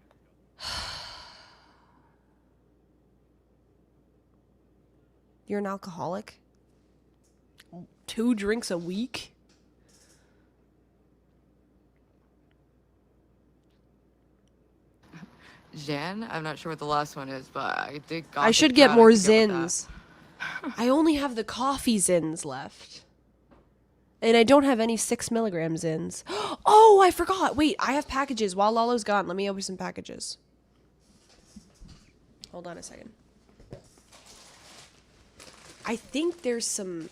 You're an alcoholic? 2 drinks a week? Jen, I'm not sure what the last one is, but I did. I should get more Zins. I only have the coffee Zins left. And I don't have any 6 milligram Zins. Oh, I forgot. Wait, I have packages. While Lalo's gone, let me open some packages. Hold on a second. I think there's some...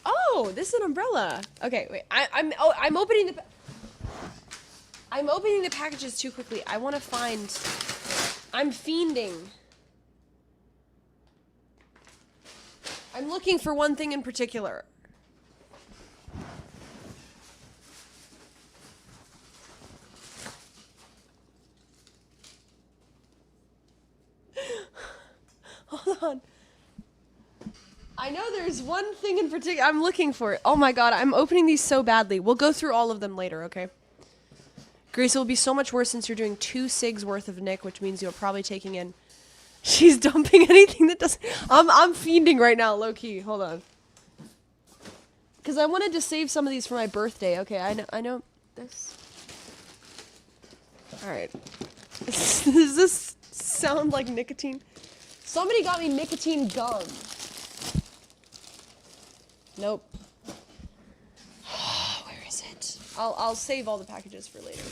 Oh, this is an umbrella. Okay, wait. I'm opening the... I'm opening the packages too quickly. I want to find... I'm fiending. I'm looking for one thing in particular. Hold on. I know there's one thing in particular. I'm looking for it. Oh my god, I'm opening these so badly. We'll go through all of them later, okay? Grace, it will be so much worse since you're doing 2 cigs worth of Nick, which means you're probably taking in... She's dumping anything that doesn't... I'm fiending right now, low-key. Hold on. Because I wanted to save some of these for my birthday. Okay, I know this. Alright. Does this sound like nicotine? Somebody got me nicotine gum. Nope. Where is it? I'll save all the packages for later.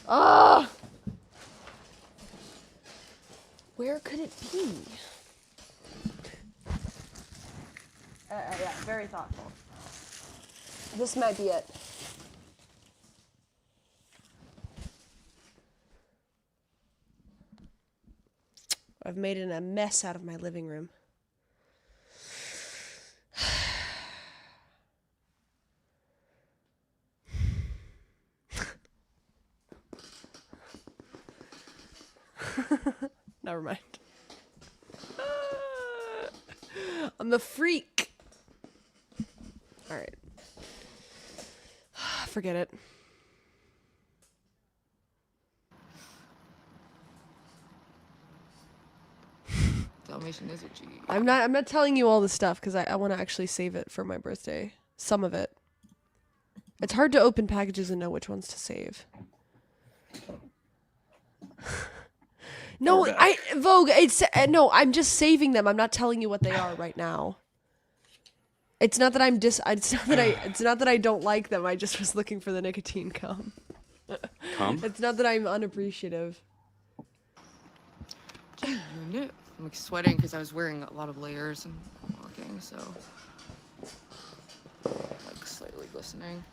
Ah! Where could it be? Yeah, very thoughtful. This might be it. I've made a mess out of my living room. Never mind. I'm the freak. All right. Forget it. Dalmatian is a G. I'm not telling you all the stuff because I want to actually save it for my birthday. Some of it. It's hard to open packages and know which ones to save. No, Vogue, it's no, I'm just saving them. I'm not telling you what they are right now. It's not that it's not that I don't like them. I just was looking for the nicotine gum. It's not that I'm unappreciative. I'm like sweating because I was wearing a lot of layers and walking, so like slightly glistening.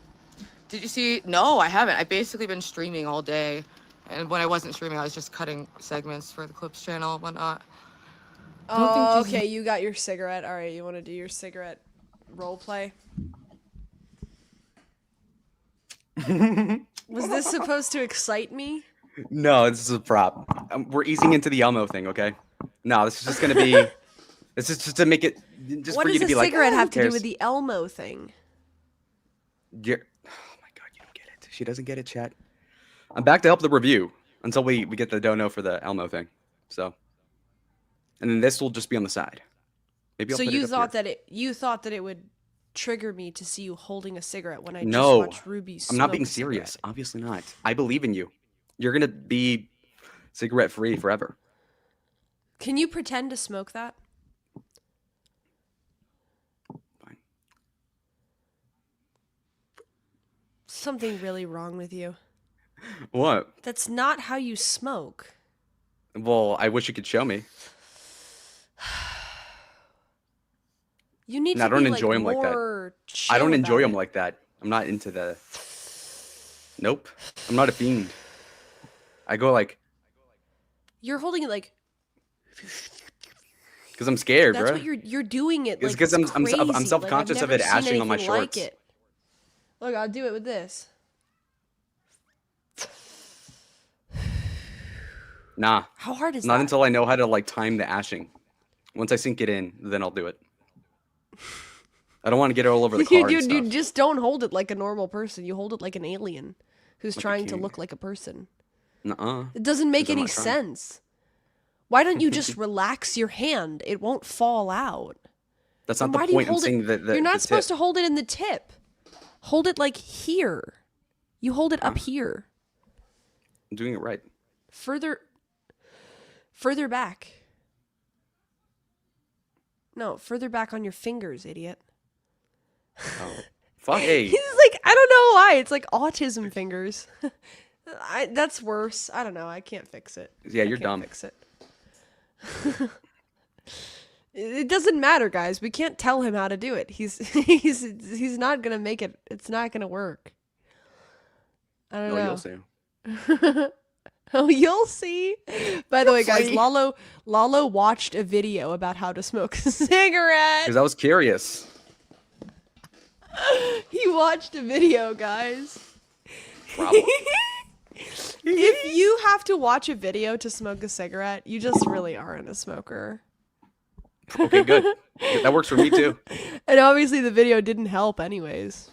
Did you see? No, I haven't. I've basically been streaming all day, and when I wasn't streaming, I was just cutting segments for the Clips channel and whatnot. Oh, okay, you got your cigarette. All right, you want to do your cigarette role play? Was this supposed to excite me? No, this is a prop. We're easing into the Elmo thing, okay? No, this is just gonna be. This is just to make it. Just What for you does to a be like. cigarette "Ah, who have to do cares?" with the Elmo thing? Oh my god, you don't get it. She doesn't get it, chat. I'm back to help the review until we get the dono for the Elmo thing. So, and then this will just be on the side. Maybe I'll So put you it up thought here. that it would trigger me to see you holding a cigarette when I just No, watched Ruby smoke I'm not being a cigarette. serious. Obviously not. I believe in you. You're gonna be cigarette free forever. Can you pretend to smoke that? Fine. Something really wrong with you. What? That's not how you smoke. Well, I wish you could show me. You need And I to don't be enjoy like them like that. more I don't chill enjoy about them it. like that. I'm not into the. Nope. I'm not a fiend. I go like You're holding it like because I'm scared, that's bro. what you're doing it It's like because it's I'm crazy. self-conscious like, I've of it never seen ashing on my anything like shorts. it. Look, I'll do it with this. Nah. How hard is Not that? until I know how to like time the ashing. Once I sink it in, then I'll do it. I don't want to get it all over the car and you stuff. just don't hold it like a normal person. You hold it like an alien who's trying to look like a person. Nuh-uh. It doesn't make 'Cause I'm any not trying. sense. Why don't you just relax your hand? It won't fall out. That's Then not why the do you point. I'm hold it- saying that You're not supposed to hold it in the tip. Hold it like here. You hold it up here. I'm doing it right. Further back. No, further back on your fingers, idiot. Oh, fuck. Hey. He's like, I don't know why. It's like autism fingers. That's worse. I don't know. I can't fix it. Yeah, I you're can't dumb. Fix it. It doesn't matter, guys. We can't tell him how to do it. He's not gonna make it. It's not gonna work. I don't know. You'll see. Oh, you'll see. By the way, guys, see. Lalo watched a video about how to smoke a cigarette. Because I was curious. He watched a video, guys. Problem. If you have to watch a video to smoke a cigarette, you just really aren't a smoker. Okay, good. That works for me too. And obviously the video didn't help anyways.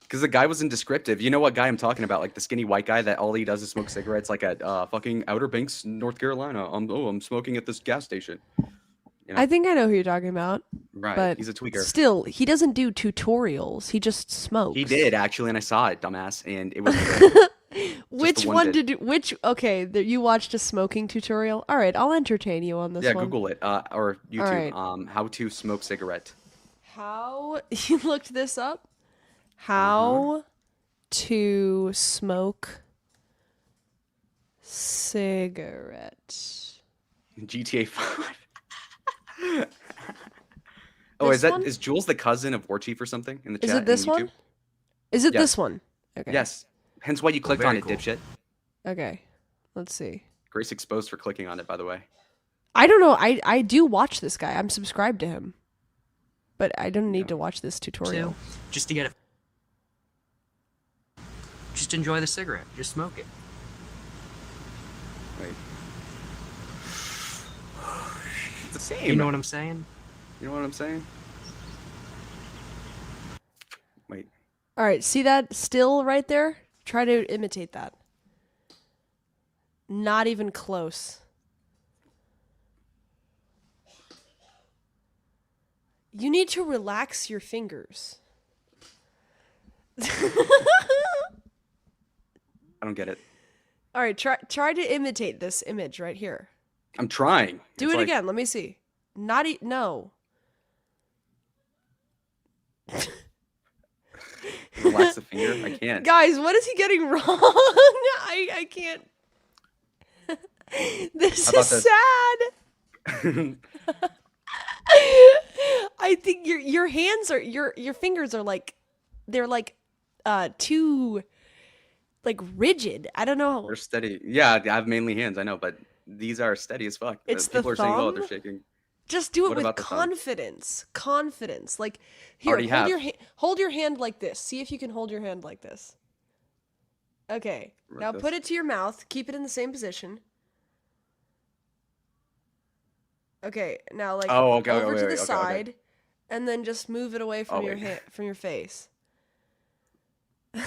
Because the guy wasn't descriptive. You know what guy I'm talking about? Like the skinny white guy that all he does is smoke cigarettes like at fucking Outer Banks, North Carolina. I'm smoking at this gas station. You know? I think I know who you're talking about. Right, But he's a tweaker. Still, he doesn't do tutorials. He just smokes. He did actually, and I saw it, dumbass, and it was Which one one bit. did you, which okay, you watched a smoking tutorial? All right, I'll entertain you on this yeah. one. Google it or YouTube. right. How to smoke cigarette. How you looked this up? How to smoke cigarette. GTA 5. Oh, This is that one? is Jules the cousin of War Chief or something in the Is chat? it this in YouTube? one? Is it Yes. this one? Okay. Yes. Hence why you clicked on very it, cool. dipshit. Okay. Let's see. Grace exposed for clicking on it, by the way. I don't know. I do watch this guy. I'm subscribed to him. But I don't need to watch this tutorial. Just to get it. Just enjoy the cigarette. Just smoke it. Wait. It's the same. You know what I'm saying? You know what I'm saying? Wait. All right, see that still right there? Try to imitate that. Not even close. You need to relax your fingers. I don't get it. All right, try to imitate this image right here. I'm trying. Do It's it like- again. Let me see. No. Relax the finger. I can't. Guys, what is he getting wrong? I can't. This How is about sad. I think your hands are your fingers are like they're like too like rigid. I don't know. They're steady. Yeah, I have mainly hands. I know, but these are steady as fuck. It's the People are saying, "Oh, they're thumb? shaking." Just do it What with about the thumb? confidence. Confidence. Like here, Already have. hold your hand like this. See if you can hold your hand like this. Okay. Like Now this. put it to your mouth. Keep it in the same position. Okay. Now like Oh, okay, over wait, to wait, the okay, okay. side, and then just move it away from Oh, your wait. from your face. No.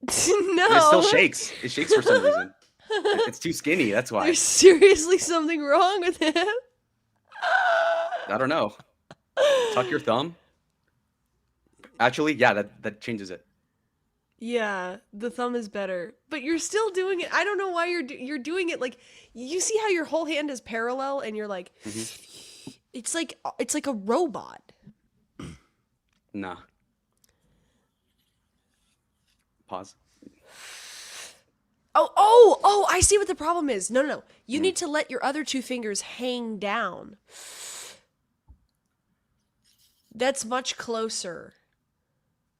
It still shakes. It shakes for some reason. It's too skinny. That's why. There's seriously something wrong with him. I don't know. Tuck your thumb. Actually, yeah, that changes it. Yeah, the thumb is better, but you're still doing it. I don't know why you're doing it like you see how your whole hand is parallel and you're like it's like a robot. Nah. Pause. Oh, I see what the problem is. No. You need to let your other two fingers hang down. That's much closer.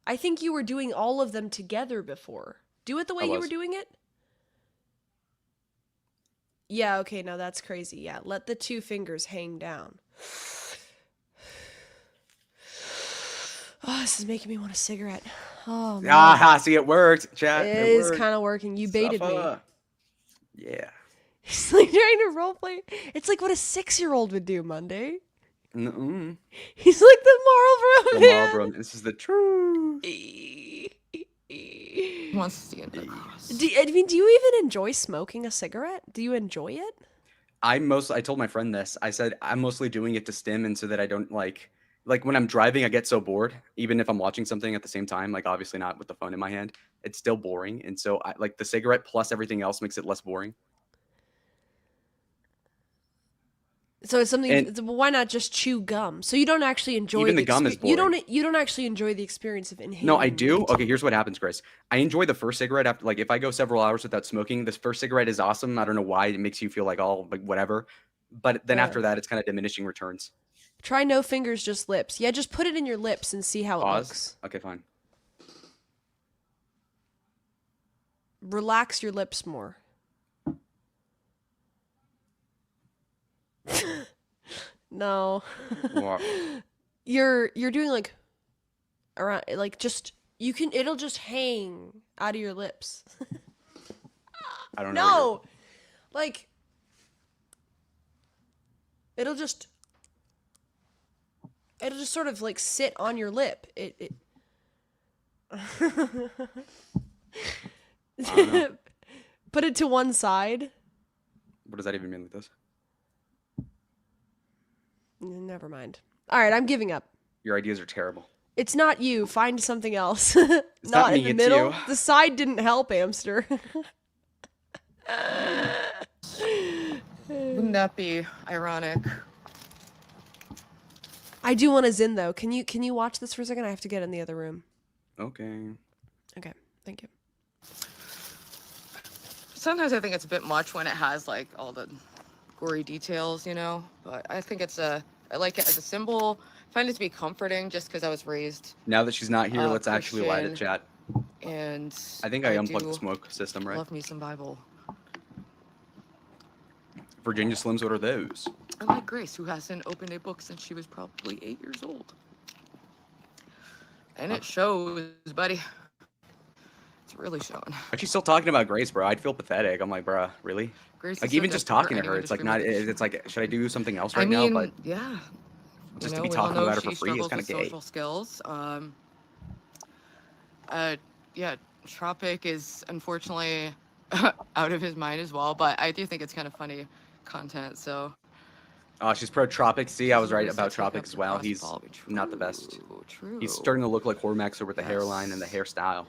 I think you were doing all of them together before. Do it the way you were doing it? Yeah, okay, now that's crazy. Yeah, let the two fingers hang down. Oh, this is making me want a cigarette. Oh, man. Ah, see, it worked, chat. It It is worked. kind of working. You baited me. Suffer. Yeah. He's like trying to roleplay. It's like what a 6-year-old would do, Monday. Mm-mm. He's like the Marlboro The man. Marlboro. This is the truth. He wants to see it across. Do you even enjoy smoking a cigarette? Do you enjoy it? I told my friend this. I said I'm mostly doing it to stim and so that I don't like when I'm driving, I get so bored. Even if I'm watching something at the same time, like obviously not with the phone in my hand, it's still boring. And so I like the cigarette plus everything else makes it less boring. So it's something. And Why not just chew gum? So you don't actually enjoy even the gum is boring. You don't actually enjoy the experience of inhaling. No, I do. nicotine. Okay, here's what happens, Grace. I enjoy the first cigarette after, like, if I go several hours without smoking, this first cigarette is awesome. I don't know why it makes you feel like all like whatever, but then Yeah. after that, it's kind of diminishing returns. Try no fingers, just lips. Yeah, just put it in your lips and see how it Pause. looks. Okay, fine. Relax your lips more. No. What? You're doing like around like just it'll just hang out of your lips. I don't know. No. Like it'll just sort of like sit on your lip. It Put it to one side. What does that even mean like this? Never mind. All right, I'm giving up. Your ideas are terrible. It's not you. Find something else. not in me, the it's middle. you. The side didn't help, Amster. Wouldn't that be ironic? I do want a Zin though. Can you watch this for a second? I have to get in the other room. Okay. Okay, thank you. Sometimes I think it's a bit much when it has like all the gory details, you know. But I think I like it as a symbol. I find it to be comforting just because I was raised. Now that she's not here, let's actually lie to Christian, chat. And I think I unplugged do the smoke system, right? Love me some Bible. Virginia Slims, what are those? I like Grace, who hasn't opened a book since she was probably 8 years old. And it shows, buddy. It's really showing. Are you still talking about Grace, bro? I'd feel pathetic. I'm like, bruh, really? Grace Like is so even just desperate for talking to her, anyone it's to like scream not. at her. It's like, should I do something else right I mean, now? But yeah. just You to know, be we all talking know about her for she free is struggles kind of with gay. social skills. Yeah, Tropic is unfortunately out of his mind as well, but I do think it's kind of funny content. So She's pro Tropic. See, I was right Research about like Tropic up as the well. cross He's ball, not the best. True. He's starting to look like Hormaxer with the hairline and the hairstyle.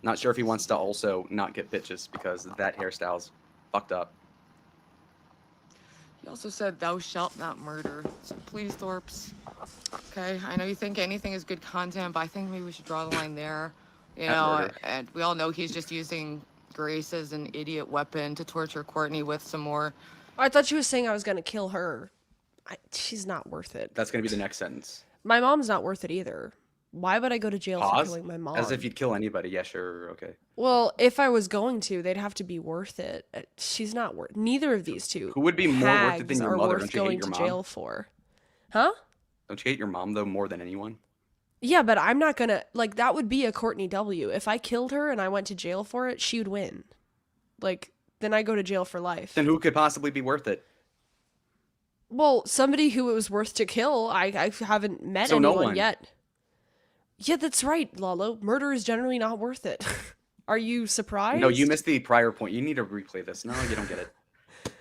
Not sure if he wants to also not get bitches because that hairstyle's fucked up. He also said, "Thou shalt not murder." So please, Thorpes. Okay, I know you think anything is good content, but I think maybe we should draw the line there. You At know, murder. and we all know he's just using Grace as an idiot weapon to torture Courtney with some more. I thought she was saying I was gonna kill her. She's not worth it. That's gonna be the next sentence. My mom's not worth it either. Why would I go to jail for Pause. killing my mom? As if you'd kill anybody. Yeah, sure, okay. Well, if I was going to, they'd have to be worth it. She's not worth. Neither of these two. Who would be more worth it than hags your are mother? worth Don't you hate going your to mom? jail for? Huh? Don't you hate your mom though more than anyone? Yeah, but I'm not gonna, like, that would be a Courtney W. If I killed her and I went to jail for it, she would win. Like, then I go to jail for life. Then who could possibly be worth it? Well, somebody who it was worth to kill. I haven't met So no anyone one. yet. Yeah, that's right, Lalo. Murder is generally not worth it. Are you surprised? No, you missed the prior point. You need to replay this. No, you don't get it.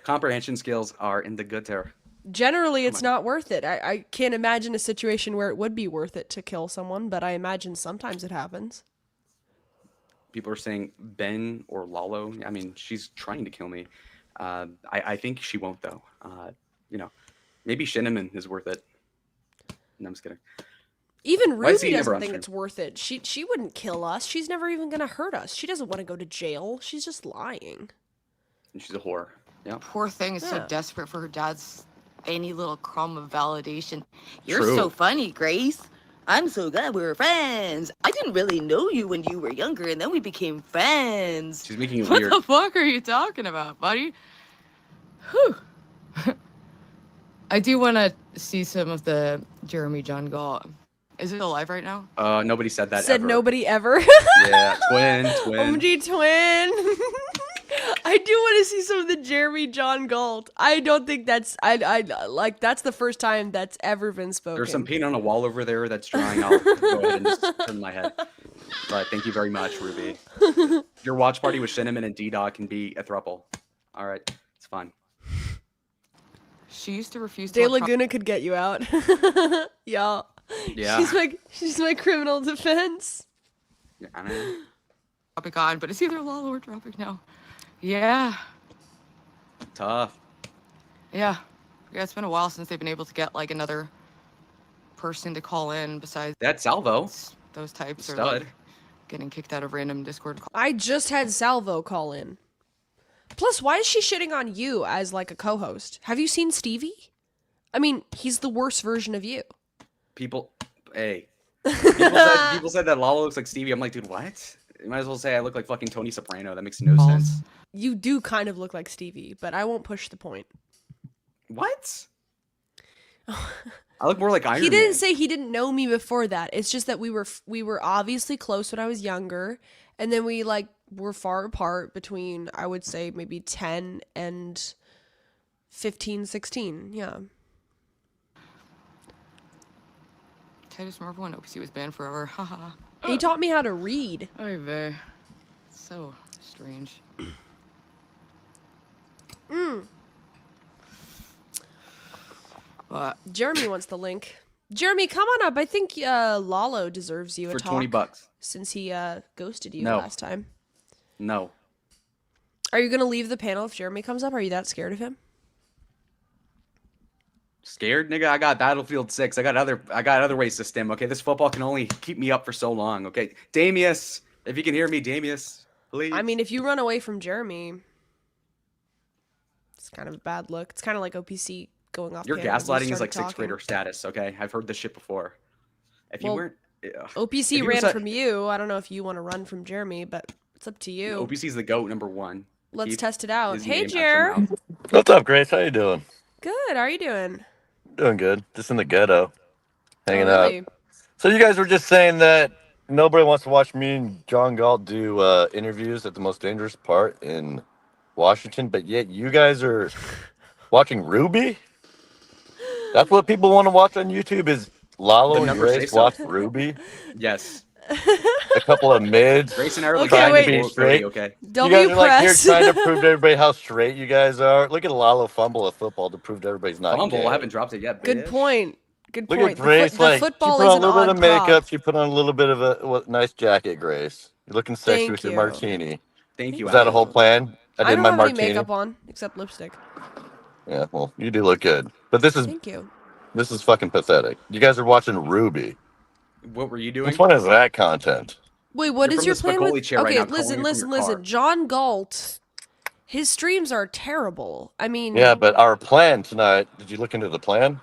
Comprehension skills are in the good there. Generally, it's not worth it. I can't imagine a situation where it would be worth it to kill someone, but I imagine sometimes it happens. People are saying Ben or Lalo. I mean, she's trying to kill me. I think she won't, though. You know, maybe Shinneman is worth it. No, I'm just kidding. Even Why is he Ruby never doesn't on think stream? it's worth it. She wouldn't kill us. She's never even gonna hurt us. She doesn't want to go to jail. She's just lying. And she's a whore. Yeah. Poor thing is so Yeah. desperate for her dad's any little crumb of validation. You're True. so funny, Grace. I'm so glad we were friends. I didn't really know you when you were younger, and then we became friends. She's making it What weird. the fuck are you talking about, buddy? Whew. I do want to see some of the Jeremy John Galt. Is it alive right now? Nobody said that Said ever. nobody ever. Yeah, twin. OMG twin. I do want to see some of the Jeremy John Galt. I don't think that's I like that's the first time that's ever been spoken. There's some paint on a wall over there that's drying. I'll go ahead and just turn my head. But thank you very much, Ruby. Your watch party with Shinneman and D-Dog can be a throuple. All right, it's fun. She used to refuse to De let Laguna could get you out. Yeah. Yeah. She's my criminal defense. Yeah, I know. Tropic on, but it's either Lalo or Tropic now. Yeah. Tough. Yeah. It's been a while since they've been able to get like another person to call in besides That's Salvo. those types are Stud. like getting kicked out of random Discord calls. I just had Salvo call in. Plus, why is she shitting on you as like a co-host? Have you seen Stevie? I mean, he's the worst version of you. People, hey. People said that Lalo looks like Stevie. I'm like, dude, what? You might as well say I look like fucking Tony Soprano. That makes no sense. You do kind of look like Stevie, but I won't push the point. What? I look more like Iron He didn't Man. say he didn't know me before that. It's just that we were obviously close when I was younger, and then we like were far apart between I would say maybe 10 and 15, 16. Yeah. Titus remember when OPC was banned forever? Haha. He taught me how to read. Oy vey. So strange. What? Jeremy wants the link. Jeremy, come on up. I think Lalo deserves you a For talk. $20. Since he ghosted you No. last time. No. Are you gonna leave the panel if Jeremy comes up? Are you that scared of him? Scared, nigga? I got Battlefield 6. I got other ways to stim. Okay, this football can only keep me up for so long. Okay, Damius, if you can hear me, Damius, please. I mean, if you run away from Jeremy, it's kind of a bad look. It's kind of like OPC going off. Your panel when you gaslighting is started like sixth talking. grader status. Okay, I've heard this shit before. If you Well, weren't, ugh. OPC If you ran was from you. I don't know if you want to run from Jeremy, but it's up to you. OPC's the goat #1. Let's Keep test it out. his Hey, name out your Jer. mouth. What's up, Grace? How you doing? Good. How are you doing? Doing good. Just in the ghetto, hanging really? out. So you guys were just saying that nobody wants to watch me and John Galt do interviews at the most dangerous part in Washington, but yet you guys are watching Ruby? That's what people want to watch on YouTube is Lalo The and numbers say Grace so. watch Ruby? Yes. A couple of mids. Grace and I are like trying trying to be to straight. okay. You guys are like here trying to prove to everybody how straight you guys are. Look at Lalo fumble a football to prove to everybody's not Fumble. gay. I haven't dropped it yet. Good bitch. point. Good Look point. at Grace, the like football she put is on an a little bit odd of makeup. prop. She put on a little bit of a nice jacket, Grace. You're looking sexy Thank with your you. martini. Thank you. Is that a whole plan? I I did don't my have martini. any makeup on except lipstick. Yeah, well, you do look good. But this is Thank you. this is fucking pathetic. You guys are watching Ruby. What were you doing? Which one is that content? Wait, what You're is from your the plan Spicoli with? chair right Okay, now, calling listen, you from listen, your listen. car. John Galt, his streams are terrible. I mean, Yeah, but our plan tonight. Did you look into the plan?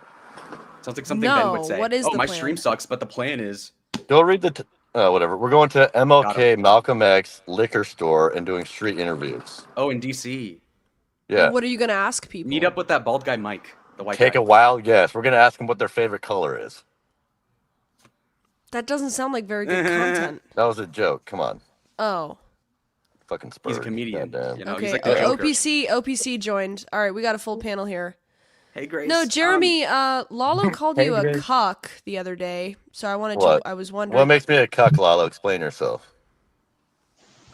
Sounds like something Ben would No, say. what is oh, the my plan? stream sucks, but the plan is Go read the. Whatever. We're going to MLK Malcolm X liquor store and doing street interviews. oh in DC. Yeah. what are you gonna ask people? Meet up with that bald guy Mike, the white Take guy. a wild guess. We're gonna ask them what their favorite color is. That doesn't sound like very good content. That was a joke. Come on. Oh. Fucking Spurs. He's a comedian. Goddamn. You know, Okay. he's like the Joker. OPC joined. All right, we got a full panel here. Hey, Grace. No, Jeremy. Lalo called Hey, you a Grace. cuck the other day, so I wanted What? to. I was wondering. What makes me a cuck, Lalo? Explain yourself.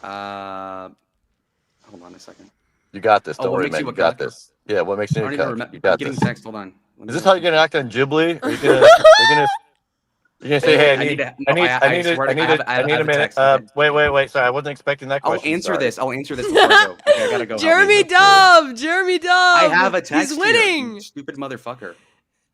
Hold on a second. You got this. Oh, Don't what worry, makes man. you You a got cuck? this. Yeah, what makes I you a don't even cuck? remember. You got I'm getting this. text. Hold on. Is this how you're gonna act on Ghibli? Are you gonna you're gonna say, hey, I need a minute. Wait. Sorry, I wasn't expecting that I'll question. answer Sorry. this. I'll answer this before I go. Okay, I gotta go. Jeremy Dub. Jeremy Dub. I have a text He's here, winning. you stupid motherfucker.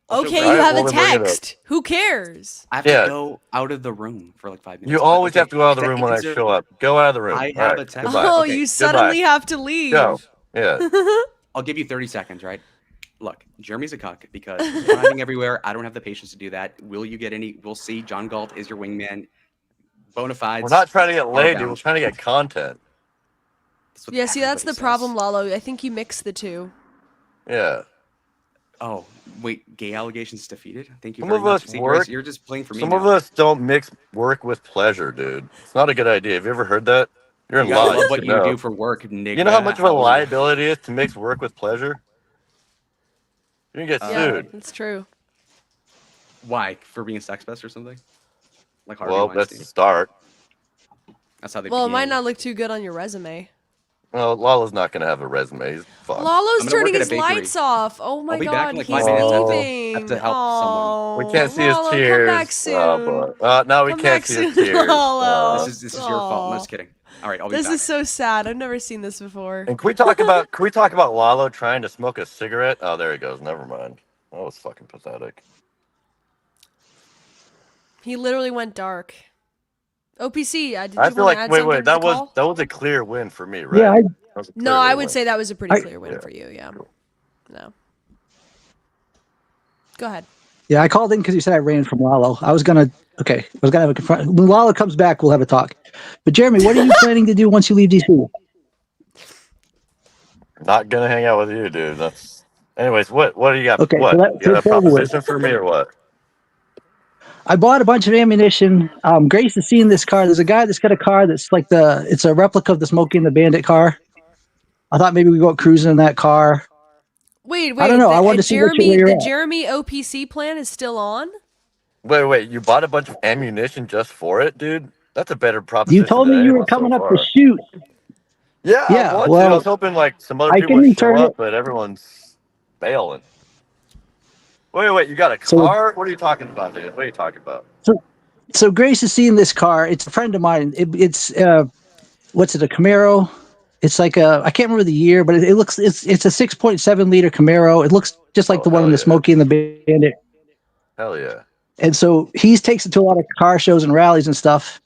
Okay, you have a text. Who cares? I have to go out of the room for like 5 minutes. You always have to go out of the room when I show up. Go out of the room. I All have right, a text. goodbye. Oh, Okay, you suddenly goodbye. have to leave. Go. Yeah. I'll give you 30 seconds, right? Look, Jeremy's a cuck because he's driving everywhere. I don't have the patience to do that. Will you get any? We'll see. John Galt is your wingman. Bonafides. We're not trying to get laid, dude. bound. We're trying to get content. Yeah, see, that's the problem, Lalo. I think you mix the two. Yeah. Oh, wait. Gay allegations defeated? Thank you Some very of much. us See, work. Grace, you're just playing for me Some now. of us don't mix work with pleasure, dude. It's not a good idea. Have you ever heard that? You're in You gotta law. love what should you know. do for work, nigga. You know how much of a liability it is to mix work with pleasure? You can get sued. That's true. Why? For being a sex pest or something? Like Harvey Well, that's Weinstein? the start. That's how they Well, it begin. might not look too good on your resume. Well, Lala's not going to have a resume. He's fucked. Lalo's gonna turning work at a his bakery. lights off. Oh my I'll be god, back in like he's 5 minutes. leaving. I have to help someone. We can't see his Lalo, tears. come back soon. Oh, boy. No, we Come can't back see his soon, tears. Lalo. This is your fault. I'm just kidding. All right, I'll be This back. is so sad. I've never seen this before. And can we talk about Lalo trying to smoke a cigarette? Oh, there he goes. Never mind. That was fucking pathetic. He literally went dark. OPC, did you I want feel to like add wait, something to that the call? was a clear win for me, right? Yeah, That was a No, clear I would win. say that was a pretty clear win for you, yeah. No. Go ahead. Yeah, I called in because you said I ran from Lalo. I was gonna have a confront. When Lalo comes back, we'll have a talk. But Jeremy, what are you planning to do once you leave DC? Not gonna hang out with you, dude. That's. Anyways, what do you got? Okay, What? so You got a it's over with. proposition for me or what? I bought a bunch of ammunition. Grace has seen this car. There's a guy that's got a car that's like it's a replica of the Smokey and the Bandit car. I thought maybe we go out cruising in that car. Wait. I don't know. I wanted to see where you're the at. Jeremy OPC plan is still on? Wait. You bought a bunch of ammunition just for it, dude? That's a better proposition. You told me than you were anyone so coming up far. to shoot. Yeah, Yeah, I want to. well, I was hoping like some other I people can would show return up, it. but everyone's bailing. Wait. You got a So- car? What are you talking about, dude? What are you talking about? So Grace has seen this car. It's a friend of mine. It's what's it? A Camaro. It's like I can't remember the year, but it looks it's a 6.7 liter Camaro. It looks just like the one in the Smokey and the Bandit. Hell yeah. And so he takes it to a lot of car shows and rallies and stuff.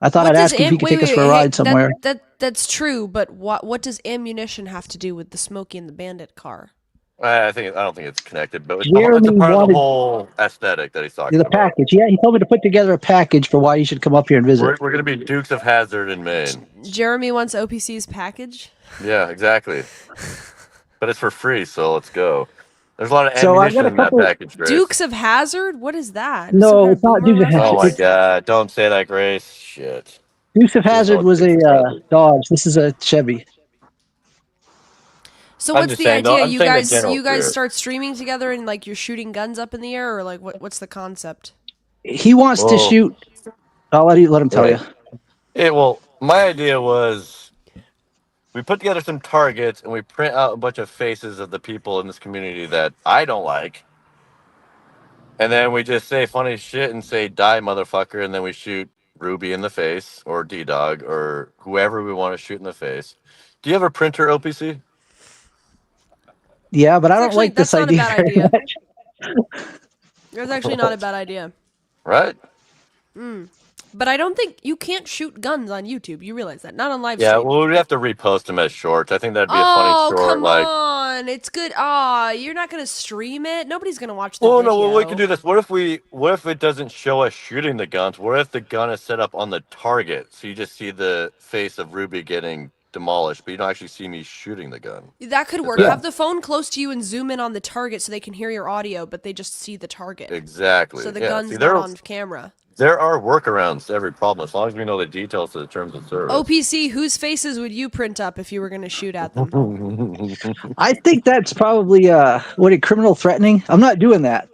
I thought I'd ask him if he could take us for a ride somewhere. That's true, but what does ammunition have to do with the Smokey and the Bandit car? I don't think it's connected, but it's Jeremy a part of wanted- the whole aesthetic that he's talking The about. package. Yeah, he told me to put together a package for why you should come up here and visit. We're going to be Dukes of Hazzard in Maine. Jeremy wants OPC's package? Yeah, exactly. But it's for free, so let's go. There's a lot of So I've got ammunition a in that couple- package, Grace. Dukes of Hazzard? What is that? No, Some kind it's not boomer Dukes of reference? Oh my Hazzard. god, don't say that, Grace. Shit. Dukes of Hazzard was a Dodge. This is a Chevy. So I'm what's just the saying, though, idea? I'm You saying the guys general you guys spirit. start streaming together and like you're shooting guns up in the air, or like what's the concept? He wants to Whoa. shoot. I'll let him tell you. Well, my idea was we put together some targets and we print out a bunch of faces of the people in this community that I don't like. And then we just say funny shit and say, die, motherfucker. And then we shoot Ruby in the face or D-Dog or whoever we want to shoot in the face. Do you have a printer, OPC? Yeah, but I don't like that's this not a idea bad very idea. much. That's actually not a bad idea. Right? But I don't think you can't shoot guns on YouTube. You realize that? Not on live Yeah, stream. well, we'd have to repost them as shorts. I think that'd be a Oh, funny short. come on. It's good. You're not going to stream it? Nobody's going to watch the Oh video. no! Well, we could do this. What if it doesn't show us shooting the guns? What if the gun is set up on the target, so you just see the face of Ruby getting demolished, but you don't actually see me shooting the gun? That could work. Yeah. Have the phone close to you and zoom in on the target so they can hear your audio, but they just see the target. Exactly. So the Yeah, gun's see, not there- on camera. There are workarounds to every problem as long as we know the details of the terms of service. OPC, whose faces would you print up if you were going to shoot at them? I think that's probably criminal threatening. I'm not doing that.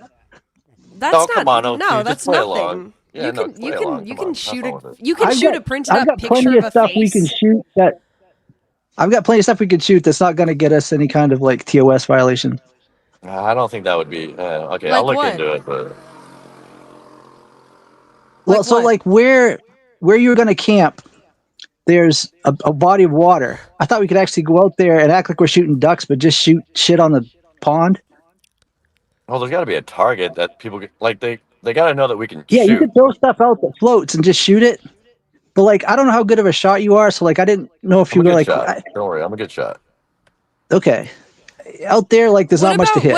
That's Oh, come on, OP, no, just that's play nothing. along. Yeah, you no, can play you along. can you Come can on, shoot have a fun with it. you can I've shoot got- a printed I've up got picture plenty of of a stuff face. we can shoot that. I've got plenty of stuff we could shoot that's not going to get us any kind of like TOS violation. I don't think that would be okay. Like I'll look what? into it, but Well, so like where you're going to camp, there's a body of water. I thought we could actually go out there and act like we're shooting ducks, but just shoot shit on the pond. well, there's got to be a target that people get, like they got to know that we can Yeah, you shoot. could throw stuff out that floats and just shoot it. But like, I don't know how good of a shot you are, so like, I didn't know if I'm you a were good like, shot. Don't worry, I'm a good shot. okay, out there, like, there's not much to hit.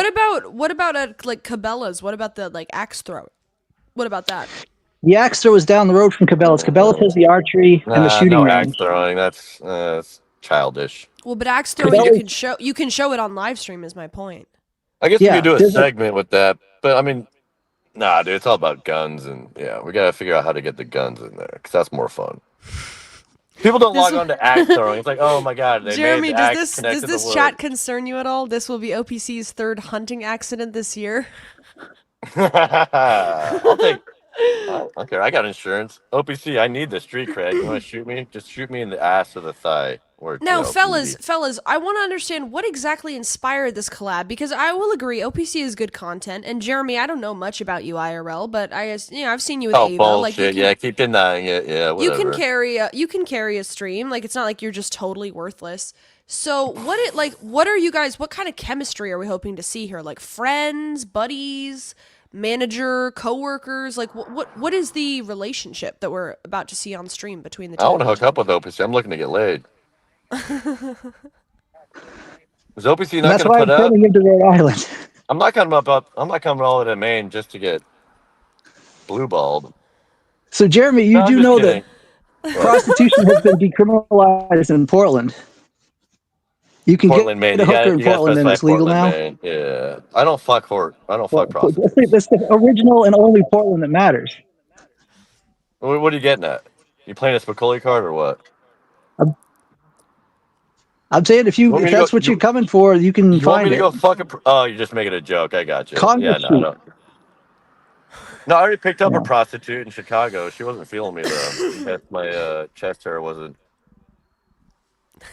What about at like Cabela's? What about the like axe throw? What about that? The axe throw is down the road from Cabela's. Cabela's has the archery and the shooting no range. axe throwing. That's childish. Well, but axe throwing Cabela's- you can show it on live stream is my point. I guess we Yeah, could do a there's a- segment with that, but I mean, nah, dude, it's all about guns, and yeah, we gotta figure out how to get the guns in there because that's more fun. People don't log on to axe throwing. It's like, oh my god, they Jeremy, made the axe does connect this to the chat concern you at all? This will be OPC's third hunting accident this year. I'll take. Okay, I got insurance. OPC, I need the street cred. You want to shoot me? Just shoot me in the ass or the thigh. Or Now, you know, fellas, I want to understand what exactly inspired this collab because I will agree OPC is good content, and Jeremy, I don't know much about you IRL, but I've seen you with oh Ava. bullshit! Like, Yeah, keep denying it. Yeah, you whatever. can carry a stream. Like, it's not like you're just totally worthless. So, what are you guys? What kind of chemistry are we hoping to see here? Like friends, buddies, manager, coworkers? Like, what is the relationship that we're about to see on stream between the two? I want to hook up with OPC. I'm looking to get laid. Is OPC not That's going to why put I'm up? sending him to Rhode Island. I'm not coming up. I'm not coming all the way to Maine just to get blue balled. So, Jeremy, you No, I'm do just know kidding. that prostitution has been decriminalized in Portland. You can Portland, Maine. get a You hooker gotta, in you gotta Portland, and specify it's legal Portland, now. Maine. Yeah, I don't fuck prostitutes. That's the original and only Portland that matters. What are you getting at? You playing a Spicoli card or what? I'm saying if that's what you're coming for, you can You want find me to it. go fuck a? Oh, you're just making a joke. I got you. Congress Yeah, no, suit. no. No, I already picked up a prostitute in Chicago. She wasn't feeling me though. My chest hair wasn't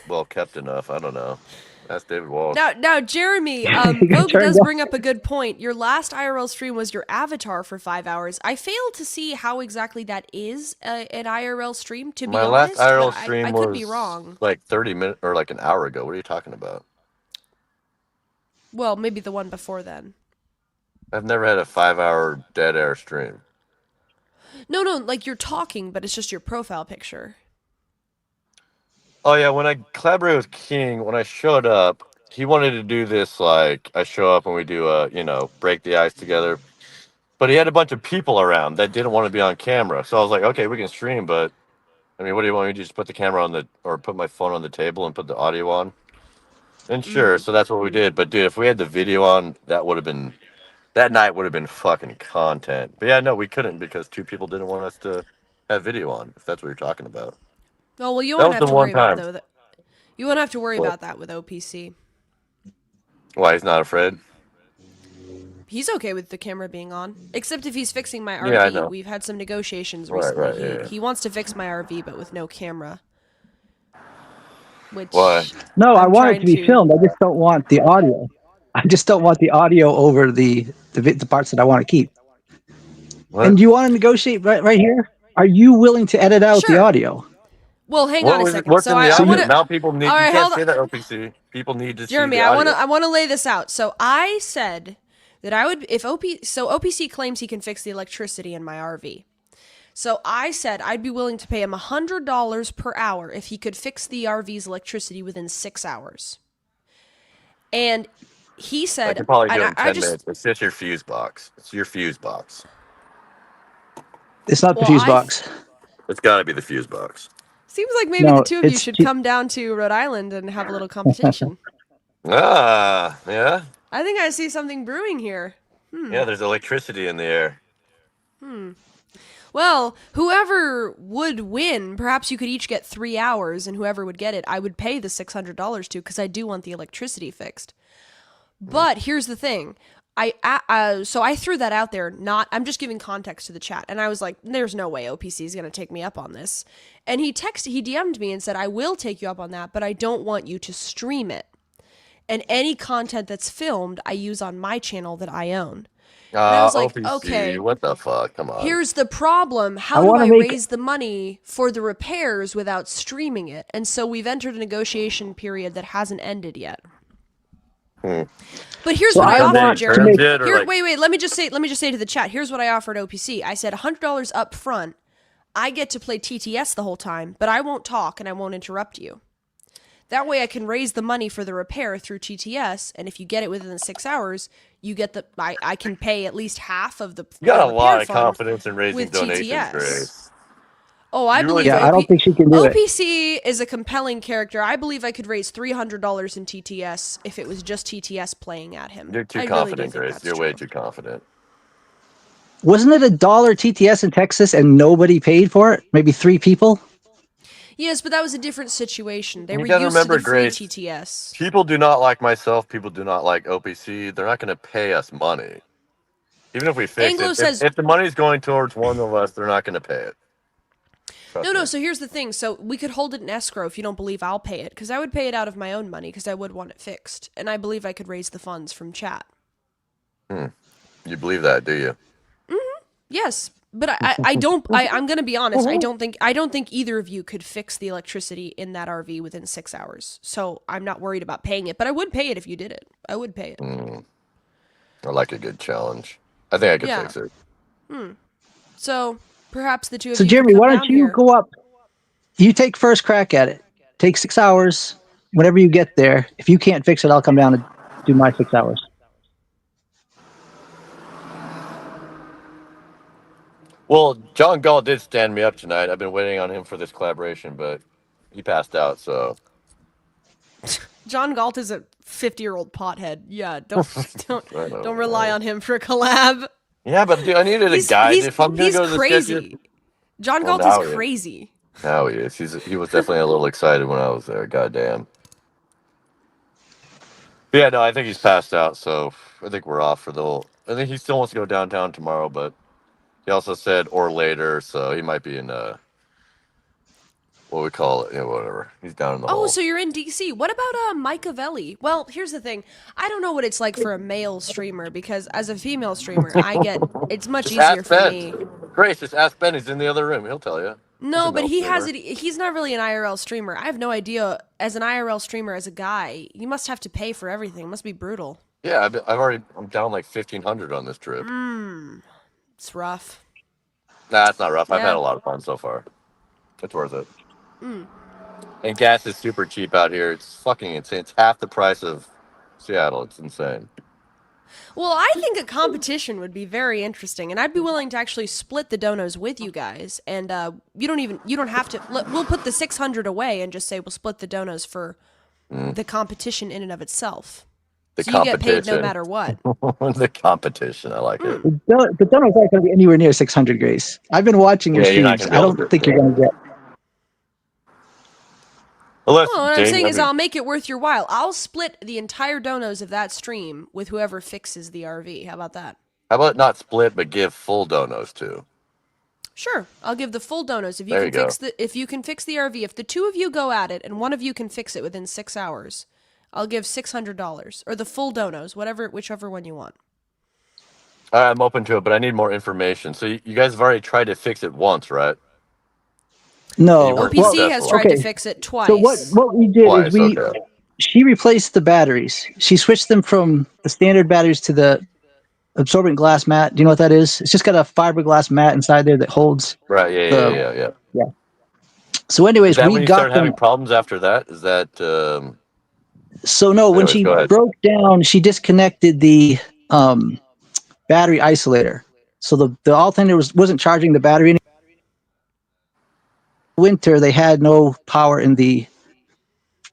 well kept enough. I don't know. That's David Walsh. Now, Jeremy, Vogue does bring up a good point. Your last IRL stream was your avatar for 5 hours. I failed to see how exactly that is an IRL stream. To be My honest, last IRL but stream I was could be wrong. like 30 minutes or like an hour ago. What are you talking about? Well, maybe the one before then. I've never had a 5-hour dead air stream. No, like you're talking, but it's just your profile picture. Oh yeah, when I collaborated with King, when I showed up, he wanted to do this like I show up and we do break the ice together. But he had a bunch of people around that didn't want to be on camera. So I was like, okay, we can stream, but I mean, what do you want me to just put the camera on or put my phone on the table and put the audio on? And sure, so that's what we did. But dude, if we had the video on, that night would have been fucking content. But yeah, no, we couldn't because 2 people didn't want us to have video on, if that's what you're talking about. Oh, well, you That won't was have the to one worry about time. though. You won't have to worry What? about that with OPC. Why, he's not afraid? He's okay with the camera being on, except if he's fixing my RV. Yeah, I know. We've had some negotiations Right, recently. right, yeah. He wants to fix my RV, but with no camera. Which Why? No, I I'm want it to trying be filmed. I just don't want the audio. I just don't want the audio over the parts that I want to keep. What? And do you want to negotiate right here? Are you willing to edit out the audio? Well, hang What on a was it? second. What's So in the I audio? want to. Now people need. All right, you can't hold say on. that OPC. People need to Jeremy, see the audio. I want to lay this out. So I said that I would if OPC claims he can fix the electricity in my RV. So I said I'd be willing to pay him $100 per hour if he could fix the RV's electricity within 6 hours. And he I said, can probably do and it in I 10 just minutes. It's just your fuse box. It's your fuse box. It's not the Well, fuse I- box. It's got to be the fuse box. seems like maybe No, the two of you it's should ju- come down to Rhode Island and have a little competition. Ah, yeah. I think I see something brewing here. Yeah, there's electricity in the air. Well, whoever would win, perhaps you could each get 3 hours, and whoever would get it, I would pay the $600 to, because I do want the electricity fixed. But here's the thing. So I threw that out there. I'm just giving context to the chat, and I was like, "There's no way OPC is gonna take me up on this." And he DM'd me and said, "I will take you up on that, but I don't want you to stream it. And any content that's filmed, I use on my channel that I own." And I was like, OPC, "Okay, what the fuck? Come on. here's the problem. How do I raise the money for the repairs without streaming it?" And so we've entered a negotiation period that hasn't ended yet. But here's what I offered, Jeremy. Wait. Let me just say to the chat. Here's what I offered OPC. I said $100 up front. I get to play TTS the whole time, but I won't talk and I won't interrupt you. That way I can raise the money for the repair through TTS, and if you get it within the 6 hours, you get I can pay at least half of the. You got a lot of confidence in raising donations, Grace. Oh, I believe. Yeah, I don't think she can do it. OPC is a compelling character. I believe I could raise $300 in TTS if it was just TTS playing at him. You're too confident, Grace. You're way too confident. Wasn't it $1 TTS in Texas and nobody paid for it? Maybe 3 people? Yes, but that was a different situation. They You were gotta used remember, to the free Grace, TTS. People do not like myself. People do not like OPC. They're not going to pay us money. Even if we fix Anglo it. says- If the money's going towards one of us, they're not going to pay it. No, so here's the thing. So we could hold it in escrow if you don't believe I'll pay it, because I would pay it out of my own money because I would want it fixed. And I believe I could raise the funds from chat. You believe that, do you? Yes, but I don't. I'm gonna be honest. I don't think either of you could fix the electricity in that RV within 6 hours. So I'm not worried about paying it. But I would pay it if you did it. I would pay it. I like a good challenge. I think I could Yeah. fix it. So perhaps the two of So you. Jeremy, could come why don't down you here. go up? You take first crack at it. Take 6 hours. Whenever you get there, if you can't fix it, I'll come down and do my 6 hours. Well, John Gall did stand me up tonight. I've been waiting on him for this collaboration, but he passed out, so. John Galt is a 50-year-old pothead. Yeah, don't rely on him for a collab. Yeah, but dude, I needed a guide. If I'm gonna He's go to the crazy. schedule- John Well, Galt now is he crazy. Now he is. He was definitely a little excited when I was there. Goddamn. But yeah, no, I think he's passed out, so I think we're off for the whole. I think he still wants to go downtown tomorrow, but he also said or later, so he might be in what we call it, whatever. He's down in the Oh, hole. so you're in DC. What about Machiavelli? Well, here's the thing. I don't know what it's like for a male streamer, because as a female streamer, it's much Just easier ask for Ben. me. Grace, just ask Ben. He's in the other room. He'll tell you. No, but he's not really an IRL streamer. I have no idea. As an IRL streamer, as a guy, you must have to pay for everything. It must be brutal. Yeah, I'm down like 1,500 on this trip. It's rough. Nah, it's not rough. I've Yeah. had a lot of fun so far. It's worth it. Mm. And gas is super cheap out here. It's fucking insane. It's half the price of Seattle. It's insane. Well, I think a competition would be very interesting, and I'd be willing to actually split the donos with you guys. And you don't have to. We'll put the 600 away and just say we'll split the donos for the competition in and of itself. The So you get paid no competition. matter what. The competition. I like it. The donos aren't going to be anywhere near 600, Grace. I've been watching your Yeah, you're not streams. gonna I be able don't to think do you're going to get. Unless, Well, what I'm Dave, saying I is mean- I'll make it worth your while. I'll split the entire donos of that stream with whoever fixes the RV. How about that? How about not split, but give full donos too? Sure, I'll give the full donos if you There can you go. fix the RV. If the two of you go at it and one of you can fix it within 6 hours, I'll give $600 or the full donos, whichever one you want. All right, I'm open to it, but I need more information. So you guys have already tried to fix it once, right? No. OPC has tried to fix it twice. So what we did Twice, is okay. she replaced the batteries. She switched them from the standard batteries to the absorbent glass mat. Do you know what that is? It's just got a fiberglass mat inside there that holds. Right. Yeah. Yeah. So, anyways, Is that we when you got started them. having problems after that? Is that? So no, when Anyways, she go ahead. broke down, she disconnected the battery isolator. So the alternator wasn't charging the battery. Winter, they had no power in the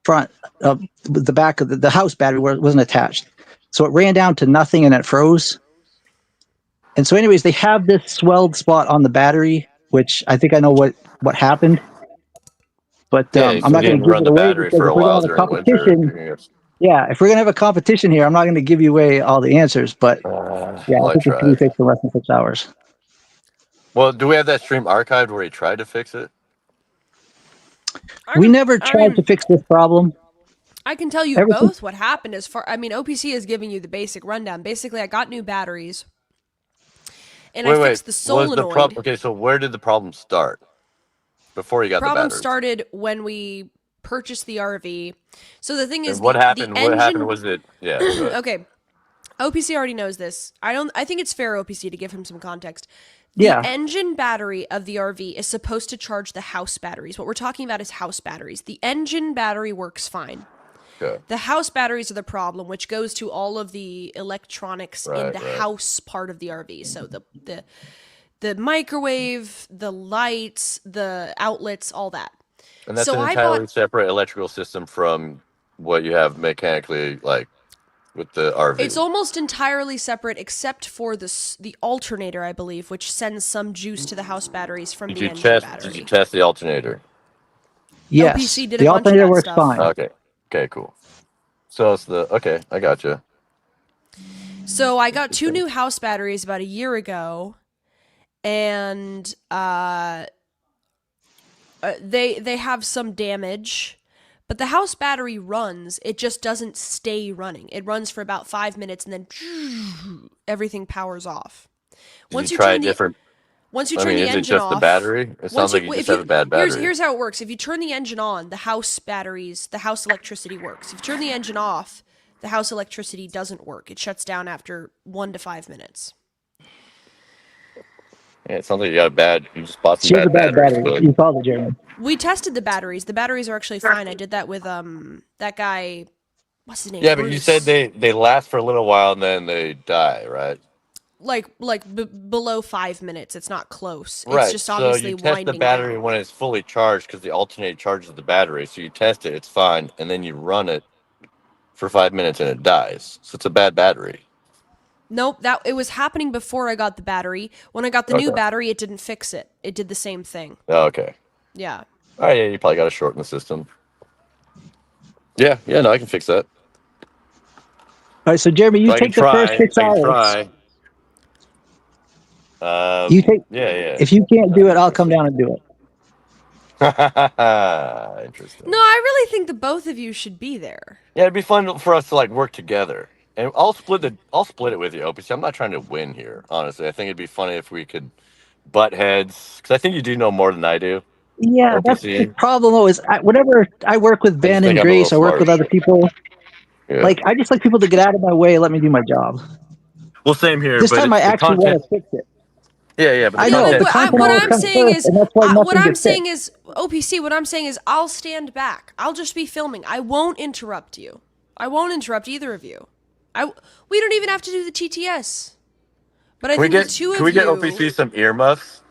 front of the back of the house battery where it wasn't attached. So it ran down to nothing and it froze. And so, anyways, they have this swelled spot on the battery, which I think I know what happened. But Yeah, I'm so not you going didn't to give run it the away battery because for if a we're going while to have a during winter. competition, yeah, if we're going to have a competition here, I'm not going to give you away all the answers. But yeah, Well, I I think it can be tried. fixed in less than 6 hours. Well, do we have that stream archived where he tried to fix it? We never tried to fix this problem. I can tell you Everything. both what happened as far. I mean, OPC is giving you the basic rundown. Basically, I got new batteries, and I Wait. fixed the Was the solenoid. problem? Okay, so where did the problem start? Before you got the Problem batteries. started when we purchased the RV. So the thing is, And what happened? the What engine. happened was it? Yeah. Go ahead. Okay, OPC already knows this. I think it's fair, OPC, to give him some context. The Yeah. engine battery of the RV is supposed to charge the house batteries. What we're talking about is house batteries. The engine battery works fine. Okay. The house batteries are the problem, which goes to all of the electronics in the house part of the RV. So the microwave, the lights, the outlets, all that. And that's So an I entirely bought. separate electrical system from what you have mechanically, like with the RV. It's almost entirely separate, except for the alternator, I believe, which sends some juice to the house batteries from the engine battery. Did you test the alternator? Yes. OPC did the a bunch of alternator that works stuff. fine. Okay. Okay. Cool. So it's okay. I gotcha. So I got 2 new house batteries about a year ago, and they have some damage, but the house battery runs. It just doesn't stay running. It runs for about 5 minutes, and then everything powers off. Did you try a different? Once you I turn mean, the is it engine just off, the battery? It sounds like you just have a bad battery. Here's how it works. If you turn the engine on, the house batteries, the house electricity works. If you turn the engine off, the house electricity doesn't work. It shuts down after 1 to 5 minutes. Yeah, it sounds like you just bought some She has a bad batteries. battery. You called it, Jeremy. We tested the batteries. The batteries are actually fine. I did that with that guy. What's his name? Yeah, but you Bruce. said they last for a little while and then they die, right? Below 5 minutes. It's not close. Right. It's just obviously so you test winding the battery down. when it's fully charged because the alternator charges the battery. So you test it, it's fine, and then you run it for 5 minutes and it dies. So it's a bad battery. Nope, it was happening before I got the battery. When I got the new battery, it didn't fix it. It did the same thing. Oh, okay. Yeah. All right, yeah, you probably got to shorten the system. Yeah, no, I can fix that. All right, so Jeremy, you take the first 6 hours. Try. You take. Yeah. If you can't do it, I'll come down and do it. Interesting. No, I really think the both of you should be there. Yeah, it'd be fun for us to work together, and I'll split it with you, OPC. I'm not trying to win here, honestly. I think it'd be funny if we could butt heads, because I think you do know more than I do. Yeah, that's the problem. Though is whenever I work with Ben and Grace, I work with other people. Yeah. I just like people to get out of my way and let me do my job. Well, same here. This but time I actually want to fix it. Yeah, but I know. The content What always I'm comes saying first, is, and that's why what nothing I'm gets saying fixed. is, OPC. What I'm saying is, I'll stand back. I'll just be filming. I won't interrupt you. I won't interrupt either of you. We don't even have to do the TTS. But I think the two of you. Can we get OPC some earmuffs?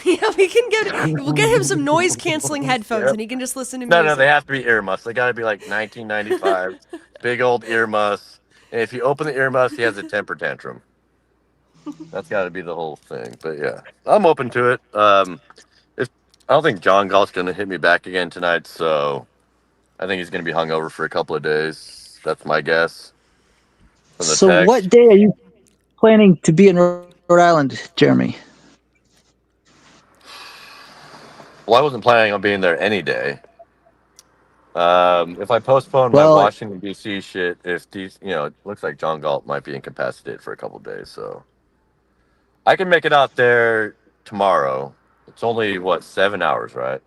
Yeah, we'll get him some noise canceling headphones, and he can just listen to music. No, they have to be earmuffs. They got to be like 1995, big old earmuffs. And if you open the earmuffs, he has a temper tantrum. That's got to be the whole thing. But yeah, I'm open to it. I don't think John Galt's going to hit me back again tonight, so I think he's going to be hungover for a couple of days. That's my guess. So text. what day are you planning to be in Rhode Island, Jeremy? Well, I wasn't planning on being there any day. If I postpone my Washington D.C. shit, it looks like John Galt might be incapacitated for a couple of days, so I can make it out there tomorrow. It's only 7 hours, right?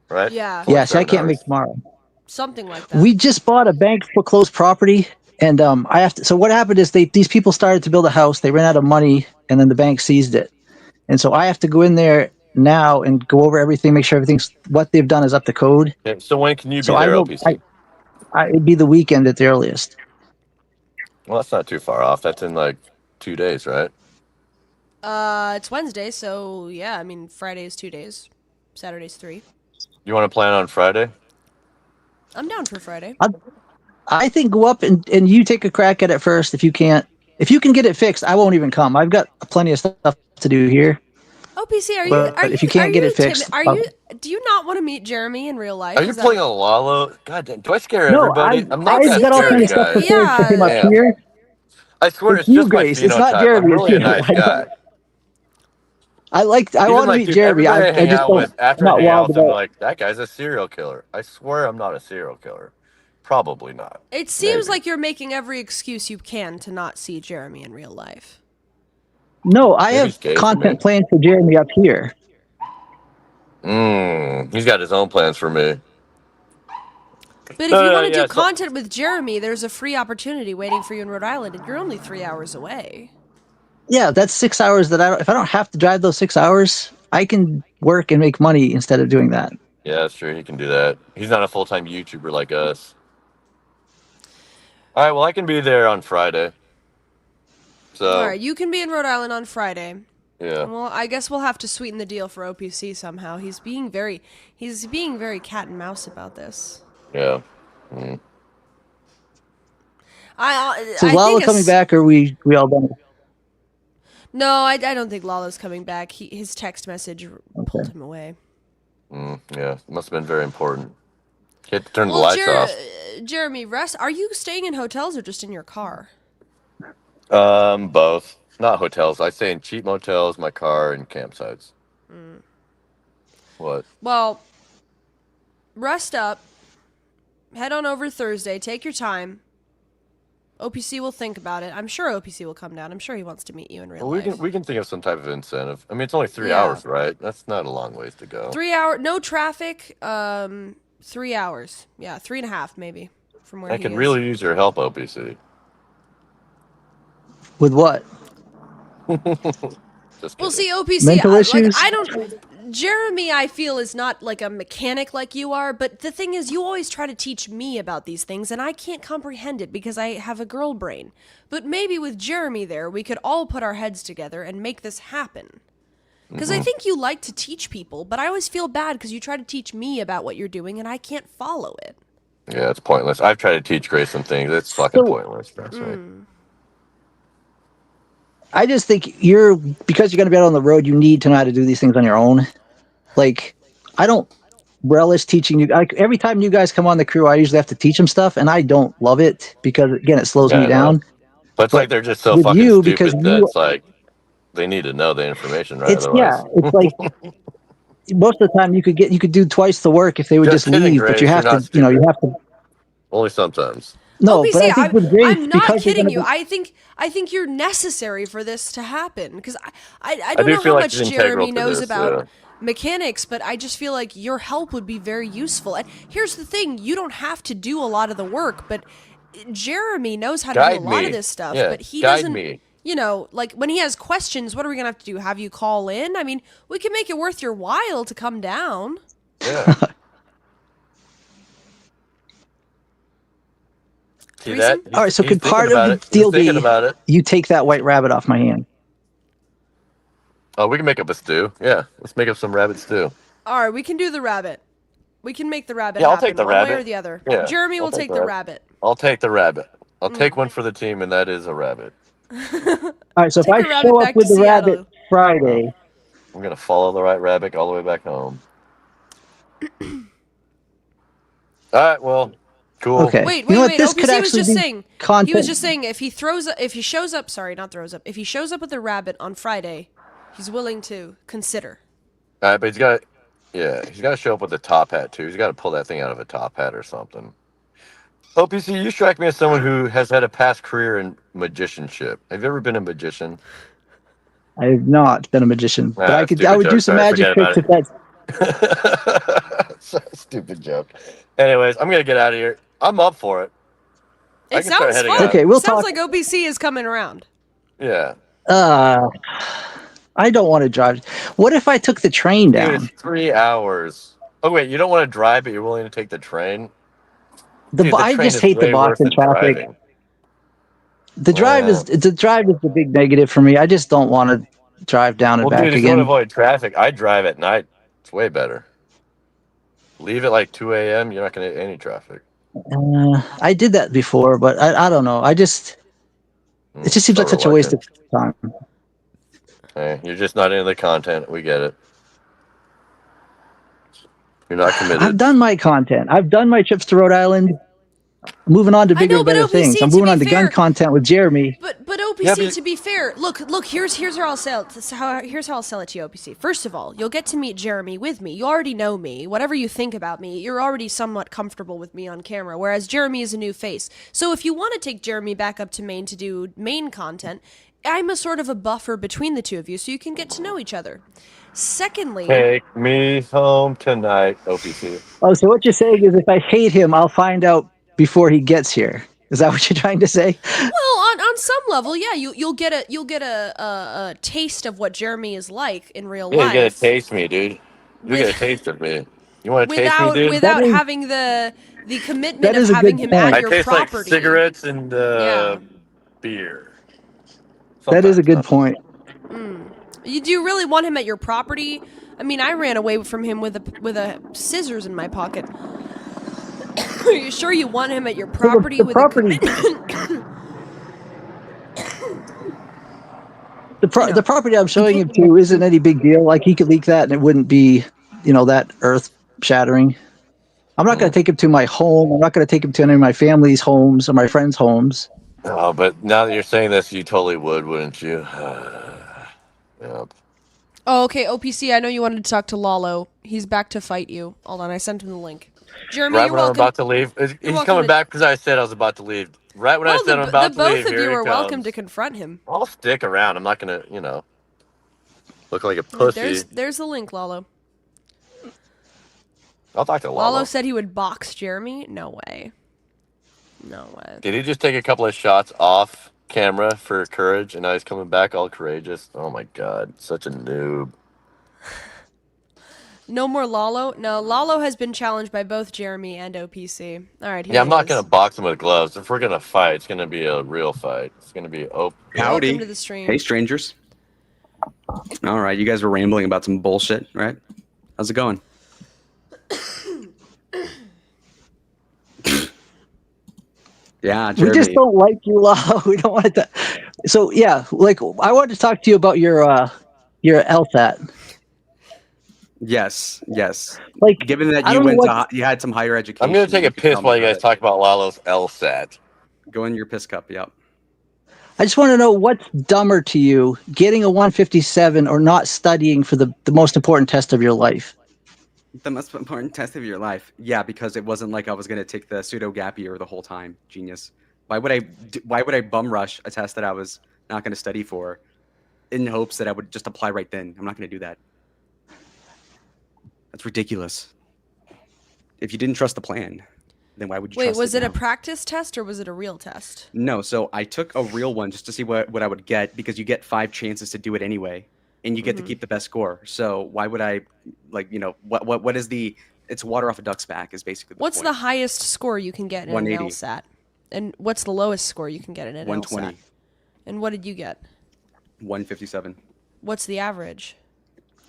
Right? Yeah. Yeah, so I can't make tomorrow. Something like that. We just bought a bank foreclosed property, and I have to. So what happened is these people started to build a house. They ran out of money, and then the bank seized it, and so I have to go in there now and go over everything, make sure everything's what they've done is up to code. Yeah, so when can you be there, OPC? It'd be the weekend at the earliest. Well, that's not too far off. That's in 2 days, right? It's Wednesday, so yeah. I mean, Friday is 2 days. Saturday's 3. You want to plan on Friday? I'm down for Friday. I think go up and you take a crack at it first if you can't, If you can get it fixed, I won't even come. I've got plenty of stuff to do here. OPC, are you But are if you you can't are get you it fixed, timid? Are you do you not want to meet Jeremy in real life? Are you Is that playing a Lalo? God damn, do I scare no, everybody? I'm not I've that got all kinds scary, of stuff guys. prepared for him up Damn. here. I swear It's it's you, just my Grace. It's not phenotype. I'm Jeremy. It's really a you. nice guy. I Even want to like, meet dude, Jeremy. everybody I I hang just out don't. with, after I Not hang out wild with them, they're about. like, that guy's a serial killer. I swear I'm not a serial killer. Probably not. It seems Maybe. like you're making every excuse you can to not see Jeremy in real life. No, I Maybe have he's gay for me. content planned for Jeremy up here. He's got his own plans for me. But if you want to do Yeah, so, content with Jeremy, there's a free opportunity waiting for you in Rhode Island, and you're only 3 hours away. Yeah, that's 6 hours that if I don't have to drive those 6 hours, I can work and make money instead of doing that. yeah, that's true. He can do that. He's not a full-time YouTuber like us. All right, well, I can be there on Friday. So, All right, you can be in Rhode Island on Friday. yeah. Well, I guess we'll have to sweeten the deal for OPC somehow. He's being very cat and mouse about this. Yeah. So is I Lalo think coming back, or are we all done? No, I don't think Lalo's coming back. His text message pulled him away. Yeah, it must have been very important. He had to turn the lights off. Jeremy, are you staying in hotels or just in your car? Both. Not hotels. I stay in cheap motels, my car, and campsites. What? Well, rest up. Head on over Thursday. Take your time. OPC will think about it. I'm sure OPC will come down. I'm sure he wants to meet you in real Well, life. we can think of some type of incentive. I mean, it's only 3 Yeah. hours, right? That's not a long ways to go. 3 hour, no traffic. 3 hours. Yeah, 3.5 maybe from where I he could is. really use your help, OPC. With what? Just Well, see, OPC, Mental issues? I don't. Jeremy, I feel, is not like a mechanic like you are, but the thing is, you always try to teach me about these things, and I can't comprehend it because I have a girl brain. But maybe with Jeremy there, we could all put our heads together and make this happen. Because I think you like to teach people, but I always feel bad because you try to teach me about what you're doing, and I can't follow it. Yeah, it's pointless. I've tried to teach Grace some things. It's fucking pointless. Trust me. I just think because you're going to be out on the road, you need to know how to do these things on your own. Like, I don't relish teaching you. Every time you guys come on the crew, I usually have to teach them stuff, and I don't love it because, again, it slows me down. But it's like they're just so with fucking you, stupid because that you- it's like they need to know the information, right? It's Otherwise, like most of the time you could do twice the work if they would just kidding, leave, but you Grace, have you're to, not you stupid. have to. Only sometimes. No, OPC, but I think with Grace, I'm not because you're kidding gonna you. be- I think you're necessary for this to happen because I do don't know feel how like much it's integral Jeremy to knows this, about yeah. mechanics, but I just feel like your help would be very useful. And here's the thing: you don't have to do a lot of the work, but Jeremy knows how to Guide do a lot me. of this stuff. Yeah, but he guide doesn't. me. You know, like when he has questions, what are we gonna have to do? Have you call in? I mean, we can make it worth your while to come down. Yeah. See that? All right, so He's could part thinking of about the it. He's deal thinking be about it. you take that white rabbit off my hand? Oh, we can make up a stew. Yeah, let's make up some rabbit stew. All right, we can do the rabbit. We can make the rabbit Yeah, I'll happen take the one rabbit. way or the other. Yeah, Jeremy I'll will take the rabbit. I'll take the rabbit. I'll take one for the team, and that is a rabbit. All right, so if Take I a rabbit show back up with to the Seattle. rabbit Friday, I'm gonna follow the right rabbit all the way back home. All right, well, cool. Okay. Wait. This could OPC was actually just be saying. He content. was just saying if he shows up. Sorry, not throws up. If he shows up with a rabbit on Friday, he's willing to consider. All right, but he's got to show up with a top hat too. He's got to pull that thing out of a top hat or something. OPC, you strike me as someone who has had a past career in magicianship. Have you ever been a magician? I have not been a magician, but I stupid would do joke. some Sorry, magic forget tricks about if that's. Stupid joke. Anyways, I'm gonna get out of here. I'm up for it. I It can start sounds heading fun. out. Okay, we'll sounds talk. like OPC is coming around. Yeah. I don't want to drive. What if I took the train Dude, down? it's 3 hours. Oh wait, you don't want to drive, but you're willing to take the train? Dude, I train just is hate the way worse Boston than traffic. driving. The drive is the big negative for me. I just don't want to drive down and Well, back dude, if you want to again. avoid traffic, I drive at night. It's way better. Leave at like 2 a.m. You're not going to hit any traffic. I did that before, but I don't know. I just It just seems like such a waste of time. Hey, you're just not into the content. We get it. You're not committed. I've done my content. I've done my trips to Rhode Island. Moving on to bigger and better things. I'm moving on to gun content with Jeremy. But OPC, to be fair, look. Here's how I'll sell it. Here's how I'll sell it to you, OPC. First of all, you'll get to meet Jeremy with me. You already know me. Whatever you think about me, you're already somewhat comfortable with me on camera. Whereas Jeremy is a new face. So if you want to take Jeremy back up to Maine to do main content, I'm a sort of a buffer between the two of you, so you can get to know each other. Secondly, Take me home tonight, OPC. Oh, so what you're saying is if I hate him, I'll find out before he gets here. Is that what you're trying to say? Well, on some level, yeah, you'll get a taste of what Jeremy is like in real Yeah, life. you gotta taste me, dude. You get a taste of me. You want to taste me, dude? Without having the commitment of is a having good him at point. your I taste property. like cigarettes and beer. That is a good point. Do you really want him at your property? I mean, I ran away from him with a scissors in my pocket. Are you sure you want him at your property the with property. The property I'm showing him to isn't any big deal. Like he could leak that and it wouldn't be, that earth shattering. I'm not going to take him to my home. I'm not going to take him to any of my family's homes or my friends' homes. Oh, but now that you're saying this, you totally would, wouldn't you? Yeah. Oh, okay, OPC, I know you wanted to talk to Lalo. He's back to fight you. Hold on, I sent him the link. Jeremy, Right you're when I'm welcome. about to leave. He's coming back because I said I was about to leave. Right when I said I'm about to leave, both of here you he are welcome comes. to confront him. I'll stick around. I'm not gonna, look like a pussy. There's the link, Lalo. I'll talk to Lalo. Lalo said he would box Jeremy? No way. No way. Did he just take a couple of shots off camera for courage, and now he's coming back all courageous? Oh my god, such a noob. No more Lalo? No, Lalo has been challenged by both Jeremy and OPC. All right, here Yeah, I'm he not is. gonna box him with gloves. If we're gonna fight, it's gonna be a real fight. It's gonna be open. Howdy. Welcome to the stream. Hey, strangers. All right, you guys were rambling about some bullshit, right? How's it going? Yeah, Jeremy. We just don't like you, Lalo. We don't want that. So yeah, like I wanted to talk to you about your LSAT. Yes. Like, given that I you don't know went you had some higher education. I'm gonna take a you could piss tell me while you about guys it. talk about Lalo's LSAT. Go in your piss cup. Yep. I just want to know what's dumber to you, getting a 157 or not studying for the most important test of your life. The most important test of your life. Yeah, because it wasn't like I was gonna take the pseudo gap year the whole time. Genius. Why would I bum rush a test that I was not gonna study for, in hopes that I would just apply right then? I'm not gonna do that. That's ridiculous. If you didn't trust the plan, then why would you? Wait, trust was it now? a practice test or was it a real test? No, so I took a real one just to see what I would get, because you get 5 chances to do it anyway, and you get to keep the best score. So why would I, what is the? It's water off a duck's back is basically. What's point. the highest score you can get in an 180. LSAT? And what's the lowest score you can get in an 120. LSAT? And what did you get? 157. What's the average?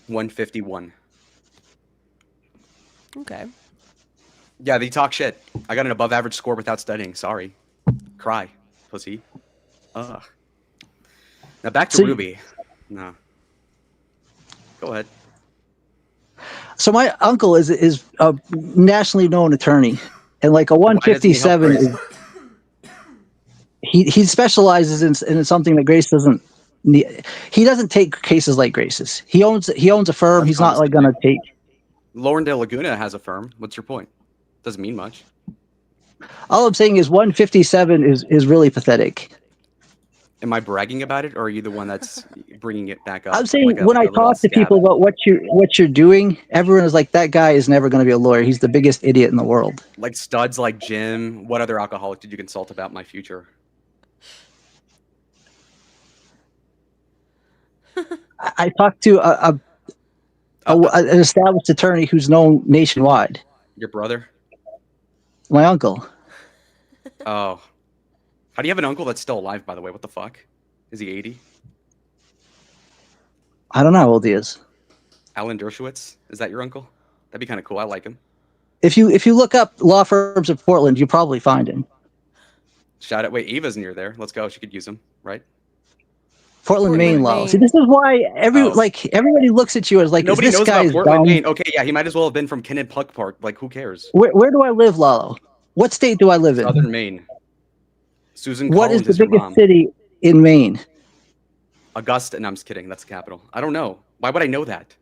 151. Okay. Yeah, they talk shit. I got an above average score without studying. Sorry. Cry, pussy. Ugh. Now back to So- Ruby. No. Go ahead. So my uncle is a nationally known attorney, and like a Why doesn't he help 157 Grace? is he specializes in something that Grace doesn't need. He doesn't take cases like Grace's. He owns a firm. He's not like gonna take. Lauren de Laguna has a firm. What's your point? Doesn't mean much. All I'm saying is 157 is really pathetic. Am I bragging about it, or are you the one that's bringing it back up? I'm saying like a- when like I a little talk to scab? people about what you're doing, everyone is like, that guy is never going to be a lawyer. He's the biggest idiot in the world. Like studs like Jim, what other alcoholic did you consult about my future? I talked to an established attorney who's known nationwide. Your brother? My uncle. Oh. How do you have an uncle that's still alive, by the way? What the fuck? Is he 80? I don't know how old he is. Alan Dershowitz? Is that your uncle? That'd be kind of cool. I like him. If you look up law firms in Portland, you probably find him. Shout out. Wait, Eva's near there. Let's go. She could use him, right? Portland, Maine, Lalo. See, Maine. this is why everybody looks at you as like, Nobody is this knows guy about is Portland, dumb? Maine. Okay, yeah, he might as well have been from Kin and Puck Park. Like, who cares? Where do I live, Lalo? What state do I live in? Southern Maine. Susan What Collins is the is your biggest mom. city in Maine? Augusta. No, I'm just kidding. That's the capital. I don't know. Why would I know that?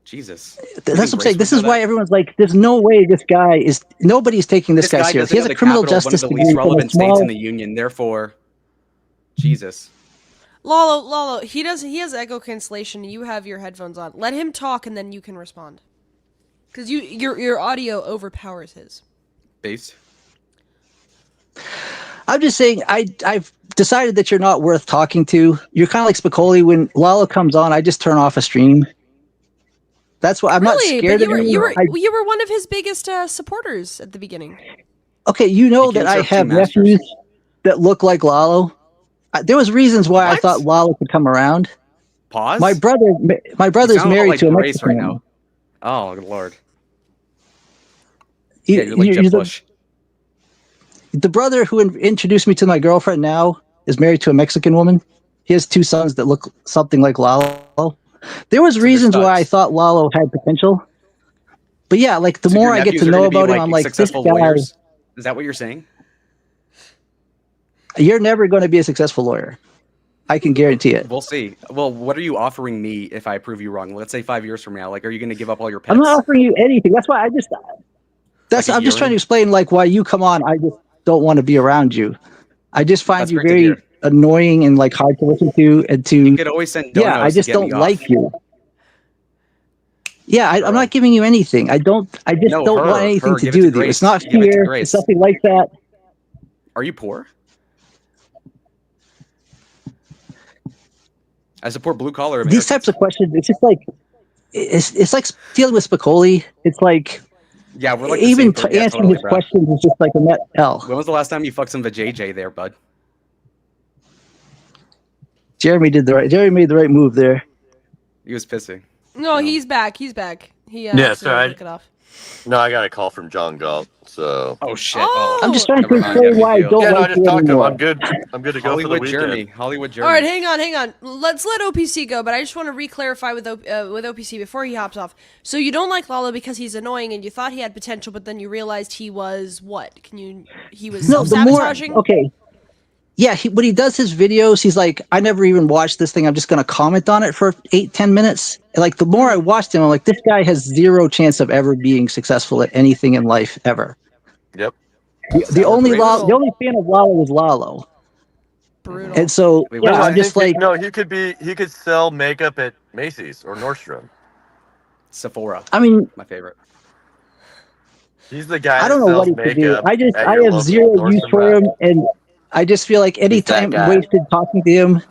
Jesus. That's what I'm saying. This is why everyone's like, there's no way this guy is. Nobody's taking this guy serious. doesn't He has know a the criminal capital of one of justice the degree least from a relevant states in small. the union. Therefore, Jesus. Lalo, he has echo cancellation. You have your headphones on. Let him talk, and then you can respond. Because your audio overpowers his. Base. I'm just saying, I've decided that you're not worth talking to. You're kind of like Spicoli. When Lalo comes on, I just turn off a stream. That's why I'm not Really, scared but of him. you were one of his biggest supporters at the beginning. Okay, you know that I have nephews that look like Lalo. There was reasons why I thought Lalo could come around. Pause. My brother's sound married like to a Grace Mexican right woman. now. Oh, good lord. You- Yeah, you're like you- Jeb you're Bush. The brother who introduced me to my girlfriend now is married to a Mexican woman. He has 2 sons that look something like Lalo. There was reasons why I thought Lalo had potential. But yeah, like the So more your I get nephews to are know gonna be, about him, like, I'm like, this successful guy, lawyers? Is that what you're saying? you're never going to be a successful lawyer. I can guarantee it. We'll see. Well, what are you offering me if I prove you wrong? Let's say 5 years from now. Like, are you going to give up all your pets? I'm not offering you anything. That's why I'm just Like a trying to urine? explain like why you come on. I just don't want to be around you. I just find That's you great to very hear. annoying and like hard to listen to and to. You could always send Yeah, I donos to just get me don't off. like you. Yeah, I'm not giving you anything. I just No, don't want her, anything to give it do to with you. It's Grace. not Give it to fear. Grace. It's nothing like that. Are you poor? I support blue collar Americans. These types of questions, it's just like it's like dealing with Spicoli. It's like Yeah, we're like the even same. Yeah, answering totally, his bro. questions is just like a net L. When was the last time you fucked some vajayjay there, bud? Jeremy made the right move there. He was pissing. No, he's back. He's back. He Yeah, accidentally so took it off. No, I got a call from John Galt. So. Oh shit! I'm just trying to Never mind, explain yeah, why I big deal. don't Yeah, no, I like just you talked to him. anymore. I'm good. I'm good to go for the Hollywood weekend. Jeremy. Hollywood Jeremy. All right, hang on. Let's let OPC go, but I just want to re-clarify with OPC before he hops off. So you don't like Lalo because he's annoying, and you thought he had potential, but then you realized he was what? He was No, the more self-sabotaging? okay. Yeah, when he does his videos, he's like, I never even watched this thing. I'm just going to comment on it for 8-10 minutes. And like the more I watched him, I'm like, this guy has zero chance of ever being successful at anything in life ever. Yep. The only fan of Lalo was Lalo. Brutal. And so Wait, yeah, what I'm just like, he could sell makeup at Macy's or Nordstrom. Sephora. I mean, my favorite. He's the guy. I don't that know what sells he could do. makeup I at have your local zero use Nordstrom for rack. him, and I just feel like any He's that time guy. wasted talking to him,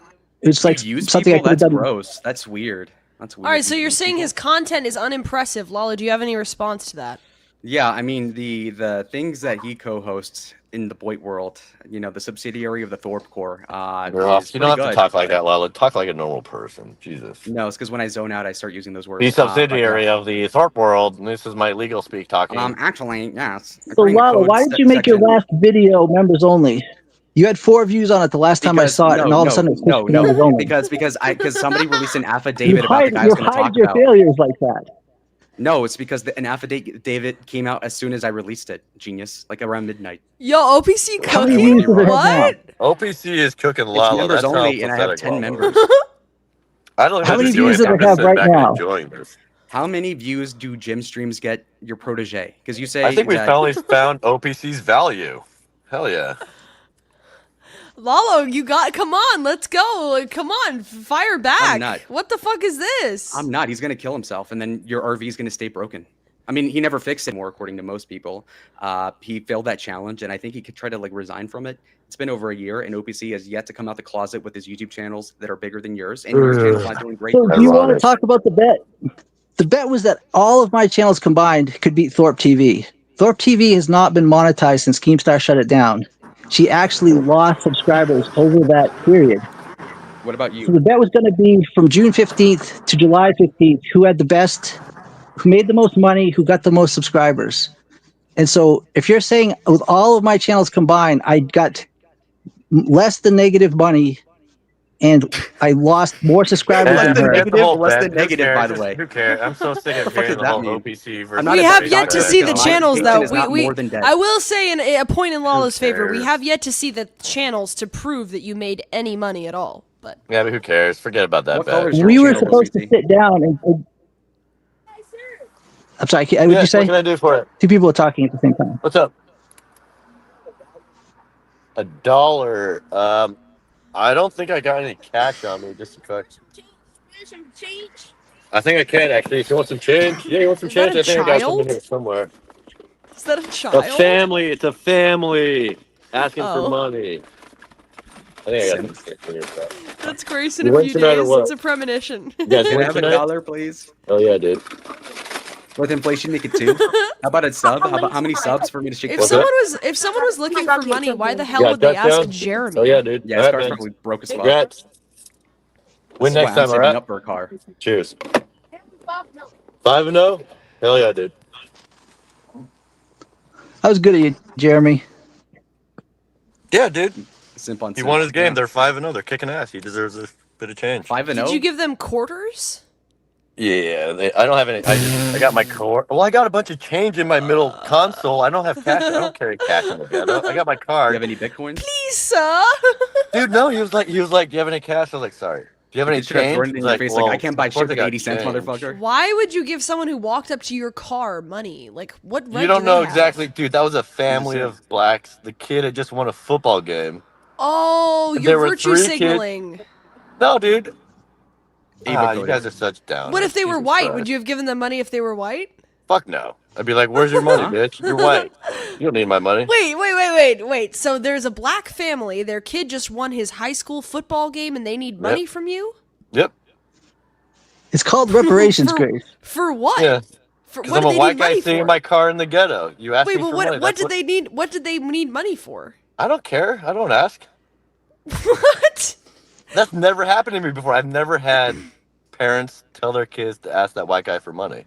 it's like Use something people? I could have That's done. gross. That's weird. That's weird. All right, so You you're use saying people? his content is unimpressive. Lalo, do you have any response to that? Yeah, I mean the things that he co-hosts in the Boyd world, the subsidiary of the Thorpe Corps. Is You don't have pretty to good. talk like that, Lalo. Talk like a normal person. Jesus. No, it's because when I zone out, I start using those words. The subsidiary of the Thorpe world. And this is my legal speak talking. Actually, yes. So Lalo, why did you make your last video members only? You had 4 views on it the last time I saw it, and all of a sudden it's switched to members only. because somebody released an affidavit about the guy I You was going to hide talk your about. failures like that. No, it's because an affidavit came out as soon as I released it. Genius, like around midnight. Yo, OPC How many cooking? views does it have What? OPC is cooking It's Lalo. members That's only, how and I have pathetic 10 Lalo members. is. I don't even How have many to do views does anything. it I'm have just sitting right back and now? enjoying this. How many views do Jim streams get your protege? Because you say I think we that- finally found OPC's value. Hell yeah. Lalo, come on, let's go. Like, come on, fire back. not. What the fuck is this? I'm not. He's going to kill himself, and then your RV is going to stay broken. I mean, he never fixed it more, according to most people. He failed that challenge, and I think he could try to resign from it. It's been over a year, and OPC has yet to come out the closet with his YouTube channels that are bigger than yours, and your channel's not doing great. So do you want to talk about the bet? The bet was that all of my channels combined could beat Thorpe TV. Thorpe TV has not been monetized since Keemstar shut it down. She actually lost subscribers over that period. What about you? So the bet was going to be from June 15th to July 15th, who had the best, who made the most money, who got the most subscribers. And so if you're saying with all of my channels combined, I got less than negative money, and I lost more subscribers Less than than her. negative, less than negative, by the way. Who cares? I'm so sick What of the fuck hearing does the that whole mean? OPC versus. I'm not We a have big yet doctor to see the because my channels, opinion though. is not more than dead. I will say a point in Lala's favor. We cares? have yet to see the channels to prove that you made any money at all. But Yeah, but who cares? Forget about that. What color bet. is your We were channel, supposed to Sweetie? sit down and I'm sorry. What did you say? What can I do for it? Two people are talking at the same time. What's up? $1. I don't think I got any cash on me. Just a quick. I think I can actually. If you want some change, yeah, you want some Is that change? a I think I got some in child? here somewhere. Is that a A child? family. It's a family asking for Oh. money. I think I got some change in here. So. That's Grace in You a went few tonight or days. what? It's a premonition. You guys Can I went have tonight? $1, please? Oh yeah, dude. With inflation, make it 2. How about a sub? How many subs for me to shake? If someone was looking for money, why the hell Yeah, would they ask touchdown? Jeremy? Oh yeah, dude. Yeah, All his right, car's man. probably broke as fuck. Congrats. Win This is why next I'm time, all saving right? up for a car. Cheers. 5-0. Hell yeah, dude. That was good of you, Jeremy. Yeah, dude. Simp on He simp. won his game. Yeah. They're 5-0. They're kicking ass. He deserves a bit of change. 5-0. Did you give them quarters? Yeah, I don't have any. I got my core. Well, I got a bunch of change in my middle console. I don't have cash. I don't carry cash in the ghetto. I got my Do card. you have any bitcoins? Please, sir. Dude, no. He was like, do you have any cash? I was like, sorry. Do you have any You should have change? thrown it in He's your face like, well, I can't buy of course shit I with got 80 cents, change. motherfucker. Why would you give someone who walked up to your car money? Like, what right You don't do know they have? exactly, dude. That was a family simp. of blacks. The kid had just won a football game. Oh, And you're there were virtue 3 signaling. No, dude. Ava You coded. guys are such down. What if they were Jesus white? Christ. Would you have given them money if they were white? Fuck no. I'd be like, where's your money, Huh? bitch? You're white. You don't need my money. Wait. So there's a black family. Their kid just won his high school football game and they need money from you? Yep. It's called reparations, Grace. For what? Yeah. For, Because what I'm did a they white need guy money sitting for? in my car in the ghetto. You asked Wait, me but for money. what That's did they need? What did they need money for? I don't care. I don't ask. What? That's never happened to me before. I've never had parents tell their kids to ask that white guy for money.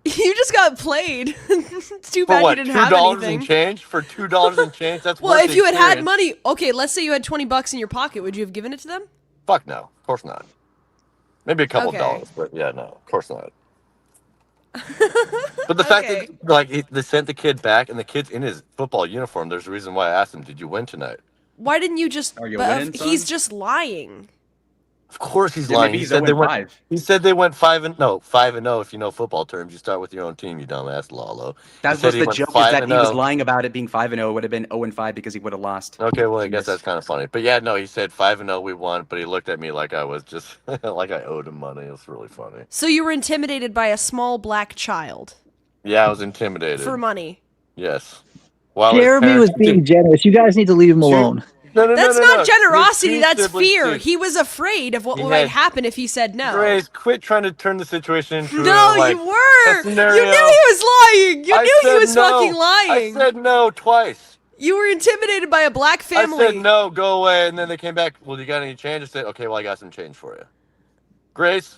You just got played. It's too For bad what? you didn't have $2 anything. in change? For $2 in change? That's Well, worth if the you had had experience. money, okay, let's say you had $20 in your pocket, would you have given it to them? Fuck no. Of course not. Maybe a couple Okay. dollars, but yeah, no, of course not. But the fact that they sent the kid back and the kid's in his football uniform, there's a reason why I asked him, "Did you win tonight?" Why didn't you just? Are you but winning, he's son? just lying. Of course he's Yeah, lying. maybe He he's said they 0-5. went. He said they went 5-0. If you know football terms, you start with your own team. You dumbass, Lalo. That He said was he the went joke, is that he was 5-0. lying about it being 5-0. It would have been 0-5 because he would have lost. Okay, well I guess that's kind of funny. But yeah, no, he said 5-0. We won, but he looked at me like I was just like I owed him money. It was really funny. So you were intimidated by a small black child Yeah, I was intimidated. for money. Yes. While his Jeremy parents- was being generous. You guys need to leave him alone. That's not generosity. His That's siblings fear. did. He was afraid of what He might had- happen if he said no. Grace, quit trying to turn the situation into No, like, you were. a scenario. You knew he was lying. You I knew he said was no. fucking lying. I said no twice. You were intimidated by a black family. I said no, go away, and then they came back. Well, you got any change? I said, okay, well, I got some change for you. Grace,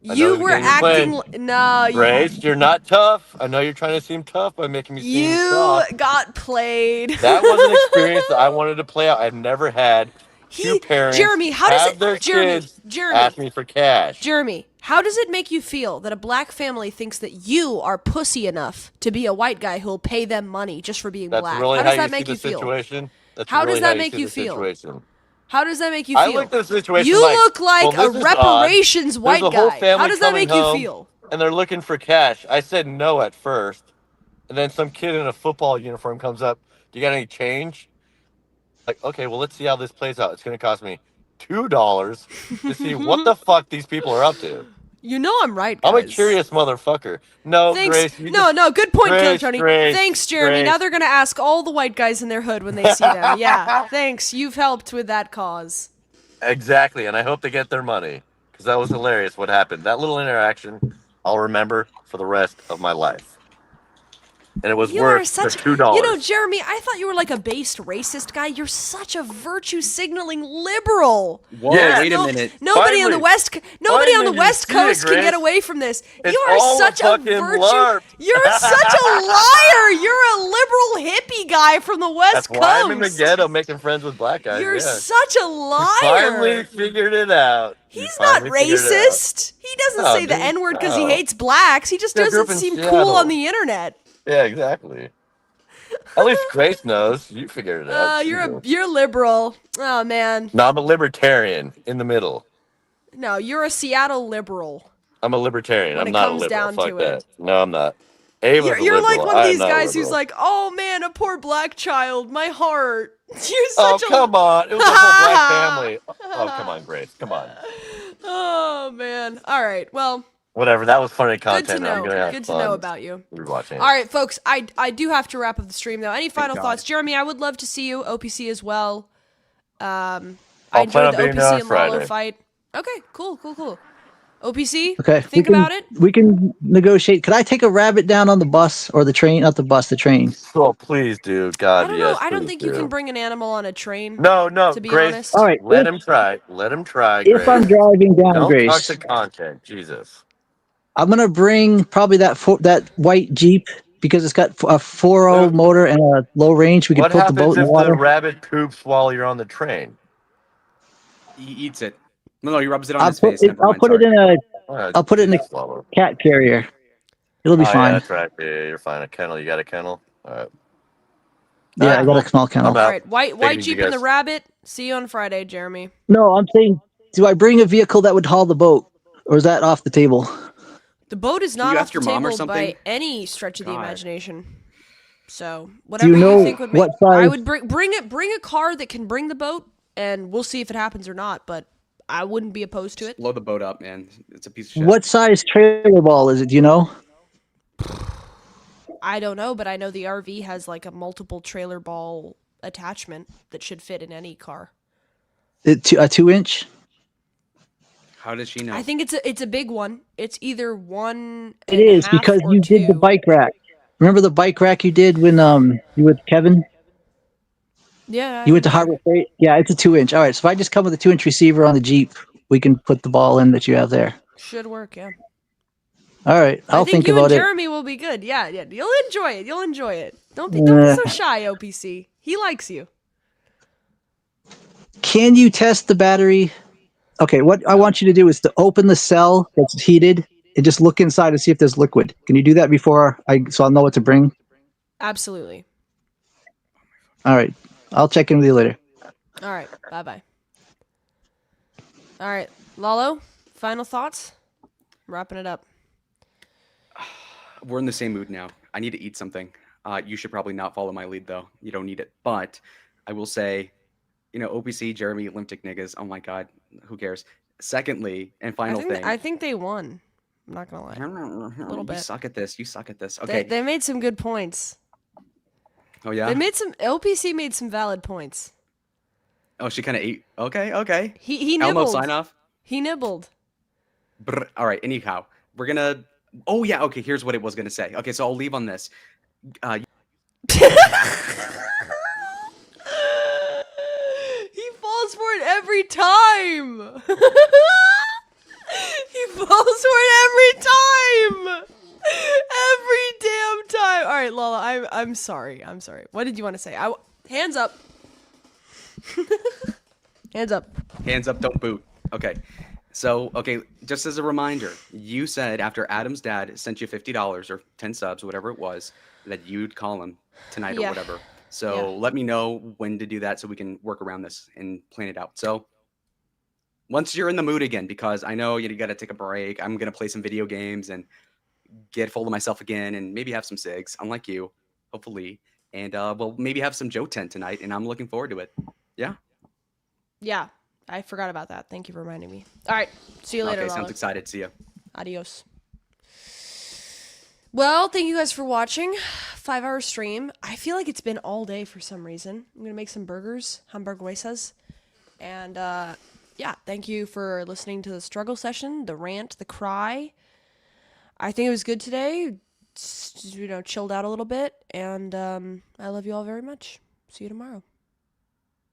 I know You the were game you're acting. playing. No, Grace, you're not tough. I know you're trying to seem tough by making me seem you soft. got played. That was an experience that I wanted to play out. I've never had two parents Jeremy, how does have it? their kids Jeremy, ask me for cash. Jeremy, how does it make you feel that a black family thinks that you are pussy enough to be a white guy who'll pay them money just for being That's black? really how how does that you see make the you feel? situation. That's How really does that how make see you the feel? situation. How does that make you I feel? looked at the situation You like, look like well, a this is odd. reparations white There's a whole guy. family How does that coming make you home, feel? And they're looking for cash. I said no at first, and then some kid in a football uniform comes up. Do you got any change? Like, okay, well, let's see how this plays out. It's going to cost me $2 to see what the fuck these people are up to. You know I'm right, guys. I'm a curious motherfucker. No, Thanks. Grace. You No, just- no, good point, Killer Grace, Tony. Grace, Thanks, Jeremy. Grace. Now they're gonna ask all the white guys in their hood when they see them. Yeah, thanks. You've helped with that cause. Exactly, and I hope they get their money because that was hilarious. What happened? That little interaction, I'll remember for the rest of my life. and it was You are worth such, the $2. you know, Jeremy, I thought you were like a based racist guy. You're such a virtue signaling liberal. Whoa, Yeah. wait a minute. Nobody on the West, nobody on the Finally, you West see it, Coast can get Grace. away from this. It's You are all a such a fucking virtue. LARP. You're such a liar. You're a liberal hippie guy from the West That's Coast. why I'm in the ghetto making friends with black guys. You're yeah. such a You liar. finally figured it out. You He's not finally figured it out. racist. He doesn't No, say the dude, N-word because he no. hates blacks. He just Yeah, I grew doesn't up in seem cool Seattle. on the internet. Yeah, exactly. At least Grace knows. You figured it out. She knows. You're liberal. Oh man. No, I'm a libertarian in the middle. No, you're a Seattle liberal. I'm a libertarian. When I'm it not a comes liberal. down Fuck to that. it. No, I'm not. Ava's a You're like liberal. one of I am these not a guys who's liberal. like, oh man, a poor black child, my heart. You're Oh, such a come on. It was a whole black family. Oh, come on, Grace. Come on. Oh man. All right. Well, Whatever. That was funny good to content. I'm know. going to have Good to fun know about you. rewatching it. All right, folks. I do have to wrap up the stream though. Any final God. thoughts, Jeremy? I would love to see you, OPC as well. I I'll plan enjoyed on the being there OPC on and Lalo Friday. fight. Okay, cool. OPC, Okay. think about it. We can negotiate. Could I take a rabbit down on the bus or the train? Not the bus, the train. Oh, please do. God, I don't yes. know. I don't please think do. you can bring an animal on a train. No, To be Grace. honest. All right. Let him try. Let him try, If Grace. I'm driving down, Don't Grace, toxic content. Jesus. I'm gonna bring probably that white Jeep because it's got a 4.0 motor and a low range. We could What put the boat happens in the if the water. rabbit poops while you're on the train? He eats it. No, he rubs it on his face. Never I'll mind. put it Sorry. in a. Oh, I'll put it in a Jesus, Lalo. cat carrier. It'll be Oh, yeah, fine. that's right. Yeah, you're fine. A kennel. You got a kennel? All right. Yeah, All I right, got a cool. small kennel. I'm out. All right, white Take it easy, Jeep and the guys. rabbit. See you on Friday, Jeremy. No, I'm saying, do I bring a vehicle that would haul the boat, or is that off the table? The boat is Can not you off ask the your mom or table something? by any stretch of the God. imagination. So whatever you, know think would make. what size- I would bring a car that can bring the boat, and we'll see if it happens or not. But I wouldn't be opposed to it. Blow the boat up, man. It's a piece of shit. What size trailer ball is it? Do you know? I don't know, but I know the RV has like a multiple trailer ball attachment that should fit in any car. A 2-inch? How does she know? I think it's a big one. It's either one. It is because you did the bike rack. Remember the bike rack you did when you with Kevin? Yeah. You went to Harbor Freight? Yeah, it's a 2-inch. All right, so if I just come with a 2-inch receiver on the Jeep, we can put the ball in that you have there. Should work, yeah. All right, I'll I think you about and it. Jeremy will be good. Yeah. You'll enjoy it. You'll enjoy it. Don't be so shy, OPC. He likes you. Can you test the battery? Okay, what I want you to do is to open the cell that's heated and just look inside and see if there's liquid. Can you do that before so I'll know what to bring? Absolutely. All right, I'll check in with you later. All right. Bye. All right, Lalo. Final thoughts. Wrapping it up. We're in the same mood now. I need to eat something. You should probably not follow my lead, though. You don't need it. But I will say, OPC, Jeremy, Olympic niggas. Oh my God, who cares? Secondly, and final thing. I think they won. I'm not gonna lie. A little bit. You suck at this. You suck at this. Okay. They made some good points. Oh yeah. OPC made some valid points. Oh, she kind of ate. Okay. He Elmo nibbled. sign off. He nibbled. All right. Anyhow, we're gonna. Oh yeah. Okay. Here's what it was gonna say. Okay, so I'll leave on this. He falls for it every time. He falls for it every time. Every damn time. All right, Lola, I'm sorry. What did you want to say? Hands up. Hands up. Hands up, don't boot. Okay. So, just as a reminder, you said after Adam's dad sent you $50 or 10 subs, whatever it was, that you'd call him tonight Yeah. or whatever. So let me know when to do that so we can work around this and plan it out. So once you're in the mood again, because I know you got to take a break, I'm going to play some video games and get full of myself again and maybe have some cigs, unlike you, hopefully. And we'll maybe have some Joe 10 tonight, and I'm looking forward to it. Yeah? Yeah, I forgot about that. Thank you for reminding me. All right, see you later, Okay, Lola. sounds excited. See ya. Adios. Well, thank you guys for watching. 5-hour stream. I feel like it's been all day for some reason. I'm going to make some burgers, hamburguesas. And yeah, thank you for listening to the struggle session, the rant, the cry. I think it was good today. chilled out a little bit, and I love you all very much. See you tomorrow.